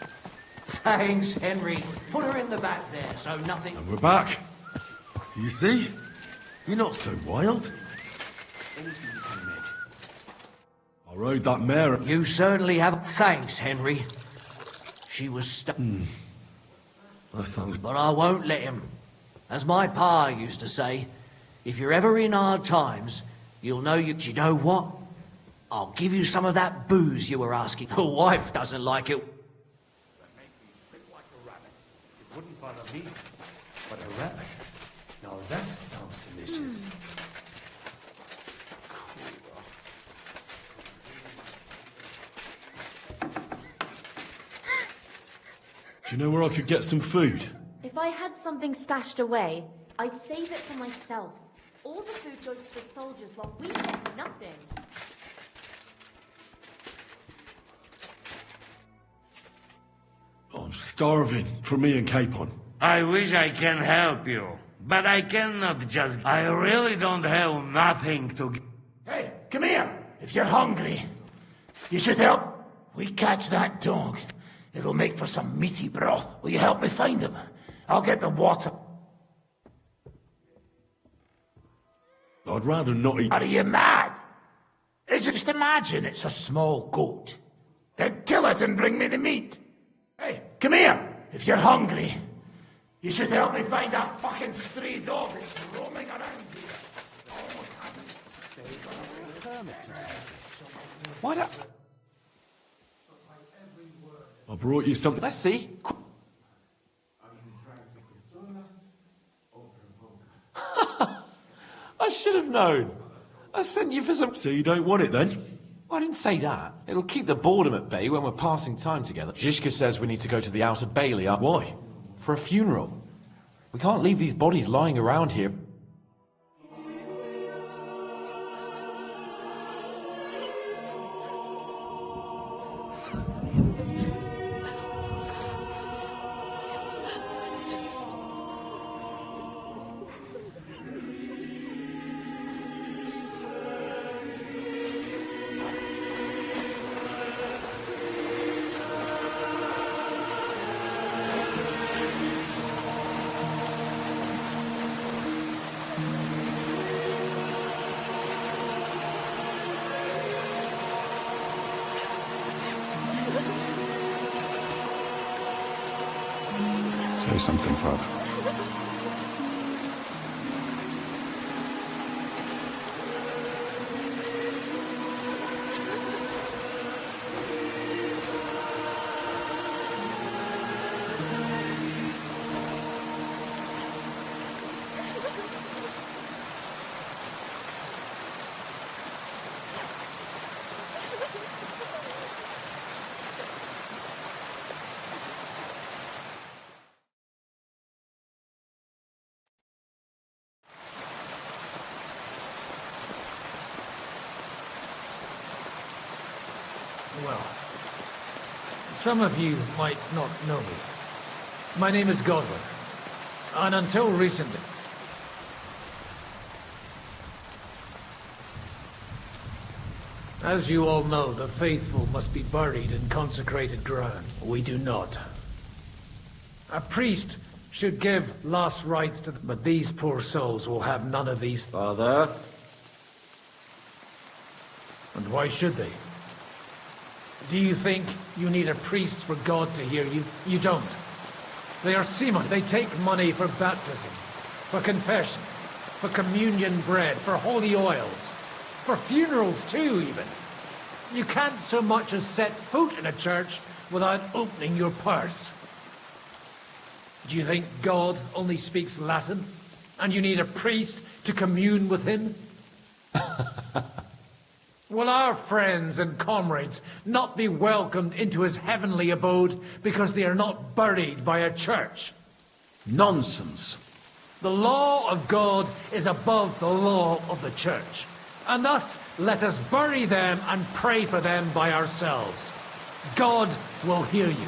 Thanks, Henry. Put her in the back there, so nothing... And we're back. Do you see? You're not so wild. Anything you can make. I rode that mare... You certainly have... Thanks, Henry. She was stuck. That sounds... But I won't let him. As my pa used to say, if you're ever in hard times, you'll know you... Do you know what? I'll give you some of that booze you were asking. The wife doesn't like it. It wouldn't bother me, but a rabbit. Now that sounds delicious. Do you know where I could get some food? If I had something stashed away, I'd save it for myself. All the food goes to the soldiers while we get nothing. I'm starving. For me and Capon. I wish I can help you, but I cannot just... I really don't have nothing to... Hey, come here. If you're hungry, you should help. We catch that dog. It'll make for some meaty broth. Will you help me find him? I'll get the water. I'd rather not eat... Are you mad? Just imagine it's a small goat. Then kill it and bring me the meat. Hey, come here. If you're hungry, you should help me find that fucking stray dog that's roaming around here. Why don't... I brought you something... Let's see. I should have known. I sent you for some... So you don't want it then? I didn't say that. It'll keep the boredom at bay when we're passing time together. Zizka says we need to go to the Outer Bailey. Why? For a funeral. We can't leave these bodies lying around here. Say something, Father. Well, some of you might not know me. My name is Godwin, and until recently... As you all know, the faithful must be buried in consecrated ground. We do not. A priest should give last rites to them, but these poor souls will have none of these... Father? And why should they? Do you think you need a priest for God to hear you? You don't. They are seamen. They take money for baptism, for confession, for communion bread, for holy oils, for funerals too, even. You can't so much as set foot in a church without opening your purse. Do you think God only speaks Latin, and you need a priest to commune with him? Will our friends and comrades not be welcomed into his heavenly abode because they are not buried by a church? Nonsense. The law of God is above the law of the church, and thus let us bury them and pray for them by ourselves. God will hear you.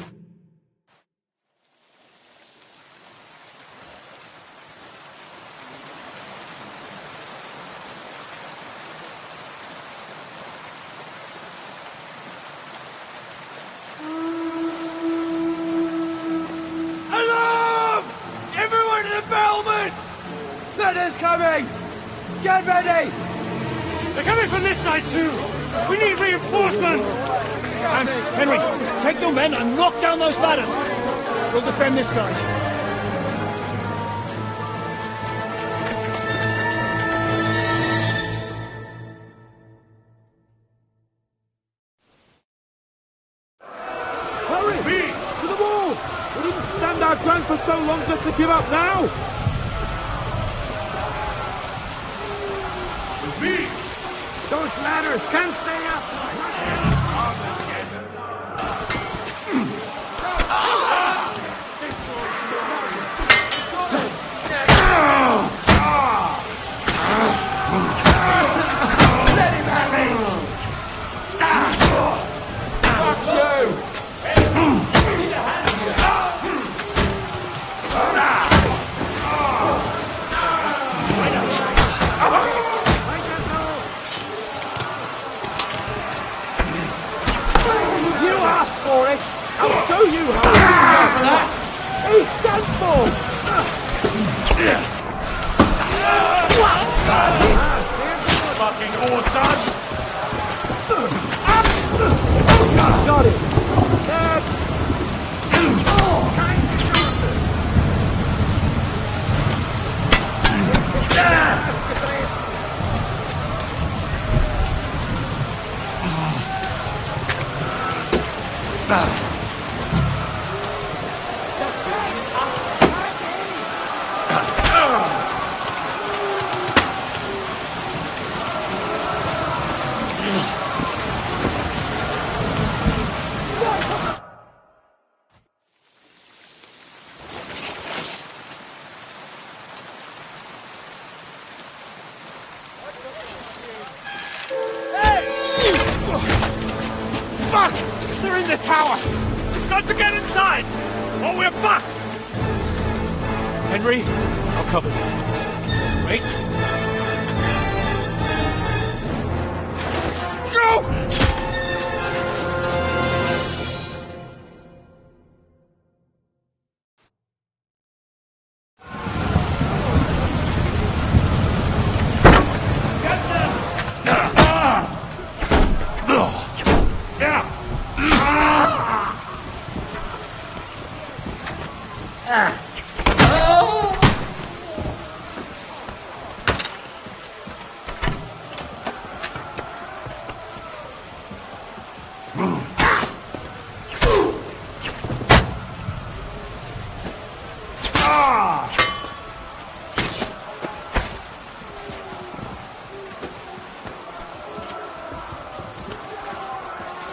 Order's coming! Get ready! They're coming from this side too! We need reinforcements! And, Henry, take your men and knock down those ladders! We'll defend this side. Hurry! To the wall! We didn't stand our ground for so long just to give up now! Me! Those ladders can't stay up! Let him have it! Fuck you! You asked for it! I'll show you how to for that! He's done for! Fucking awesome! Got it! Fuck! They're in the tower! We've got to get inside! Or we're fucked! Henry, I'll cover you. Wait. Go!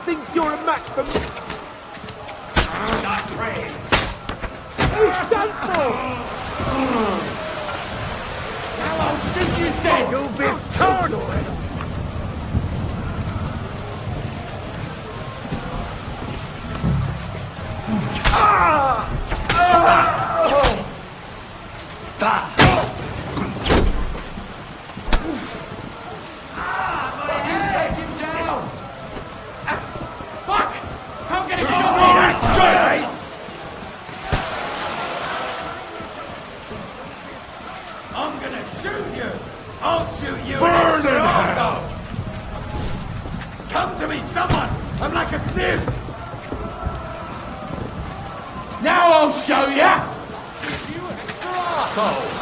Think you're a match for me? Not praying. He's done for! Now I'll shoot you dead! You'll be torn already! Take him down! Fuck! How can he shoot me? That's good! I'm gonna shoot you! I'll shoot you! Burn in hell! Come to me, someone! I'm like a sieve! Now I'll show ya! You extra asshole!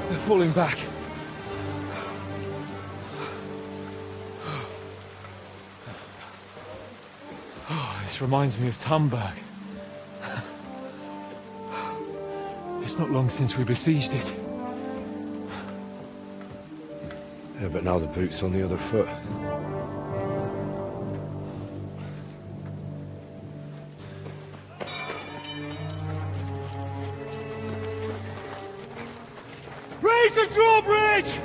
They're falling back. Oh, this reminds me of Tamberg. It's not long since we besieged it. Yeah, but now the boot's on the other foot. Raise the drawbridge!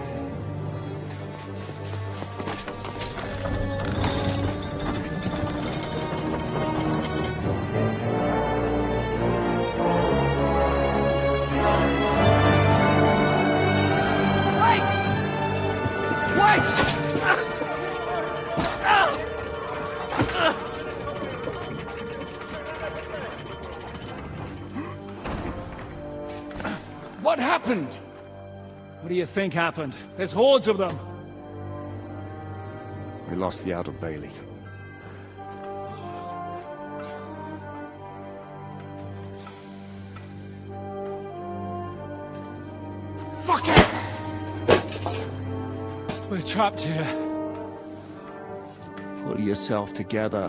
What do you think happened? There's hordes of them. We lost the Outer Bailey. Fuck it! We're trapped here. Pull yourself together.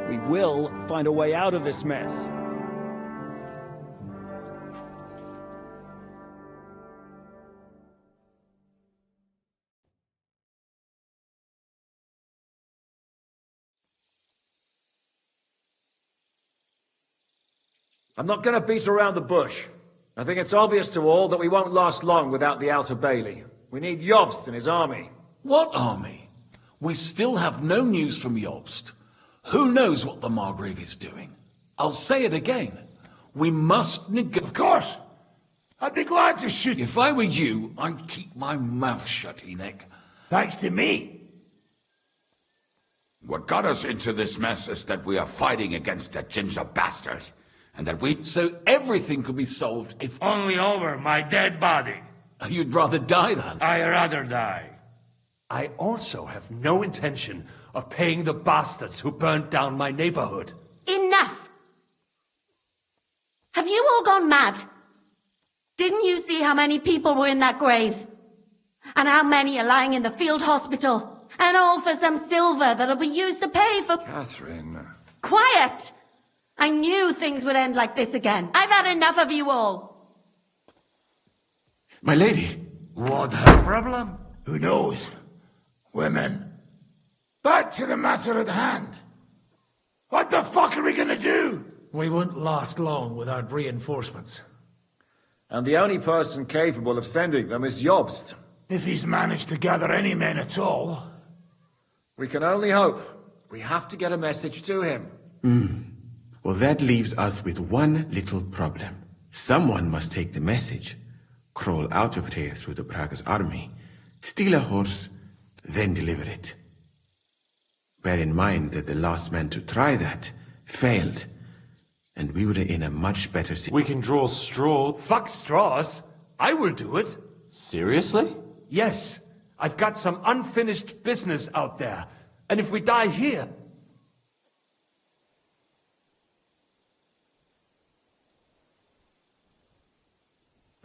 We will find a way out of this mess. I'm not going to beat around the bush. I think it's obvious to all that we won't last long without the Outer Bailey. We need Jobst and his army. What army? We still have no news from Jobst. Who knows what the Margrave is doing? I'll say it again. We must negotiate. Of course! I'd be glad to shoot. If I were you, I'd keep my mouth shut, Enoch. Thanks to me. What got us into this mess is that we are fighting against that ginger bastard. And that we... So everything could be solved if... Only over my dead body. You'd rather die then? I'd rather die. I also have no intention of paying the bastards who burnt down my neighborhood. Enough! Have you all gone mad? Didn't you see how many people were in that grave? And how many are lying in the field hospital? And all for some silver that'll be used to pay for... Catherine... Quiet! I knew things would end like this again. I've had enough of you all. My lady! What her problem? Who knows? Women. Back to the matter at hand. What the fuck are we gonna do? We won't last long without reinforcements. And the only person capable of sending them is Jobst. If he's managed to gather any men at all. We can only hope. We have to get a message to him. Well, that leaves us with one little problem. Someone must take the message, crawl out of here through the Prager's army, steal a horse, then deliver it. Bear in mind that the last man to try that failed, and we were in a much better situation. We can draw straw. Fuck straws. I will do it. Seriously? Yes. I've got some unfinished business out there. And if we die here...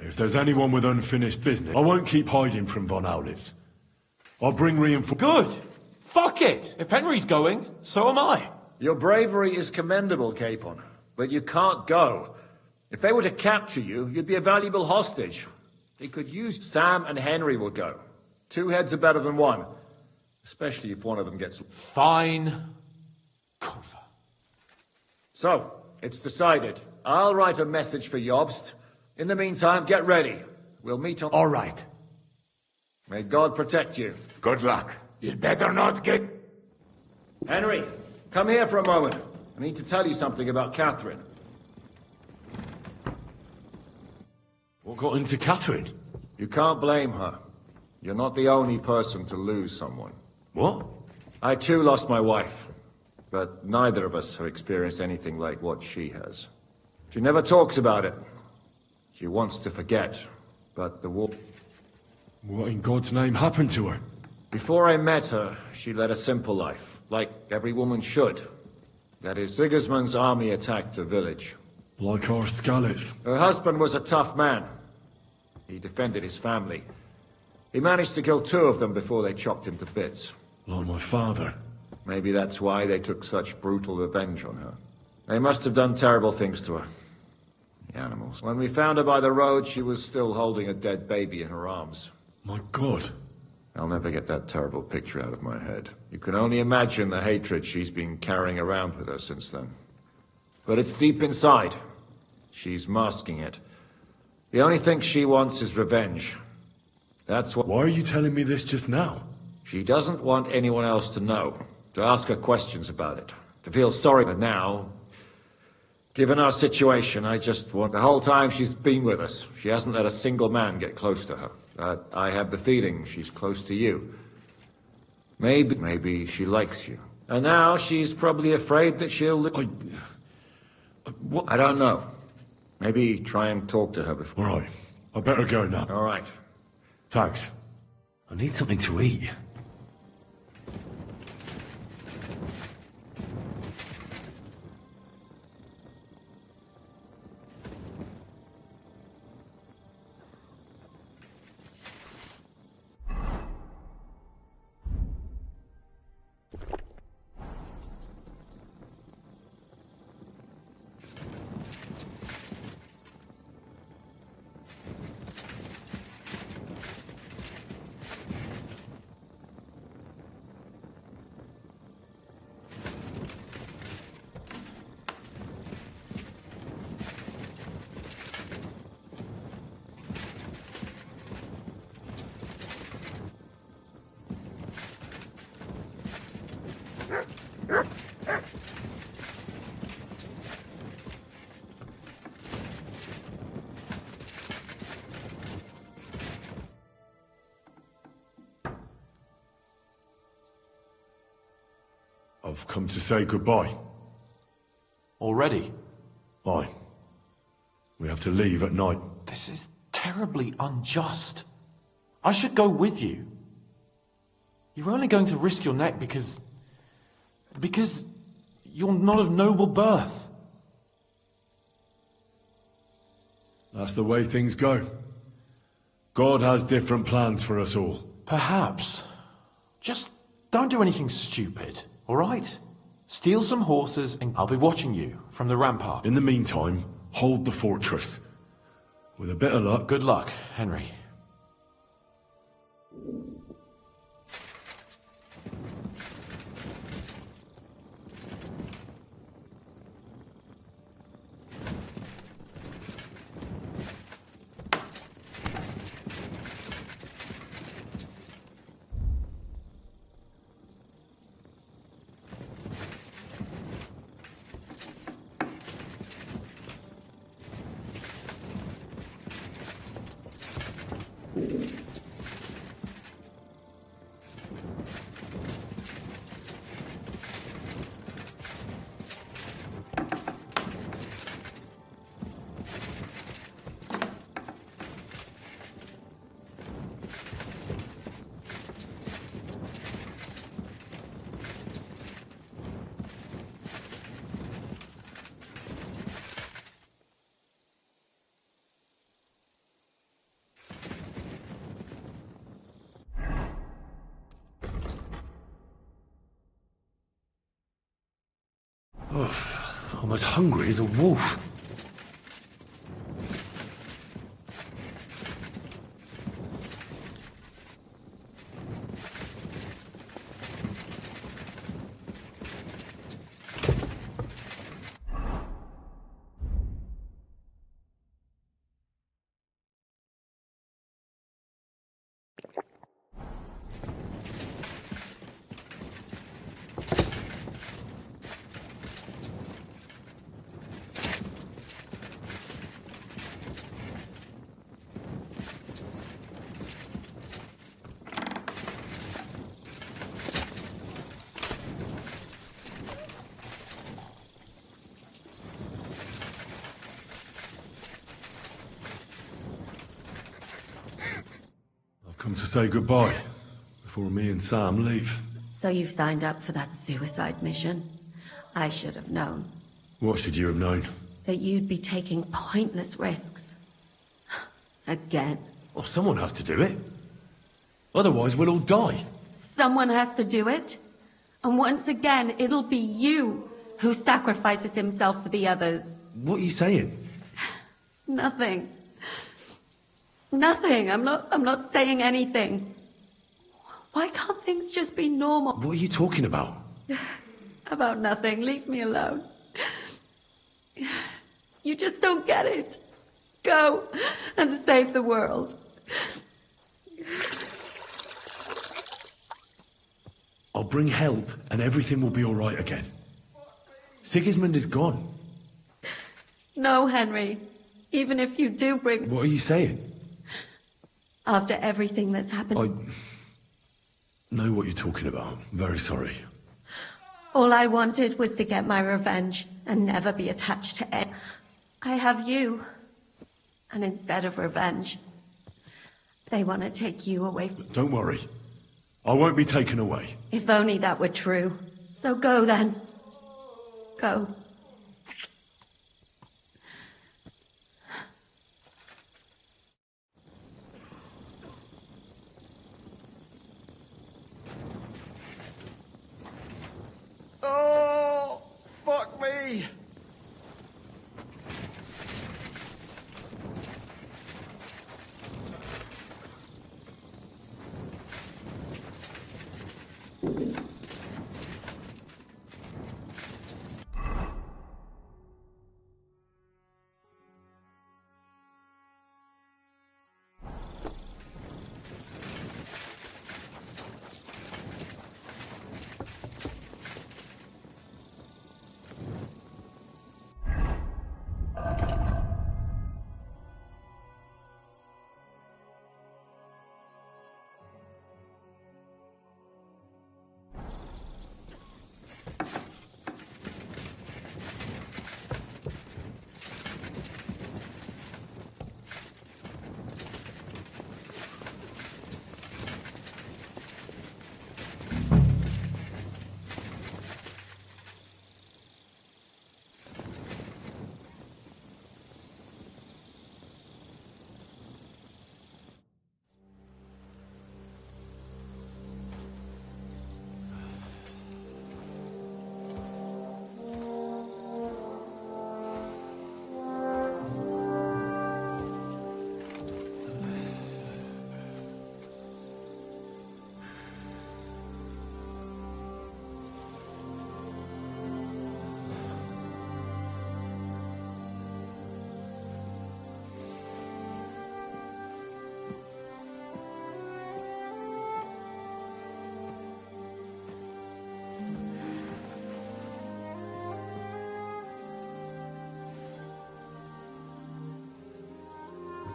If there's anyone with unfinished business, I won't keep hiding from Von Aulitz. I'll bring reinforcements. Good! Fuck it! If Henry's going, so am I. Your bravery is commendable, Capon, but you can't go. If they were to capture you, you'd be a valuable hostage. They could use... Sam and Henry will go. 2 heads are better than 1. Especially if one of them gets... Fine. Cover. So, it's decided. I'll write a message for Jobst. In the meantime, get ready. We'll meet on... All right. May God protect you. Good luck. You'd better not get... Henry, come here for a moment. I need to tell you something about Catherine. What got into Catherine? You can't blame her. You're not the only person to lose someone. What? I too lost my wife. But neither of us have experienced anything like what she has. She never talks about it. She wants to forget, but the war... What in God's name happened to her? Before I met her, she led a simple life, like every woman should. That is, Sigismund's army attacked her village. Like our Skalitz. Her husband was a tough man. He defended his family. He managed to kill 2 of them before they chopped him to bits. Like my father. Maybe that's why they took such brutal revenge on her. They must have done terrible things to her. The animals. When we found her by the road, she was still holding a dead baby in her arms. My God. I'll never get that terrible picture out of my head. You can only imagine the hatred she's been carrying around with her since then. But it's deep inside. She's masking it. The only thing she wants is revenge. That's what... Why are you telling me this just now? She doesn't want anyone else to know. To ask her questions about it. To feel sorry. But now... Given our situation, I just want... The whole time she's been with us, she hasn't let a single man get close to her. I have the feeling she's close to you. Maybe she likes you. And now she's probably afraid that she'll... What? I don't know. Maybe try and talk to her before. All right. I better go now. All right. Thanks. I need something to eat. I've come to say goodbye. Already? Aye. We have to leave at night. This is terribly unjust. I should go with you. You're only going to risk your neck because you're not of noble birth. That's the way things go. God has different plans for us all. Perhaps. Just don't do anything stupid, all right? Steal some horses and I'll be watching you from the rampart. In the meantime, hold the fortress. With a bit of luck... Good luck, Henry. I'm as hungry as a wolf. Come to say goodbye before me and Sam leave. So you've signed up for that suicide mission? I should have known. What should you have known? That you'd be taking pointless risks. Again. Well, someone has to do it. Otherwise, we'll all die. Someone has to do it. And once again, it'll be you who sacrifices himself for the others. What are you saying? Nothing. Nothing. I'm not saying anything. Why can't things just be normal? What are you talking about? About nothing. Leave me alone. You just don't get it. Go and save the world. I'll bring help and everything will be all right again. Sigismund is gone. No, Henry. Even if you do bring... What are you saying? After everything that's happened... I know what you're talking about. I'm very sorry. All I wanted was to get my revenge and never be attached to it. I have you. And instead of revenge, they want to take you away. Don't worry. I won't be taken away. If only that were true. So go then. Go. Oh, fuck me!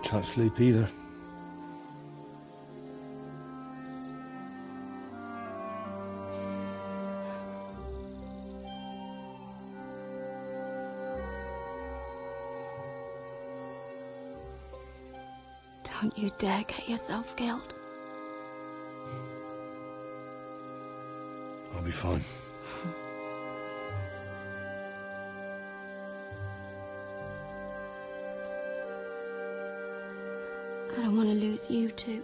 Can't sleep either. Don't you dare get yourself killed. I'll be fine. I don't want to lose you too.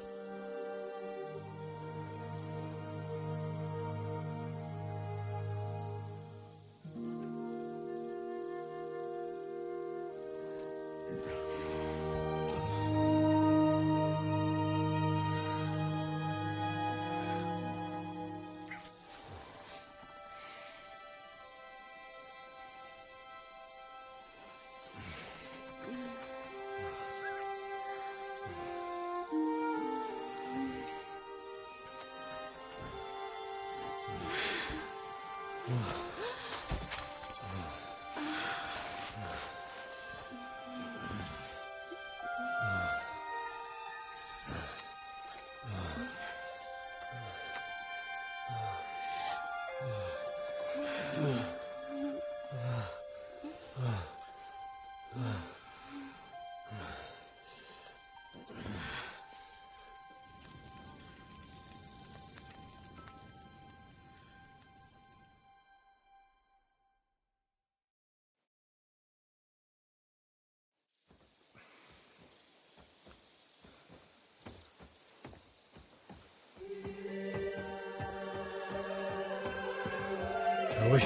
Shall we?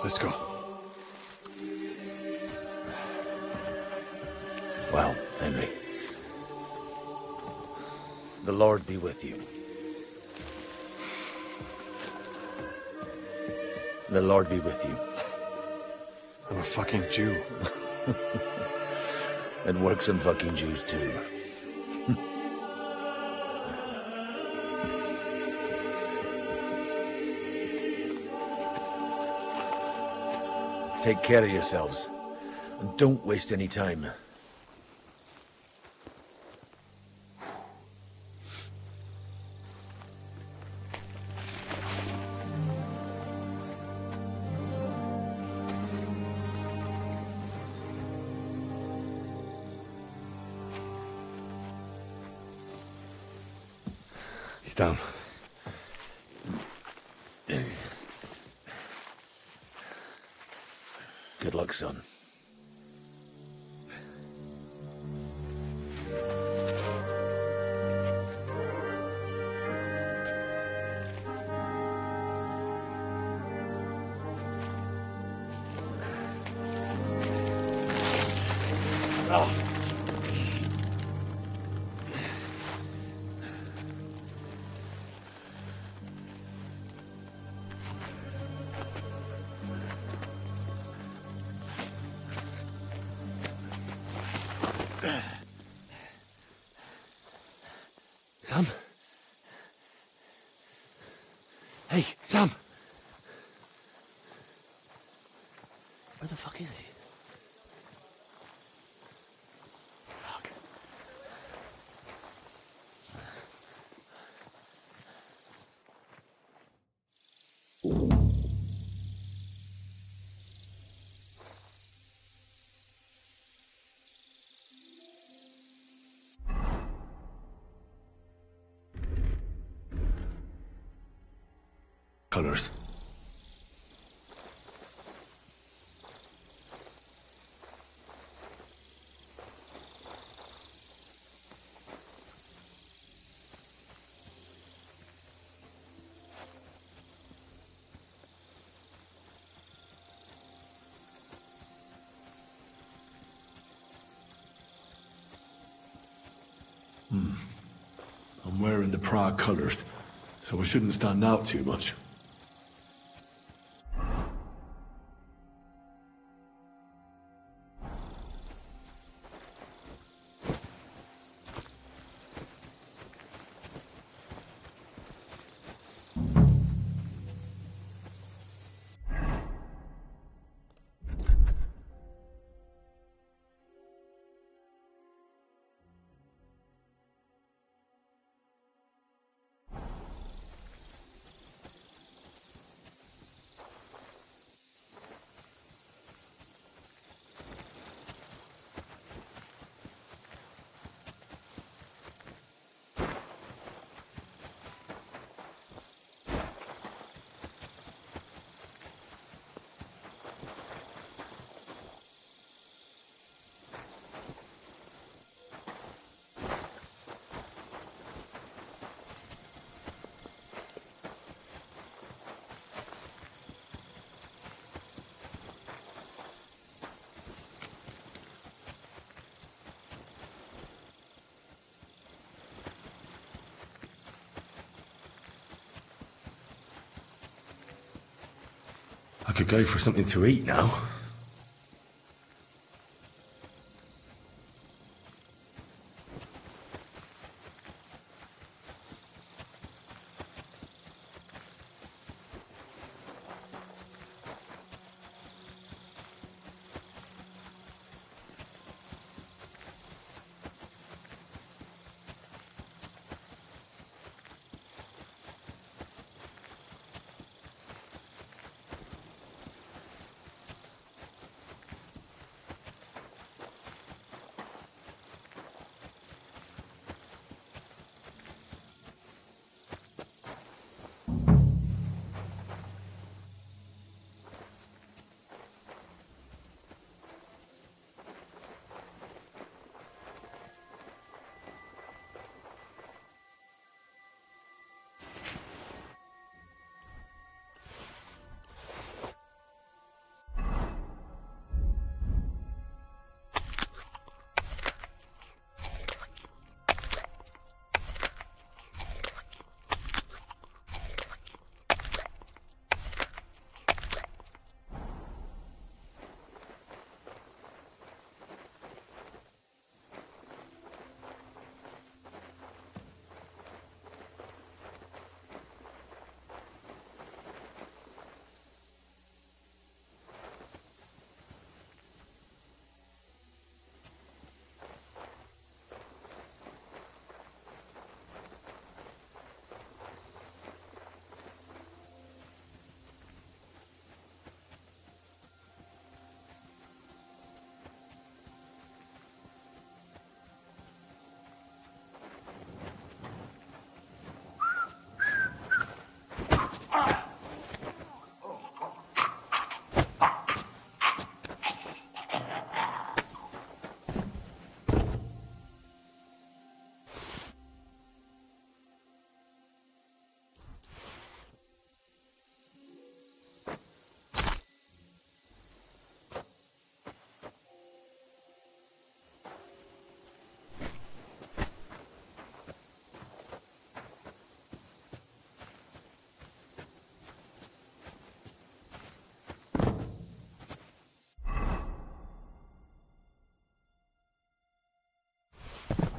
Let's go. Well, Henry. The Lord be with you. The Lord be with you. I'm a fucking Jew. And works on fucking Jews too. Take care of yourselves, and don't waste any time. He's down. Good luck, son. Sam? Hey, Sam! Where the fuck is he? Fuck. Colours. I'm wearing the Prague colours, so I shouldn't stand out too much. I could go for something to eat now.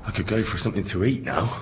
I could go for something to eat now.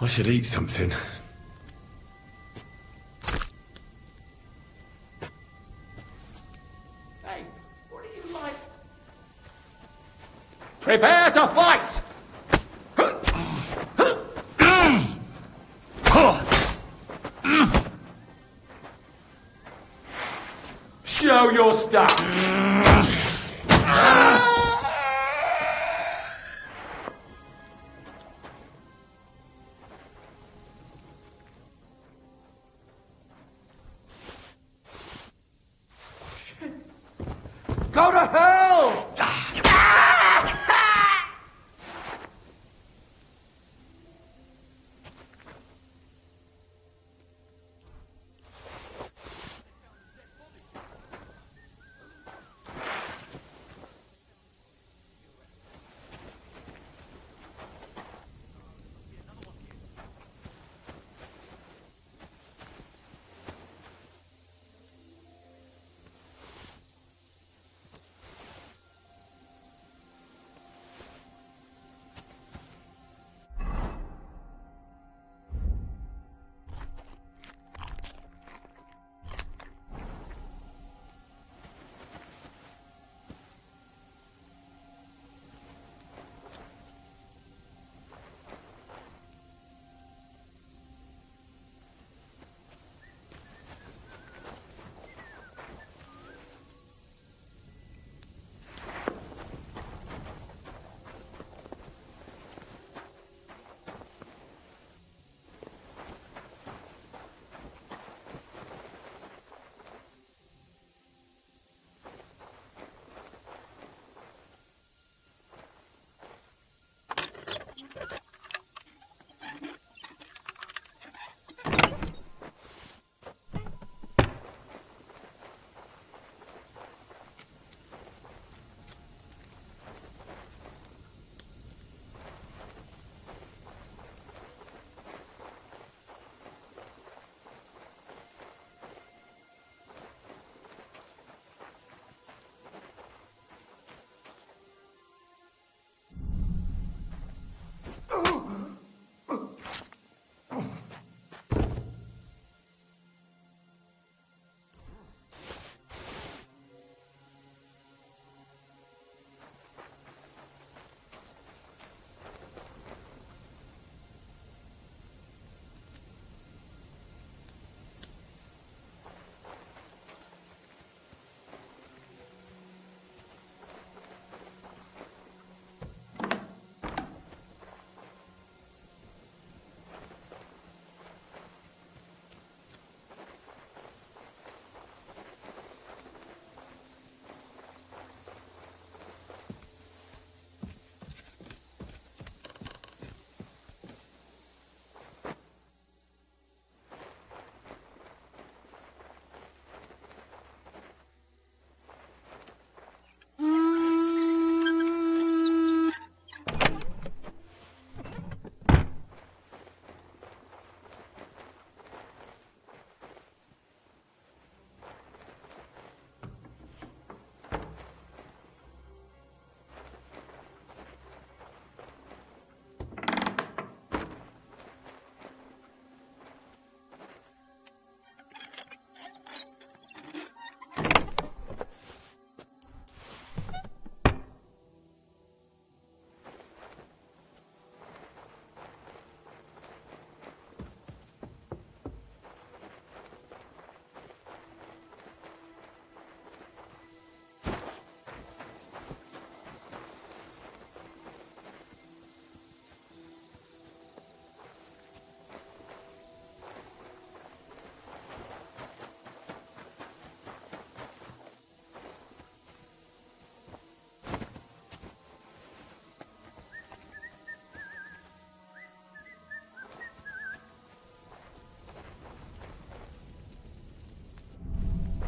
I should eat something. Hey, what are you like? Prepare to fight! Show your stuff! Go to hell!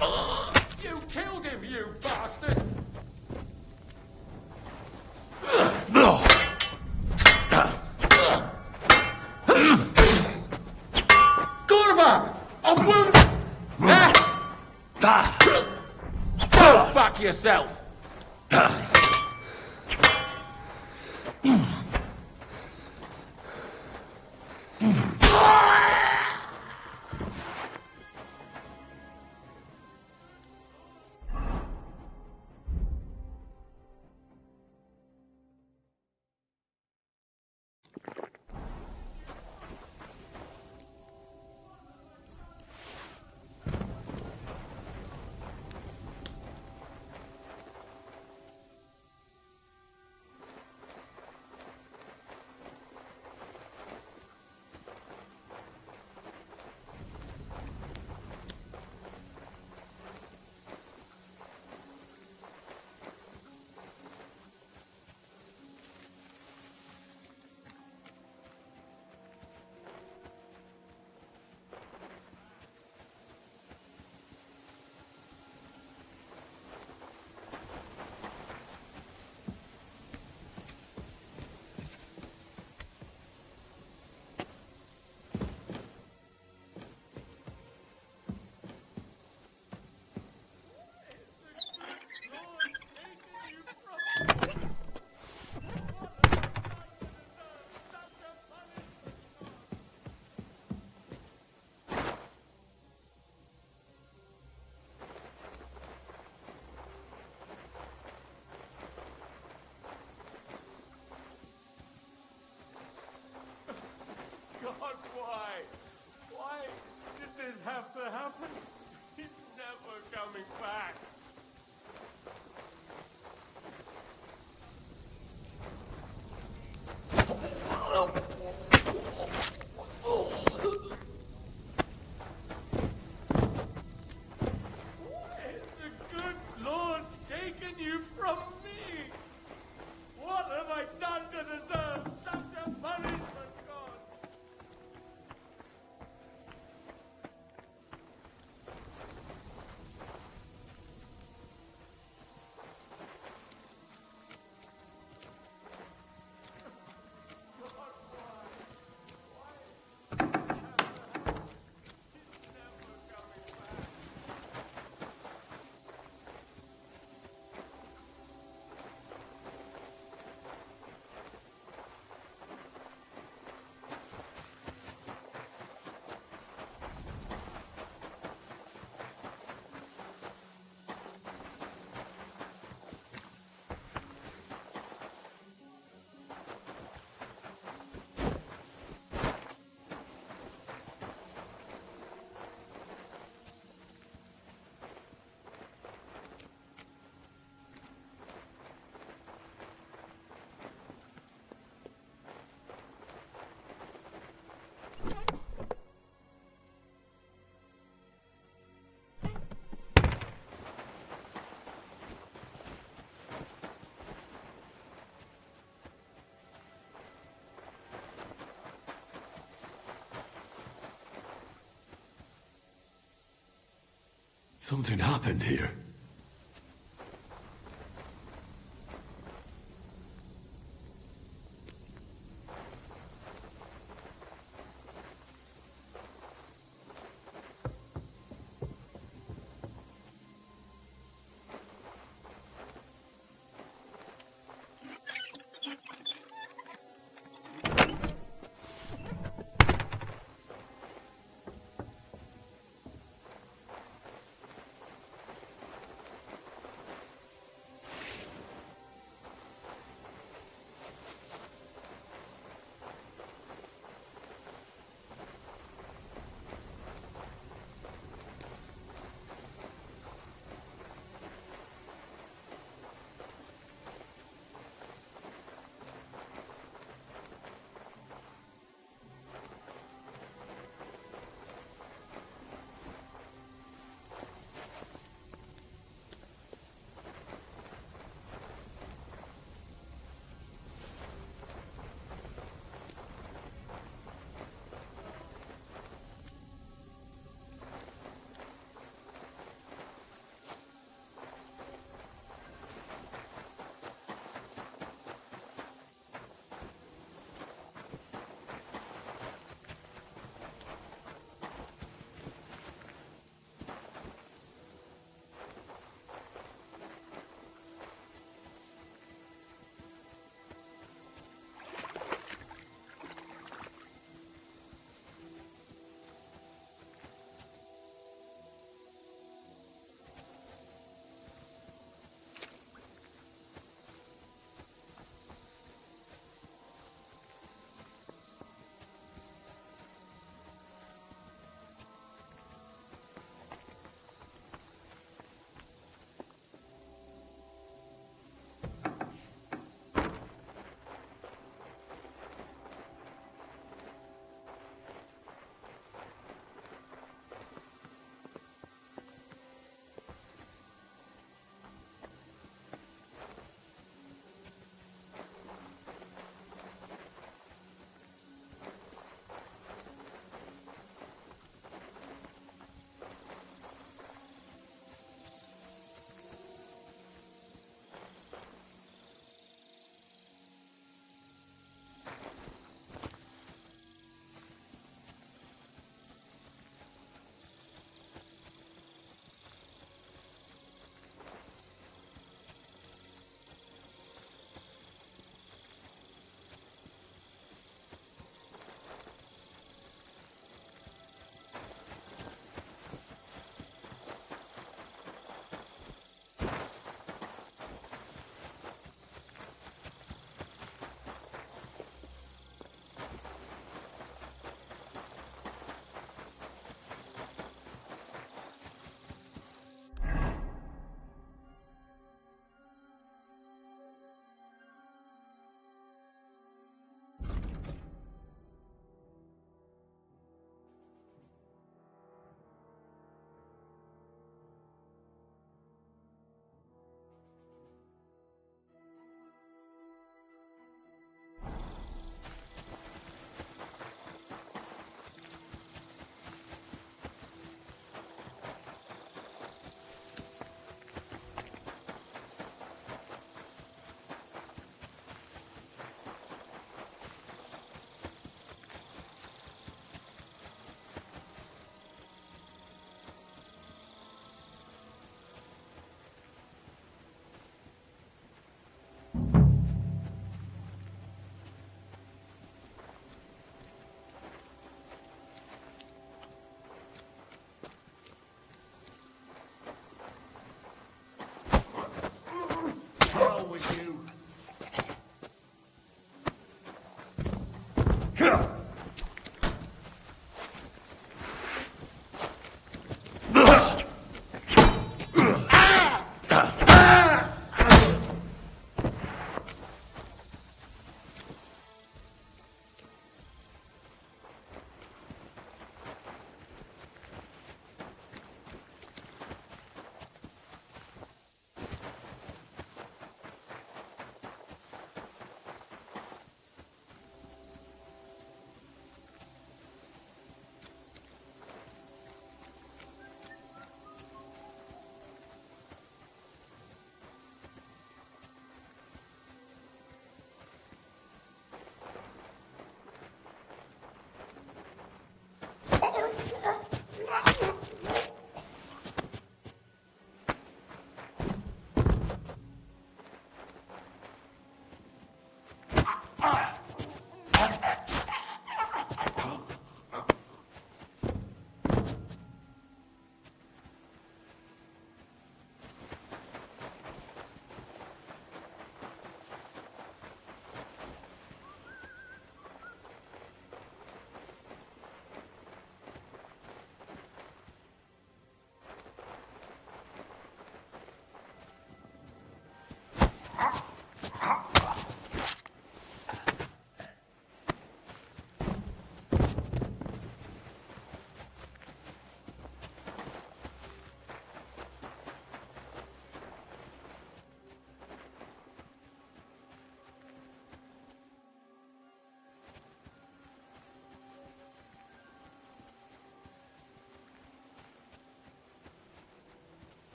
You killed him, you bastard! Gorva! I'm wounded! Go fuck yourself! God, why? Why did this have to happen? He's never coming back. Why has the good Lord taken you from me? What have I done to deserve such a punishment, God? Something happened here.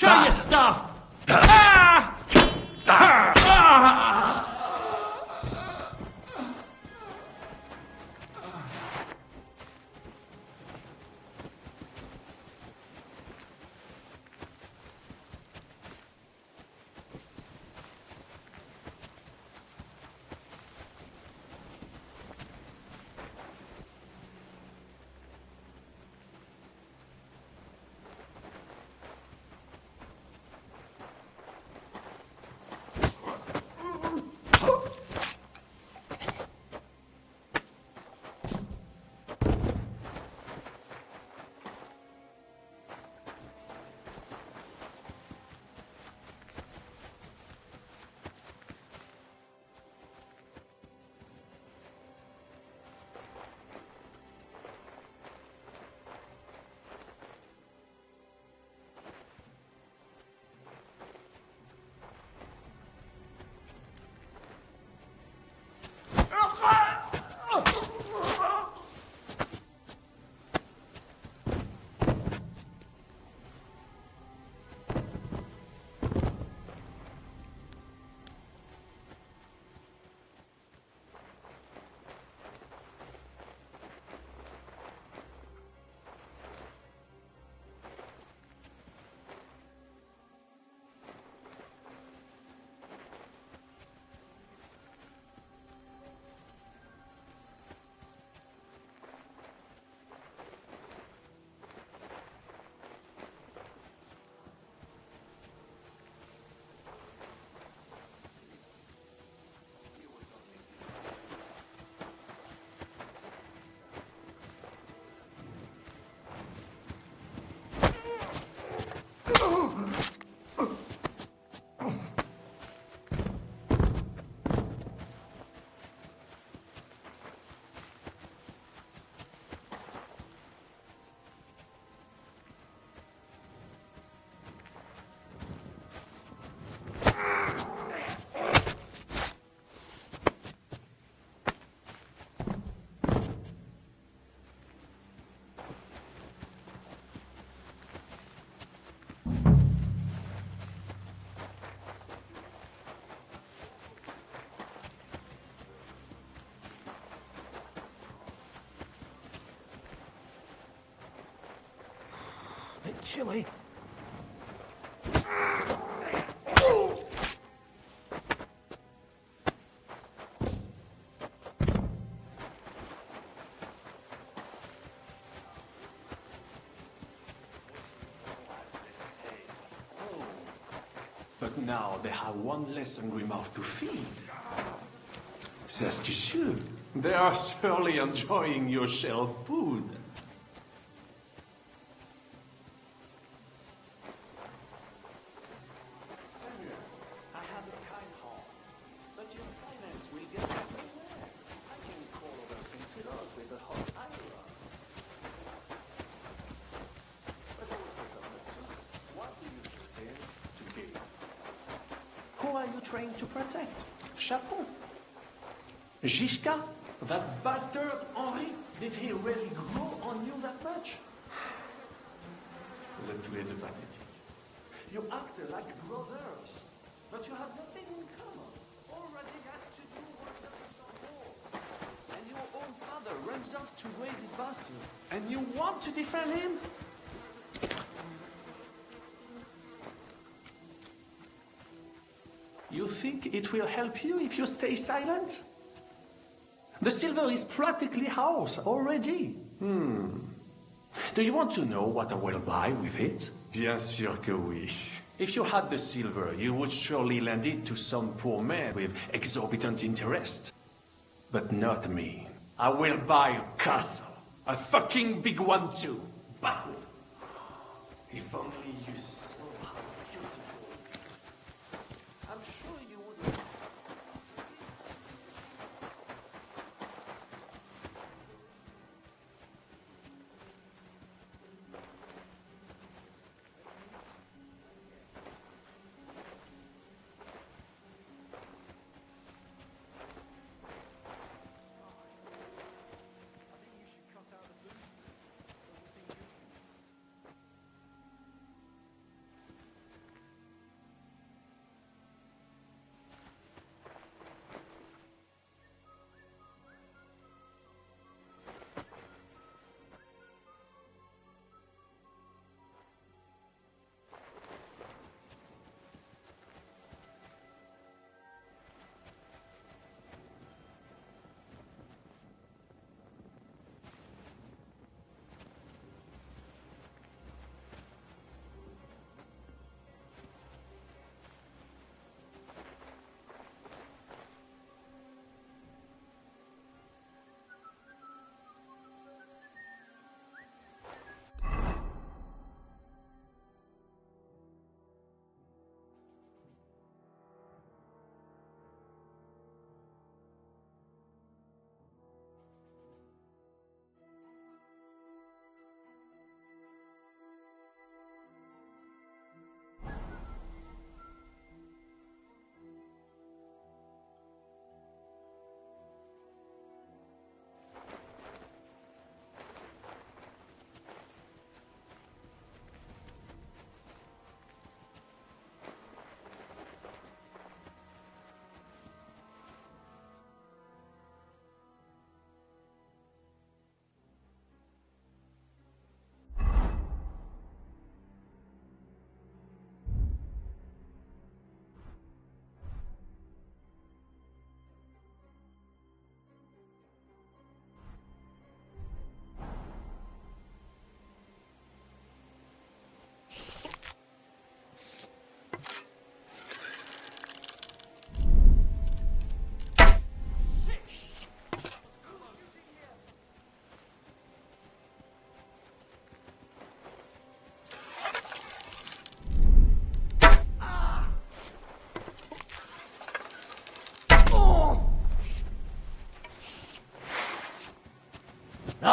Show your stuff! Ah! Ah! Chilly. But now they have one less hungry mouth to feed. Says to shoot. They are surely enjoying your shell food. Who are you trying to protect? Chapon? Gisca? That bastard Henri? Did he really grow on you that much? Vous êtes tous les deux pathétiques. You acted like brothers, but you have nothing in common. Already had to do what there is on war. And your own father runs off to raise his bastard, and you want to defend him? You think it will help you if you stay silent? The silver is practically ours already. Do you want to know what I will buy with it? Bien sûr que oui. If you had the silver, you would surely lend it to some poor man with exorbitant interest. But not me. I will buy a castle. A fucking big one too. Battle. If only you saw how beautiful. I'm sure you would.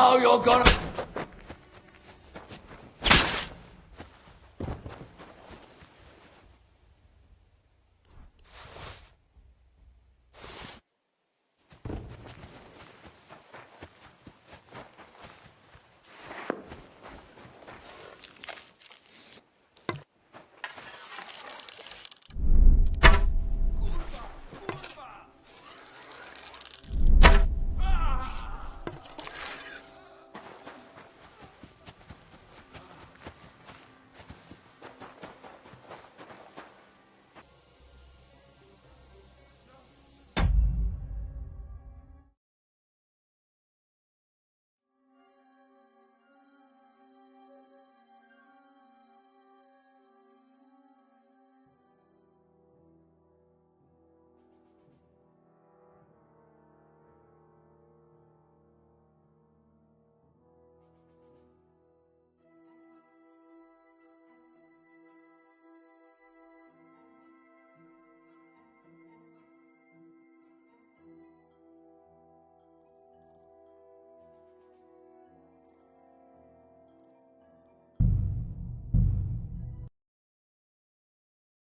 know you're gonna...